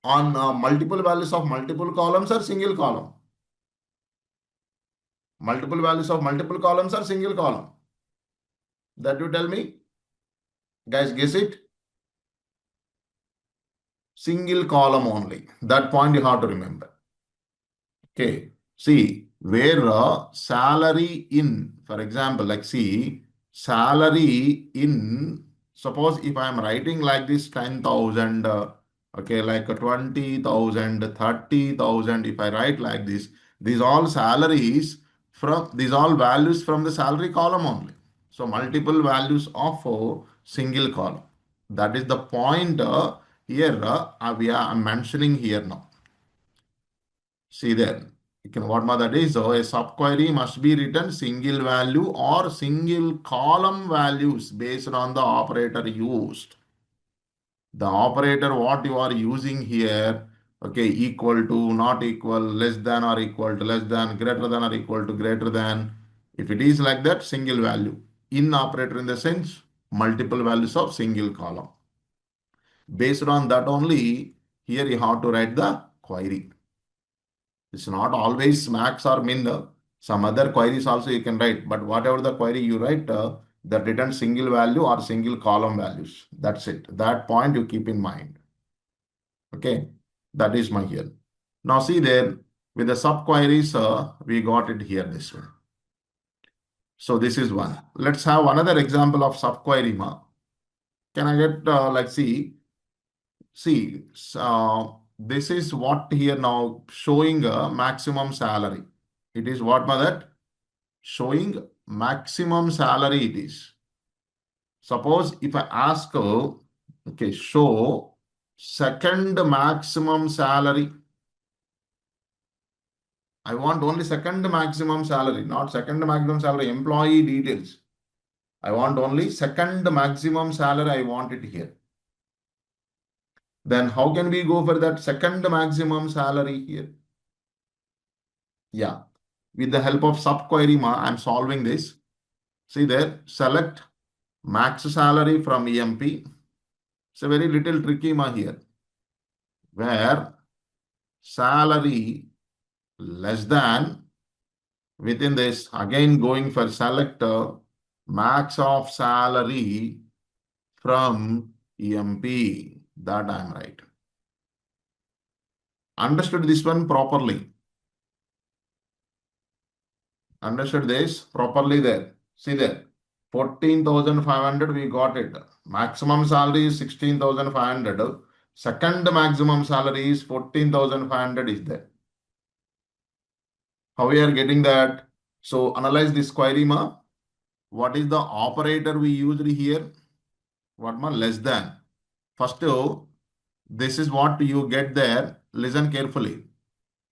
on multiple values of multiple columns or single column. Multiple values of multiple columns or single column. That you tell me. Guys, guess it. Single column only. That point you have to remember. Okay. See, where salary in, for example, like see, salary in, suppose if I am writing like this 10,000, okay, like 20,000, 30,000, if I write like this, these all salaries from, these all values from the salary column only. So multiple values of a single column. That is the point here I'm mentioning here now. See there. You can what that is. So a subquery must be written single value or single column values based on the operator used. The operator what you are using here, okay, equal to, not equal, less than or equal to, less than, greater than or equal to, greater than. If it is like that, single value. In operator in the sense, multiple values of single column. Based on that only, here you have to write the query. It's not always max or min. Some other queries also you can write, but whatever the query you write, that return single value or single column values. That's it. That point you keep in mind. Okay, that is my here. Now see there, with the subqueries, we got it here this way. So this is one. Let's have another example of subquery. Can I get like see, this is what here now showing a maximum salary. It is what that showing maximum salary it is. Suppose if I ask, okay, show second maximum salary. I want only second maximum salary, not second maximum salary, employee details. I want only second maximum salary. I want it here. Then how can we go for that second maximum salary here? Yeah. With the help of subquery, I'm solving this. See there, select max salary from EMP. It's a very little tricky here, where salary less than, within this, again going for select max of salary from EMP. That I'm right. Understood this one properly. Understood this properly there. See there. 14,500 we got it. Maximum salary is 16,500. Second maximum salary is 14,500 is there. How we are getting that? So analyze this query ma. What is the operator we used here? What ma? Less than. First, this is what you get there. Listen carefully.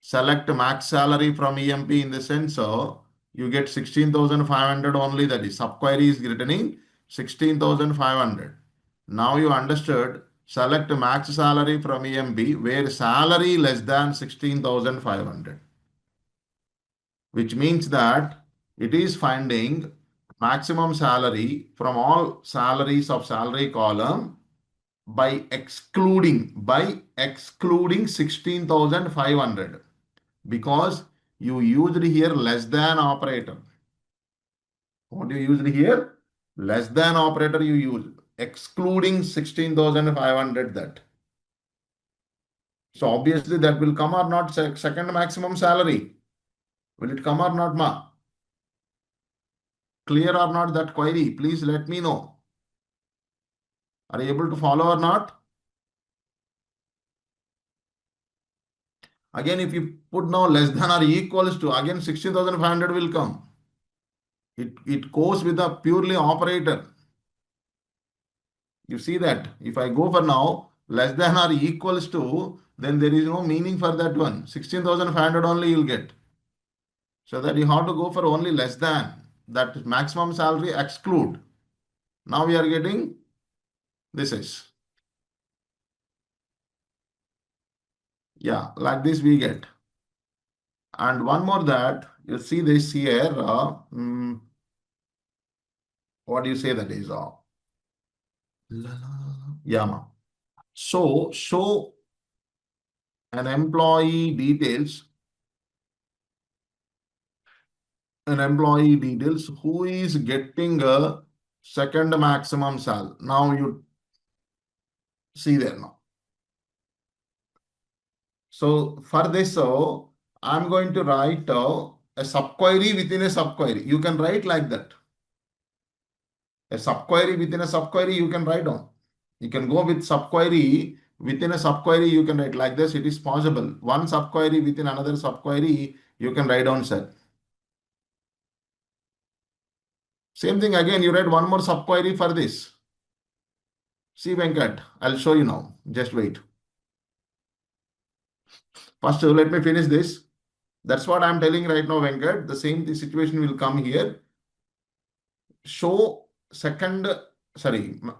Select max salary from EMP in the sense you get 16,500 only, that is subquery is returning 16,500. Now you understood, select max salary from EMP where salary less than 16,500, which means that it is finding maximum salary from all salaries of salary column by excluding 16,500. Because you used here less than operator. What you used here? Less than operator you use, excluding 16,500 that. So obviously that will come or not, second maximum salary. Will it come or not, ma? Clear or not that query? Please let me know. Are you able to follow or not? Again, if you put now less than or equals to, again 16,500 will come. It goes with a purely operator. You see that if I go for now less than or equals to, then there is no meaning for that one. 16,500 only you'll get. So that you have to go for only less than. That maximum salary exclude. Now we are getting this is. Yeah, like this we get. And one more that you see this here. What do you say that is? Yeah. So show an employee details. An employee details who is getting a second maximum sal. Now you see there now. So for this, I'm going to write a subquery within a subquery. You can write like that. A subquery within a subquery you can write down. You can go with subquery within a subquery. You can write like this. It is possible. One subquery within another subquery you can write down, sir. Same thing again. You write one more subquery for this. See Venkat, I'll show you now. Just wait. First, let me finish this. That's what I'm telling right now, Venkat. The same situation will come here. Show second,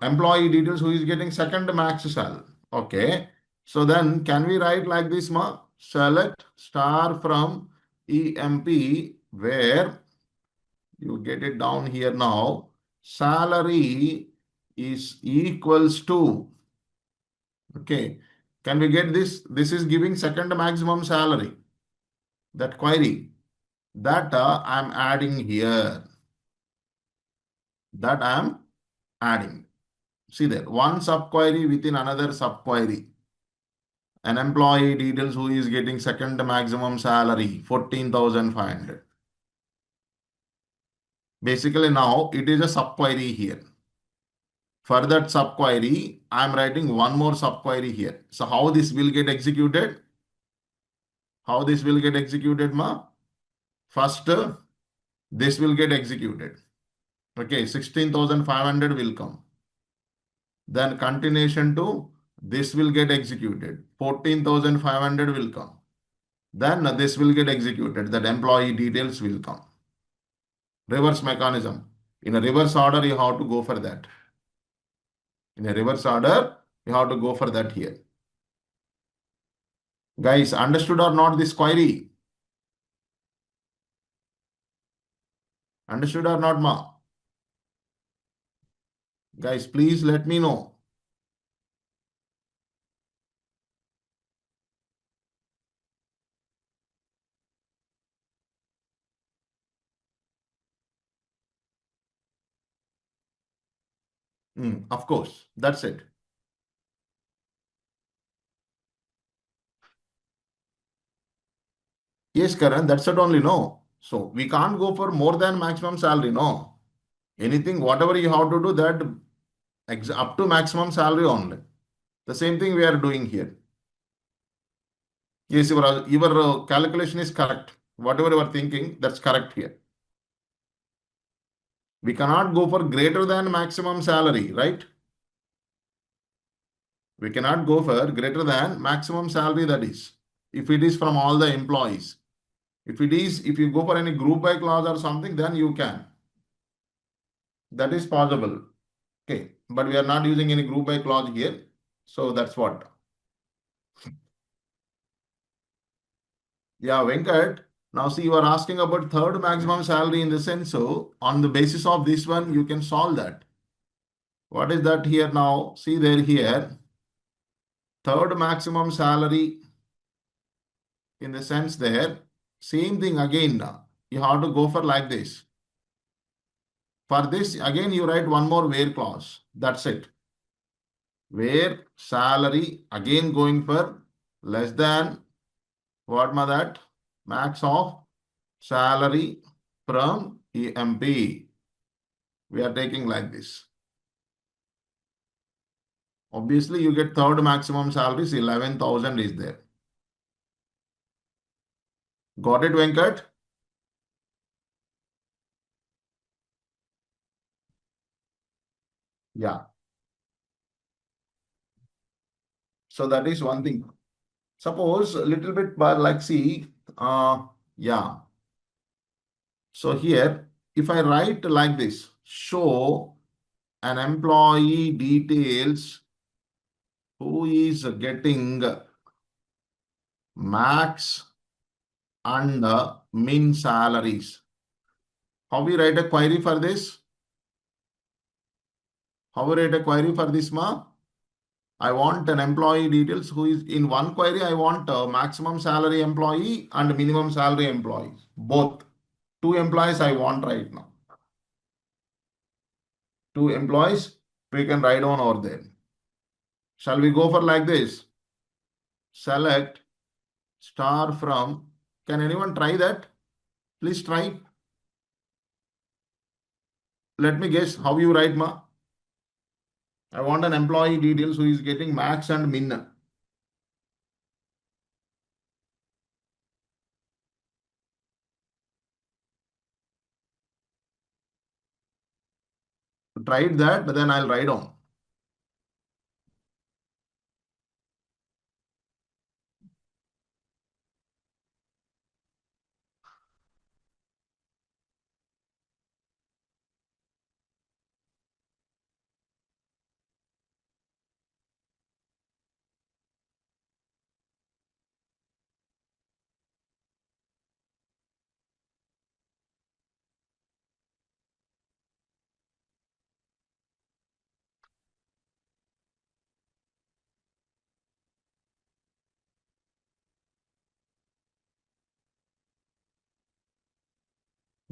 employee details who is getting second max sal. Okay. So then can we write like this, ma? Select star from EMP where you get it down here now. Salary is equals to. Okay. Can we get this? This is giving second maximum salary. That query. That I'm adding here. That I'm adding. See there. One subquery within another subquery. An employee details who is getting second maximum salary, 14,500. Basically now it is a subquery here. For that subquery, I'm writing one more subquery here. So how this will get executed? How this will get executed, ma? First, this will get executed. Okay, 16,500 will come. Then continuation to this will get executed. 14,500 will come. Then this will get executed. That employee details will come. Reverse mechanism. In a reverse order, you have to go for that. In a reverse order, you have to go for that here. Guys, understood or not this query? Understood or not, ma? Guys, please let me know. Of course, that's it. Yes, Karan, that's it only, no. So we can't go for more than maximum salary, no. Anything, whatever you have to do, that up to maximum salary only. The same thing we are doing here. Yes, your calculation is correct. Whatever you are thinking, that's correct here. We cannot go for greater than maximum salary, right? We cannot go for greater than maximum salary, that is, if it is from all the employees. If you go for any group by clause or something, then you can. That is possible. Okay, but we are not using any group by clause here. So that's what. Yeah, Venkat. Now see, you are asking about third maximum salary in the sense. So on the basis of this one, you can solve that. What is that here now? See there here. Third maximum salary in the sense there. Same thing again. You have to go for like this. For this, again, you write one more where clause. That's it. Where salary, again going for less than what ma that? Max of salary from EMP. We are taking like this. Obviously, you get third maximum salary is 11,000 is there. Got it, Venkat? Yeah. So that is one thing. Suppose a little bit, but like see, yeah. So here, if I write like this, show an employee details who is getting max and min salaries. How we write a query for this? How we write a query for this, ma? I want an employee details who is in one query. I want a maximum salary employee and minimum salary employees. Both. Two employees I want right now. Two employees we can write on over there. Shall we go for like this? Select star from. Can anyone try that? Please try. Let me guess how you write, ma. I want an employee details who is getting max and min. Tried that, but then I'll write on.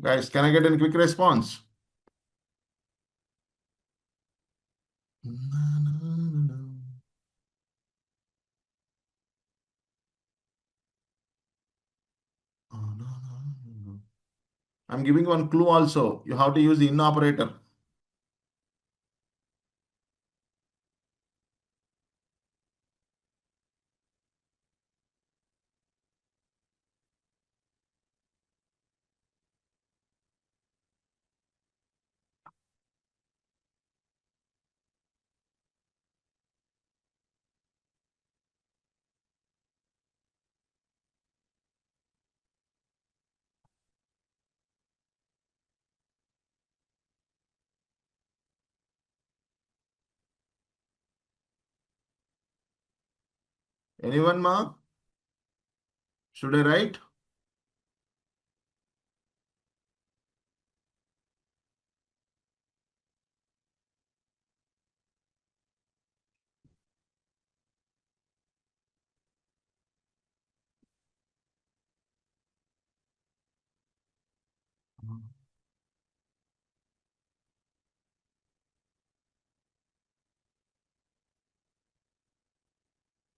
Guys, can I get a quick response? I'm giving one clue also. You have to use the in operator. Anyone, ma? Should I write?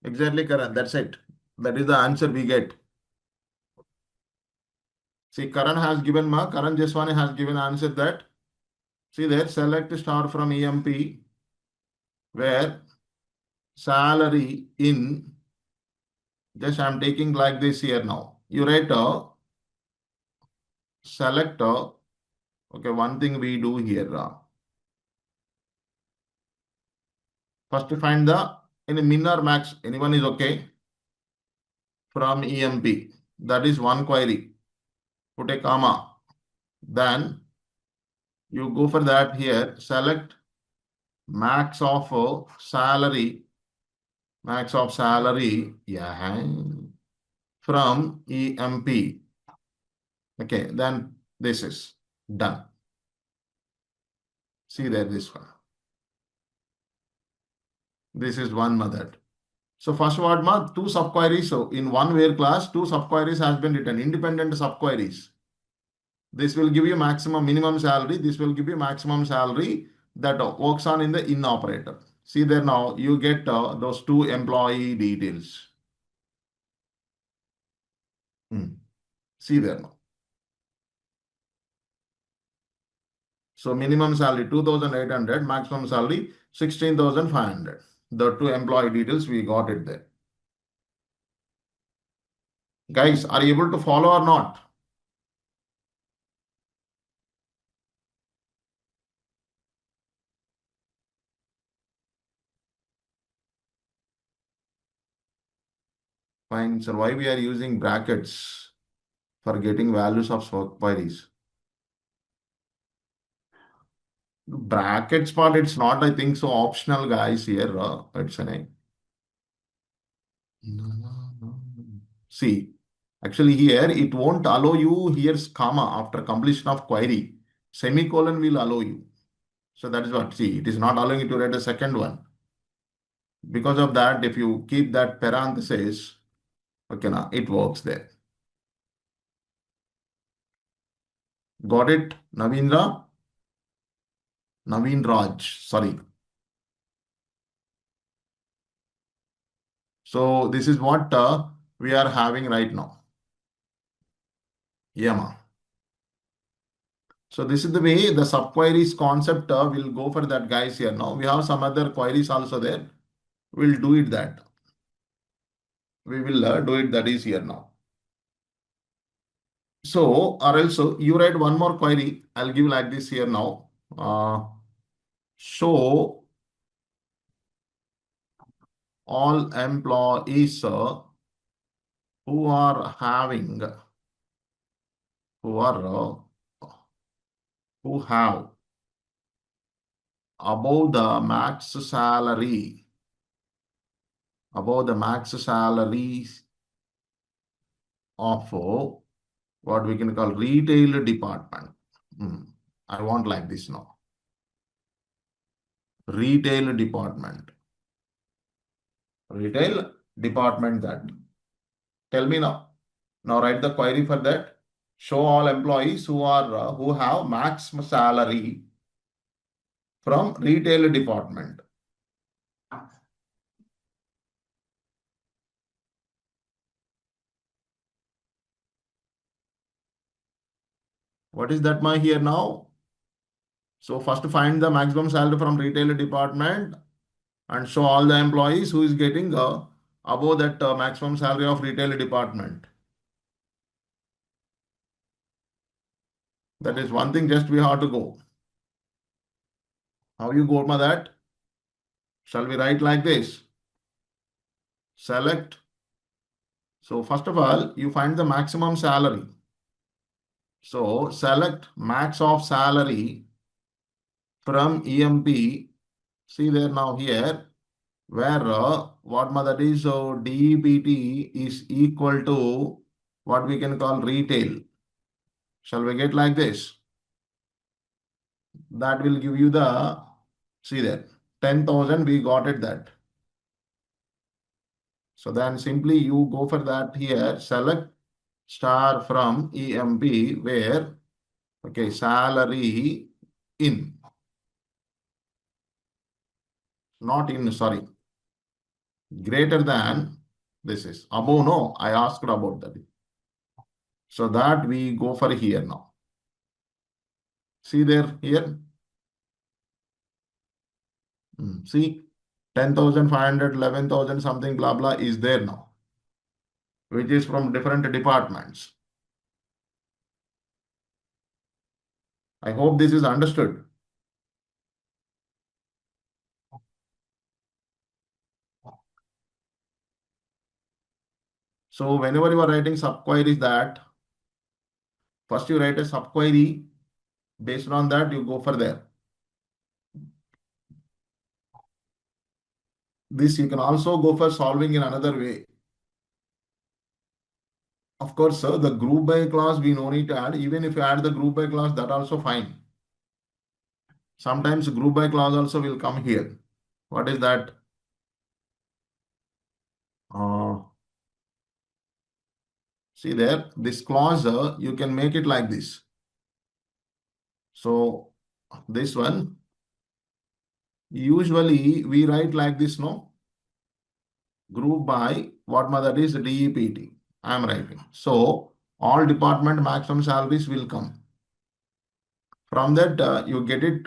Exactly, Karan. That's it. That is the answer we get. See, Karan has given ma. Karan Jeswani has given answer that. See there, select star from EMP where salary in. Just I'm taking like this here now. You write select. Okay, one thing we do here. First find the in a min or max. Anyone is okay from EMP. That is one query. Put a comma. Then you go for that here. Select max of salary. Max of salary. Yeah. From EMP. Okay. Then this is done. See there this one. This is one method. So first what ma two subqueries. So in one where class, two subqueries has been written, independent subqueries. This will give you maximum minimum salary. This will give you maximum salary that works on in the in operator. See there now you get those two employee details. See there now. So minimum salary 2,800, maximum salary 16,500. The two employee details we got it there. Guys, are you able to follow or not? Fine. So why we are using brackets for getting values of queries? Brackets part, it's not, I think so, optional, guys, here. It's an See, actually here it won't allow you here's comma after completion of query. Semicolon will allow you. So that is what, see, it is not allowing you to write a second one. Because of that, if you keep that parenthesis, okay, now it works there. Got it, Navindra? Naveen Raj, sorry. So this is what we are having right now. Yeah, so this is the way the subqueries concept will go for that, guys, here now. We have some other queries also there. We'll do it that. We will do it that is here now. So, or else you write one more query. I'll give like this here now. Show all employees who are having, who are, who have above the max salary, above the max salaries of what we can call retail department. I want like this now. Retail department. Retail department that. Tell me now. Now write the query for that. Show all employees who are who have max salary from retail department. What is that my here now? So first find the maximum salary from retail department and show all the employees who is getting above that maximum salary of retail department. That is one thing just we have to go. How you go for that? Shall we write like this? Select. So first of all, you find the maximum salary. So select max of salary from EMP. See there now here. where what that is, so DEPT is equal to what we can call retail. Shall we get like this? That will give you the, see there, 10,000 we got it that. So then simply you go for that here, select star from EMP where, okay, salary in, not in, sorry, greater than, this is above, no, I asked about that. So that we go for here now. See there, here, see 10,500, 11,000 something, blah, blah is there now, which is from different departments. I hope this is understood. So whenever you are writing subqueries, that first you write a subquery, based on that you go for there. This you can also go for solving in another way. Of course, sir, the group by clause we no need to add. Even if you add the group by clause, that also fine. Sometimes group by clause also will come here. What is that? Uh, See there, this clause, you can make it like this. So this one, usually we write like this, no? Group by what mother is DEPT. I am writing. So all department maximum salaries will come. From that, you get it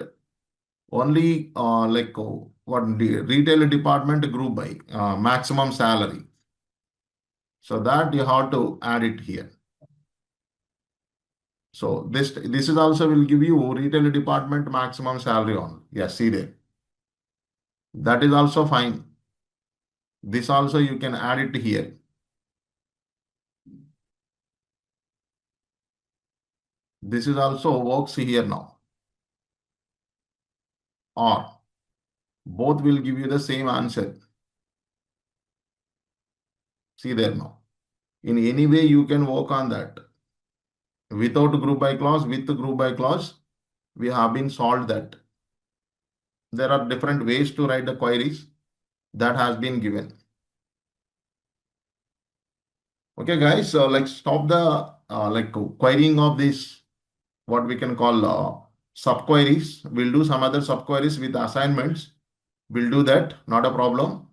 only like what the retail department group by maximum salary. So that you have to add it here. So this is also will give you retail department maximum salary on. Yes, see there. That is also fine. This also you can add it here. This is also works here now. Or both will give you the same answer. See there now. In any way you can work on that. Without group by clause, with group by clause, we have been solved that. There are different ways to write the queries that has been given. Okay, guys, so let's stop the querying of this, what we can call subqueries. We'll do some other subqueries with assignments. We'll do that, not a problem.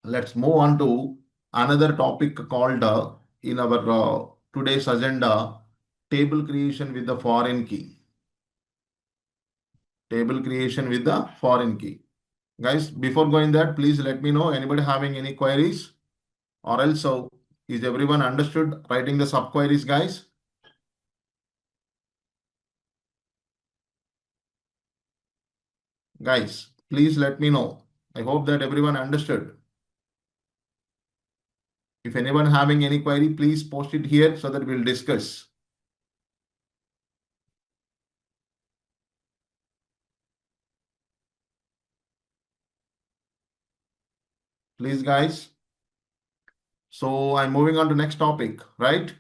Let's move on to another topic called in our today's agenda, table creation with the foreign key. Table creation with the foreign key. Guys, before going that, please let me know anybody having any queries, or else is everyone understood writing the subqueries, guys? Guys, please let me know. I hope that everyone understood. If anyone having any query, please post it here so that we'll discuss. Please, guys. So I'm moving on to next topic, right?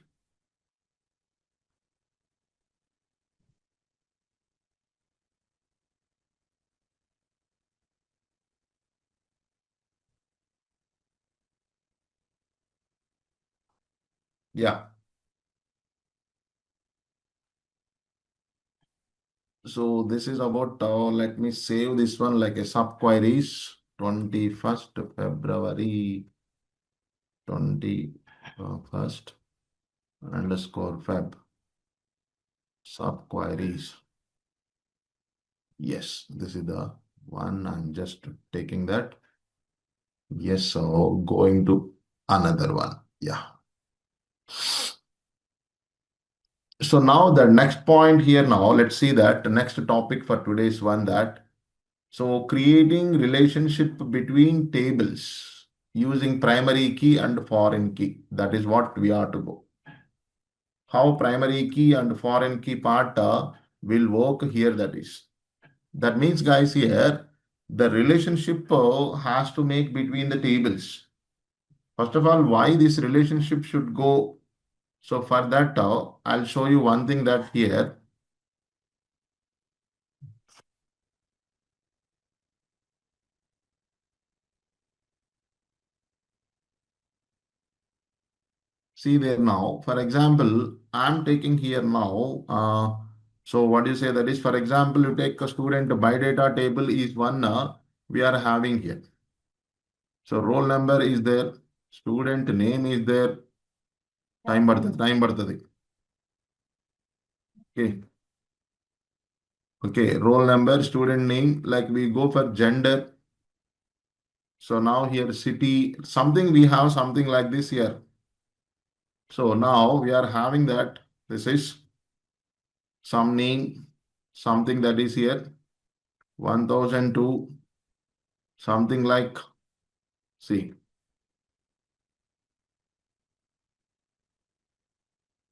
Yeah. So this is about, let me save this one like a subqueries, 21st February 21st underscore Feb subqueries. Yes, this is the one. I'm just taking that. Yes, so going to another one. Yeah. So now the next point here now, let's see that the next topic for today's one that, so creating relationship between tables using primary key and foreign key. That is what we are to go. How primary key and foreign key part will work here, that is. That means, guys, here the relationship has to make between the tables. First of all, why this relationship should go? So for that, I'll show you one thing that here. See there now, for example, I'm taking here now. So what do you say that is, for example, you take a student by data table is one we are having here. So roll number is there, student name is there, time birthday. Okay. Okay, roll number, student name, like we go for gender. So now here city, something we have something like this here. So now we are having that this is some name, something that is here 1002, something like, see,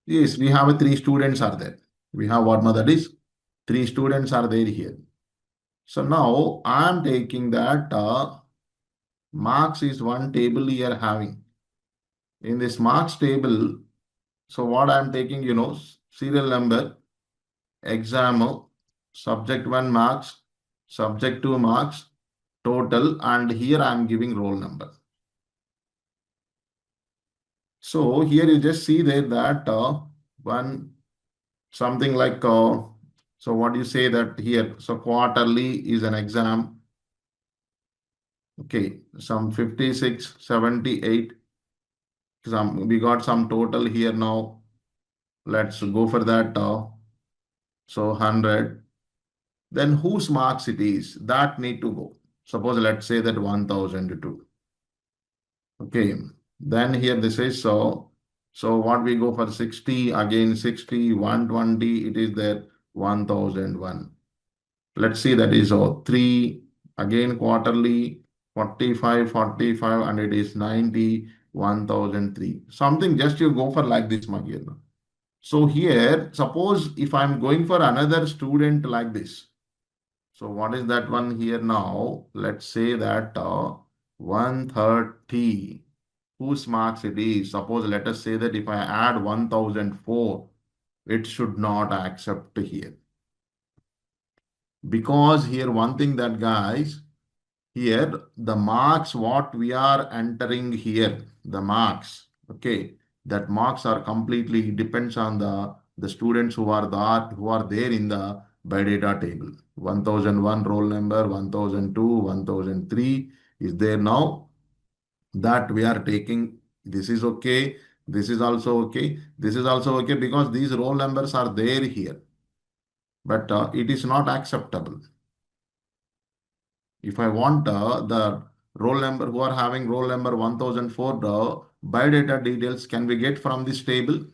yes, we have a three students are there. We have what that is three students are there here. So now I am taking that marks is one table here having. In this marks table, so what I am taking, serial number, exam, subject 1 marks, subject 2 marks, total, and here I am giving roll number. So here you just see there that one something like, so what do you say that here? So quarterly is an exam. Okay, some 56, 78. We got some total here now. Let's go for that. So 100. Then whose marks it is, that need to go. Suppose let's say that 1002. Okay, then here this is so what we go for 60, again 60, 120, it is there 1001. Let's see that is 3, again quarterly 45, 45, and it is 90, 1003. Something just you go for like this, my dear. So here, suppose if I'm going for another student like this. So what is that one here now? Let's say that 130. Whose marks it is? Suppose let us say that if I add 1004, it should not accept here. Because here one thing that guys, here the marks what we are entering here, the marks, okay, that marks are completely depends on the students who are there in the by data table. 1001 roll number, 1002, 1003 is there now, that we are taking. This is okay, this is also okay, this is also okay, because these roll numbers are there here, but it is not acceptable. If I want the roll number who are having roll number 1004, the by data details, can we get from this table?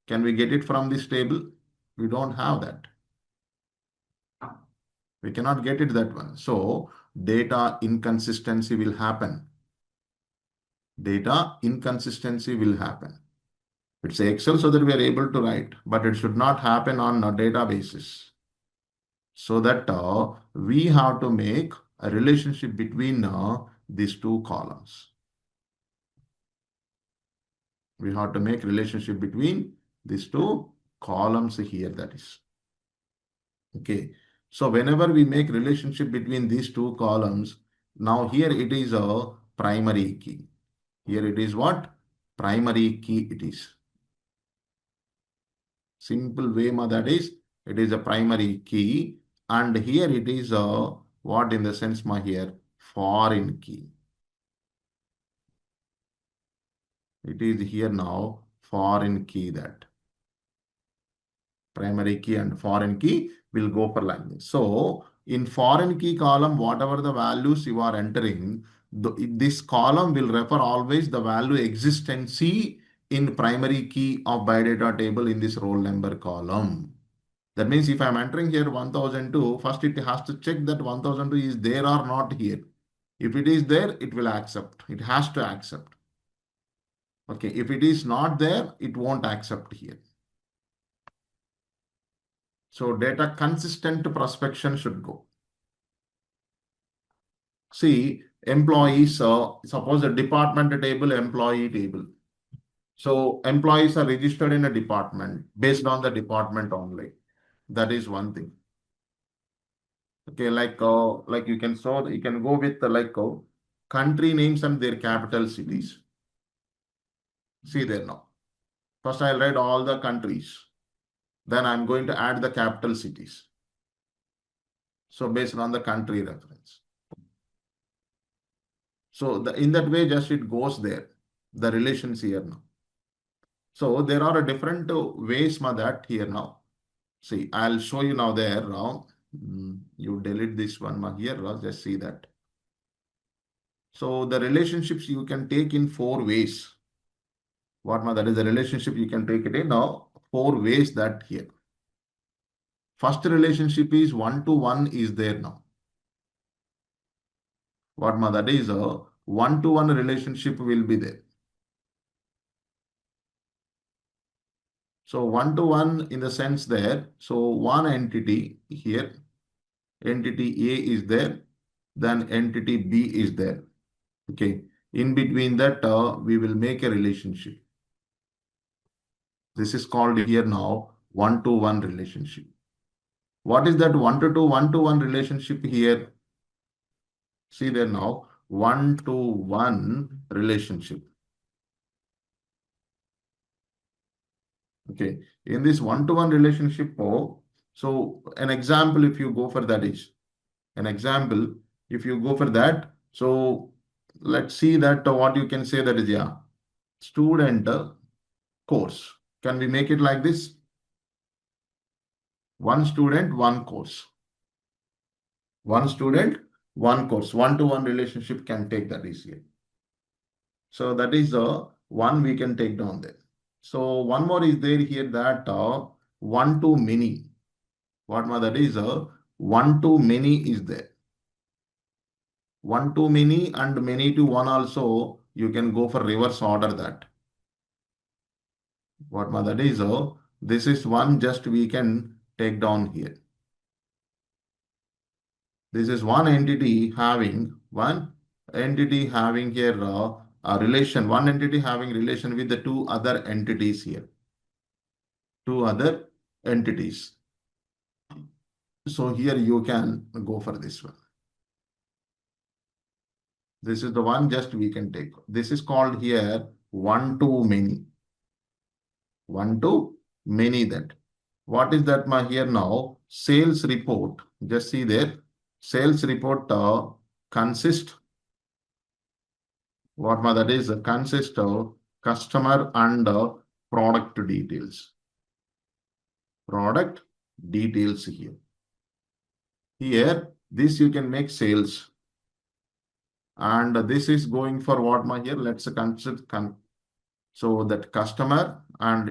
Can we get it from this table? We don't have that. We cannot get it that one. So data inconsistency will happen. Data inconsistency will happen. It's Excel so that we are able to write, but it should not happen on a databases. So that we have to make a relationship between these two columns. We have to make relationship between these two columns here, that is. Okay. So whenever we make relationship between these two columns, now here it is a primary key. Here it is what? Primary key it is. Simple way that is, it is a primary key, and here it is a what in the sense here? Foreign key. It is here now foreign key, that primary key and foreign key will go for like this. So in foreign key column, whatever the values you are entering, this column will refer always the value existency in primary key of by data table in this roll number column. That means if I'm entering here 1002, first it has to check that 1002 is there or not here. If it is there, it will accept. It has to accept. Okay, if it is not there, it won't accept here. So data consistent prospection should go. See, employees, suppose a department table, employee table. So employees are registered in a department based on the department only. That is one thing. Okay, like you can go with country names and their capital cities. See there now. First I'll write all the countries. Then I'm going to add the capital cities. So based on the country reference. So in that way, just it goes there. The relations here now. So there are a different ways that here now. See, I'll show you now there now. You delete this one here, just see that. So the relationships you can take in 4 ways. That is the relationship you can take it in now 4 ways that here. First relationship is 1-to-1 is there now. That is a 1-to-1 relationship will be there. So 1-to-1 in the sense there. So one entity here, entity A is there, then entity B is there. Okay. In between that, we will make a relationship. This is called here now 1-to-1 relationship. What is that 1-to-1 relationship here? See there now 1-to-1 relationship. Okay. In this 1-to-1 relationship, so an example, if you go for that is an example, if you go for that, so let's see that what you can say that is, yeah, student course. Can we make it like this? One student, one course. One student, one course. 1-to-1 relationship can take that is here. So that is one we can take down there. So one more is there here that 1-to-many. That is 1-to-many is there. 1-to-many and many-to-one also you can go for reverse order that. That is this is one just we can take down here. This is one entity having here a relation, one entity having relation with the 2 other entities here. 2 other entities. So here you can go for this one. This is the one just we can take. This is called here 1-to-many. 1-to-many that. What is that here now? Sales report. Just see there. Sales report consists. That is consists of customer and product details. Product details here. Here, this you can make sales. And this is going for here? Let's consider. So that customer and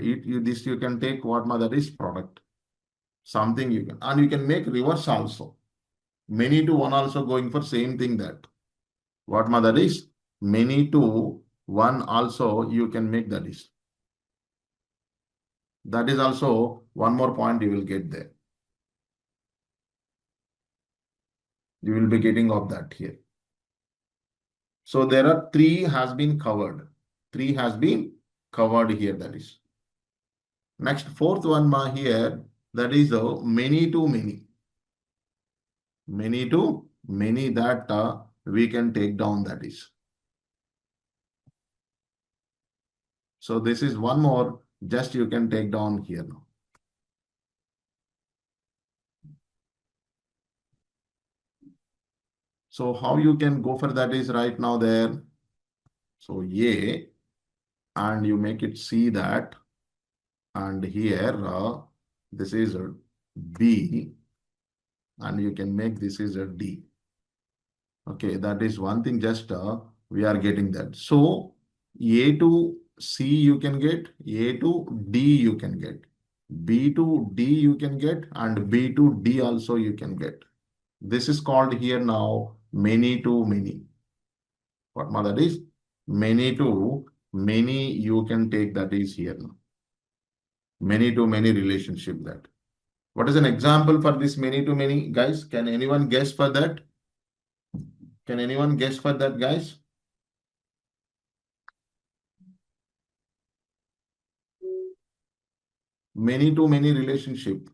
this you can take that is product. Something you can. And you can make reverse also. Many-to-one also going for same thing that. That is? Many-to-one also you can make that is. That is also one more point you will get there. You will be getting of that here. So there are 3 has been covered. 3 has been covered here, that is. Next, 4th one here, that is many-to-many. Many-to-many that we can take down, that is. So this is one more, just you can take down here now. So how you can go for that is right now there. So A, and you make it C that, and here this is a B, and you can make this is a D. Okay, that is one thing just we are getting that. So A to C you can get, A to D you can get, B to D you can get, and B to D also you can get. This is called here now many-to-many. That is? Many-to-many you can take that is here now. Many-to-many relationship that. What is an example for this many-to-many, guys? Can anyone guess for that? Can anyone guess for that, guys? Many to many relationship.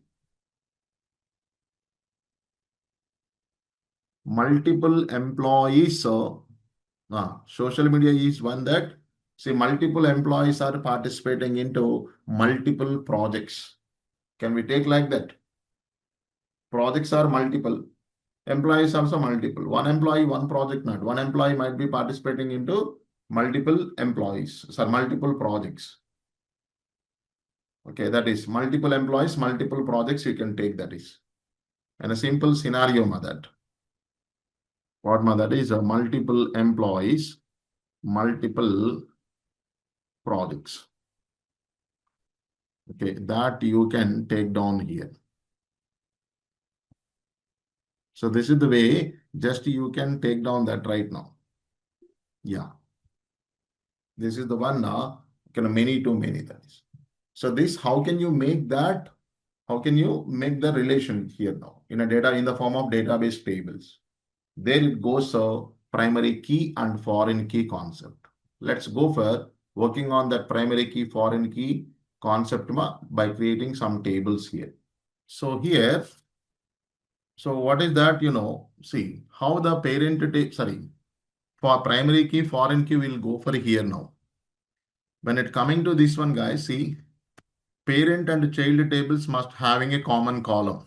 Multiple employees. Social media is one that, see, multiple employees are participating into multiple projects. Can we take like that? Projects are multiple. Employees also multiple. One employee, one project not. One employee might be participating into multiple employees, sorry, multiple projects. Okay, that is multiple employees, multiple projects you can take that is. And a simple scenario that. What that is a multiple employees, multiple projects. Okay, that you can take down here. So this is the way just you can take down that right now. Yeah. This is the one now, many to many that is. So this, how can you make that? How can you make the relation here now in a data in the form of database tables? There it goes primary key and foreign key concept. Let's go for working on that primary key, foreign key concept by creating some tables here. So here, so what is that, see how the parent, sorry, for primary key, foreign key will go for here now. When it coming to this one, guys, see, parent and child tables must having a common column.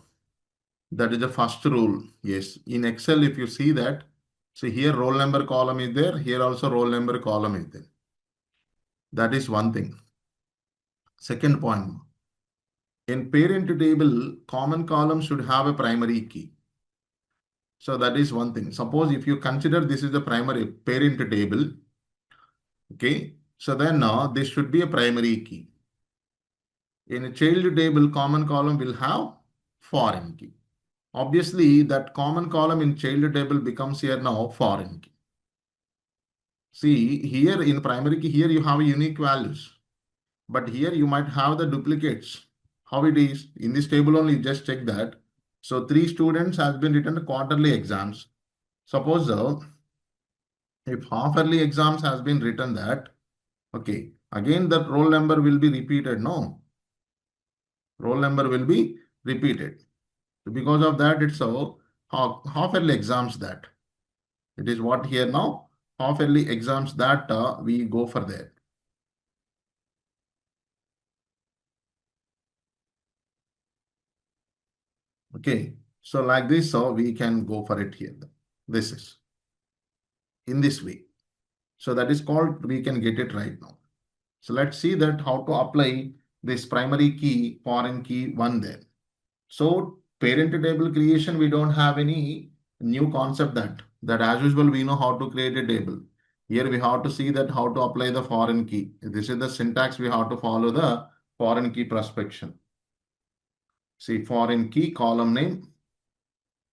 That is the first rule. Yes, in Excel, if you see that, see here roll number column is there, here also roll number column is there. That is one thing. Second point, in parent table, common column should have a primary key. So that is one thing. Suppose if you consider this is the primary parent table, okay, so then now this should be a primary key. In a child table, common column will have foreign key. Obviously, that common column in child table becomes here now foreign key. See, here in primary key, here you have unique values. But here you might have the duplicates. How it is? In this table only, just check that. So 3 students has been written quarterly exams. Suppose if half-yearly exams has been written that, okay, again that roll number will be repeated. No, roll number will be repeated. So because of that, it's a half-yearly exams that. It is what here now, half-yearly exams that we go for there. Okay, so like this, so we can go for it here. This is in this way. So that is called, we can get it right now. So let's see that how to apply this primary key, foreign key one there. So parent table creation, we don't have any new concept that as usual, we know how to create a table. Here we have to see that how to apply the foreign key. This is the syntax we have to follow the foreign key prospection. See foreign key column name.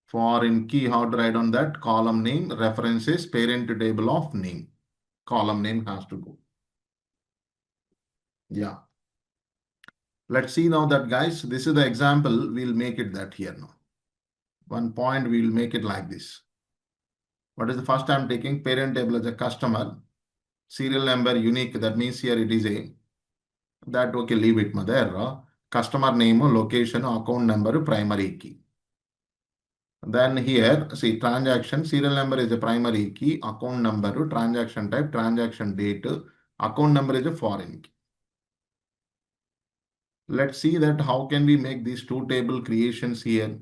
Foreign key, how to write on that column name references parent table of name. Column name has to go. Yeah. Let's see now that, guys, this is the example. We'll make it that here now. One point, we'll make it like this. What is the first I'm taking? Parent table as a customer. Serial number unique. That means here it is a, that okay, leave it there. Customer name, location, account number, primary key. Then here, see transaction, serial number is a primary key, account number, transaction type, transaction date, account number is a foreign key. Let's see that how can we make these two table creations here.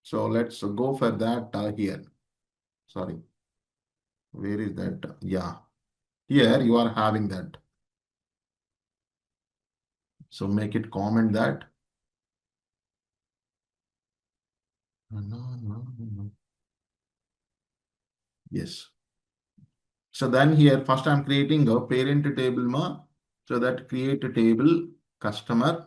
So let's go for that here. Sorry. Where is that? Yeah. Here you are having that. So make it comment that. No. Yes. So then here first I'm creating a parent table. So that create a table customer.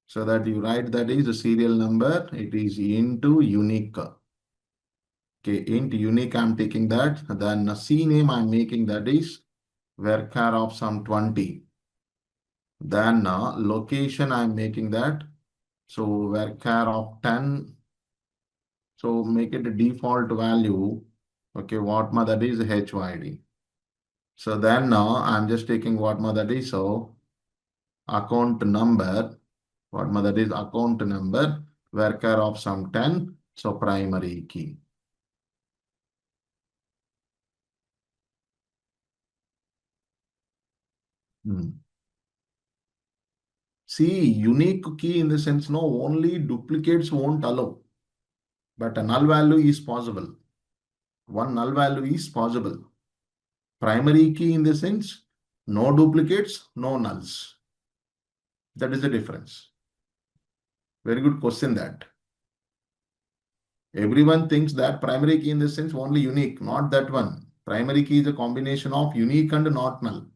So that you write that is the serial number. It is into unique. Okay, int unique I'm taking that. Then C name I'm making that is varchar of some 20. Then location I'm making that. So varchar of 10. So make it a default value. Okay, what method is HYD. So then now I'm just taking what method is, so account number, what method is account number, varchar of some 10, so primary key. See, unique key in the sense, no, only duplicates won't allow, but a null value is possible. One null value is possible. Primary key in the sense, no duplicates, no nulls. That is the difference. Very good question that. Everyone thinks that primary key in the sense only unique, not that one. Primary key is a combination of unique and not null.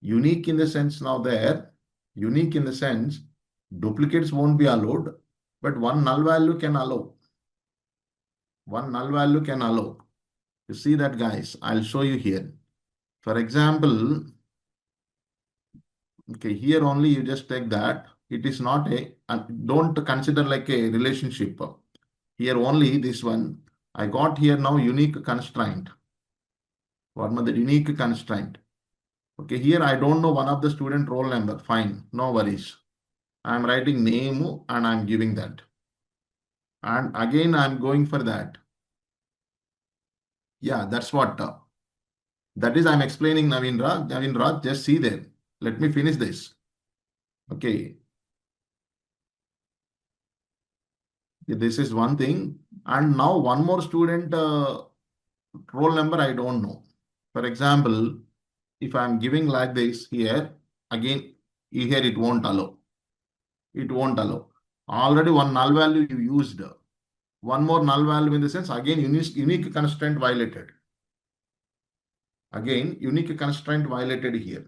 Unique in the sense now there, unique in the sense duplicates won't be allowed, but one null value can allow. One null value can allow. You see that, guys? I'll show you here. For example, okay, here only you just take that. It is not a, don't consider like a relationship. Here only this one. I got here now unique constraint. What was the unique constraint? Okay, here I don't know one of the student roll number. Fine, no worries. I'm writing name and I'm giving that. And again, I'm going for that. Yeah, that's what. That is, I'm explaining Navindra. Navindra, just see there. Let me finish this. Okay, this is one thing. And now one more student roll number, I don't know. For example, if I'm giving like this here, again, here it won't allow. It won't allow. Already one null value you used. One more null value in the sense, again, unique constraint violated. Again, unique constraint violated here.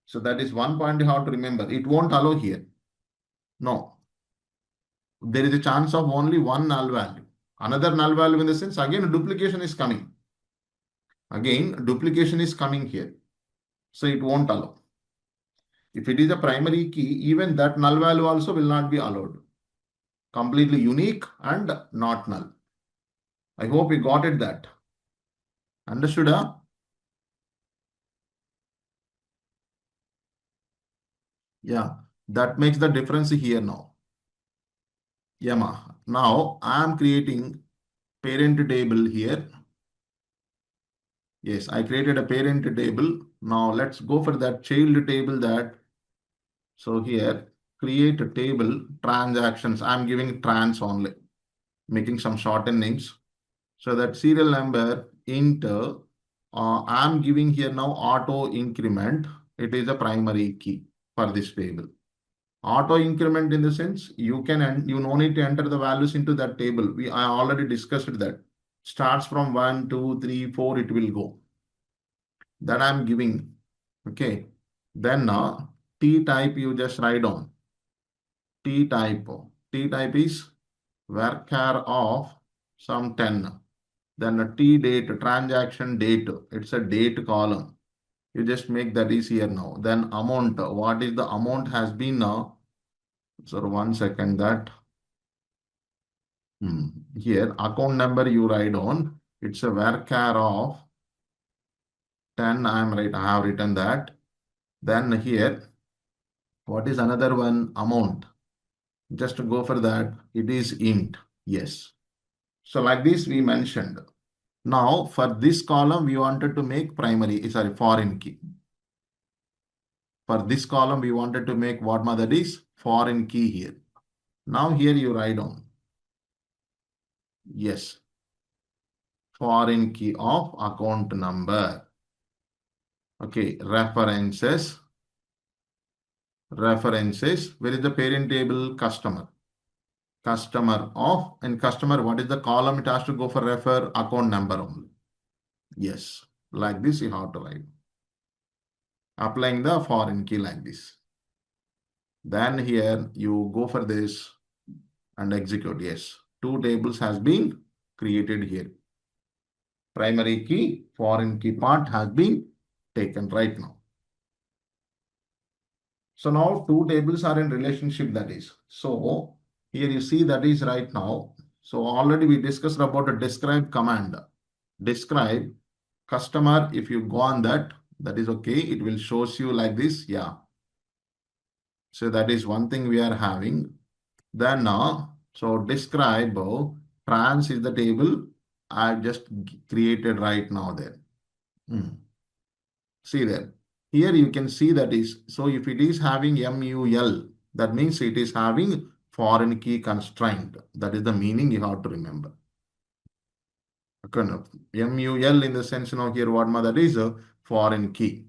So that is one point you have to remember. It won't allow here. No. There is a chance of only one null value. Another null value in the sense, again, duplication is coming. Again, duplication is coming here. So it won't allow. If it is a primary key, even that null value also will not be allowed. Completely unique and not null. I hope you got it that. Understood? Huh? Yeah, that makes the difference here now. Yeah, now I am creating parent table here. Yes, I created a parent table. Now let's go for that child table that. So here, create a table transactions. I'm giving trans only, making some shortened names. So that serial number int, I'm giving here now auto increment. It is a primary key for this table. Auto increment in the sense you can, you no need to enter the values into that table. I already discussed that. Starts from 1, 2, 3, 4, it will go. That I'm giving. Okay. Then T type you just write down. T type. T type is varchar of some 10. Then a T date, transaction date. It's a date column. You just make that easier now. Then amount. What is the amount has been now? So 1 second that. Here account number you write on. It's a varchar of 10. I have written that. Then here, what is another one? Amount. Just to go for that, it is int. Yes. So like this we mentioned. Now for this column, we wanted to make primary, sorry, foreign key. For this column, we wanted to make what method is foreign key here. Now here you write down. Yes. Foreign key of account number. Okay. References. References. Where is the parent table? Customer. Customer of, and customer, what is the column? It has to go for refer account number only. Yes. Like this you have to write. Applying the foreign key like this. Then here you go for this and execute. Yes. Two tables has been created here. Primary key, foreign key part has been taken right now. So now two tables are in relationship, that is. So Here you see that is right now. So already we discussed about a describe command. Describe customer, if you go on that, that is okay. It will shows you like this. Yeah. So that is one thing we are having. Then so describe trans is the table I just created right now there. See there. Here you can see that is, so if it is having MUL, that means it is having foreign key constraint. That is the meaning you have to remember. Okay, no. MUL in the sense now here what that is a foreign key.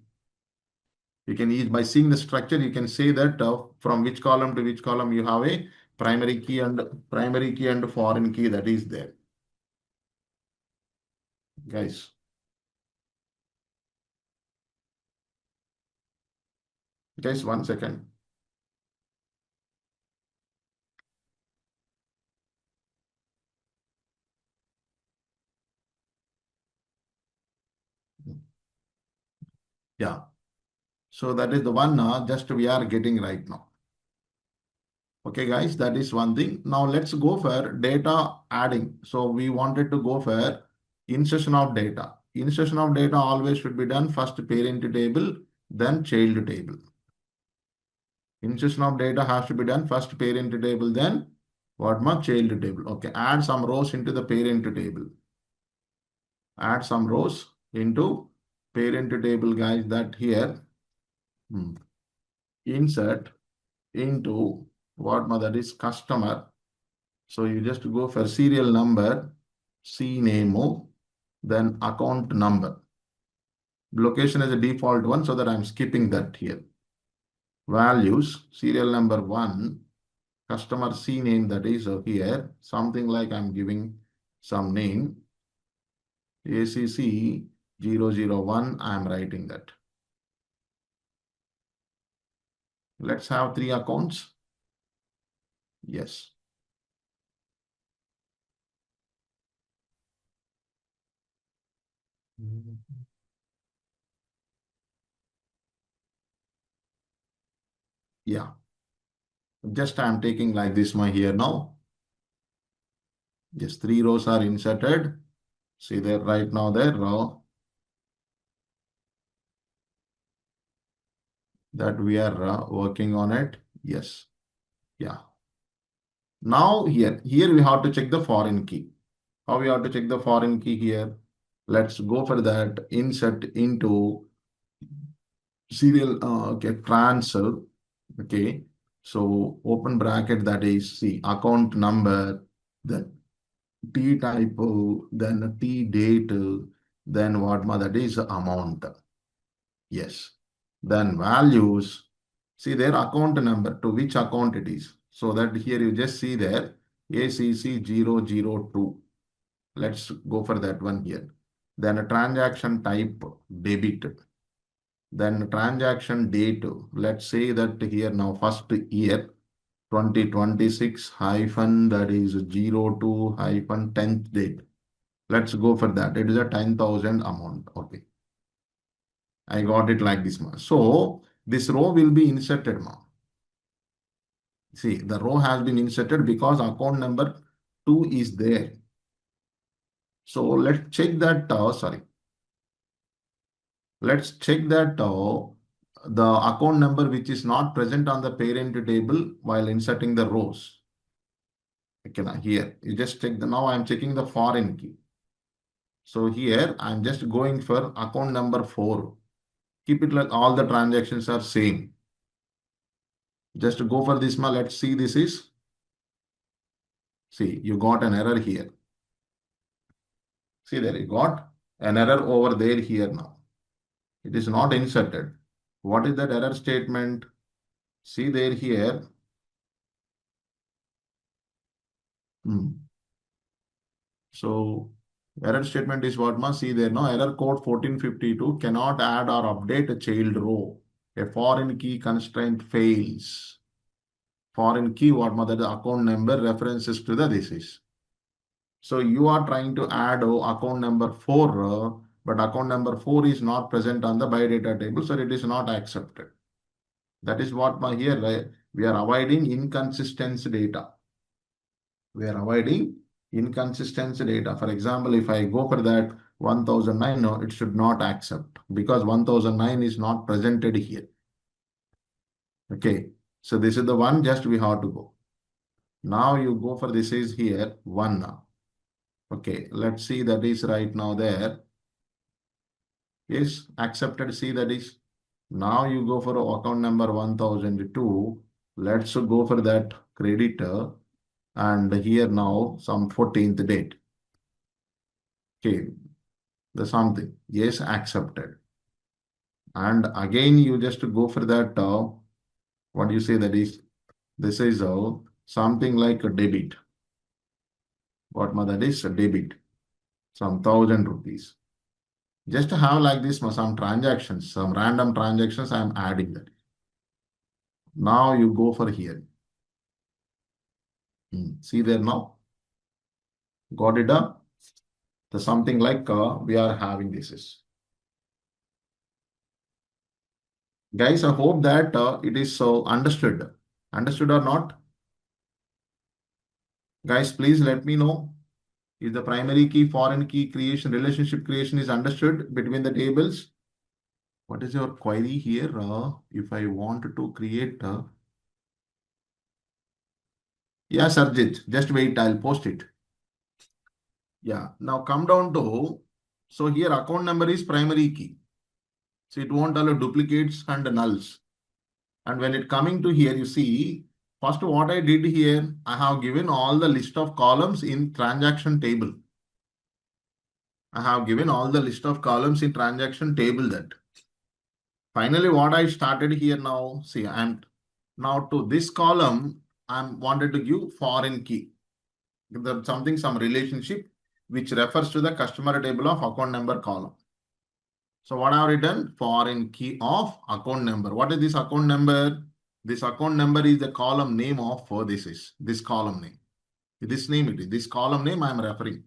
You can use by seeing the structure, you can say that from which column to which column you have a primary key and foreign key that is there. Guys. Guys, 1 second. Yeah. So that is the one just we are getting right now. Okay, guys, that is one thing. Now let's go for data adding. So we wanted to go for insertion of data. Insertion of data always should be done first parent table, then child table. Insertion of data has to be done first parent table, then what my child table. Okay, add some rows into the parent table. Add some rows into parent table, guys. That here insert into what that is customer. So you just go for serial number, C name, then account number. Location is a default one, so that I'm skipping that here. Values, serial number 1, customer C name, that is here, something like I'm giving some name, ACC 001, I'm writing that. Let's have 3 accounts. Yes. Yeah. Just I'm taking like this my here now. Yes, 3 rows are inserted. See there right now there row that we are working on it. Yes. Yeah. Now here we have to check the foreign key. How we have to check the foreign key here? Let's go for that. Insert into serial okay, transfer. Okay. So open bracket, that is see account number, then T type, then T date, then what that is amount. Yes. Then values. See their account number, to which account it is. So that here you just see there ACC 002. Let's go for that one here. Then a transaction type debit. Then transaction date. Let's say that here now first year 2026 hyphen that is 02 hyphen 10th date. Let's go for that. It is a 10,000 amount. Okay. I got it like this much. So this row will be inserted now. See, the row has been inserted because account number 2 is there. So let's check that, sorry. Let's check that the account number which is not present on the parent table while inserting the rows. Okay, now here, you just check the, now I'm checking the foreign key. So here, I'm just going for account number 4. Keep it like all the transactions are same. Just go for this, let's see this is. See, you got an error here. See there, you got an error over there here now. It is not inserted. What is that error statement? See there here. So error statement is what must see there now. Error code 1452 cannot add or update a child row. A foreign key constraint fails. Foreign key what mother the account number references to the this is. So you are trying to add account number 4, but account number 4 is not present on the by data table, so it is not accepted. That is what my here we are avoiding inconsistent data. We are avoiding inconsistent data. For example, if I go for that 1009, no, it should not accept because 1009 is not presented here. Okay, so this is the one just we have to go. Now you go for this is here 1 now. Okay, let's see that is right now there. Yes, accepted. See that is. Now you go for account number 1002. Let's go for that creditor. And here now some 14th date. Okay, the something. Yes, accepted. And again, you just go for that. What do you say that is? This is something like a debit. What that is? A debit. Some 1,000 rupees. Just to have like this some transactions, some random transactions. I am adding that. Now you go for here. See there now. Got it done? The something like we are having this is. Guys, I hope that it is so understood. Understood or not? Guys, please let me know if the primary key, foreign key creation, relationship creation is understood between the tables. What is your query here? If I want to create, yeah, Sarjit, just wait, I'll post it. Yeah, now come down to, so here account number is primary key. So it won't allow duplicates and nulls. And when it coming to here, you see, first what I did here, I have given all the list of columns in transaction table. I have given all the list of columns in transaction table that. Finally, what I started here now, see, and now to this column, I'm wanted to give foreign key. Something, some relationship, which refers to the customer table of account number column. So what I have written? Foreign key of account number. What is this account number? This account number is the column name of this column name. This name it is. This column name I am referring.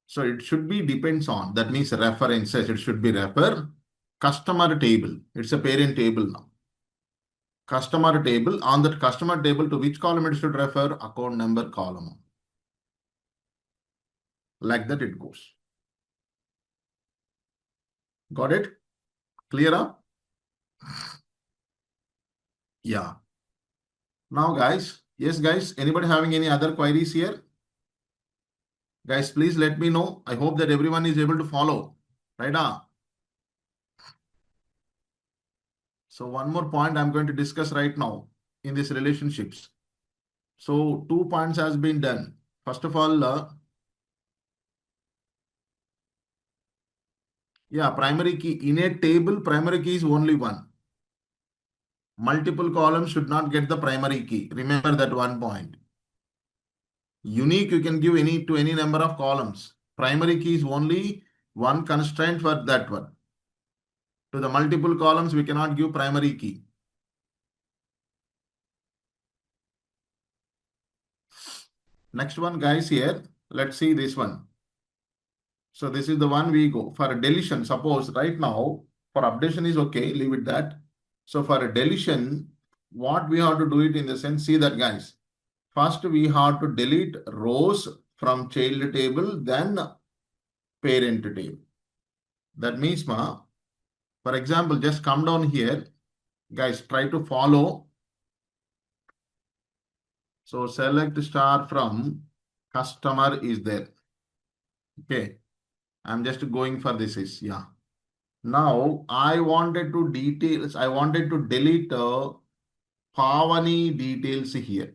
So it should be depends on. That means references. It should be refer customer table. It's a parent table now. Customer table. On that customer table, to which column it should refer? Account number column. Like that it goes. Got it? Clear up? Yeah. Now guys, yes guys, anybody having any other queries here? Guys, please let me know. I hope that everyone is able to follow. Right now. So one more point I'm going to discuss right now in these relationships. So 2 points has been done. First of all, yeah, primary key. In a table, primary key is only one. Multiple columns should not get the primary key. Remember that one point. Unique, you can give any number of columns. Primary key is only one constraint for that one. To the multiple columns, we cannot give primary key. Next one, guys, here. Let's see this one. So this is the one we go for a deletion. Suppose right now for updation is okay, leave it that. So for a deletion, what we have to do it in the sense, see that guys. First we have to delete rows from child table, then parent table. That means, for example, just come down here. Guys, try to follow. So select star from customer is there. Okay. I'm just going for this is, yeah. Now I wanted to details. I wanted to delete Pavani details here.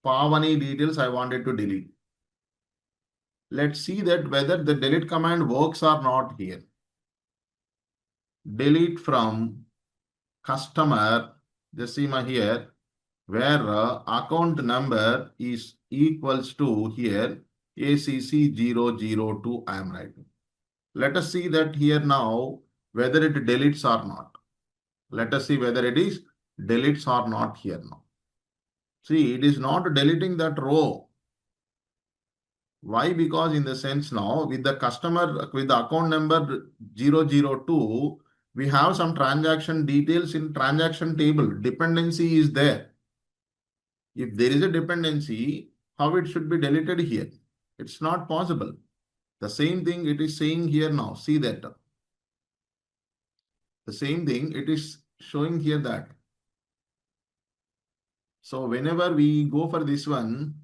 Pavani details I wanted to delete. Let's see that whether the delete command works or not here. Delete from customer, just see my here, where account number is equals to here ACC002 I am writing. Let us see that here now whether it deletes or not. Let us see whether it is deletes or not here now. See, it is not deleting that row. Why? Because in the sense now with the customer, with the account number 002, we have some transaction details in transaction table. Dependency is there. If there is a dependency, how it should be deleted here? It's not possible. The same thing it is saying here now. See that. The same thing it is showing here that. So whenever we go for this one,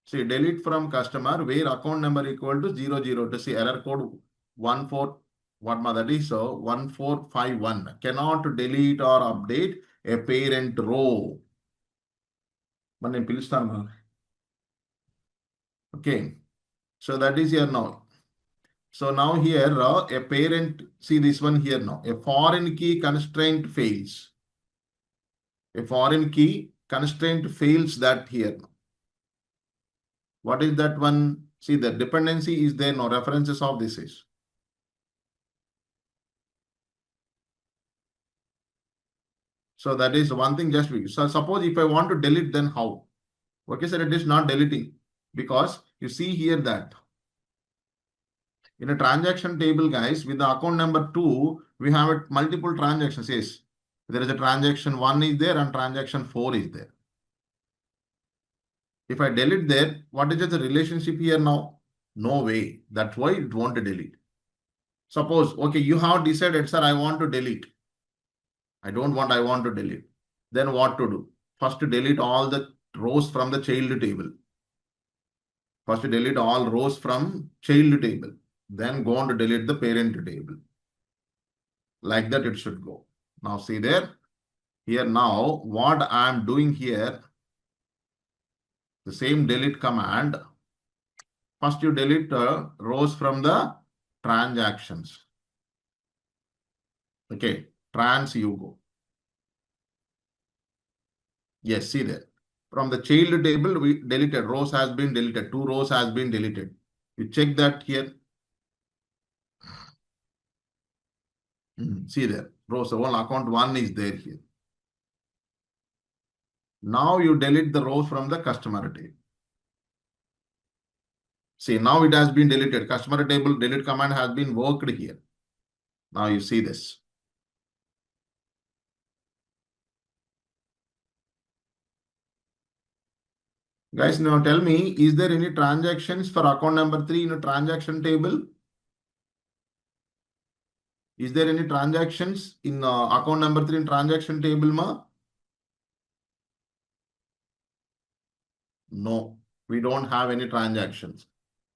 say delete from customer where account number equal to 00 to see error code 14, what that is, so 1451 cannot delete or update a parent row. Okay, so that is here now. So now here a parent, see this one here now, a foreign key constraint fails. A foreign key constraint fails that here. What is that one? See the dependency is there, no references of this is. So that is one thing just we. So suppose if I want to delete, then how? Okay, sir, it is not deleting because you see here that in a transaction table, guys, with the account number 2, we have multiple transactions. Yes, there is a transaction 1 is there and transaction 4 is there. If I delete there, what is the relationship here now? No way. That's why it won't delete. Suppose, okay, you have decided, sir, I want to delete. I don't want, I want to delete. Then what to do? First to delete all the rows from the child table. First to delete all rows from child table. Then go on to delete the parent table. Like that it should go. Now see there. Here now, what I am doing here, the same delete command. First you delete rows from the transactions. Okay, trans you go. Yes, see there. From the child table, we deleted. Rows has been deleted. 2 rows has been deleted. You check that here. See there. Rows, one account 1 is there here. Now you delete the rows from the customer table. See, now it has been deleted. Customer table delete command has been worked here. Now you see this. Guys, now tell me, is there any transactions for account number 3 in a transaction table? Is there any transactions in account number 3 in transaction table, ma? No, we don't have any transactions.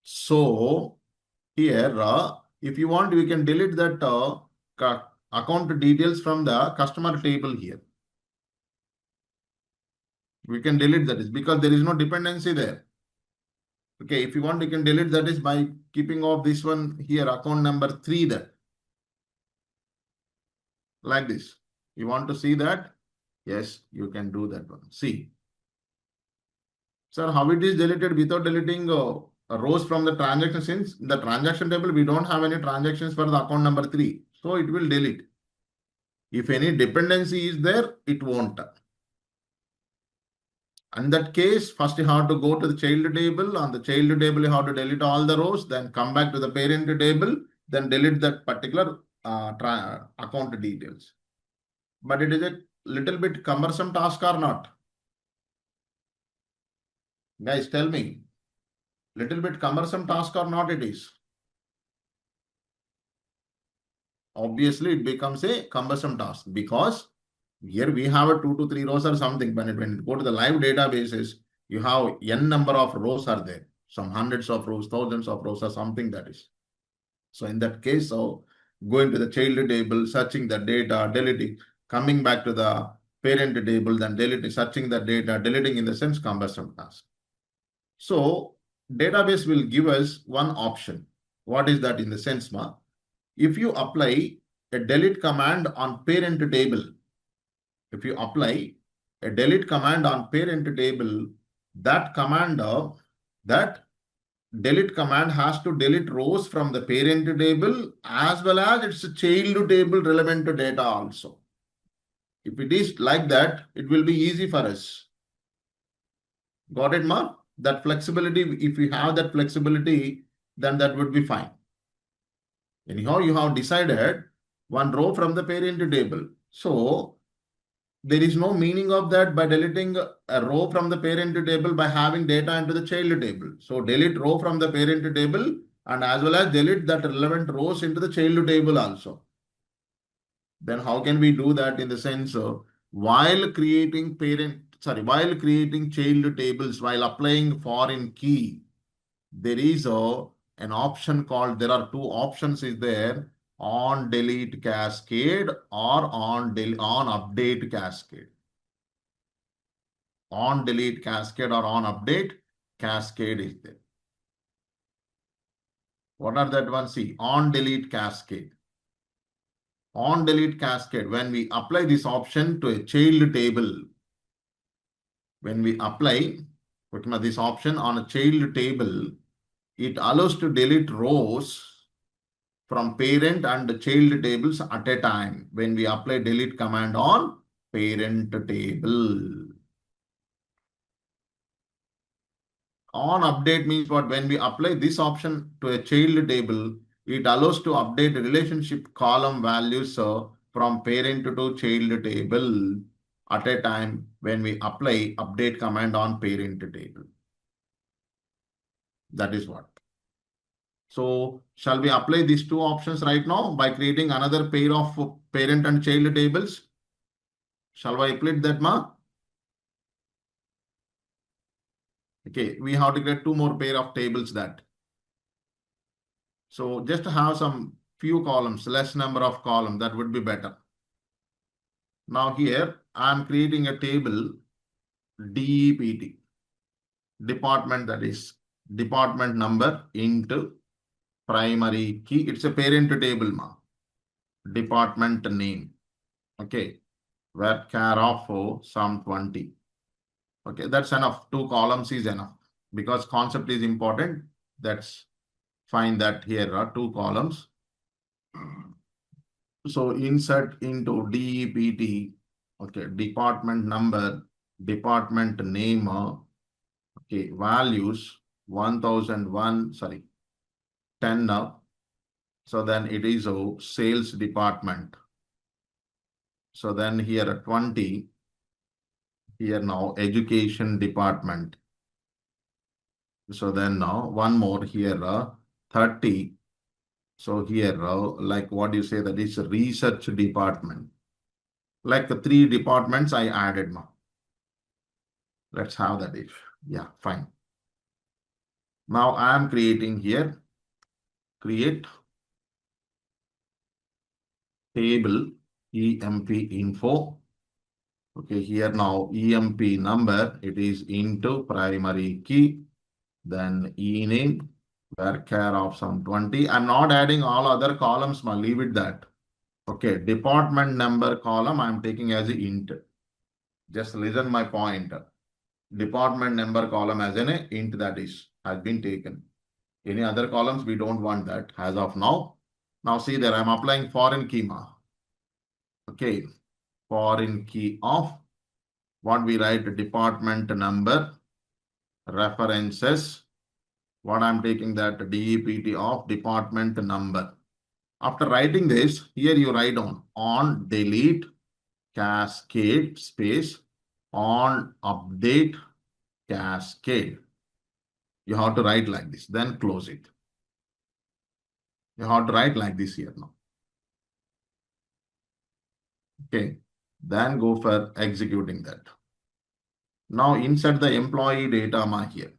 So here, if you want, we can delete that account details from the customer table here. We can delete that is because there is no dependency there. Okay, if you want, you can delete that is by keeping off this one here, account number 3 there. Like this. You want to see that? Yes, you can do that one. See. Sir, how it is deleted without deleting rows from the transaction? Since in the transaction table, we don't have any transactions for the account number 3. So it will delete. If any dependency is there, it won't. In that case, first you have to go to the child table. On the child table, you have to delete all the rows, then come back to the parent table, then delete that particular account details. But it is a little bit cumbersome task or not? Guys, tell me. Little bit cumbersome task or not it is? Obviously, it becomes a cumbersome task because here we have a 2 to 3 rows or something. When you go to the live databases, you have n number of rows are there. Some hundreds of rows, thousands of rows or something that is. So in that case, so going to the child table, searching the data, deleting, coming back to the parent table, then deleting, searching the data, deleting in the sense cumbersome task. So database will give us one option. What is that in the sense, ma? If you apply a delete command on parent table, if you apply a delete command on parent table, that command that delete command has to delete rows from the parent table as well as its child table relevant to data also. If it is like that, it will be easy for us. Got it, ma? That flexibility, if we have that flexibility, then that would be fine. Anyhow, you have decided one row from the parent table. So there is no meaning of that by deleting a row from the parent table by having data into the child table. So delete row from the parent table and as well as delete that relevant rows into the child table also. Then how can we do that in the sense of while creating child tables, while applying foreign key, there is an option called, there are two options is there, on delete cascade or on update cascade. On delete cascade or on update cascade is there. What are that one? See, on delete cascade. On delete cascade, when we apply this option to a child table, when we apply this option on a child table, it allows to delete rows from parent and child tables at a time when we apply delete command on parent table. On update means what? When we apply this option to a child table, it allows to update relationship column values from parent to child table at a time when we apply update command on parent table. That is what. So shall we apply these two options right now by creating another pair of parent and child tables? Shall I apply that, ma? Okay, we have to get two more pair of tables that. So just to have some few columns, less number of columns, that would be better. Now here I am creating a table DEPT, department, that is department number into primary key. It's a parent table, ma. Department name. Okay, where care of sum 20. Okay, that's enough. Two columns is enough because concept is important. That's fine that here are two columns. So insert into DEPT, okay, department number, department name, okay, values 1001, sorry, 10. So then it is a sales department. So then here 20, here now education department. So then now one more here 30. So here like what you say, that is research department. Like the three departments I added now. Let's have that if. Yeah, fine. Now I am creating here, create table EMP info. Okay, here now EMP number, it is into primary key, then ename, where care of sum 20. I'm not adding all other columns, ma, leave it that. Okay, department number column I'm taking as int. Just listen my point. Department number column as an int, that is has been taken. Any other columns, we don't want that as of now. Now see there, I'm applying foreign key, ma. Okay, foreign key of what we write, department number, references, what I'm taking that DEPT of department number. After writing this, here you write down on delete cascade space on update cascade. You have to write like this, then close it. You have to write like this here now. Okay, then go for executing that. Now insert the employee data here.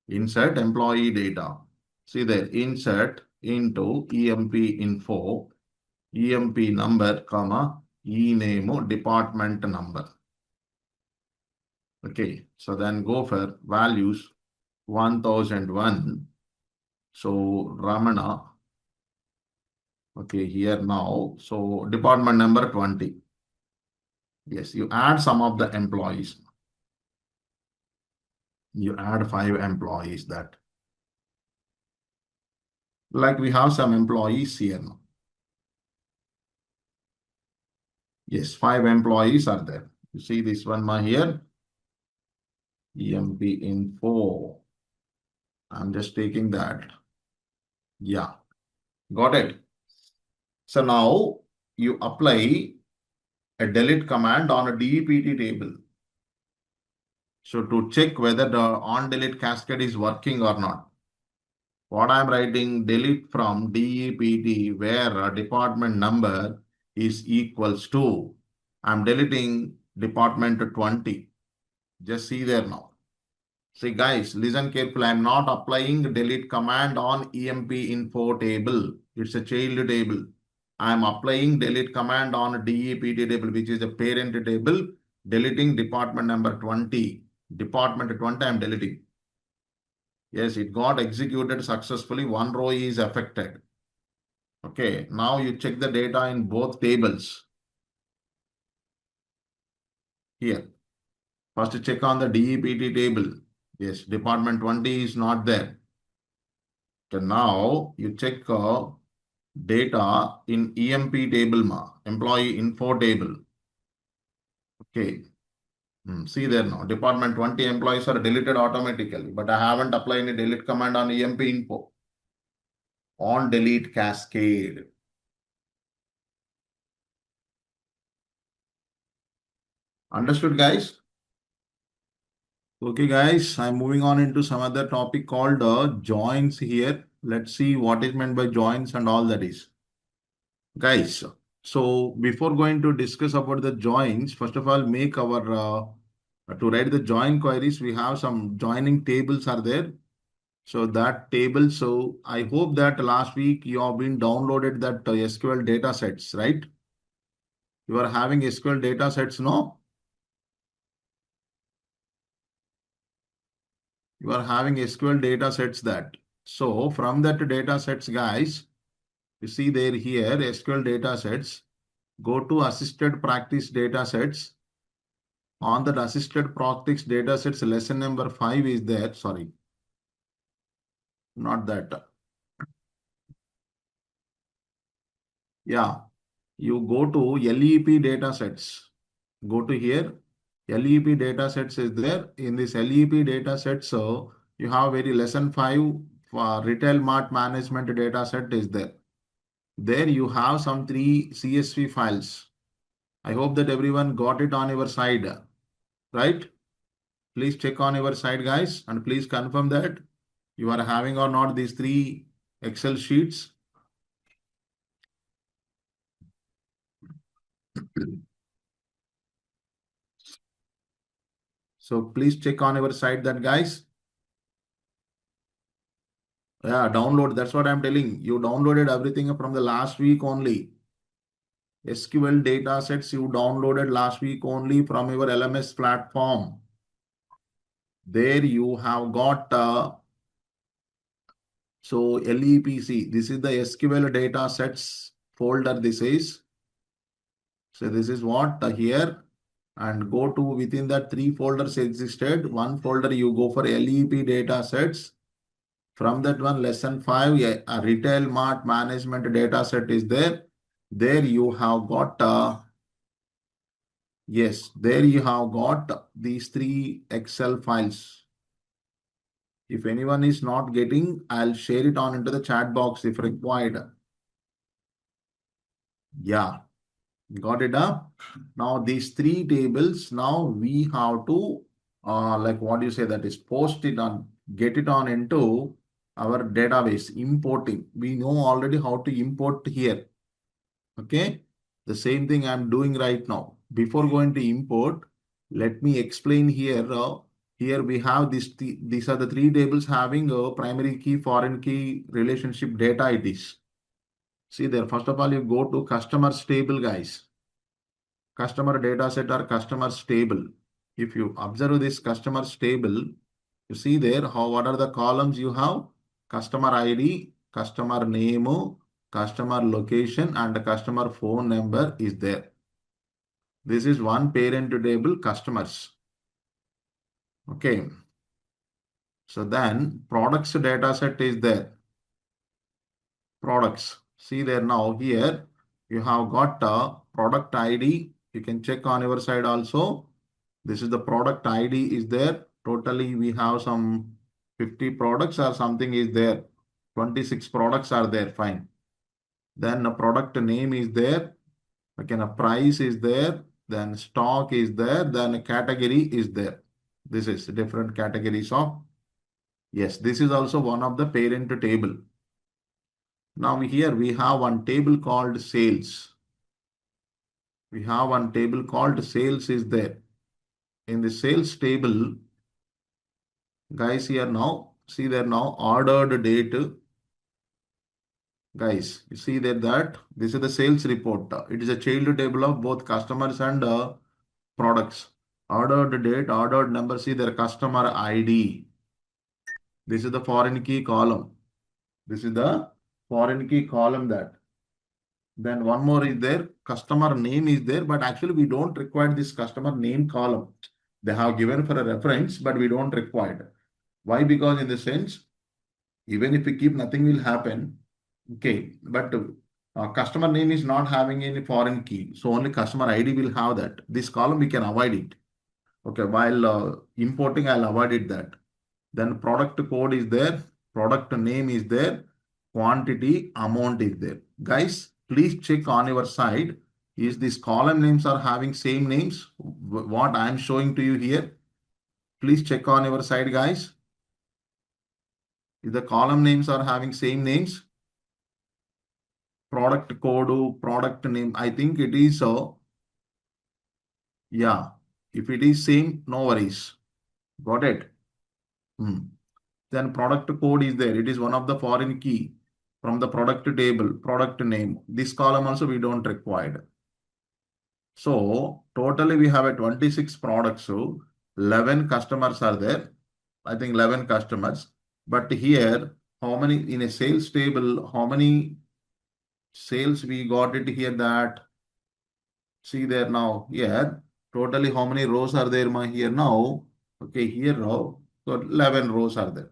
Insert employee data. See there, insert into EMP info, EMP number, comma, ename, department number. Okay, so then go for values 1001. So Ramana. Okay, here now. So department number 20. Yes, you add some of the employees. You add 5 employees that. Like we have some employees here now. Yes, 5 employees are there. You see this one here. EMP info. I'm just taking that. Yeah, got it. So now you apply a delete command on a DEPT table. So to check whether the on delete cascade is working or not. What I'm writing, delete from DEPT where a department number is equals to, I'm deleting department 20. Just see there now. See guys, listen carefully. I'm not applying delete command on EMP info table. It's a child table. I'm applying delete command on DEPT table, which is a parent table, deleting department number 20. Department 20, I'm deleting. Yes, it got executed successfully. One row is affected. Okay, now you check the data in both tables. Here, first check on the DEPT table. Yes, department 20 is not there. So now you check data in EMP table, employee info table. Okay, see there now, department 20 employees are deleted automatically, but I haven't applied any delete command on EMP info. On delete cascade. Understood, guys? Okay, guys, I'm moving on into some other topic called joins here. Let's see what is meant by joins and all that is. Guys, so before going to discuss about the joins, first of all, make our, to write the join queries, we have some joining tables are there. So that table, so I hope that last week you have been downloaded that SQL data sets, right? You are having SQL data sets, no? You are having SQL data sets that. So from that data sets, guys, you see there here, SQL data sets, go to assisted practice data sets. On that assisted practice data sets, lesson number 5 is there. Sorry, not that. Yeah, you go to LEP data sets. Go to here. LEP data sets is there. In this LEP data set, so you have very lesson 5 retail mart management data set is there. There you have some 3 CSV files. I hope that everyone got it on your side, right? Please check on your side, guys, and please confirm that you are having or not these 3 Excel sheets. So please check on your side that, guys. Yeah, download. That's what I'm telling. You downloaded everything from the last week only. SQL data sets you downloaded last week only from your LMS platform. There you have got so LEPC. This is the SQL data sets folder. This is. So this is what here, and go to within that 3 folders existed. One folder you go for LEP data sets. From that one, lesson 5, a retail mart management data set is there. There you have got, yes, there you have got these 3 Excel files. If anyone is not getting, I'll share it on into the chat box if required. Yeah, got it up. Now these 3 tables, now we have to, like what you say, that is post it on, get it on into our database, importing. We know already how to import here. Okay, the same thing I'm doing right now. Before going to import, let me explain here. Here we have this. These are the 3 tables having a primary key, foreign key, relationship data IDs. See there. First of all, you go to customers table, guys. Customer data set or customers table. If you observe this customers table, you see there how what are the columns you have? Customer ID, customer name, customer location, and customer phone number is there. This is one parent table, customers. Okay. So then products data set is there. Products. See there now here you have got a product ID. You can check on your side also. This is the product ID is there. Totally we have some 50 products or something is there. 26 products are there. Fine. Then the product name is there. Okay, now price is there, then stock is there, then category is there. This is different categories of, yes, this is also one of the parent table. Now here we have one table called sales. We have one table called sales is there. In the sales table, guys, here now, see there now ordered date. Guys, you see that this is the sales report. It is a child table of both customers and products. Ordered date, ordered number, see their customer ID. This is the foreign key column. This is the foreign key column that. Then one more is there, customer name is there, but actually we don't require this customer name column. They have given for a reference, but we don't require it. Why? Because in the sense, even if we keep, nothing will happen. Okay, but customer name is not having any foreign key. So only customer ID will have that. This column, we can avoid it. Okay, while importing, I'll avoid it that. Then product code is there, product name is there, quantity, amount is there. Guys, please check on your side. Is these column names are having same names? What I am showing to you here. Please check on your side, guys. If the column names are having same names, product code, product name, I think it is so. Yeah, if it is same, no worries. Got it? Then product code is there. It is one of the foreign key from the product table, product name. This column also we don't require. So totally we have a 26 products. So 11 customers are there. I think 11 customers. But here, how many in a sales table, how many sales we got it here that, see there now here, totally how many rows are there here now? Okay, here row, so 11 rows are there.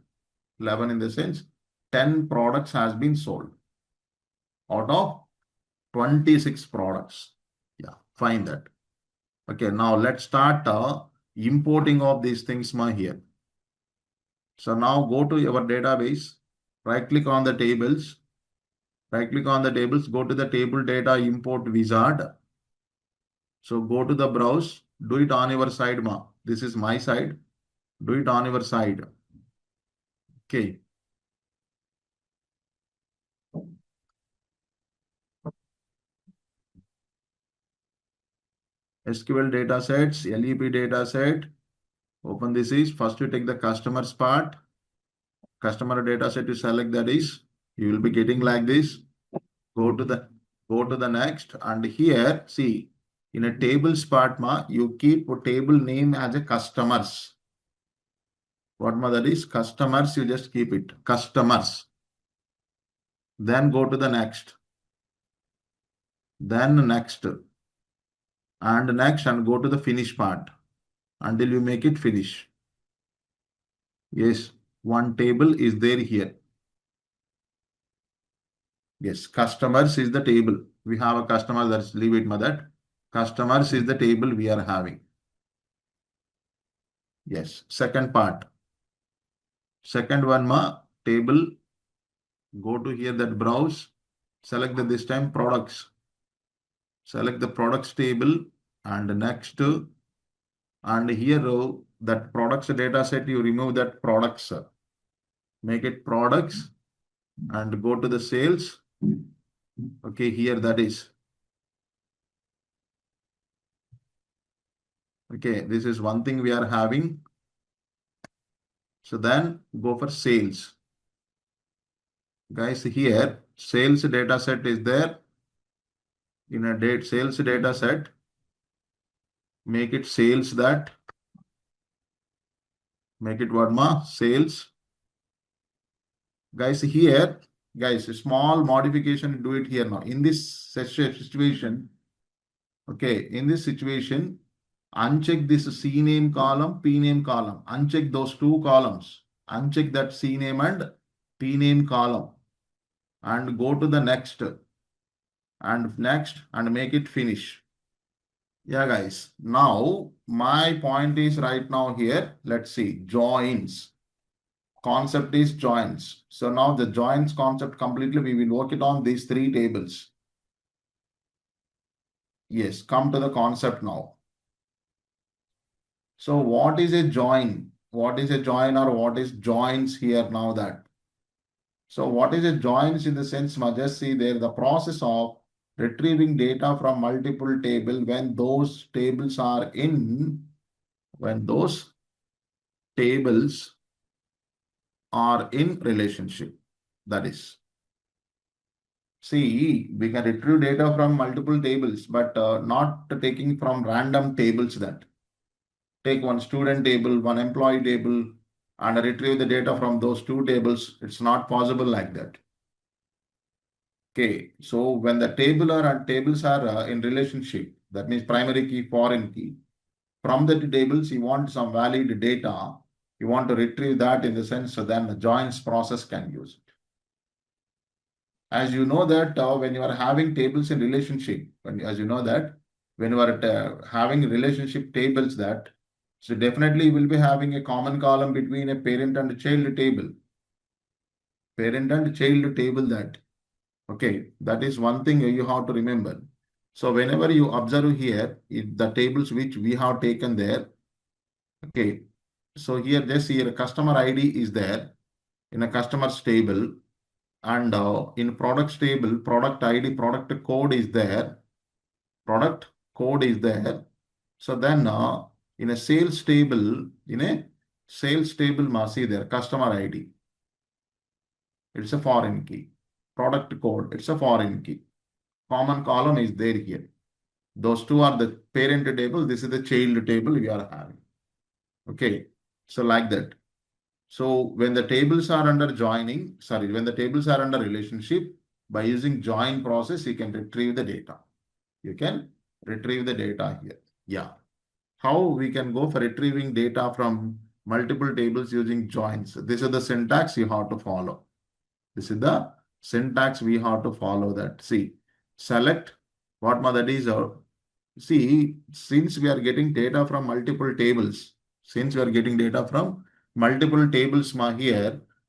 11 in the sense 10 products has been sold out of 26 products. Yeah, fine that. Okay, now let's start importing of these things here. So now go to your database, right click on the tables, go to the table data import wizard. So go to the browse, do it on your side. This is my side. Do it on your side. Okay. SQL datasets, LEP dataset. Open this is, first you take the customers part. Customer dataset, you select that is, you will be getting like this. Go to the next, and here, see, in a tables part, you keep a table name as a customers. What that is? Customers, you just keep it. Customers. Then go to the next. Then next. And next, and go to the finish part until you make it finish. Yes, one table is there here. Yes, customers is the table. We have a customer, that's leave it, that. Customers is the table we are having. Yes, second part. Second one, table. Go to here that browse. Select this time products. Select the products table and next. And here that products data set, you remove that products. Make it products and go to the sales. Okay, here that is. Okay, this is one thing we are having. So then go for sales. Guys, here sales data set is there. In a sales data set, make it sales that. Make it what sales. Guys, here, guys, a small modification, do it here now. In this situation, okay, in this situation, uncheck this C name column, P name column. Uncheck those two columns. Uncheck that C name and P name column. And go to the next. And next, and make it finish. Yeah, guys. Now, my point is right now here. Let's see. Joins. Concept is joins. So now the joins concept completely, we will work it on these three tables. Yes, come to the concept now. So what is a join? What is a join or what is joins here now that? So what is a joins in the sense, just see there the process of retrieving data from multiple table when those tables are in relationship. That is, see, we can retrieve data from multiple tables, but not taking from random tables that. Take one student table, one employee table, and retrieve the data from those two tables. It's not possible like that. Okay, so when the tables are in relationship, that means primary key, foreign key. From the tables, you want some valid data. You want to retrieve that in the sense, so then the joins process can use it. As you know that when you are having tables in relationship, as you know that when you are having relationship tables that, so definitely you will be having a common column between a parent and child table. Parent and child table that. Okay, that is one thing you have to remember. So whenever you observe here, the tables which we have taken there, okay. So here, just here, customer ID is there in a customer's table, and in products table, product ID, product code is there. Product code is there. So then in a sales table, must see there, customer ID. It's a foreign key. Product code, it's a foreign key. Common column is there here. Those two are the parent table. This is the child table we are having. Okay. So like that. So when the tables are under when the tables are under relationship, by using join process, you can retrieve the data. You can retrieve the data here. Yeah. How we can go for retrieving data from multiple tables using joins. This is the syntax you have to follow. This is the syntax we have to follow that. See, select what that is. See, since we are getting data from multiple tables, here,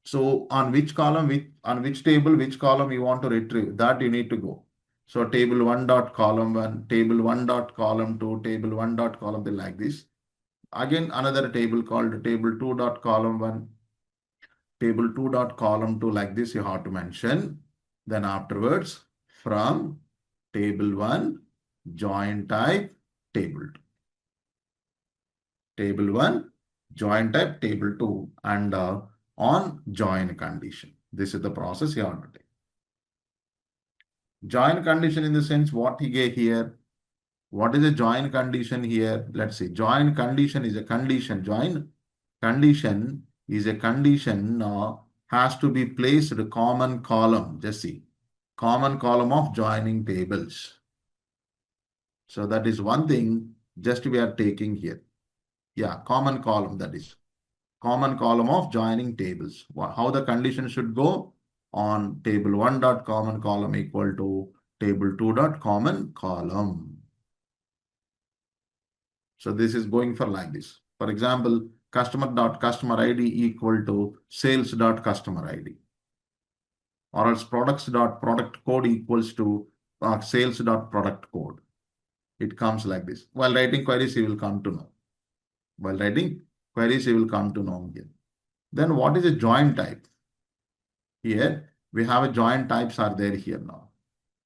so on which column, on which table, which column you want to retrieve, that you need to go. So table 1 dot column 1, table 1 dot column 2, table 1 dot column 3 like this. Again, another table called table 2 dot column 1, table 2 dot column 2 like this you have to mention. Then afterwards, from table 1, join type table 2. Table 1, join type table 2, and on join condition. This is the process you have to take. Join condition in the sense what he gave here. What is a join condition here? Let's see. Join condition is a condition. Join condition is a condition has to be placed common column. Just see. Common column of joining tables. So that is one thing just we are taking here. Yeah, common column, that is. Common column of joining tables. How the condition should go? On table 1 dot common column equal to table 2 dot common column. So this is going for like this. For example, customer dot customer ID equal to sales dot customer ID. Or else products dot product code equals to sales dot product code. It comes like this. While writing queries, you will come to know. While writing queries, you will come to know here. Then what is a join type? Here, we have a join types are there here now.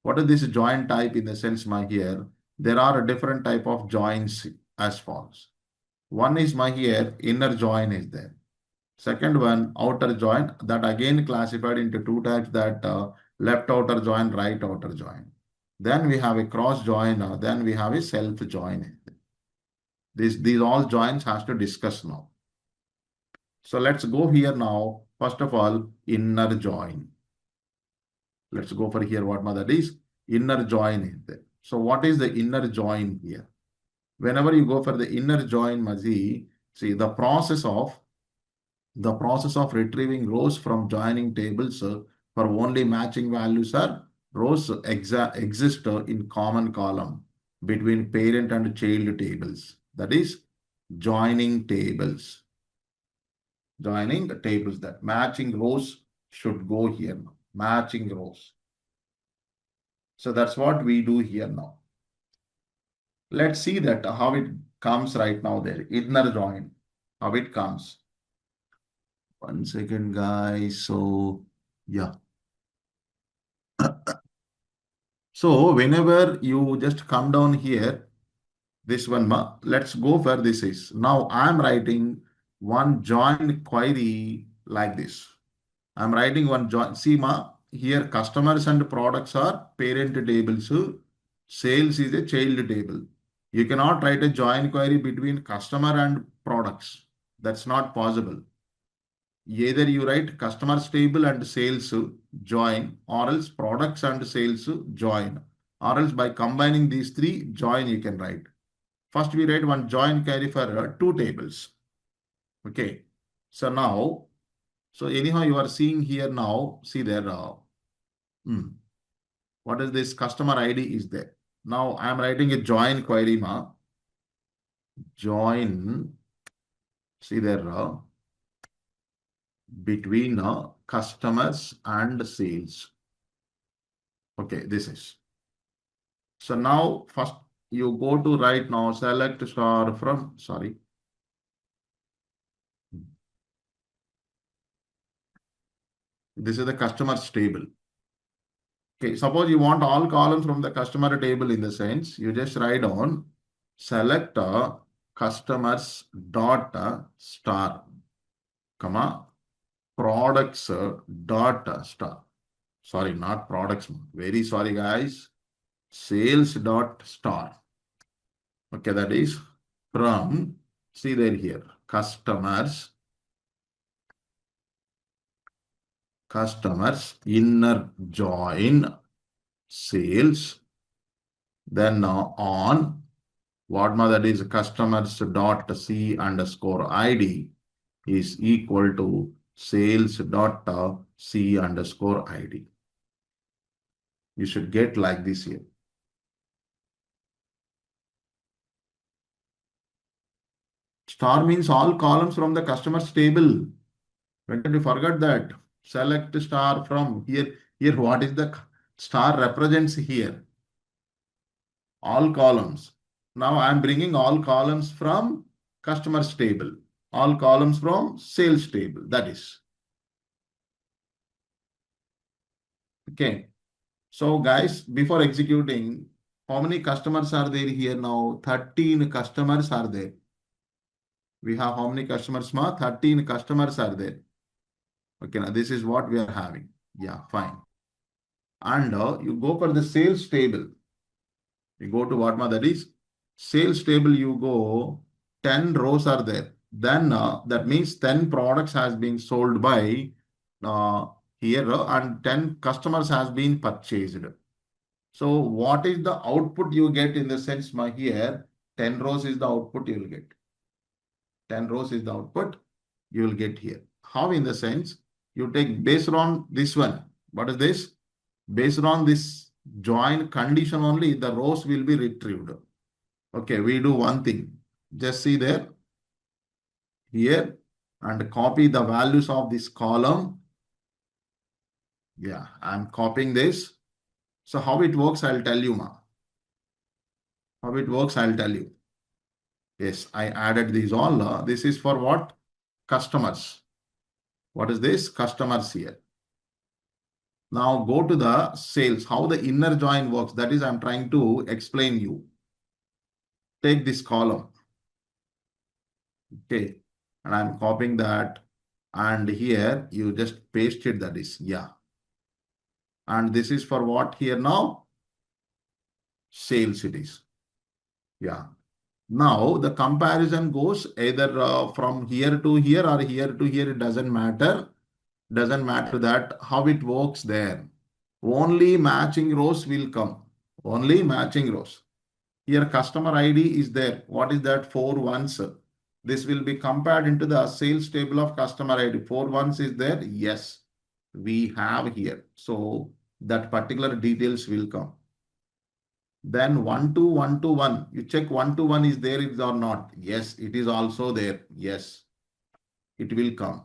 What is this join type in the sense here? There are a different type of joins as follows. One is here, inner join is there. Second one, outer join, that again classified into two types, that left outer join, right outer join. Then we have a cross join, then we have a self join. These all joins has to discuss now. So let's go here now. First of all, inner join. Let's go for here what that is. Inner join is there. So what is the inner join here? Whenever you go for the inner join, Mazi, see the process of retrieving rows from joining tables for only matching values are rows exist in common column between parent and child tables. That is joining tables. Joining the tables, that matching rows should go here now. Matching rows. So that's what we do here now. Let's see that how it comes right now there. Inner join, how it comes. 1 second, guys. So, yeah. So, whenever you just come down here, this one, let's go for this is. Now, I'm writing one join query like this. I'm writing one join. See, here customers and products are parent tables. Sales is a child table. You cannot write a join query between customer and products. That's not possible. Either you write customers table and sales join, or else products and sales join, or else by combining these three join you can write. First we write one join query for two tables. Okay. So now, so anyhow you are seeing here now, see there, what is this customer ID is there. Now I am writing a join query, join, see there, between customers and sales. Okay, this is. So now first you go to right now, select star from, sorry. This is the customers table. Okay, suppose you want all columns from the customer table in the sense, you just write on select customers dot star, comma, products dot star. Sorry, not products. Very sorry, guys. Sales dot star. Okay, that is from, see there here, customers inner join sales, then on what that is customers dot c underscore id is equal to sales dot c underscore id. You should get like this here. Star means all columns from the customers table. When did you forget that? Select star from here. Here, what is the star represents here? All columns. Now I am bringing all columns from customers table, all columns from sales table. That is. Okay. So guys, before executing, how many customers are there here now? 13 customers are there. We have how many customers, 13 customers are there. Okay, now this is what we are having. Yeah, fine. And you go for the sales table. You go to what, that is sales table, you go 10 rows are there. Then that means 10 products has been sold by here and 10 customers has been purchased. So what is the output you get in the sense here? 10 rows is the output you will get. 10 rows is the output you will get here. How in the sense? You take based on this one. What is this? Based on this join condition only, the rows will be retrieved. Okay, we do one thing. Just see there, here, and copy the values of this column. Yeah, I'm copying this. So how it works, I'll tell you, How it works, I'll tell you. Yes, I added these all. This is for what? Customers. What is this? Customers here. Now go to the sales. How the inner join works. That is, I'm trying to explain you. Take this column. Okay. And I'm copying that. And here you just paste it. That is, yeah. And this is for what here now? Sales it is. Yeah. Now the comparison goes either from here to here or here to here. It doesn't matter. Doesn't matter that how it works there. Only matching rows will come. Only matching rows. Here customer ID is there. What is that? 4 ones. This will be compared into the sales table of customer ID. 4 ones is there. Yes, we have here. So that particular details will come. Then 1 to 1 to 1. You check 1 to 1 is there or not. Yes, it is also there. Yes, it will come.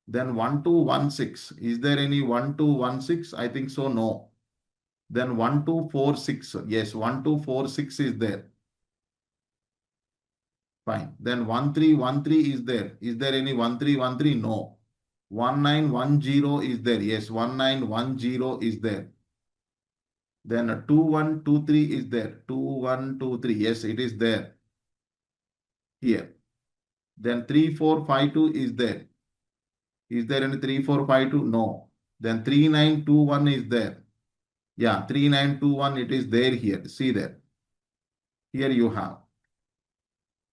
Then 1 to 1 6. Is there any 1 to 1 6? I think so. No. Then 1 to 4 6. Yes, 1 to 4 6 is there. Fine. Then 1313 is there. Is there any 1313? No. 1910 is there. Yes, 1910 is there. Then 2123 is there. 2123. Yes, it is there. Here. Then 3452 is there. Is there any 3452? No. Then 3921 is there. Yeah, 3921 it is there here. See there. Here you have.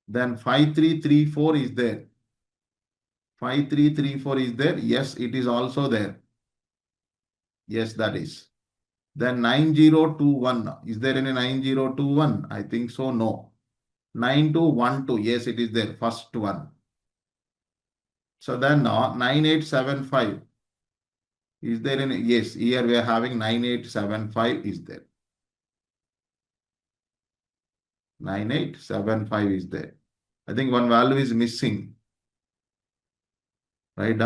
Then 5334 is there. 5334 is there. Yes, it is also there. Yes, that is. Then 9021. Is there any 9021? I think so. No. 9212. Yes, it is there. First one. So then 9875. Is there any? Yes, here we are having 9875 is there. 9875 is there. I think one value is missing. Right?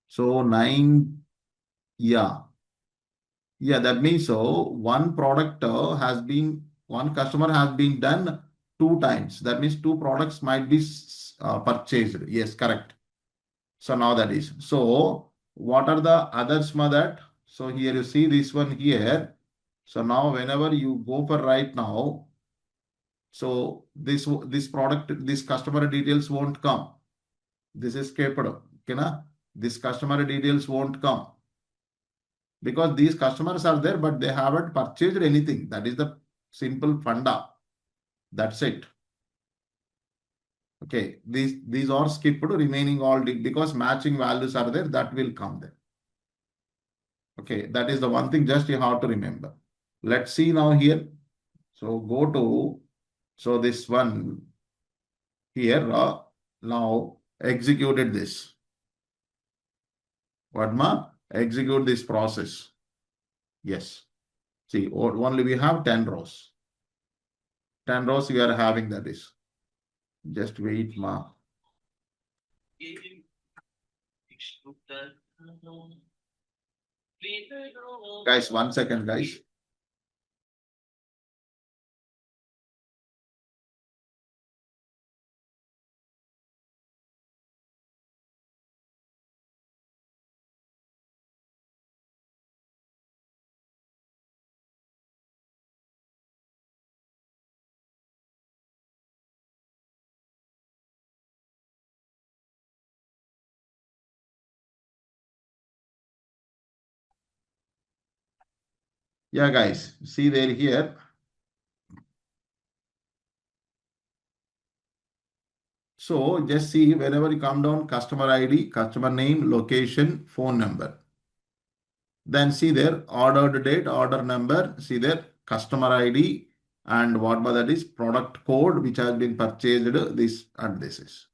So 9, yeah. Yeah, that means so one product one customer has been done 2 times. That means 2 products might be purchased. Yes, correct. So now that is. So what are the others, Madat? So here you see this one here. So now whenever you go for right now, so this product, this customer details won't come. This is kept. Okay, na? This customer details won't come. Because these customers are there, but they haven't purchased anything. That is the simple funda. That's it. Okay, these are skipped, remaining all because matching values are there, that will come there. Okay, that is the one thing just you have to remember. Let's see now here. So go to, so this one here, now executed this. What ma? Execute this process. Yes. See, only we have 10 rows. 10 rows we are having, that is. Just wait, ma. Guys, 1 second, guys. Yeah, guys, see there here. So just see whenever you come down, customer ID, customer name, location, phone number. Then see there, ordered date, order number, see there, customer ID, and whatever that is, product code which has been purchased, this and this is.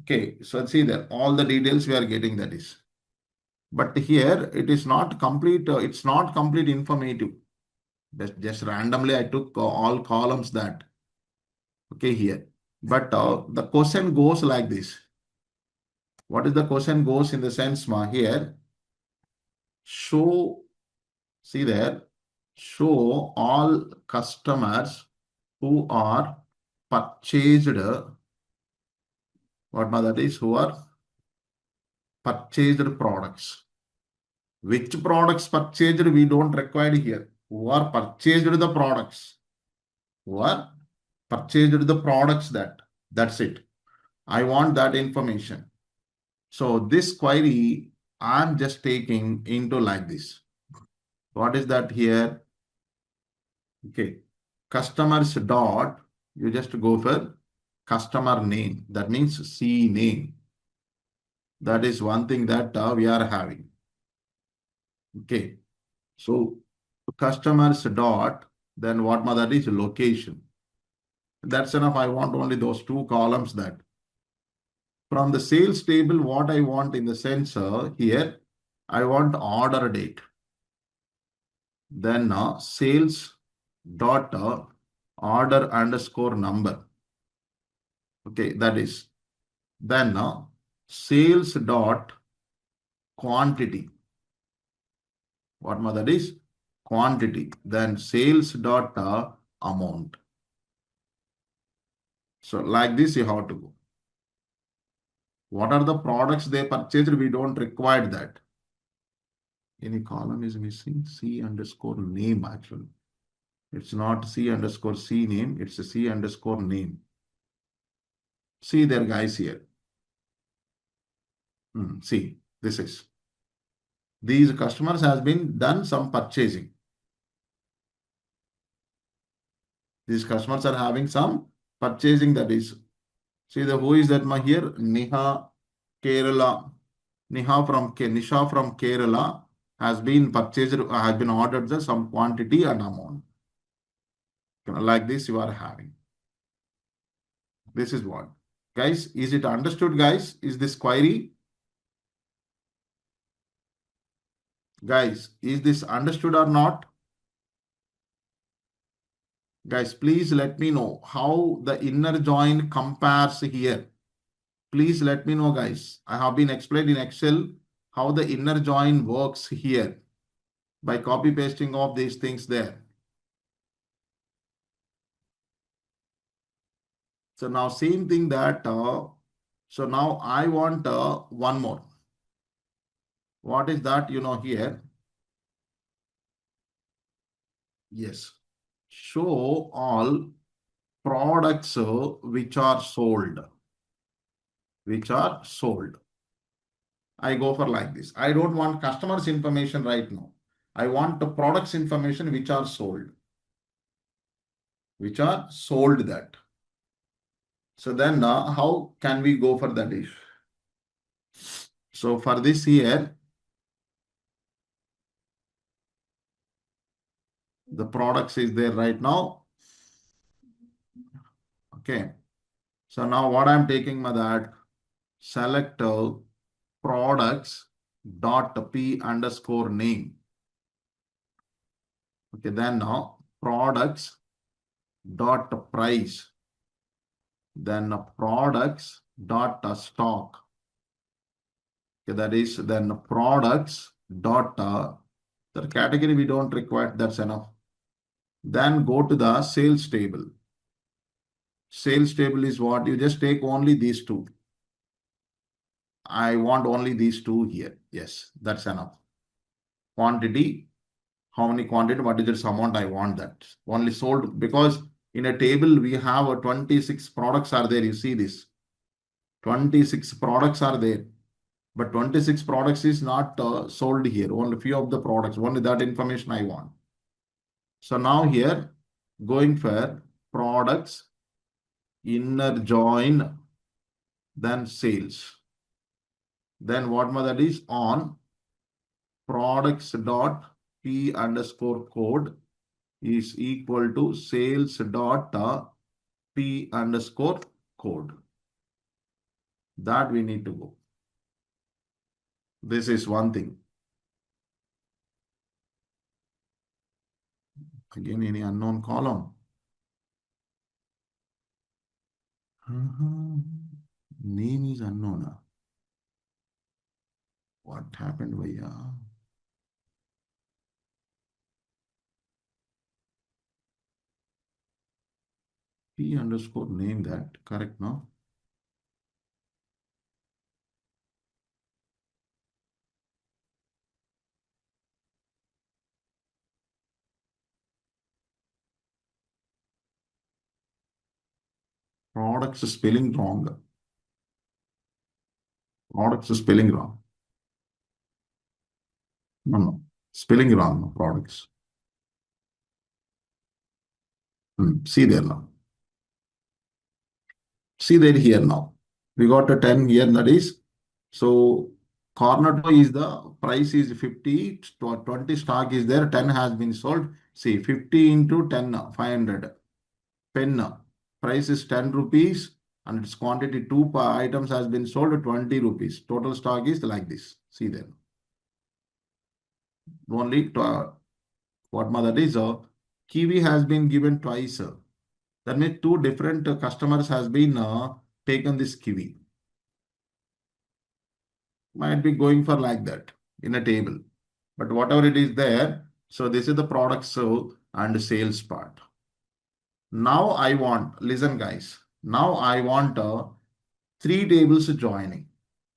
Okay, so see there, all the details we are getting, that is. But here it is not complete, it's not complete informative. Just randomly I took all columns that. Okay, here. But the question goes like this. What is the question goes in the sense, ma, here? Show, see there, show all customers who are purchased, what ma that is, who are purchased products. Which products purchased we don't require here. Who are purchased the products. Who are purchased the products that's it. I want that information. So this query I'm just taking into like this. What is that here? Okay. Customers dot, you just go for customer name. That means C name. That is one thing that we are having. Okay. So customers dot, then what that is location. That's enough. I want only those 2 columns that. From the sales table, what I want in the sense here, I want order date. Then sales dot order underscore number. Okay, that is. Then sales dot quantity. What that is? quantity, then sales dot amount. So like this you have to go. What are the products they purchased? We don't require that. Any column is missing. C underscore name actually. It's not C underscore C name. It's a C underscore name. See there guys here. See, this is. These customers has been done some purchasing. These customers are having some purchasing that is. See the who is that ma here? Niha Kerala. Nisha from Kerala has been purchased, has been ordered the some quantity and amount. Like this you are having. This is what. Guys, is it understood, guys? Is this query? Guys, is this understood or not? Guys, please let me know how the inner join compares here. Please let me know, guys. I have been explained in Excel how the inner join works here by copy pasting of these things there. So now same thing that, so now I want one more. What is that, here? Yes. Show all products which are sold. Which are sold. I go for like this. I don't want customers information right now. I want the products information which are sold. Which are sold that. So then how can we go for that if? So for this here, the products is there right now. Okay. So now what I'm taking that select products dot p underscore name. Okay, then now products dot price. Then products dot stock. Okay, that is then products dot the category we don't require, that's enough. Then go to the sales table. Sales table is what? You just take only these two. I want only these two here. Yes, that's enough. Quantity, how many quantity, what is its amount? I want that. Only sold, because in a table we have 26 products are there. You see this. 26 products are there. But 26 products is not sold here. Only few of the products. Only that information I want. So now here, going for products, inner join, then sales. Then what that is on products dot p underscore code is equal to sales dot p underscore code. That we need to go. This is one thing. Again, any unknown column. Name is unknown. What happened, Vaya? P underscore name that, correct now? Products spelling wrong. Products spelling wrong. No. Spelling wrong, no, products. See there now. See there here now. We got a 10 here, that is. So corner 2 is the price is 50, 20 stock is there, 10 has been sold. See 50 into 10, 500. Pen price is 10 rupees and its quantity 2 per items has been sold 20 rupees. Total stock is like this. See there. Only what that is kiwi has been given twice. That means two different customers has been taken this kiwi. Might be going for like that in a table. But whatever it is there, So this is the products and sales part. Now I want, listen guys, now I want three tables joining.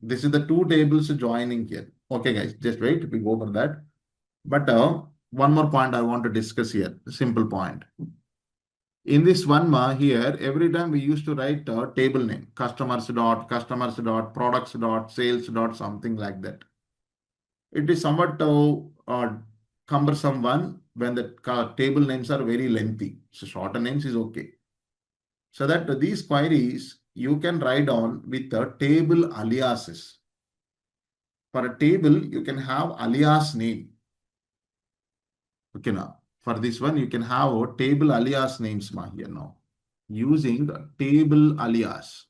This is the two tables joining here. Okay guys, just wait, we go for that. But one more point I want to discuss here, a simple point. In this one here, every time we used to write a table name, customers dot, products dot, sales dot, something like that. It is somewhat cumbersome one when the table names are very lengthy. So shorter names is okay. So that these queries you can write on with the table aliases. For a table, you can have alias name. Okay now. For this one, you can have a table alias names here now. Using table alias.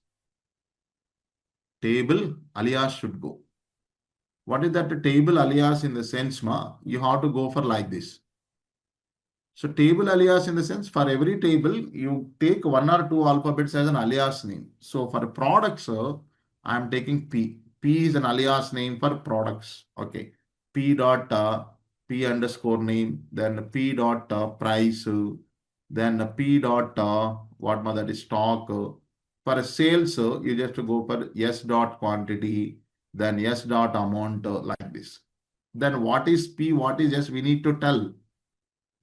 Table alias should go. What is that table alias in the sense you have to go for like this. So table alias in the sense for every table you take one or two alphabets as an alias name. So for products I am taking P. P is an alias name for products. Okay. P dot P underscore name, then P dot price, then P dot what that is stock. For sales you just go for S dot quantity, then S dot amount like this. Then what is P, what is S, we need to tell.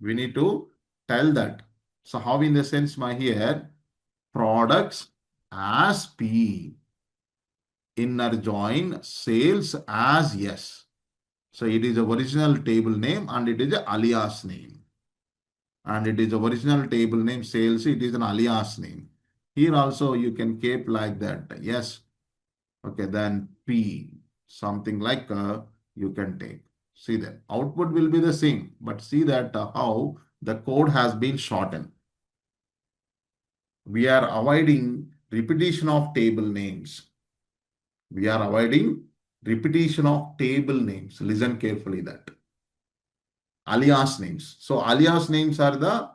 We need to tell that. So how in the sense here, products as P, inner join sales as S. So it is a original table name and it is a alias name. And it is a original table name sales, it is an alias name. Here also you can keep like that. Yes. Okay, then P, something like you can take. See that output will be the same, but see that how the code has been shortened. We are avoiding repetition of table names. We are avoiding repetition of table names. Listen carefully that. Alias names. So alias names are the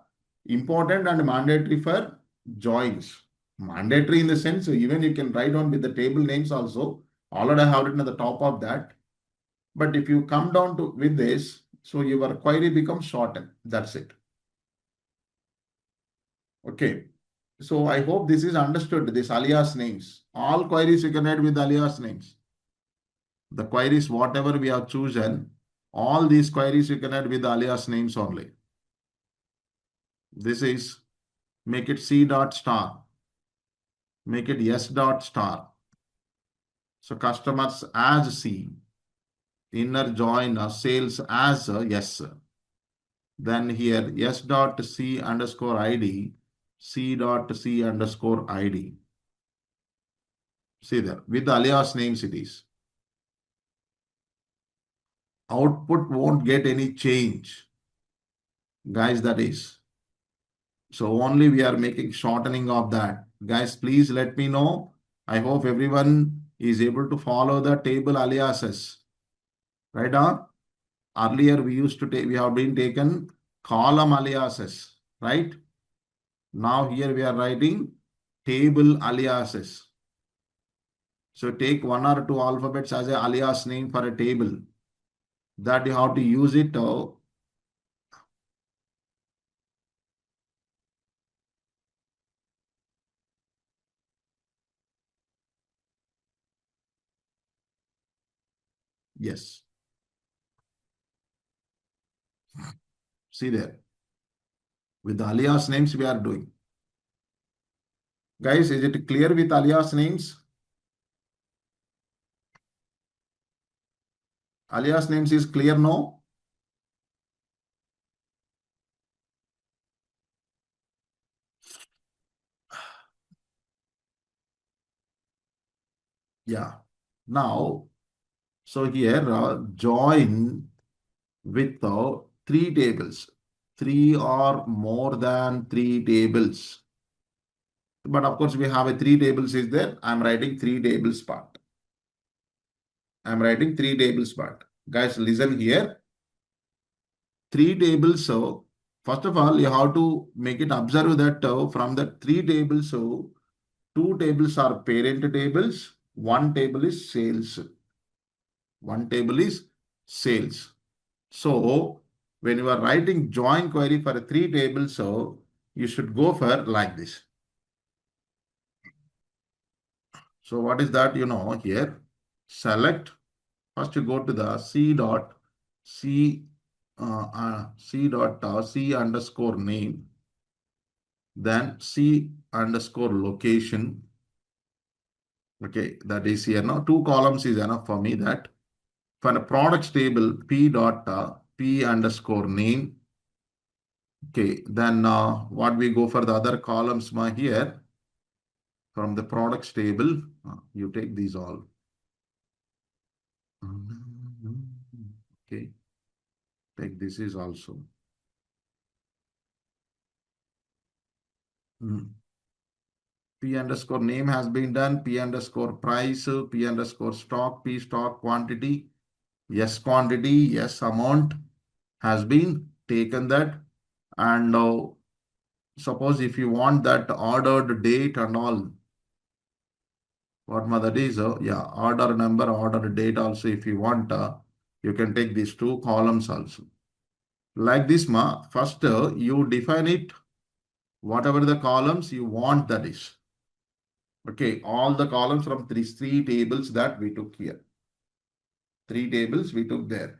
important and mandatory for joins. Mandatory in the sense, even you can write on with the table names also. Already I have written at the top of that. But if you come down to with this, so your query becomes shortened. That's it. Okay. So I hope this is understood, this alias names. All queries you can add with alias names. The queries, whatever we have chosen, all these queries you can add with alias names only. This is make it C dot star. Make it S dot star. So customers as C. Inner join sales as S. Then here S dot C underscore ID. C dot C underscore ID. See there, with the alias names it is. Output won't get any change. Guys, that is. So only we are making shortening of that. Guys, please let me know. I hope everyone is able to follow the table aliases. Right on? Earlier we used to take, we have been taken column aliases, right? Now here we are writing table aliases. So take one or two alphabets as a alias name for a table. That you have to use it. Yes. See there. With the alias names we are doing. Guys, is it clear with alias names? Alias names is clear, no? Yeah. Now, so here join with three tables. Three or more than three tables. But of course, we have a three tables is there. I'm writing three tables part. I'm writing three tables part. Guys, listen here. Three tables. So first of all, you have to make it observe that from the three tables, so two tables are parent tables. One table is sales. One table is sales. So when you are writing join query for three tables, so you should go for like this. So what is that? Here, select. First you go to the C underscore name, then C underscore location. Okay, that is here. Now two columns is enough for me. That for the products table, P underscore name. Okay, then what we go for the other columns here from the products table, you take these all. Okay, take this is also. P underscore name has been done, P underscore price, P underscore stock, P stock quantity, yes quantity, yes amount has been taken that. And suppose if you want that ordered date and all, what mother is, yeah, order number, order date also if you want, you can take these two columns also. Like this, first you define it, whatever the columns you want that is. Okay, all the columns from three tables that we took here. Three tables we took there.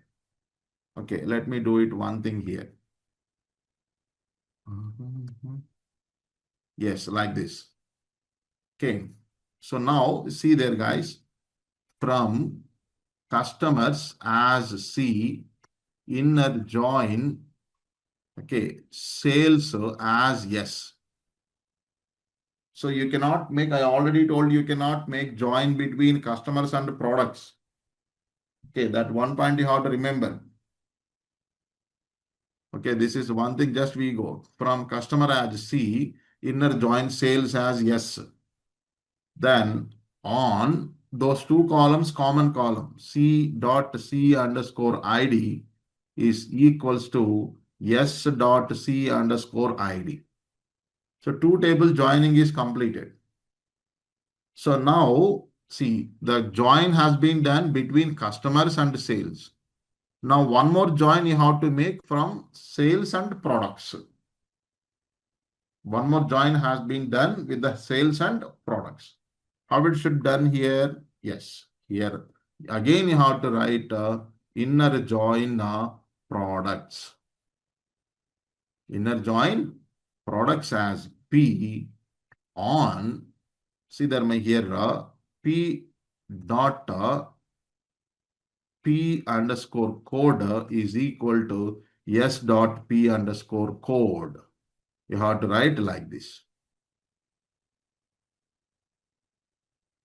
Okay, let me do it one thing here. Yes, like this. Okay, so now see there, guys, from customers as C, inner join, okay, sales as yes. So you cannot make, I already told you cannot make join between customers and products. Okay, that one point you have to remember. Okay, this is one thing, just we go from customer as C, inner join sales as yes. Then on those two columns, common column, C dot C underscore ID is equals to S dot C underscore ID. So two table joining is completed. So now see the join has been done between customers and sales. Now one more join you have to make from sales and products. One more join has been done with the sales and products. How it should done here? Yes, here again you have to write inner join products. Inner join products as P on, see there my here P dot P underscore code is equal to S dot P underscore code. You have to write like this.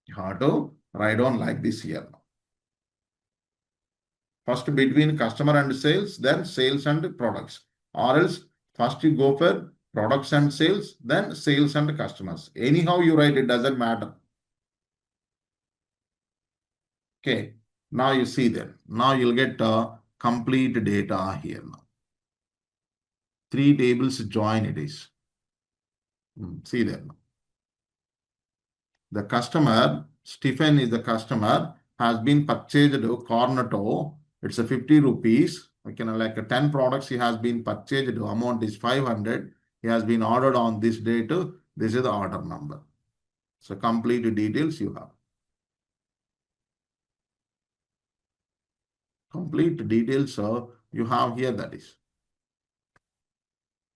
You have to write on like this here. First between customer and sales, then sales and products. Or else first you go for products and sales, then sales and customers. Anyhow you write, it doesn't matter. Okay. Now you see that. Now you'll get complete data here now. Three tables join it is. See there now. The customer, Stephen is the customer, has been purchased Cornetto. It's a 50 rupees. Okay, like 10 products he has been purchased. Amount is 500. He has been ordered on this date. This is the order number. So complete details you have. Complete details you have here, that is.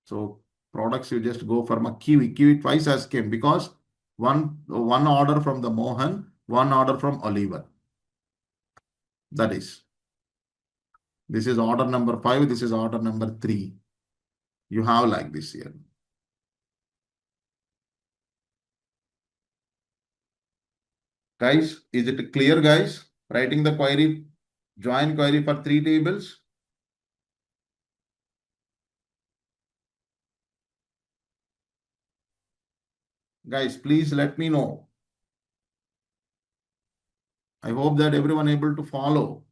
So products you just go for Kiwi. Kiwi twice has came because one order from the Mohan, one order from Oliver. That is. This is order number 5. This is order number 3. You have like this here. Guys, is it clear, guys? Writing the query, join query for 3 tables. Guys, please let me know. I hope that everyone able to follow.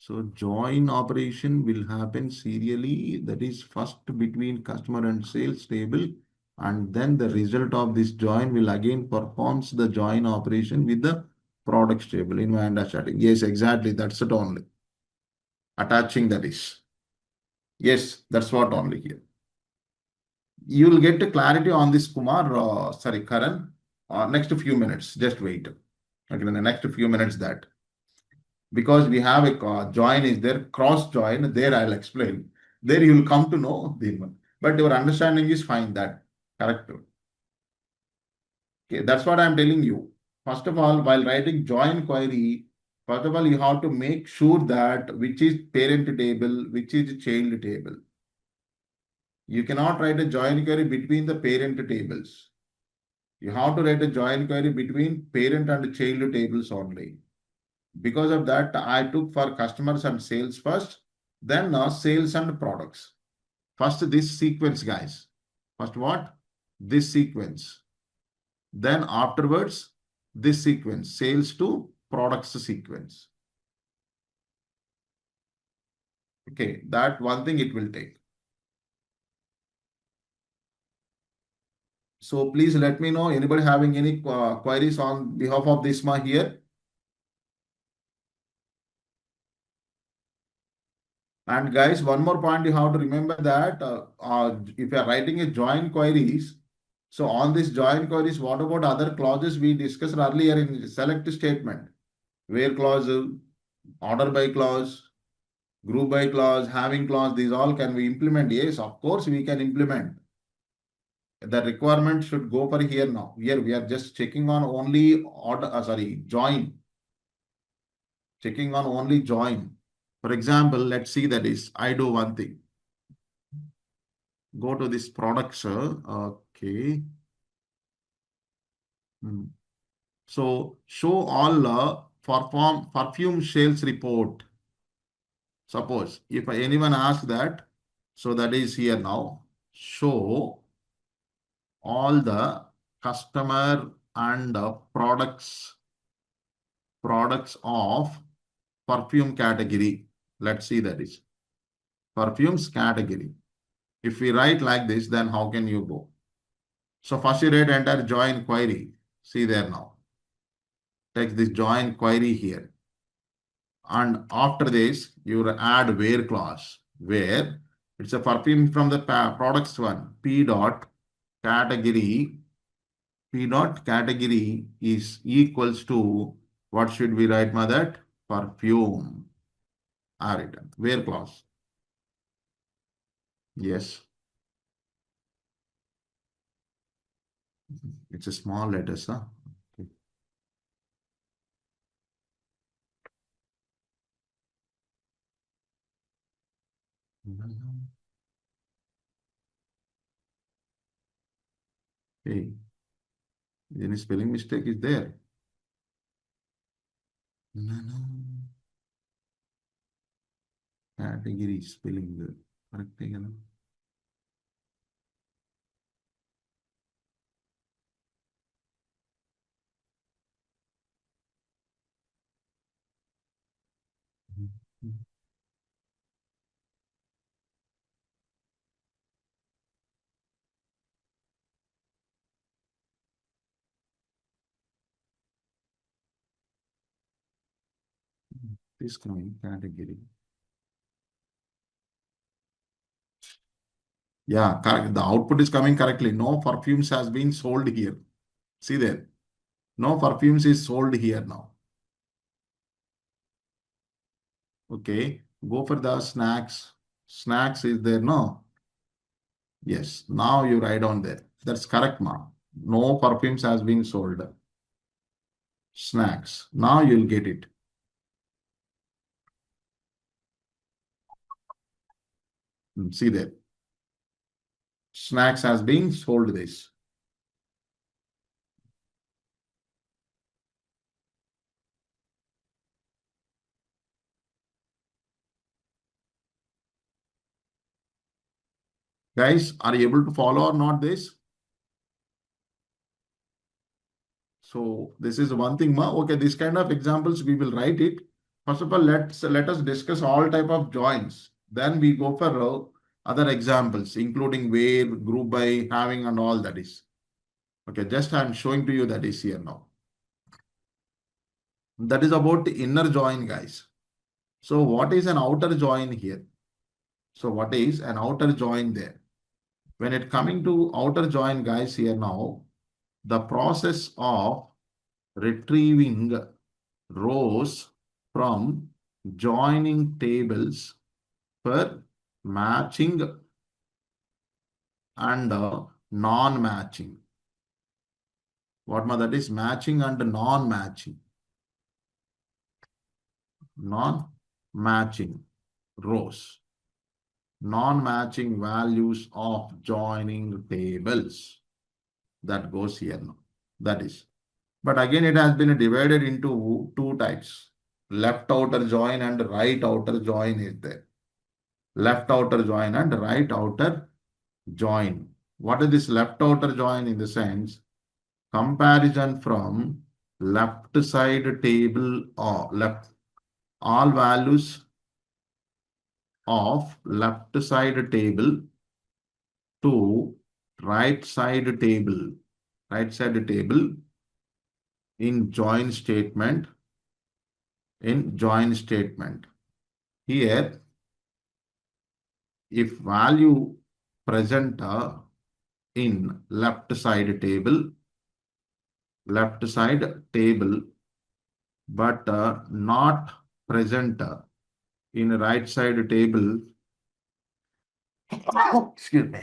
So join operation will happen serially. That is first between customer and sales table. And then the result of this join will again performs the join operation with the products table in my understanding. Yes, exactly. That's it only. Attaching that is. Yes, that's what only here. You will get clarity on this, Kumar. Sorry, Karan. Next few minutes. Just wait. Okay, in the next few minutes that. Because we have a join is there, cross join, there I'll explain. There you will come to know the one. But your understanding is fine that. Correct. Okay, that's what I'm telling you. First of all, while writing join query, first of all, you have to make sure that which is parent table, which is child table. You cannot write a join query between the parent tables. You have to write a join query between parent and child tables only. Because of that, I took for customers and sales first, then sales and products. First, this sequence, guys. First, what? This sequence. Then afterwards, this sequence, sales to products sequence. Okay, that one thing it will take. So please let me know, anybody having any queries on behalf of this here? And guys, one more point you have to remember that if you are writing a join queries, so on this join queries, what about other clauses we discussed earlier in select statement? Where clause, order by clause, group by clause, having clause, these all can we implement? Yes, of course we can implement. The requirement should go for here now. Here we are just checking on only order, join. Checking on only join. For example, let's see that is, I do one thing. Go to this products. Okay. So show all perfume sales report. Suppose if anyone asks that, so that is here now. Show all the customer and products of perfume category. Let's see that is perfumes category. If we write like this, then how can you go? So first you write enter join query. See there now. Take this join query here. And after this, you add where clause. Where it's a perfume from the products one. P dot category. P dot category is equals to what should we write, mother? Perfume. Are written. Where clause? Yes. It's a small letters, huh? Okay. Okay. Any spelling mistake is there? No. Category spelling correct again. This coming category. Yeah, correct. The output is coming correctly. No perfumes has been sold here. See there. No perfumes is sold here now. Okay. Go for the snacks. Snacks is there, no? Yes. Now you write on there. That's correct, ma. No perfumes has been sold. Snacks. Now you'll get it. See there. Snacks has been sold this. Guys, are you able to follow or not this? So this is one thing, ma. Okay, this kind of examples we will write it. First of all, let us discuss all type of joins. Then we go for other examples, including where, group by, having, and all that is. Okay, just I'm showing to you that is here now. That is about the inner join, guys. So what is an outer join here? So what is an outer join there? When it coming to outer join, guys, here now, the process of retrieving rows from joining tables for matching and non-matching. That is matching and non-matching. Non-matching rows. Non-matching values of joining tables. That goes here now. That is. But again, it has been divided into two types. Left outer join and right outer join is there. Left outer join and right outer join. What is this left outer join in the sense? Comparison from left side table or left all values of left side table to right side table in join statement. Here, if value present in left side table, but not present in right side table, excuse me,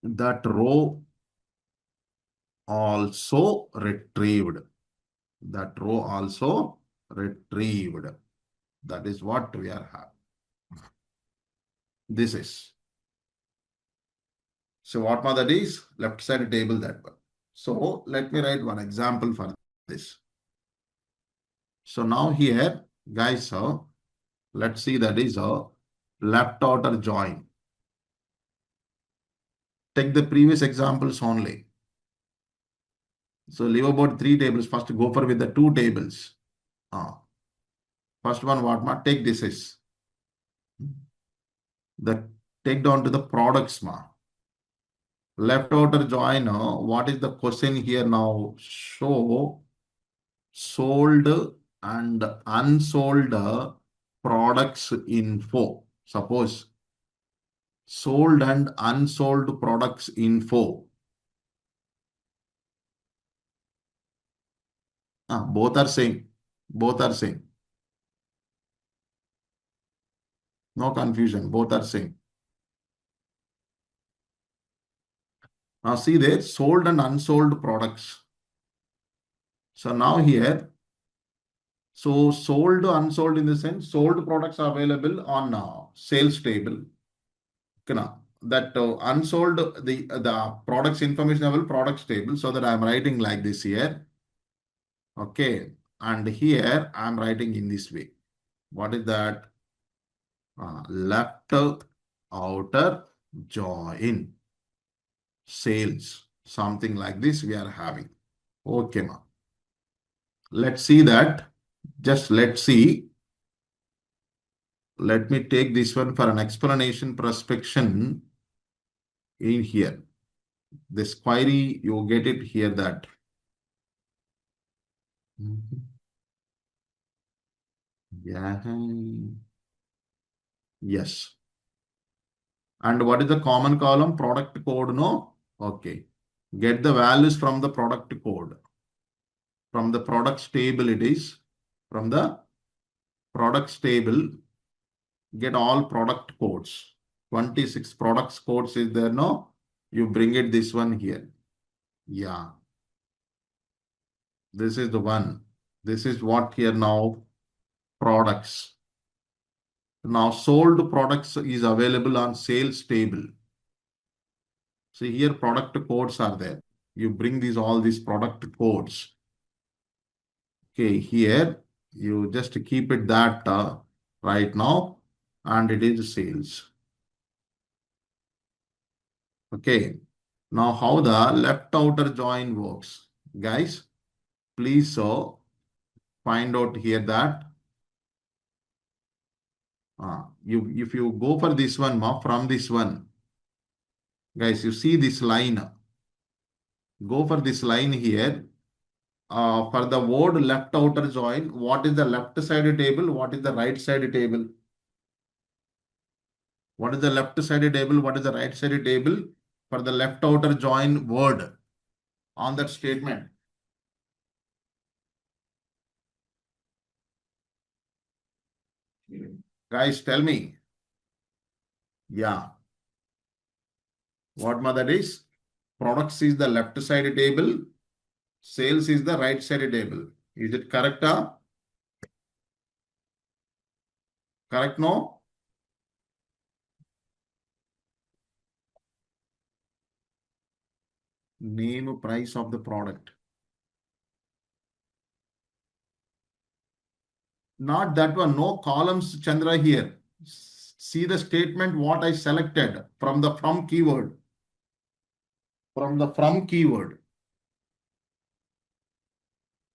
that row also retrieved. That row also retrieved. That is what we are having. This is. So what that is? Left side table that one. So let me write one example for this. So now here, guys, let's see that is a left outer join. Take the previous examples only. So leave about 3 tables. First go for with the 2 tables. First one, take this is. The take down to the products. Left outer join, what is the question here now? Show sold and unsold products info. Suppose sold and unsold products info. Both are same. Both are same. No confusion. Both are same. Now see there, sold and unsold products. So now here, so sold, unsold in the sense, sold products are available on sales table. That unsold, the products information available products table. So that I'm writing like this here. Okay. And here I'm writing in this way. What is that? Left outer join sales. Something like this we are having. Okay, ma. Let's see that. Just let's see. Let me take this one for an explanation prospection in here. This query, you get it here that. Yeah. Yes. And what is the common column? Product code, no? Okay. Get the values from the product code. From the products table it is. From the products table, get all product codes. 26 products codes is there, no? You bring it this one here. Yeah. This is the one. This is what here now? Products. Now sold products is available on sales table. See here product codes are there. You bring all these product codes. Okay, here you just keep it that right now and it is sales. Okay. Now how the left outer join works. Guys, please find out here that If you go for this one, from this one, guys, you see this line. Go for this line here. For the word left outer join, what is the left side table? What is the right side table? What is the left side table? What is the right side table? For the left outer join word on that statement. Guys, tell me. Yeah. What mother is? Products is the left side table. Sales is the right side table. Is it correct? Correct? No? Name price of the product. Not that one. No columns, Chandra, here. See the statement what I selected from the from keyword. From the from keyword.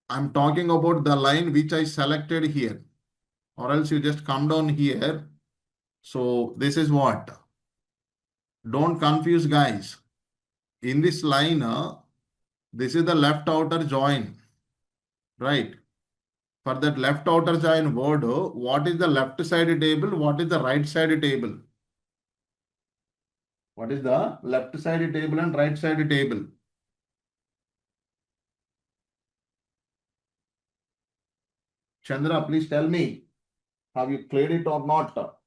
I'm talking about the line which I selected here. Or else you just come down here. So this is what? Don't confuse, guys. In this line, this is the left outer join. Right? For that left outer join word, what is the left side table? What is the right side table? What is the left side table and right side table? Chandra, please tell me. Have you cleared it or not?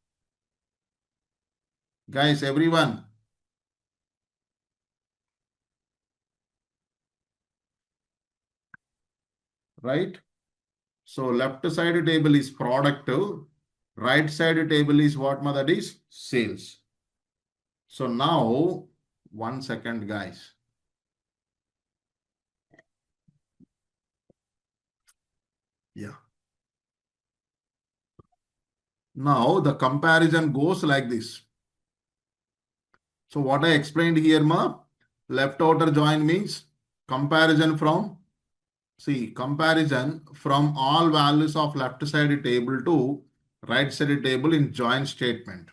Guys, everyone. Right? So left side table is product. Right side table is what, mother, is sales. So now, 1 second, guys. Yeah. Now the comparison goes like this. So what I explained here, left outer join means comparison from, see, comparison from all values of left side table to right side table in join statement.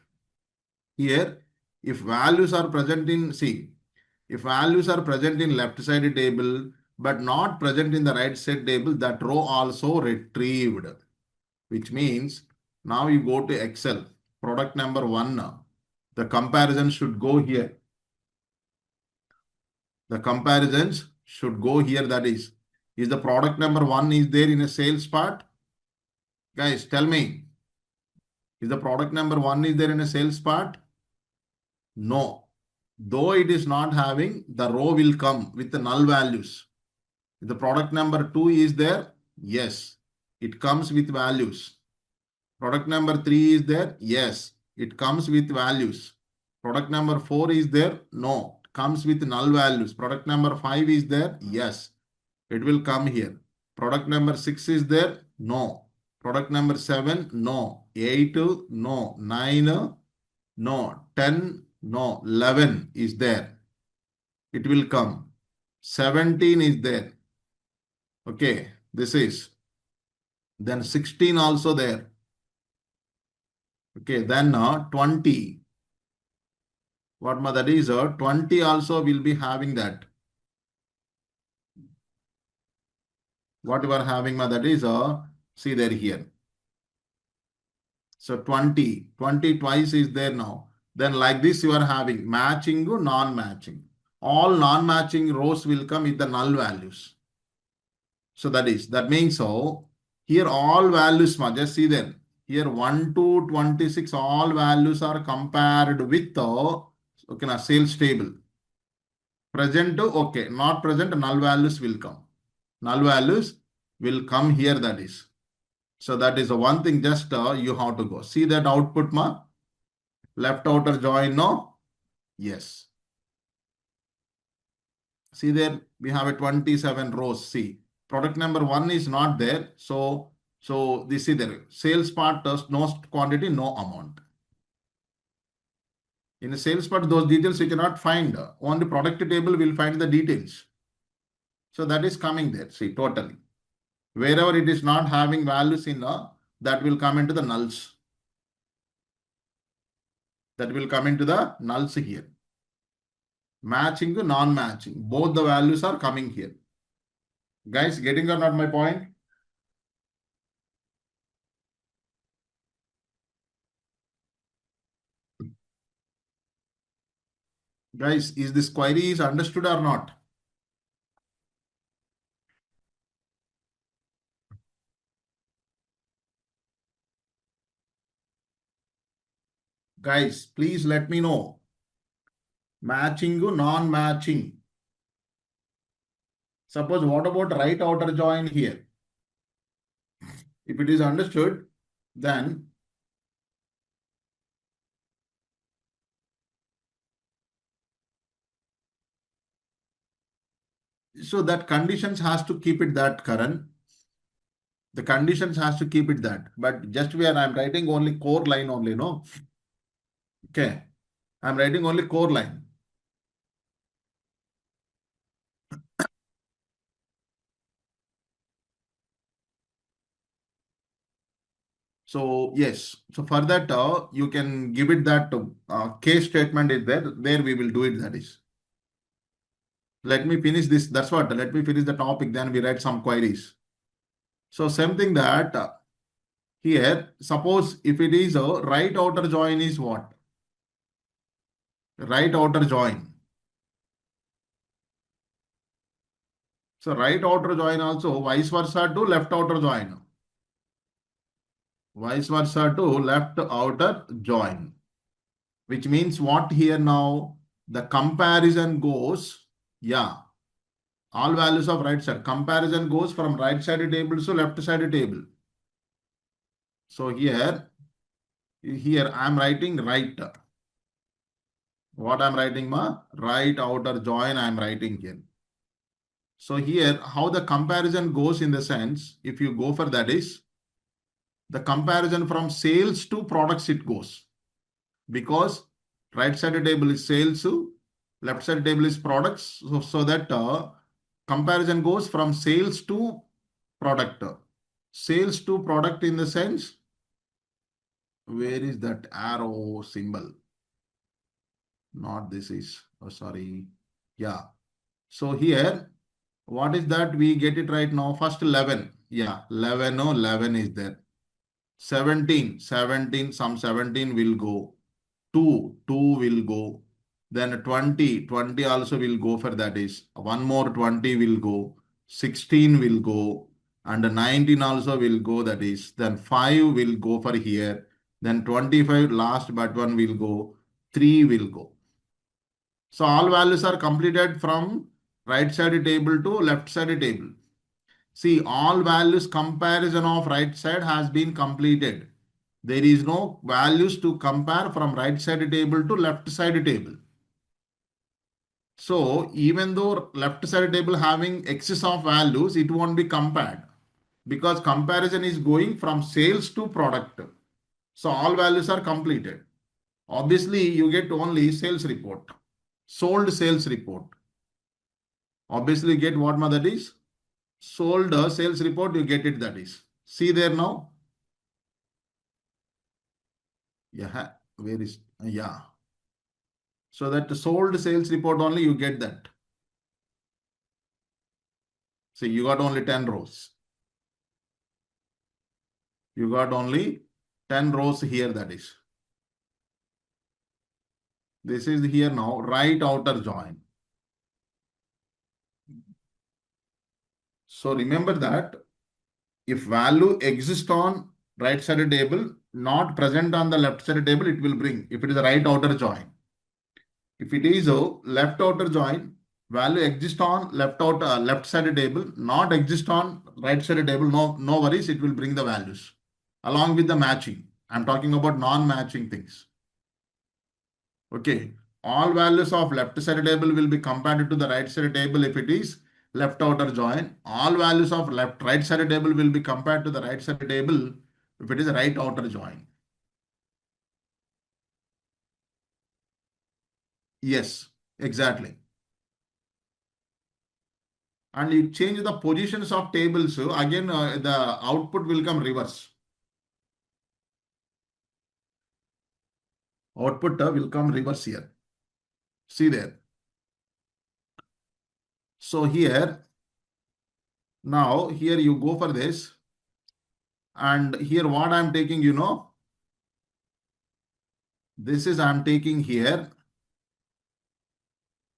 Here, if values are present in, see, if values are present in left side table but not present in the right side table, that row also retrieved. Which means now you go to Excel, product number 1. The comparison should go here. The comparisons should go here. That is the product number 1 is there in a sales part? Guys, tell me. Is the product number 1 is there in a sales part? No. Though it is not having, the row will come with the null values. If the product number 2 is there, yes, it comes with values. Product number 3 is there, yes, it comes with values. Product number 4 is there, no, comes with null values. Product number 5 is there, yes, it will come here. Product number 6 is there, no. Product number 7, no. 8, no. 9, no. 10, no. 11 is there. It will come. 17 is there. Okay, this is. Then 16 also there. Okay, then 20. What that is, 20 also will be having that. What you are having, that is, see there here. So 20 twice is there now. Then like this you are having matching, non-matching. All non-matching rows will come with the null values. So that means so here all values, just see there. Here 1 to 26, all values are compared with okay, now sales table. Present, okay, not present, null values will come. Null values will come here, that is. So that is the one thing just you have to go. See that output, left outer join, no? Yes. See there, we have a 27 rows. See, product number 1 is not there. So this is there. Sales part, no quantity, no amount. In the sales part, those details you cannot find. On the product table, we'll find the details. So that is coming there. See, totally. Wherever it is not having values in, that will come into the nulls. That will come into the nulls here. Matching to non-matching. Both the values are coming here. Guys, getting or not my point? Guys, is this query is understood or not? Guys, please let me know. Matching to non-matching. Suppose what about right outer join here? If it is understood, then so that conditions has to keep it that current. The conditions has to keep it that. But just where I'm writing only core line only, no? Okay. I'm writing only core line. So yes, so for that you can give it that case statement is there. There we will do it. That is. Let me finish this. That's what. Let me finish the topic. Then we write some queries. So same thing that here. Suppose if it is a right outer join is what? Right outer join. So right outer join also vice versa to left outer join. Vice versa to left outer join. Which means what here now? The comparison goes. Yeah. All values of right side. Comparison goes from right side table to left side table. So here I am writing right. What I am writing ma? Right outer join I am writing here. So here how the comparison goes in the sense, if you go for that is, the comparison from sales to products it goes. Because right side table is sales, left side table is products. So that comparison goes from sales to product. Sales to product in the sense, where is that arrow symbol? Not this is, oh sorry. Yeah. So here, what is that? We get it right now. First 11. Yeah, 11, no, 11 is there. 17, 17, some 17 will go. 2, 2 will go. Then 20, 20 also will go for that is. One more 20 will go. 16 will go. And 19 also will go that is. Then 5 will go for here. Then 25 last but one will go. 3 will go. So all values are completed from right side table to left side table. See, all values comparison of right side has been completed. There is no values to compare from right side table to left side table. So even though left side table having excess of values, it won't be compared because comparison is going from sales to product. So all values are completed. Obviously, you get only sales report, sold sales report. Obviously, get what that is? Sold sales report, you get it that is. See there now? Yeah, where is, yeah. So that sold sales report only you get that. See, you got only 10 rows. You got only 10 rows here that is. This is here now, right outer join. So remember that if value exists on right side table, not present on the left side table, it will bring if it is a right outer join. If it is a left outer join, value exists on left side table, not exist on right side table, no worries, it will bring the values along with the matching. I'm talking about non-matching things. Okay. All values of left side table will be compared to the right side table if it is left outer join. All values of right side table will be compared to the right side table if it is a right outer join. Yes, exactly. And you change the positions of tables, so again the output will come reverse. Output will come reverse here. See there. So here, now here you go for this. And here what I'm taking, this is I'm taking here.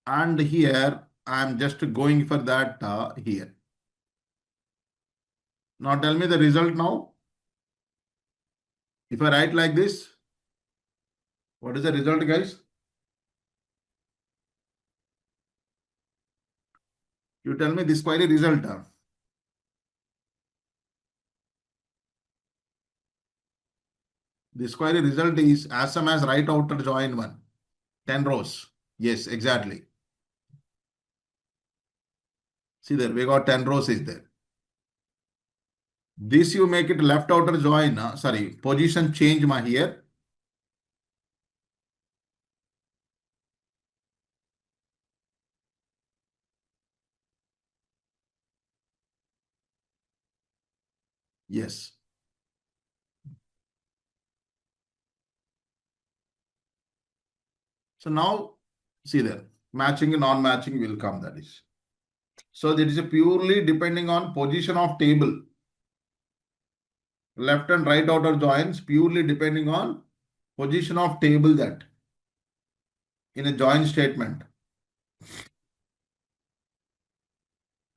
And here I'm just going for that here. Now tell me the result now. If I write like this, what is the result, guys? You tell me this query result. This query result is as sum as right outer join 1. 10 rows. Yes, exactly. See there, we got 10 rows is there. This you make it left outer join. Sorry, position change here. Yes. So now see there, matching and non-matching will come, that is. So that is a purely depending on position of table. Left and right outer joins purely depending on position of table that in a join statement.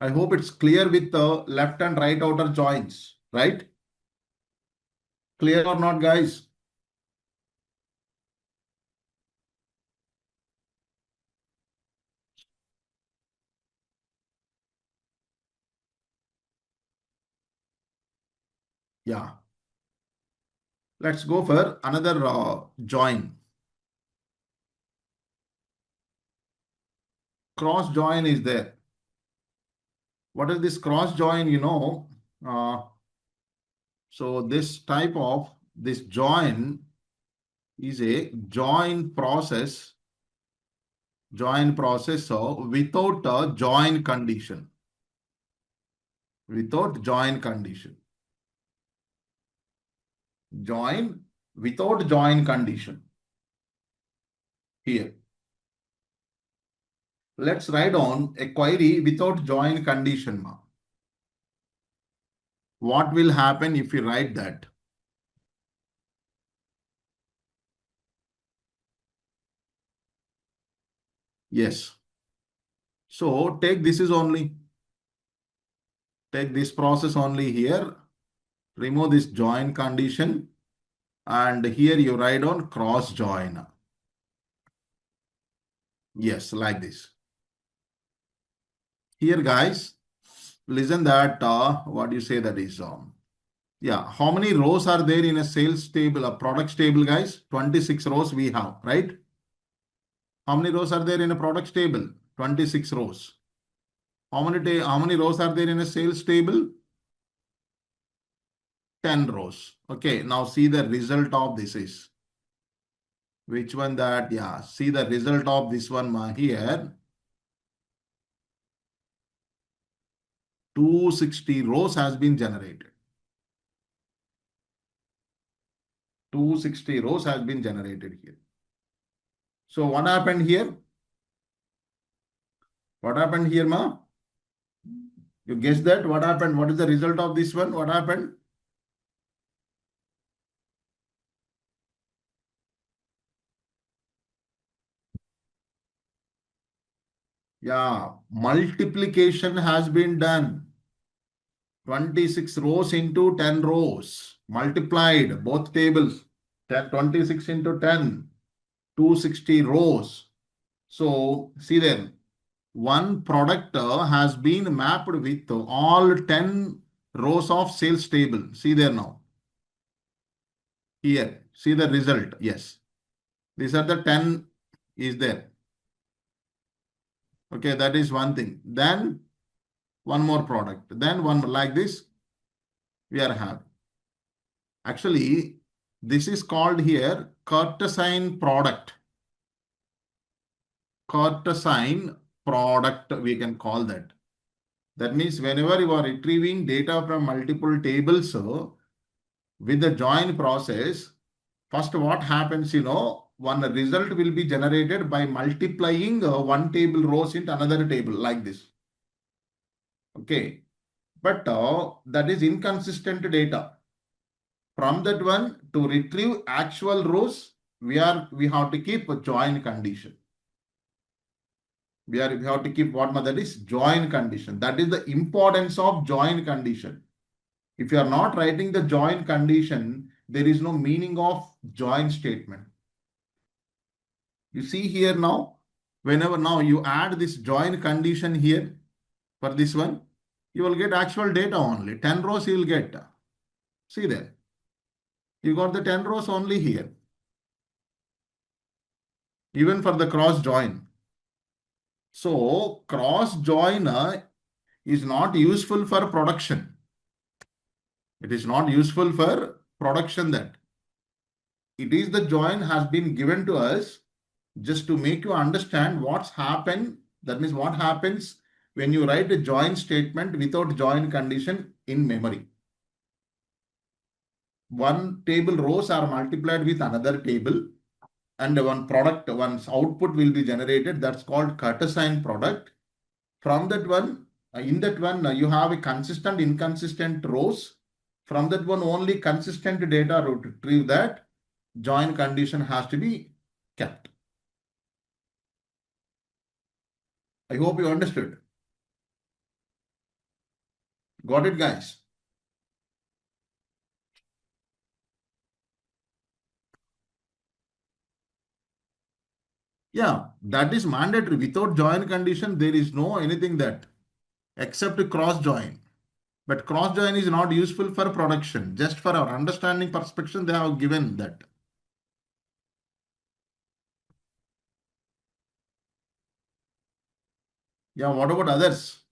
I hope it's clear with the left and right outer joins, right? Clear or not, guys? Yeah. Let's go for another join. Cross join is there. What is this cross join? So this type of this join is a join process. Join process without a join condition. Without join condition. Join without join condition. Here. Let's write on a query without join condition. What will happen if you write that? Yes. So take this is only. Take this process only here. Remove this join condition. And here you write on cross join. Yes, like this. Here, guys, listen that what do you say that is yeah, how many rows are there in a sales table, a products table, guys? 26 rows we have, right? How many rows are there in a products table? 26 rows. How many rows are there in a sales table? 10 rows. Okay, now see the result of this is. Which one that? Yeah, see the result of this one here. 260 rows has been generated. 260 rows has been generated here. So what happened here? What happened here, ma? You guess that? What happened? What is the result of this one? What happened? Yeah, multiplication has been done. 26 rows into 10 rows. Multiplied both tables. 26 into 10. 260 rows. So see there. One product has been mapped with all 10 rows of sales table. See there now. Here. See the result. Yes. These are the 10 is there. Okay, that is one thing. Then one more product. Then one like this. We are having. Actually, this is called here courtesan product. Courtesan product, we can call that. That means whenever you are retrieving data from multiple tables with the join process, first what happens, one result will be generated by multiplying one table rows into another table like this. Okay. But that is inconsistent data. From that one to retrieve actual rows, we have to keep a join condition. We have to keep what method is join condition. That is the importance of join condition. If you are not writing the join condition, there is no meaning of join statement. You see here now, whenever now you add this join condition here for this one, you will get actual data only. 10 rows you will get. See there. You got the 10 rows only here. Even for the cross join. So cross join is not useful for production. It is not useful for production that. It is the join has been given to us just to make you understand what's happened. That means what happens when you write a join statement without join condition in memory. One table rows are multiplied with another table and one's output will be generated. That's called Cartesian product. From that one, in that one, you have a consistent, inconsistent rows. From that one, only consistent data to retrieve that join condition has to be kept. I hope you understood. Got it, guys? Yeah, that is mandatory. Without join condition, there is no anything that except cross join. But cross join is not useful for production. Just for our understanding perspective, they have given that. Yeah, what about others?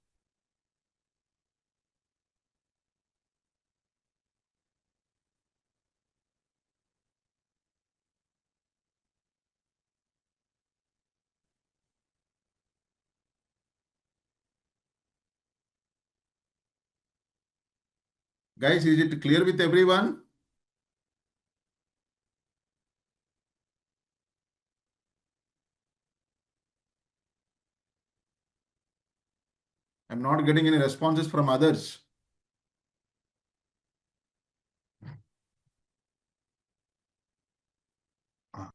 Guys, is it clear with everyone? I'm not getting any responses from others. Ah,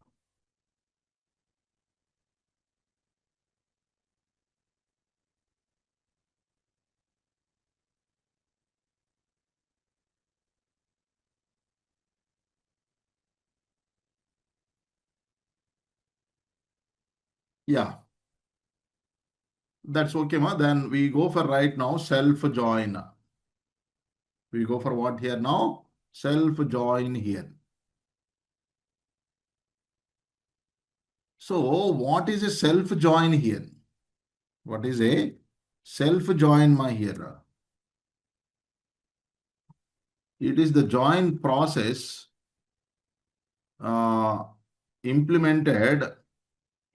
yeah, that's okay, ma. Then we go for right now self join. We go for what here now? Self join here. So what is a self join here? What is a self join my here? It is the join process uh, implemented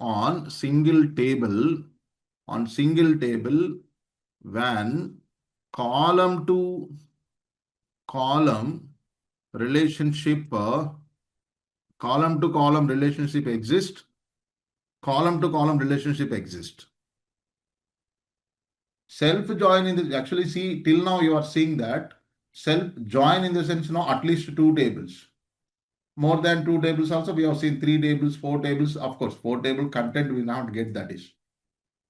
on single table when column to column relationship exist. Column to column relationship exist. Self join in the actually see till now you are seeing that self join in the sense now at least two tables. More than two tables also we have seen three tables, four tables. Of course, four table content we not get that is.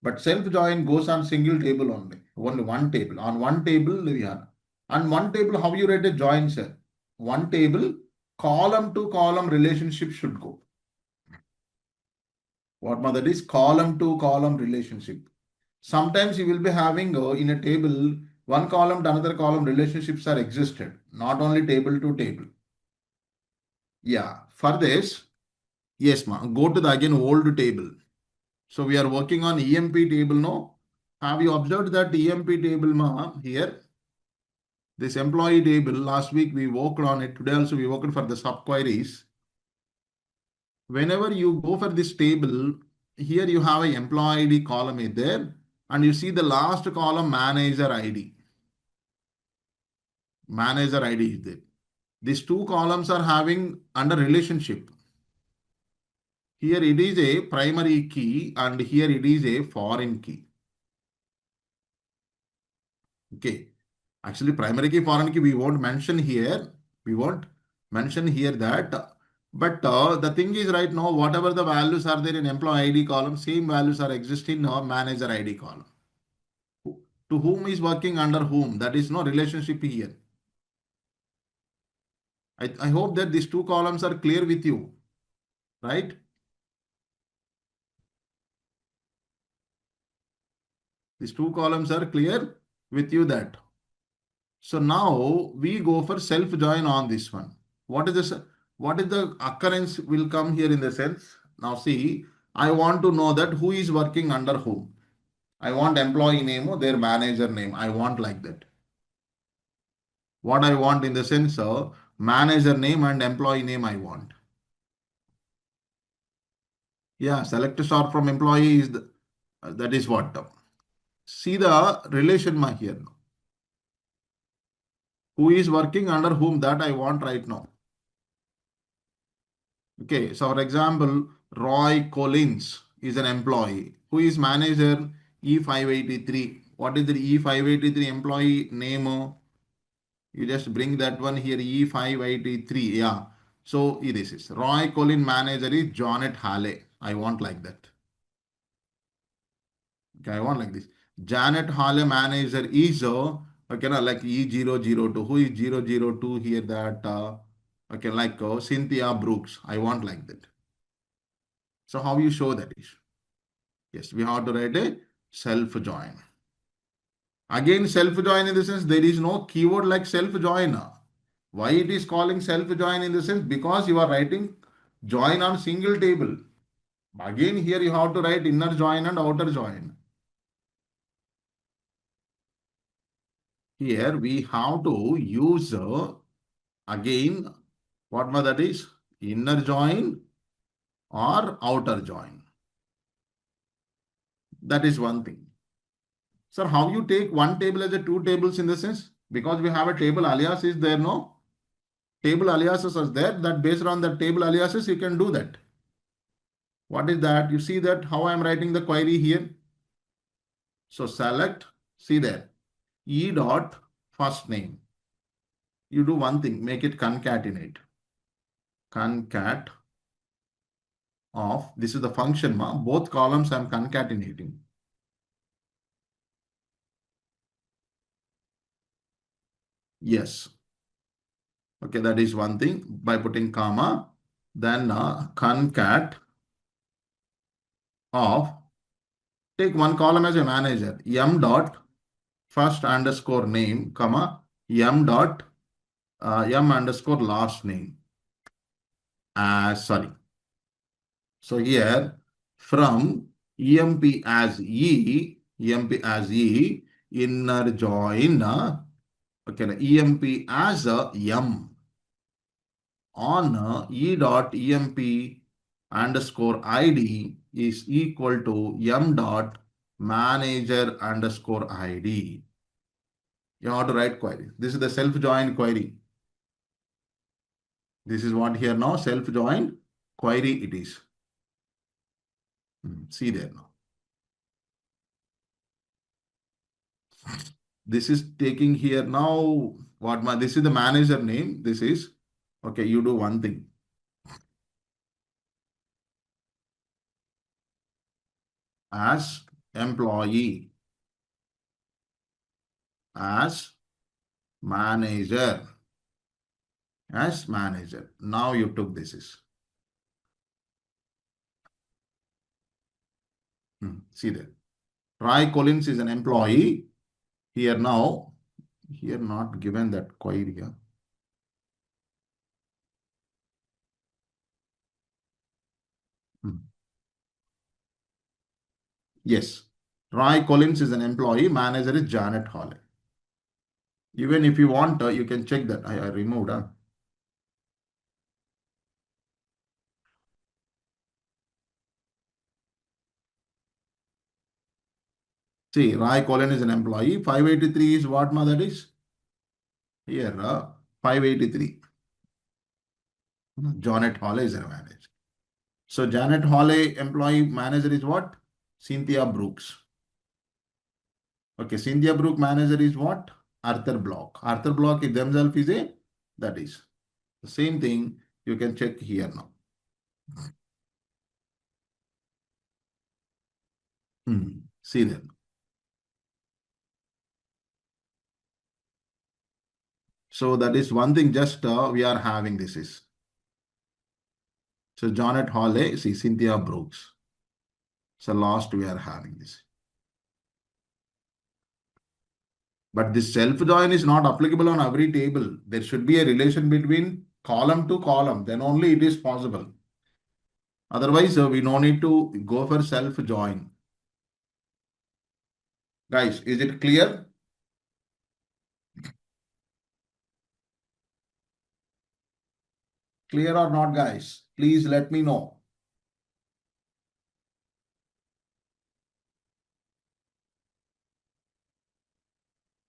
But self join goes on single table only. Only one table. On one table we have. On one table, how you write a join cell? One table, column to column relationship should go. What mother is column to column relationship. Sometimes you will be having in a table, one column to another column relationships are existed, not only table to table. Yeah, for this, yes, ma, go to the again old table. So we are working on EMP table now. Have you observed that EMP table ma here? This employee table, last week we worked on it. Today also we worked for the subqueries. Whenever you go for this table, here you have a employee ID column is there, and you see the last column manager ID. Manager ID is there. These two columns are having under relationship. Here it is a primary key and here it is a foreign key. Okay. Actually, primary key, foreign key, we won't mention here. We won't mention here that. But the thing is right now, whatever the values are there in employee ID column, same values are existing in our manager ID column. To whom is working under whom? That is no relationship here. I hope that these two columns are clear with you, right? These two columns are clear with you that. So now we go for self join on this one. What is this? What is the occurrence will come here in the sense? Now see, I want to know that who is working under whom. I want employee name or their manager name. I want like that. What I want in the sense of manager name and employee name I want. Yeah, select star from employee is that is what. See the relation here. Who is working under whom that I want right now. Okay, so for example, Roy Collins is an employee. Who is manager E583? What is the E583 employee name? You just bring that one here, E583. Yeah. So this is Roy Collins manager is Janet Halley. I want like that. Okay, I want like this. Janet Halley manager is okay, like E002. Who is 002 here? That okay, like Cynthia Brooks. I want like that. So how you show that is? Yes, we have to write a self join. Again, self join in the sense there is no keyword like self join. Why it is calling self join in the sense? Because you are writing join on single table. Again, here you have to write inner join and outer join. Here we have to use again what that is? Inner join or outer join. That is one thing. Sir, how you take one table as a two tables in the sense? Because we have a table alias is there, no? Table aliases are there, that based on the table aliases you can do that. What is that? You see that how I am writing the query here. So select, see there, E dot first name. You do one thing, make it concatenate. Concat of, this is the function, both columns I am concatenating. Yes. Okay, that is one thing by putting comma. Then concat of, take one column as a manager, m dot first underscore name, comma, m dot m underscore last name. Sorry. So here from emp as inner join, okay, emp as m on e dot emp underscore id is equal to m dot manager underscore id. You have to write query. This is the self-join query. This is what here now, self-join query it is. See there now. This is taking here now, this is the manager name. This is, okay, you do one thing. As employee, as manager, as manager. Now you took this is. See there. Roy Collins is an employee. Here now, here not given that query here. Yes. Roy Collins is an employee. Manager is Janet Halley. Even if you want, you can check that. I removed. See, Roy Collins is an employee. 583 is what that is? Here, 583. Janet Halley is a manager. So Janet Hawley, employee manager is what? Cynthia Brooks. Okay, Cynthia Brooks manager is what? Arthur Block. Arthur Block is themselves is a, that is. The same thing you can check here now. See there. So that is one thing just we are having this is. So Janet Hawley, see Cynthia Brooks. So last we are having this. But this self-join is not applicable on every table. There should be a relation between column to column. Then only it is possible. Otherwise, we no need to go for self-join. Guys, is it clear? Clear or not, guys? Please let me know.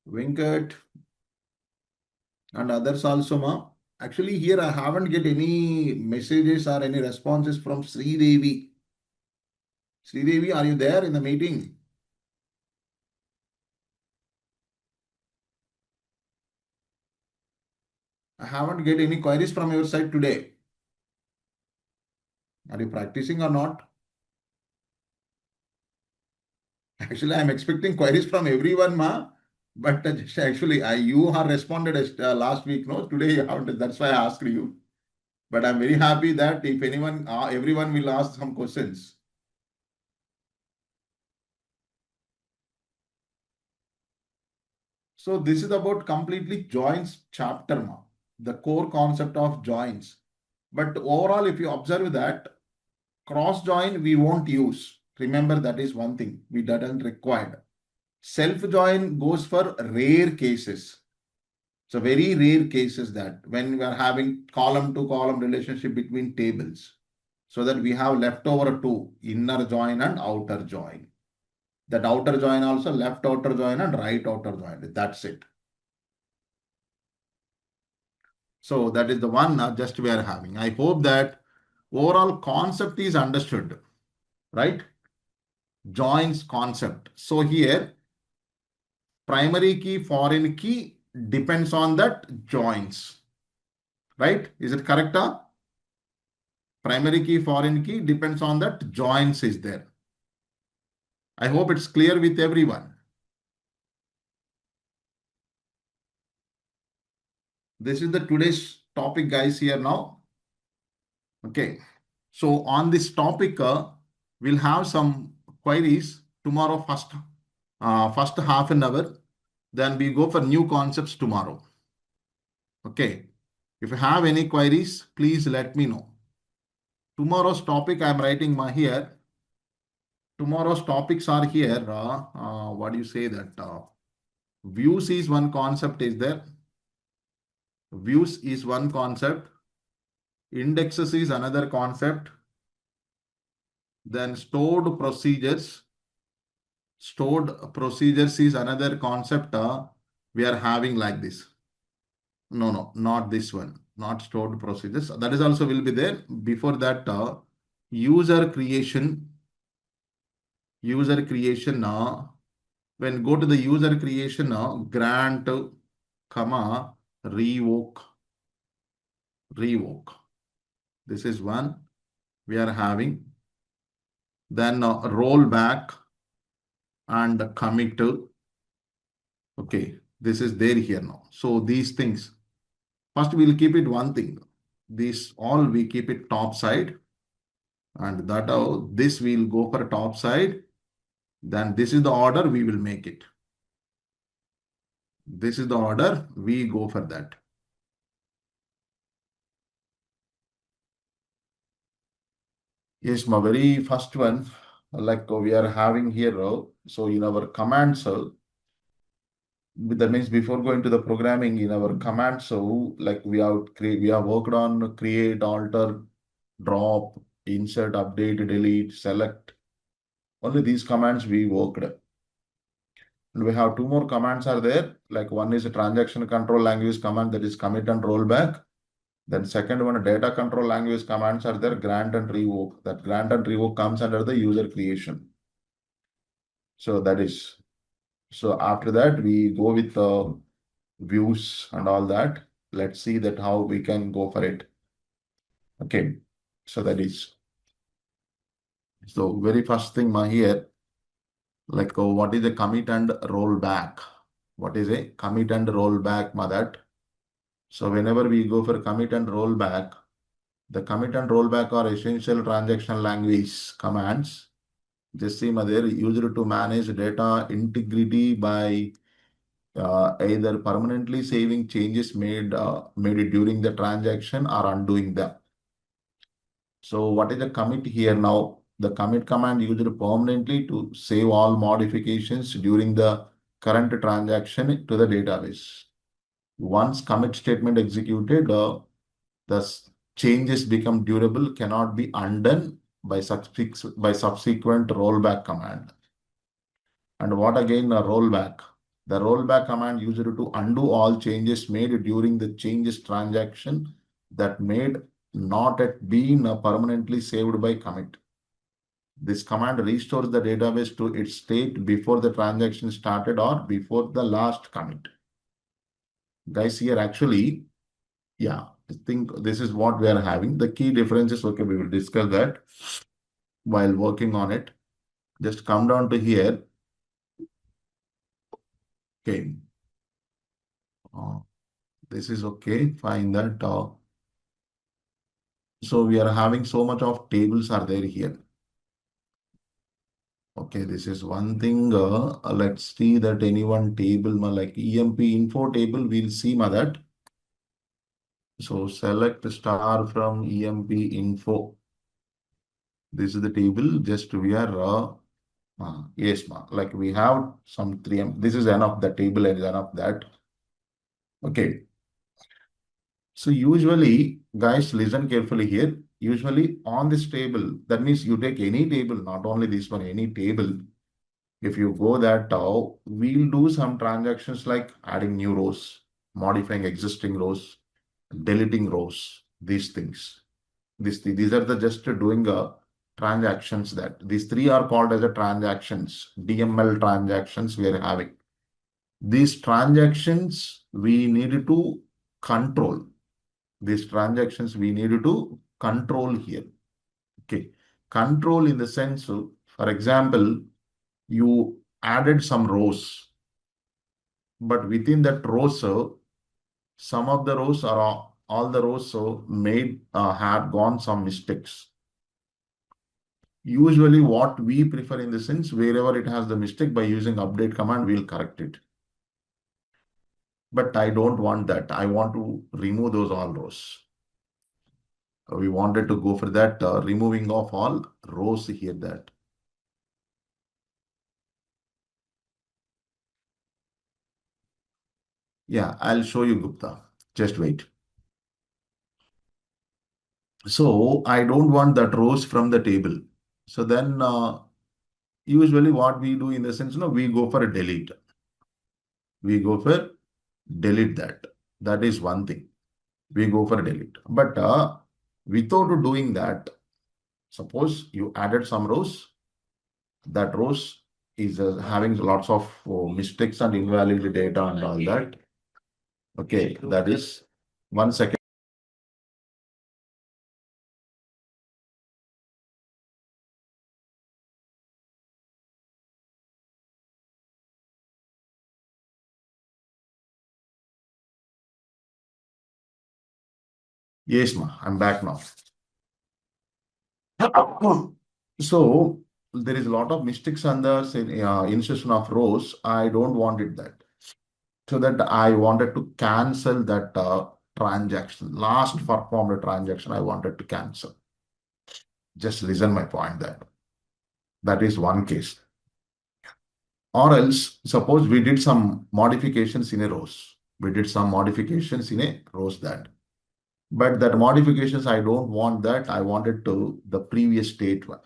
Venkat and others also, ma. Actually, here I haven't get any messages or any responses from Sri Devi. Sri Devi, are you there in the meeting? I haven't get any queries from your side today. Are you practicing or not? Actually, I'm expecting queries from everyone, ma. But just actually, you have responded last week, no? Today you haven't. That's why I asked you. But I'm very happy that if anyone, everyone will ask some questions. So this is about completely joins chapter, ma. The core concept of joins. But overall, if you observe that cross join, we won't use. Remember, that is one thing we didn't required. Self join goes for rare cases. So very rare cases that when we are having column to column relationship between tables, so that we have leftover two, inner join and outer join. That outer join also left outer join and right outer join. That's it. So that is the one just we are having. I hope that overall concept is understood, right? Joins concept. So here primary key, foreign key depends on that joins, right? Is it correct? Primary key, foreign key depends on that joins is there. I hope it's clear with everyone. This is the today's topic, guys, here now. Okay. So on this topic, we'll have some queries tomorrow first half an hour. Then we go for new concepts tomorrow. Okay. If you have any queries, please let me know. Tomorrow's topic I'm writing here. Tomorrow's topics are here. What do you say that? Views is one concept is there. Views is one concept. Indexes is another concept. Then stored procedures. Stored procedures is another concept we are having like this. No, not this one. Not stored procedures. That is also will be there. Before that, user creation. User creation when go to the user creation grant, comma, revoke. This is one we are having. Then roll back and commit. Okay, this is there here now. So these things, first we'll keep it one thing. This all we keep it top side, and that this will go for top side. Then this is the order we will make it. This is the order we go for that. Yes, my very first one, like we are having here. So in our commands, that means before going to the programming in our commands, so like we have worked on create, alter, drop, insert, update, delete, select. Only these commands we worked. And we have two more commands are there. Like one is a transaction control language command, that is commit and rollback. Then second one, data control language commands are there, grant and revoke. That grant and revoke comes under the user creation. So that is, so after that, we go with views and all that. Let's see that how we can go for it. Okay, so that is, so very first thing here, like what is a commit and rollback? What is a commit and rollback, that? So whenever we go for commit and rollback, the commit and rollback are essential transaction language commands. Just see there, used to manage data integrity by either permanently saving changes made during the transaction or undoing them. So what is the commit here now? The commit command used permanently to save all modifications during the current transaction to the database. Once commit statement executed, the changes become durable, cannot be undone by subsequent rollback command. And what again a rollback? The rollback command used to undo all changes made during the changes transaction that made not yet been permanently saved by commit. This command restores the database to its state before the transaction started or before the last commit. Guys, here actually, yeah, I think this is what we are having. The key differences, okay, we will discuss that while working on it. Just come down to here. Okay. This is okay, fine that. So we are having so much of tables are there here. Okay, this is one thing. Let's see that any one table, like EMP info table, we'll see that. So select star from EMP info. This is the table. Just we are yes, like we have some 3M. This is enough. The table is enough that. Okay. So usually, guys, listen carefully here. Usually on this table, that means you take any table, not only this one, any table. If you go that, we'll do some transactions like adding new rows, modifying existing rows, deleting rows, these things. These are the just doing transactions that these three are called as a transactions, DML transactions we are having. These transactions we need to control. These transactions we need to control here. Okay. Control in the sense of, for example, you added some rows, but within that rows, some of the rows are all the rows made have gone some mistakes. Usually what we prefer in the sense, wherever it has the mistake, by using update command, we'll correct it. But I don't want that. I want to remove those all rows. We wanted to go for that removing of all rows here that. Yeah, I'll show you, Gupta. Just wait. So I don't want that rows from the table. So then usually what we do in the sense, we go for a delete. We go for delete that. That is one thing. We go for delete. But without doing that, suppose you added some rows, that rows is having lots of mistakes and invalid data and all that. Okay, that is 1 second. Yes, ma, I'm back now. So there is a lot of mistakes on the insertion of rows. I don't want it that. So that I wanted to cancel that transaction. Last performed transaction I wanted to cancel. Just listen my point there. That is one case. Or else, suppose we did some modifications in a rows. We did some modifications in a rows that. But that modifications, I don't want that. I wanted to the previous state one.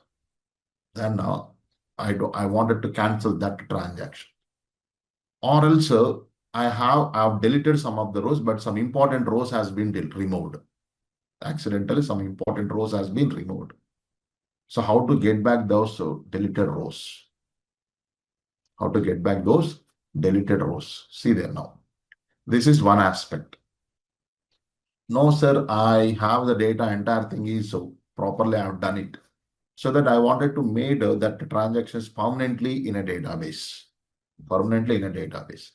Then I wanted to cancel that transaction. Or else I've deleted some of the rows, but some important rows has been removed. Accidentally, some important rows has been removed. So how to get back those deleted rows? How to get back those deleted rows? See there now. This is one aspect. No, sir, I have the data, entire thing is so properly I have done it. So that I wanted to make that transactions permanently in a database. Permanently in a database.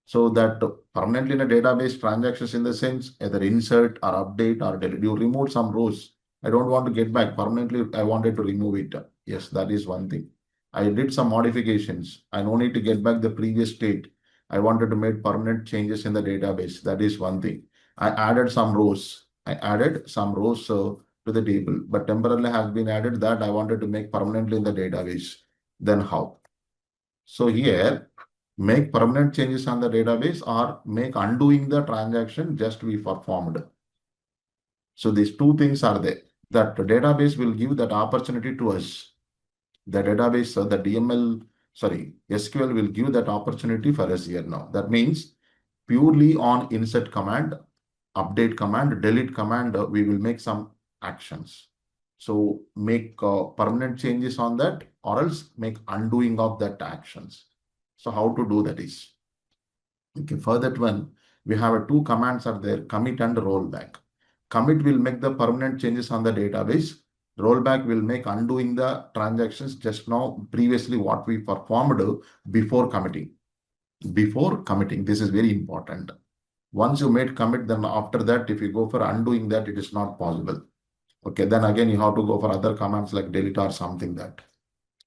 So that permanently in a database transactions in the sense either insert or update or delete. You remove some rows. I don't want to get back permanently. I wanted to remove it. Yes, that is one thing. I did some modifications. I no need to get back the previous state. I wanted to make permanent changes in the database. That is one thing. I added some rows. I added some rows to the table, but temporarily has been added that I wanted to make permanently in the database. Then how? So here, make permanent changes on the database or make undoing the transaction just we performed. So these two things are there. That the database will give that opportunity to us. The database, the DML, sorry, SQL will give that opportunity for us here now. That means purely on insert command, update command, delete command, we will make some actions. So make permanent changes on that or else make undoing of that actions. So how to do that is, okay, for that one, we have two commands are there, commit and rollback. Commit will make the permanent changes on the database. Rollback will make undoing the transactions just now previously what we performed before committing. Before committing, this is very important. Once you made commit, then after that, if you go for undoing that, it is not possible. Okay, then again, you have to go for other commands like delete or something that.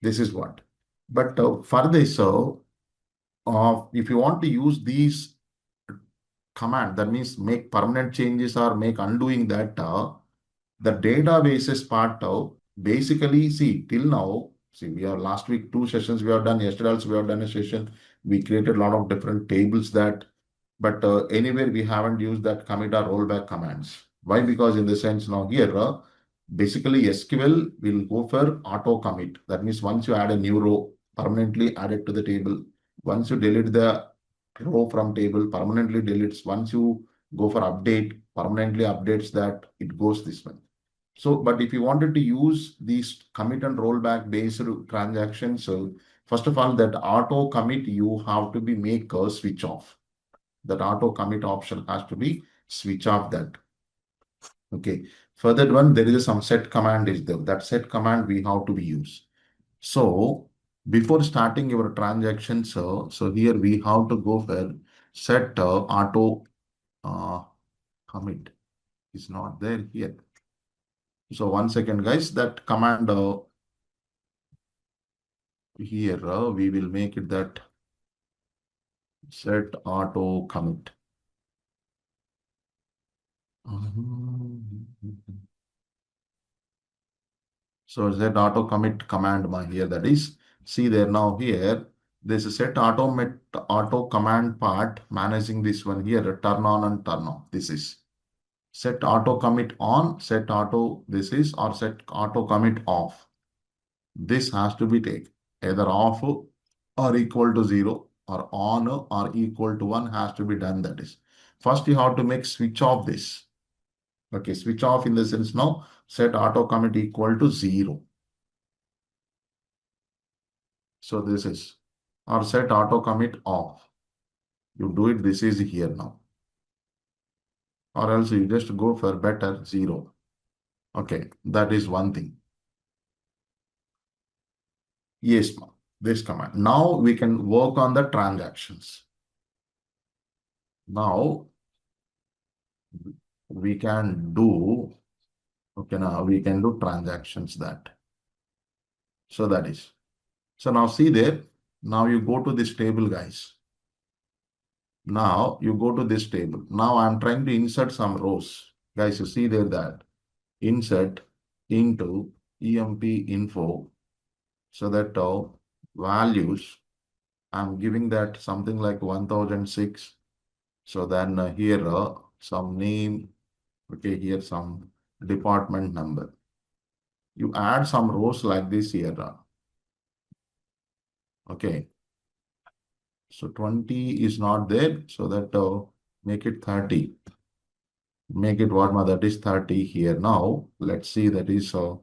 This is what. But for this, if you want to use these command, that means make permanent changes or make undoing that, the databases part of basically, see, till now, see, we have last week 2 sessions we have done, yesterday also we have done a session. We created a lot of different tables that, but anywhere we haven't used that commit or rollback commands. Why? Because in the sense now here, basically SQL will go for auto commit. That means once you add a new row, permanently add it to the table. Once you delete the row from table, permanently deletes. Once you go for update, permanently updates that, it goes this way. So, but if you wanted to use these commit and rollback based transactions, so first of all, that auto commit, you have to be make a switch off. That auto commit option has to be switch off that. Okay. For that one, there is some set command is there. That set command we have to be used. So before starting your transaction, so here we have to go for set auto commit is not there here. So 1 second, guys, that command here we will make it that set auto commit. So set auto commit command here, that is, see there now here, this set auto command part managing this one here, turn on and turn off. This is set auto commit on, set auto this is, or set auto commit off. This has to be taken either off or equal to 0 or on or equal to 1 has to be done. That is, first you have to make switch off this. Okay, switch off in the sense now set auto commit equal to 0. So this is, or set auto commit off. You do it, this is here now. Or else you just go for better 0. Okay, that is one thing. Yes, this command. Now we can work on the transactions. Now we can do, okay, now we can do transactions that. So that is. So now see there, now you go to this table, guys. Now you go to this table. Now I'm trying to insert some rows. Guys, you see there that insert into emp info. So that values, I'm giving that something like 1006. So then here some name, okay, here some department number. You add some rows like this here. Okay. So 20 is not there, so that make it 30. Make it what, that is 30 here. Now, let's see that is, okay,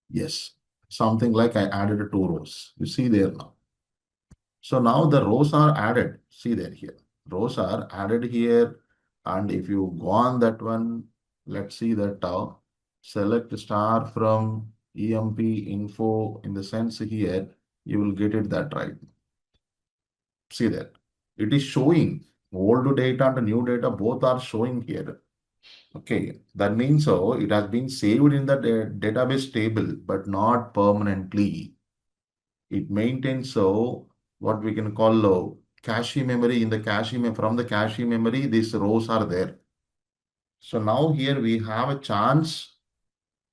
yes, something like I added 2 rows. You see there now. So now the rows are added. See there here. Rows are added here. And if you go on that one, let's see that select star from EMP info in the sense here, you will get it that right. See that. It is showing old data and new data, both are showing here. Okay, that means so it has been saved in the database table, but not permanently. It maintains so what we can call cache memory. In the from the cache memory, these rows are there. So now here we have a chance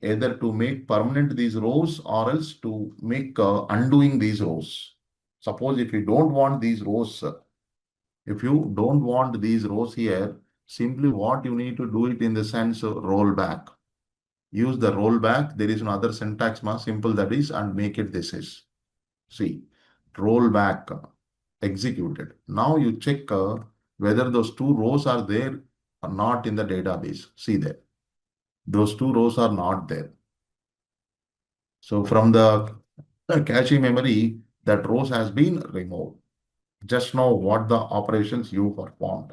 either to make permanent these rows or else to make undoing these rows. Suppose if you don't want these rows, if you don't want these rows here, simply what you need to do it in the sense of rollback. Use the rollback. There is another syntax more simple that is, and make it this is. See, rollback executed. Now you check whether those 2 rows are there or not in the database. See there. Those 2 rows are not there. So from the cache memory, that rows has been removed. Just know what the operations you performed.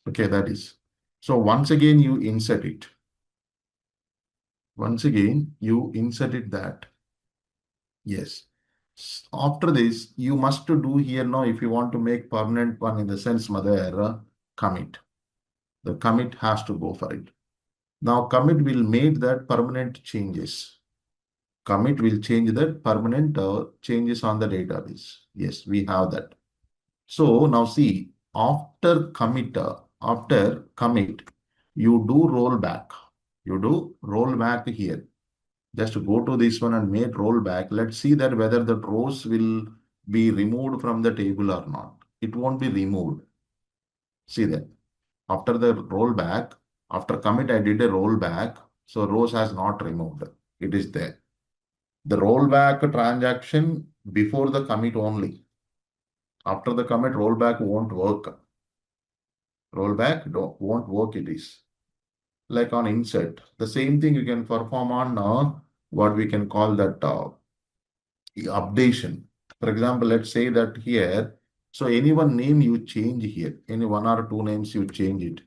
Okay, that is. So once again, you insert it. Once again, you insert it that. Yes. After this, you must do here now if you want to make permanent one in the sense mother commit. The commit has to go for it. Now commit will make that permanent changes. Commit will change that permanent changes on the database. Yes, we have that. So now see, after commit, you do rollback. You do rollback here. Just go to this one and make rollback. Let's see that whether the rows will be removed from the table or not. It won't be removed. See that. After the rollback, after commit, I did a rollback. So rows has not removed. It is there. The rollback transaction before the commit only. After the commit, rollback won't work. Rollback won't work. It is like on insert. The same thing you can perform on what we can call that updation. For example, let's say that here, so any one name you change here, any 1 or 2 names you change it.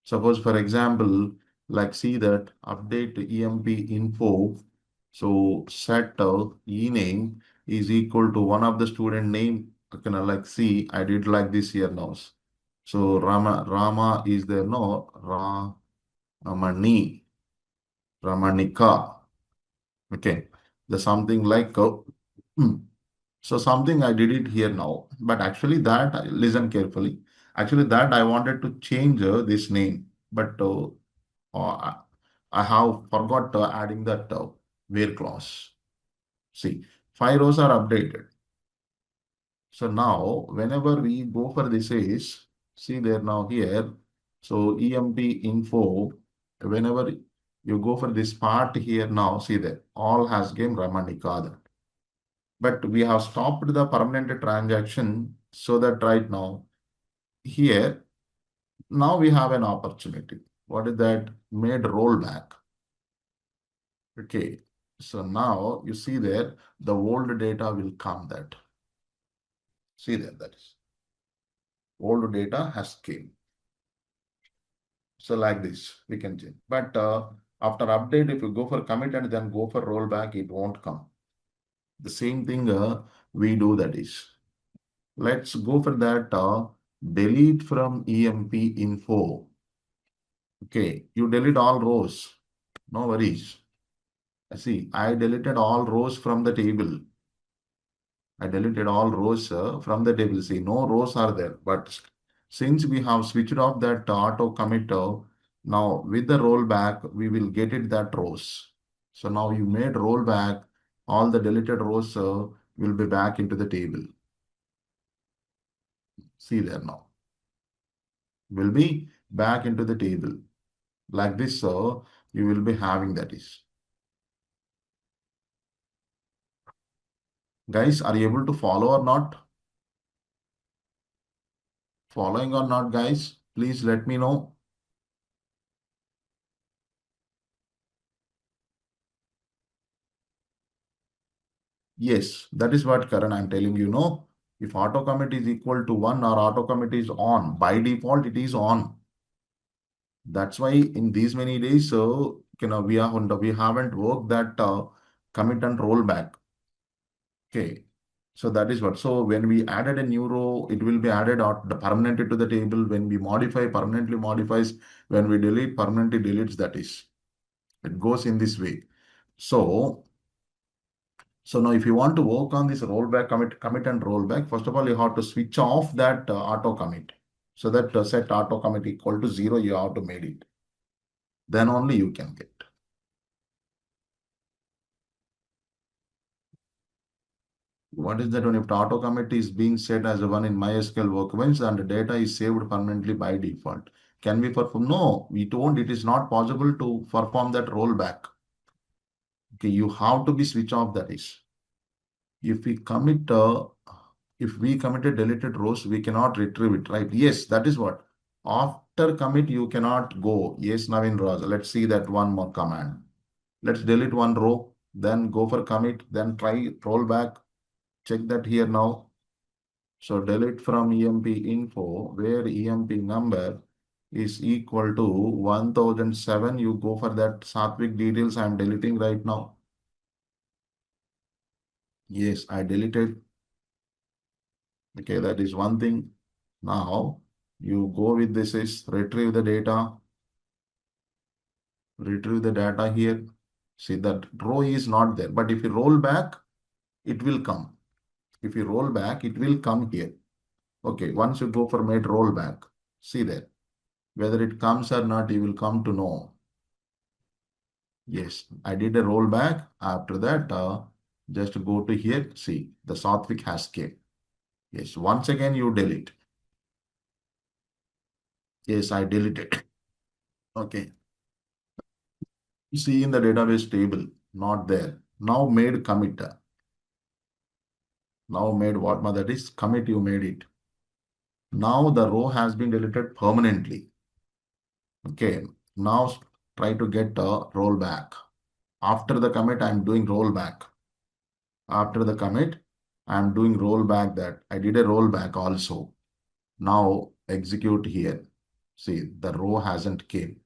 Suppose, for example, like see that update EMP info. So set e name is equal to one of the student name. Okay, now like see, I did like this here now. So Rama is there, no, Ramani, Ramanika. Okay, the something like so something I did it here now, but actually that listen carefully. Actually that I wanted to change this name, but I I have forgot adding that where clause. See, 5 rows are updated. So now whenever we go for this is, see there now here. So EMP info, whenever you go for this part here now, see there, all has game Ramanika. But we have stopped the permanent transaction so that right now here, now we have an opportunity. What is that? Made rollback. Okay. So now you see there, the old data will come that. See there, that is. Old data has came. So like this, we can change. But after update, if you go for commit and then go for rollback, it won't come. The same thing we do that is. Let's go for that delete from EMP info. Okay, you delete all rows. No worries. See, I deleted all rows from the table. I deleted all rows from the table. See, no rows are there. But since we have switched off that auto commit, now with the rollback, we will get it that rows. So now you made rollback, all the deleted rows will be back into the table. See there now. Will be back into the table. Like this, so you will be having that is. Guys, are you able to follow or not? Following or not, guys? Please let me know. Yes, that is what Karan I'm telling you. No, if auto commit is equal to 1 or auto commit is on, by default it is on. That's why in these many days, so we haven't worked that commit and rollback. Okay, so that is what. So when we added a new row, it will be added out the permanently to the table. When we modify, permanently modifies. When we delete, permanently deletes. That is, it goes in this way. So now if you want to work on this rollback, commit and rollback, first of all, you have to switch off that auto commit. So that set auto commit equal to 0, you have to made it. Then only you can get. What is that one? If the auto commit is being set as a one in MySQL workbench and the data is saved permanently by default. Can we perform? No, we don't. It is not possible to perform that rollback. Okay, you have to be switch off that is. If we commit, if we committed deleted rows, we cannot retrieve it, right? Yes, that is what. After commit, you cannot go. Yes, Navin Raj. Let's see that one more command. Let's delete one row, then go for commit, then try rollback. Check that here now. So delete from EMP info where EMP number is equal to 1007. You go for that Satvik details I am deleting right now. Yes, I deleted. Okay, that is one thing. Now you go with this is retrieve the data. Retrieve the data here. See that row is not there. But if you roll back, it will come. If you roll back, it will come here. Okay, once you go for made rollback, see there. Whether it comes or not, you will come to know. Yes, I did a rollback. After that, just go to here. See, the Satvik has came. Yes, once again you delete. Yes, I deleted. Okay. See in the database table, not there. Now made commit. Now made what? That is commit, you made it. Now the row has been deleted permanently. Okay. Now try to get a rollback. After the commit, I'm doing rollback. After the commit, I'm doing rollback that. I did a rollback also. Now execute here. See, the row hasn't came.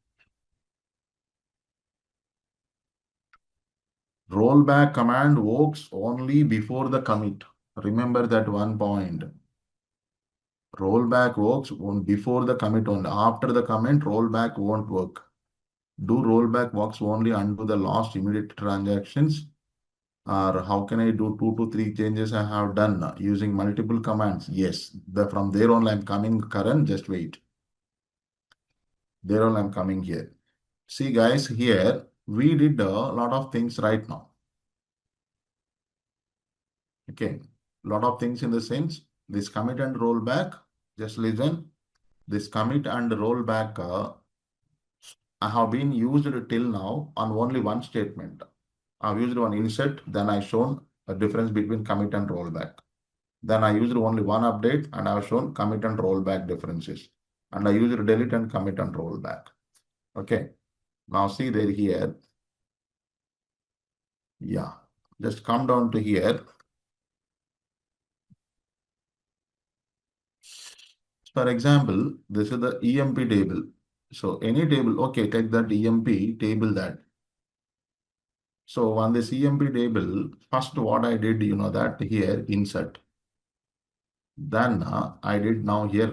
Rollback command works only before the commit. Remember that one point. Rollback works before the commit only. After the commit, rollback won't work. Do rollback works only undo the last immediate transactions? Or how can I do 2 to 3 changes I have done using multiple commands? Yes, from there on I'm coming current. Just wait. There on I'm coming here. See guys, here we did a lot of things right now. Okay, lot of things in the sense this commit and rollback. Just listen. This commit and rollback I have been used till now on only one statement. I've used one insert, then I shown a difference between commit and rollback. Then I used only one update and I've shown commit and rollback differences. And I used delete and commit and rollback. Okay. Now see there here. Yeah. Just come down to here. For example, this is the EMP table. So any table, okay, take that EMP table that. So on this EMP table, first what I did, that here insert. Then I did now here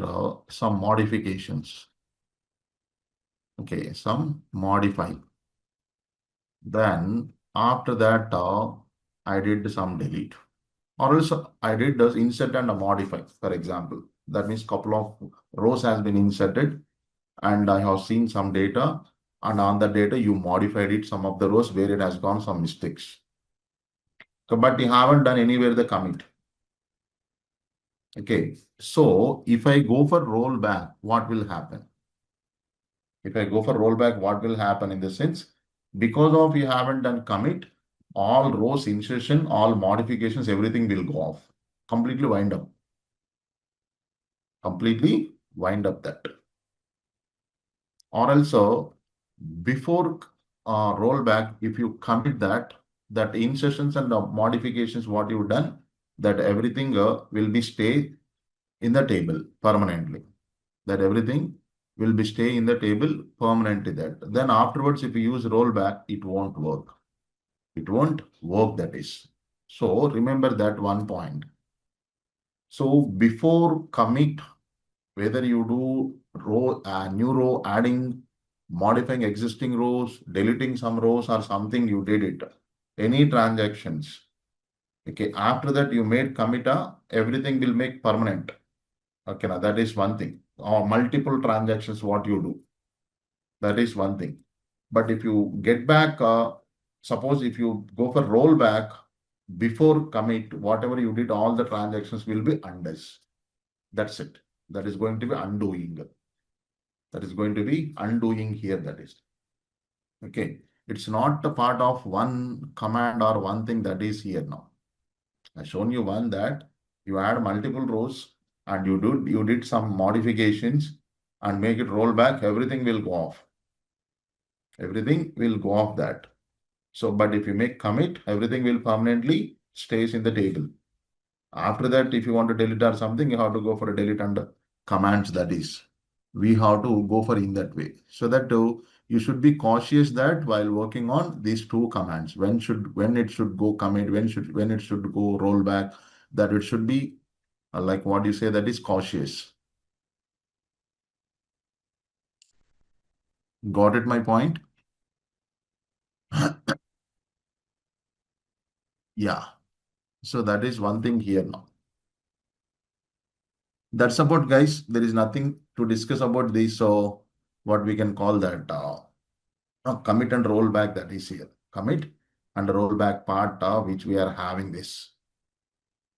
some modifications. Okay, some modify. Then after that, I did some delete. Or else I did the insert and a modify, for example. That means couple of rows has been inserted and I have seen some data and on the data you modified it, some of the rows where it has gone some mistakes. So, but you haven't done anywhere the commit. Okay, so if I go for rollback, what will happen? If I go for rollback, what will happen in the sense? Because of you haven't done commit, all rows insertion, all modifications, everything will go off. Completely wind up. Completely wind up that. Or also, before rollback, if you commit that insertions and the modifications, what you've done, that everything will be stay in the table permanently. That everything will be stay in the table permanently. That then afterwards, if you use rollback, it won't work. It won't work. That is. So remember that one point. So before commit, whether you do new row, adding, modifying existing rows, deleting some rows or something, you did it. Any transactions. Okay, after that you made commit, everything will make permanent. Okay, now that is one thing. Or multiple transactions, what you do. That is one thing. But if you get back, suppose if you go for rollback before commit, whatever you did, all the transactions will be undoes. That's it. That is going to be undoing. That is going to be undoing here. That is. Okay. It's not a part of one command or one thing that is here now. I've shown you one that you add multiple rows and you did some modifications and make it roll back, everything will go off. Everything will go off that. So, but if you make commit, everything will permanently stays in the table. After that, if you want to delete or something, you have to go for a delete under commands. That is, we have to go for in that way. So that you should be cautious that while working on these two commands, when it should go commit, when it should go rollback, that it should be like what you say, that is cautious. Got it? My point? Yeah. So that is one thing here now. That's about, guys. There is nothing to discuss about this. So what we can call that commit and rollback, that is here. Commit and rollback part which we are having this.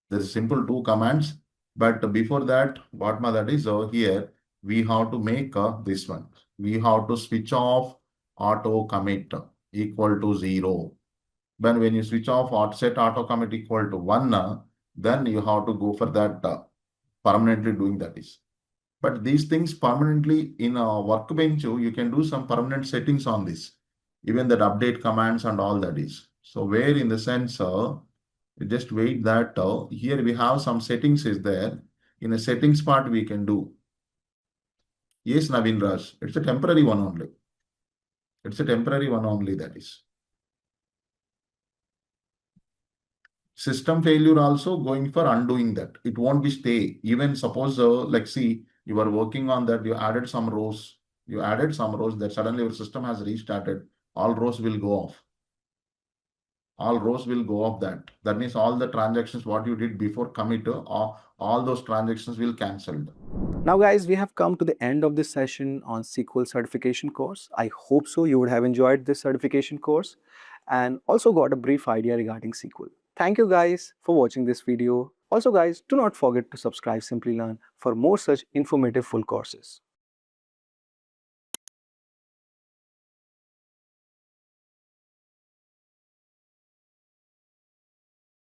There is simple two commands, but before that, what that is here, we have to make this one. We have to switch off auto commit equal to 0. When you switch off or set auto commit equal to 1, then you have to go for that permanently doing that is. But these things permanently in a workbench, you can do some permanent settings on this, even that update commands and all that is. So where in the sense, just wait that here we have some settings is there. In a settings part we can do. Yes, Naveen Raj, it's a temporary one only. It's a temporary one only, that is. System failure also going for undoing that. It won't be stay. Even suppose, like see, you are working on that, you added some rows. You added some rows that suddenly your system has restarted. All rows will go off. All rows will go off that. That means all the transactions what you did before commit, all those transactions will cancelled. Now guys, we have come to the end of this session on SQL certification course. I hope so you would have enjoyed this certification course and also got a brief idea regarding SQL. Thank you guys for watching this video. Also guys, do not forget to subscribe Simplilearn for more such informative full courses.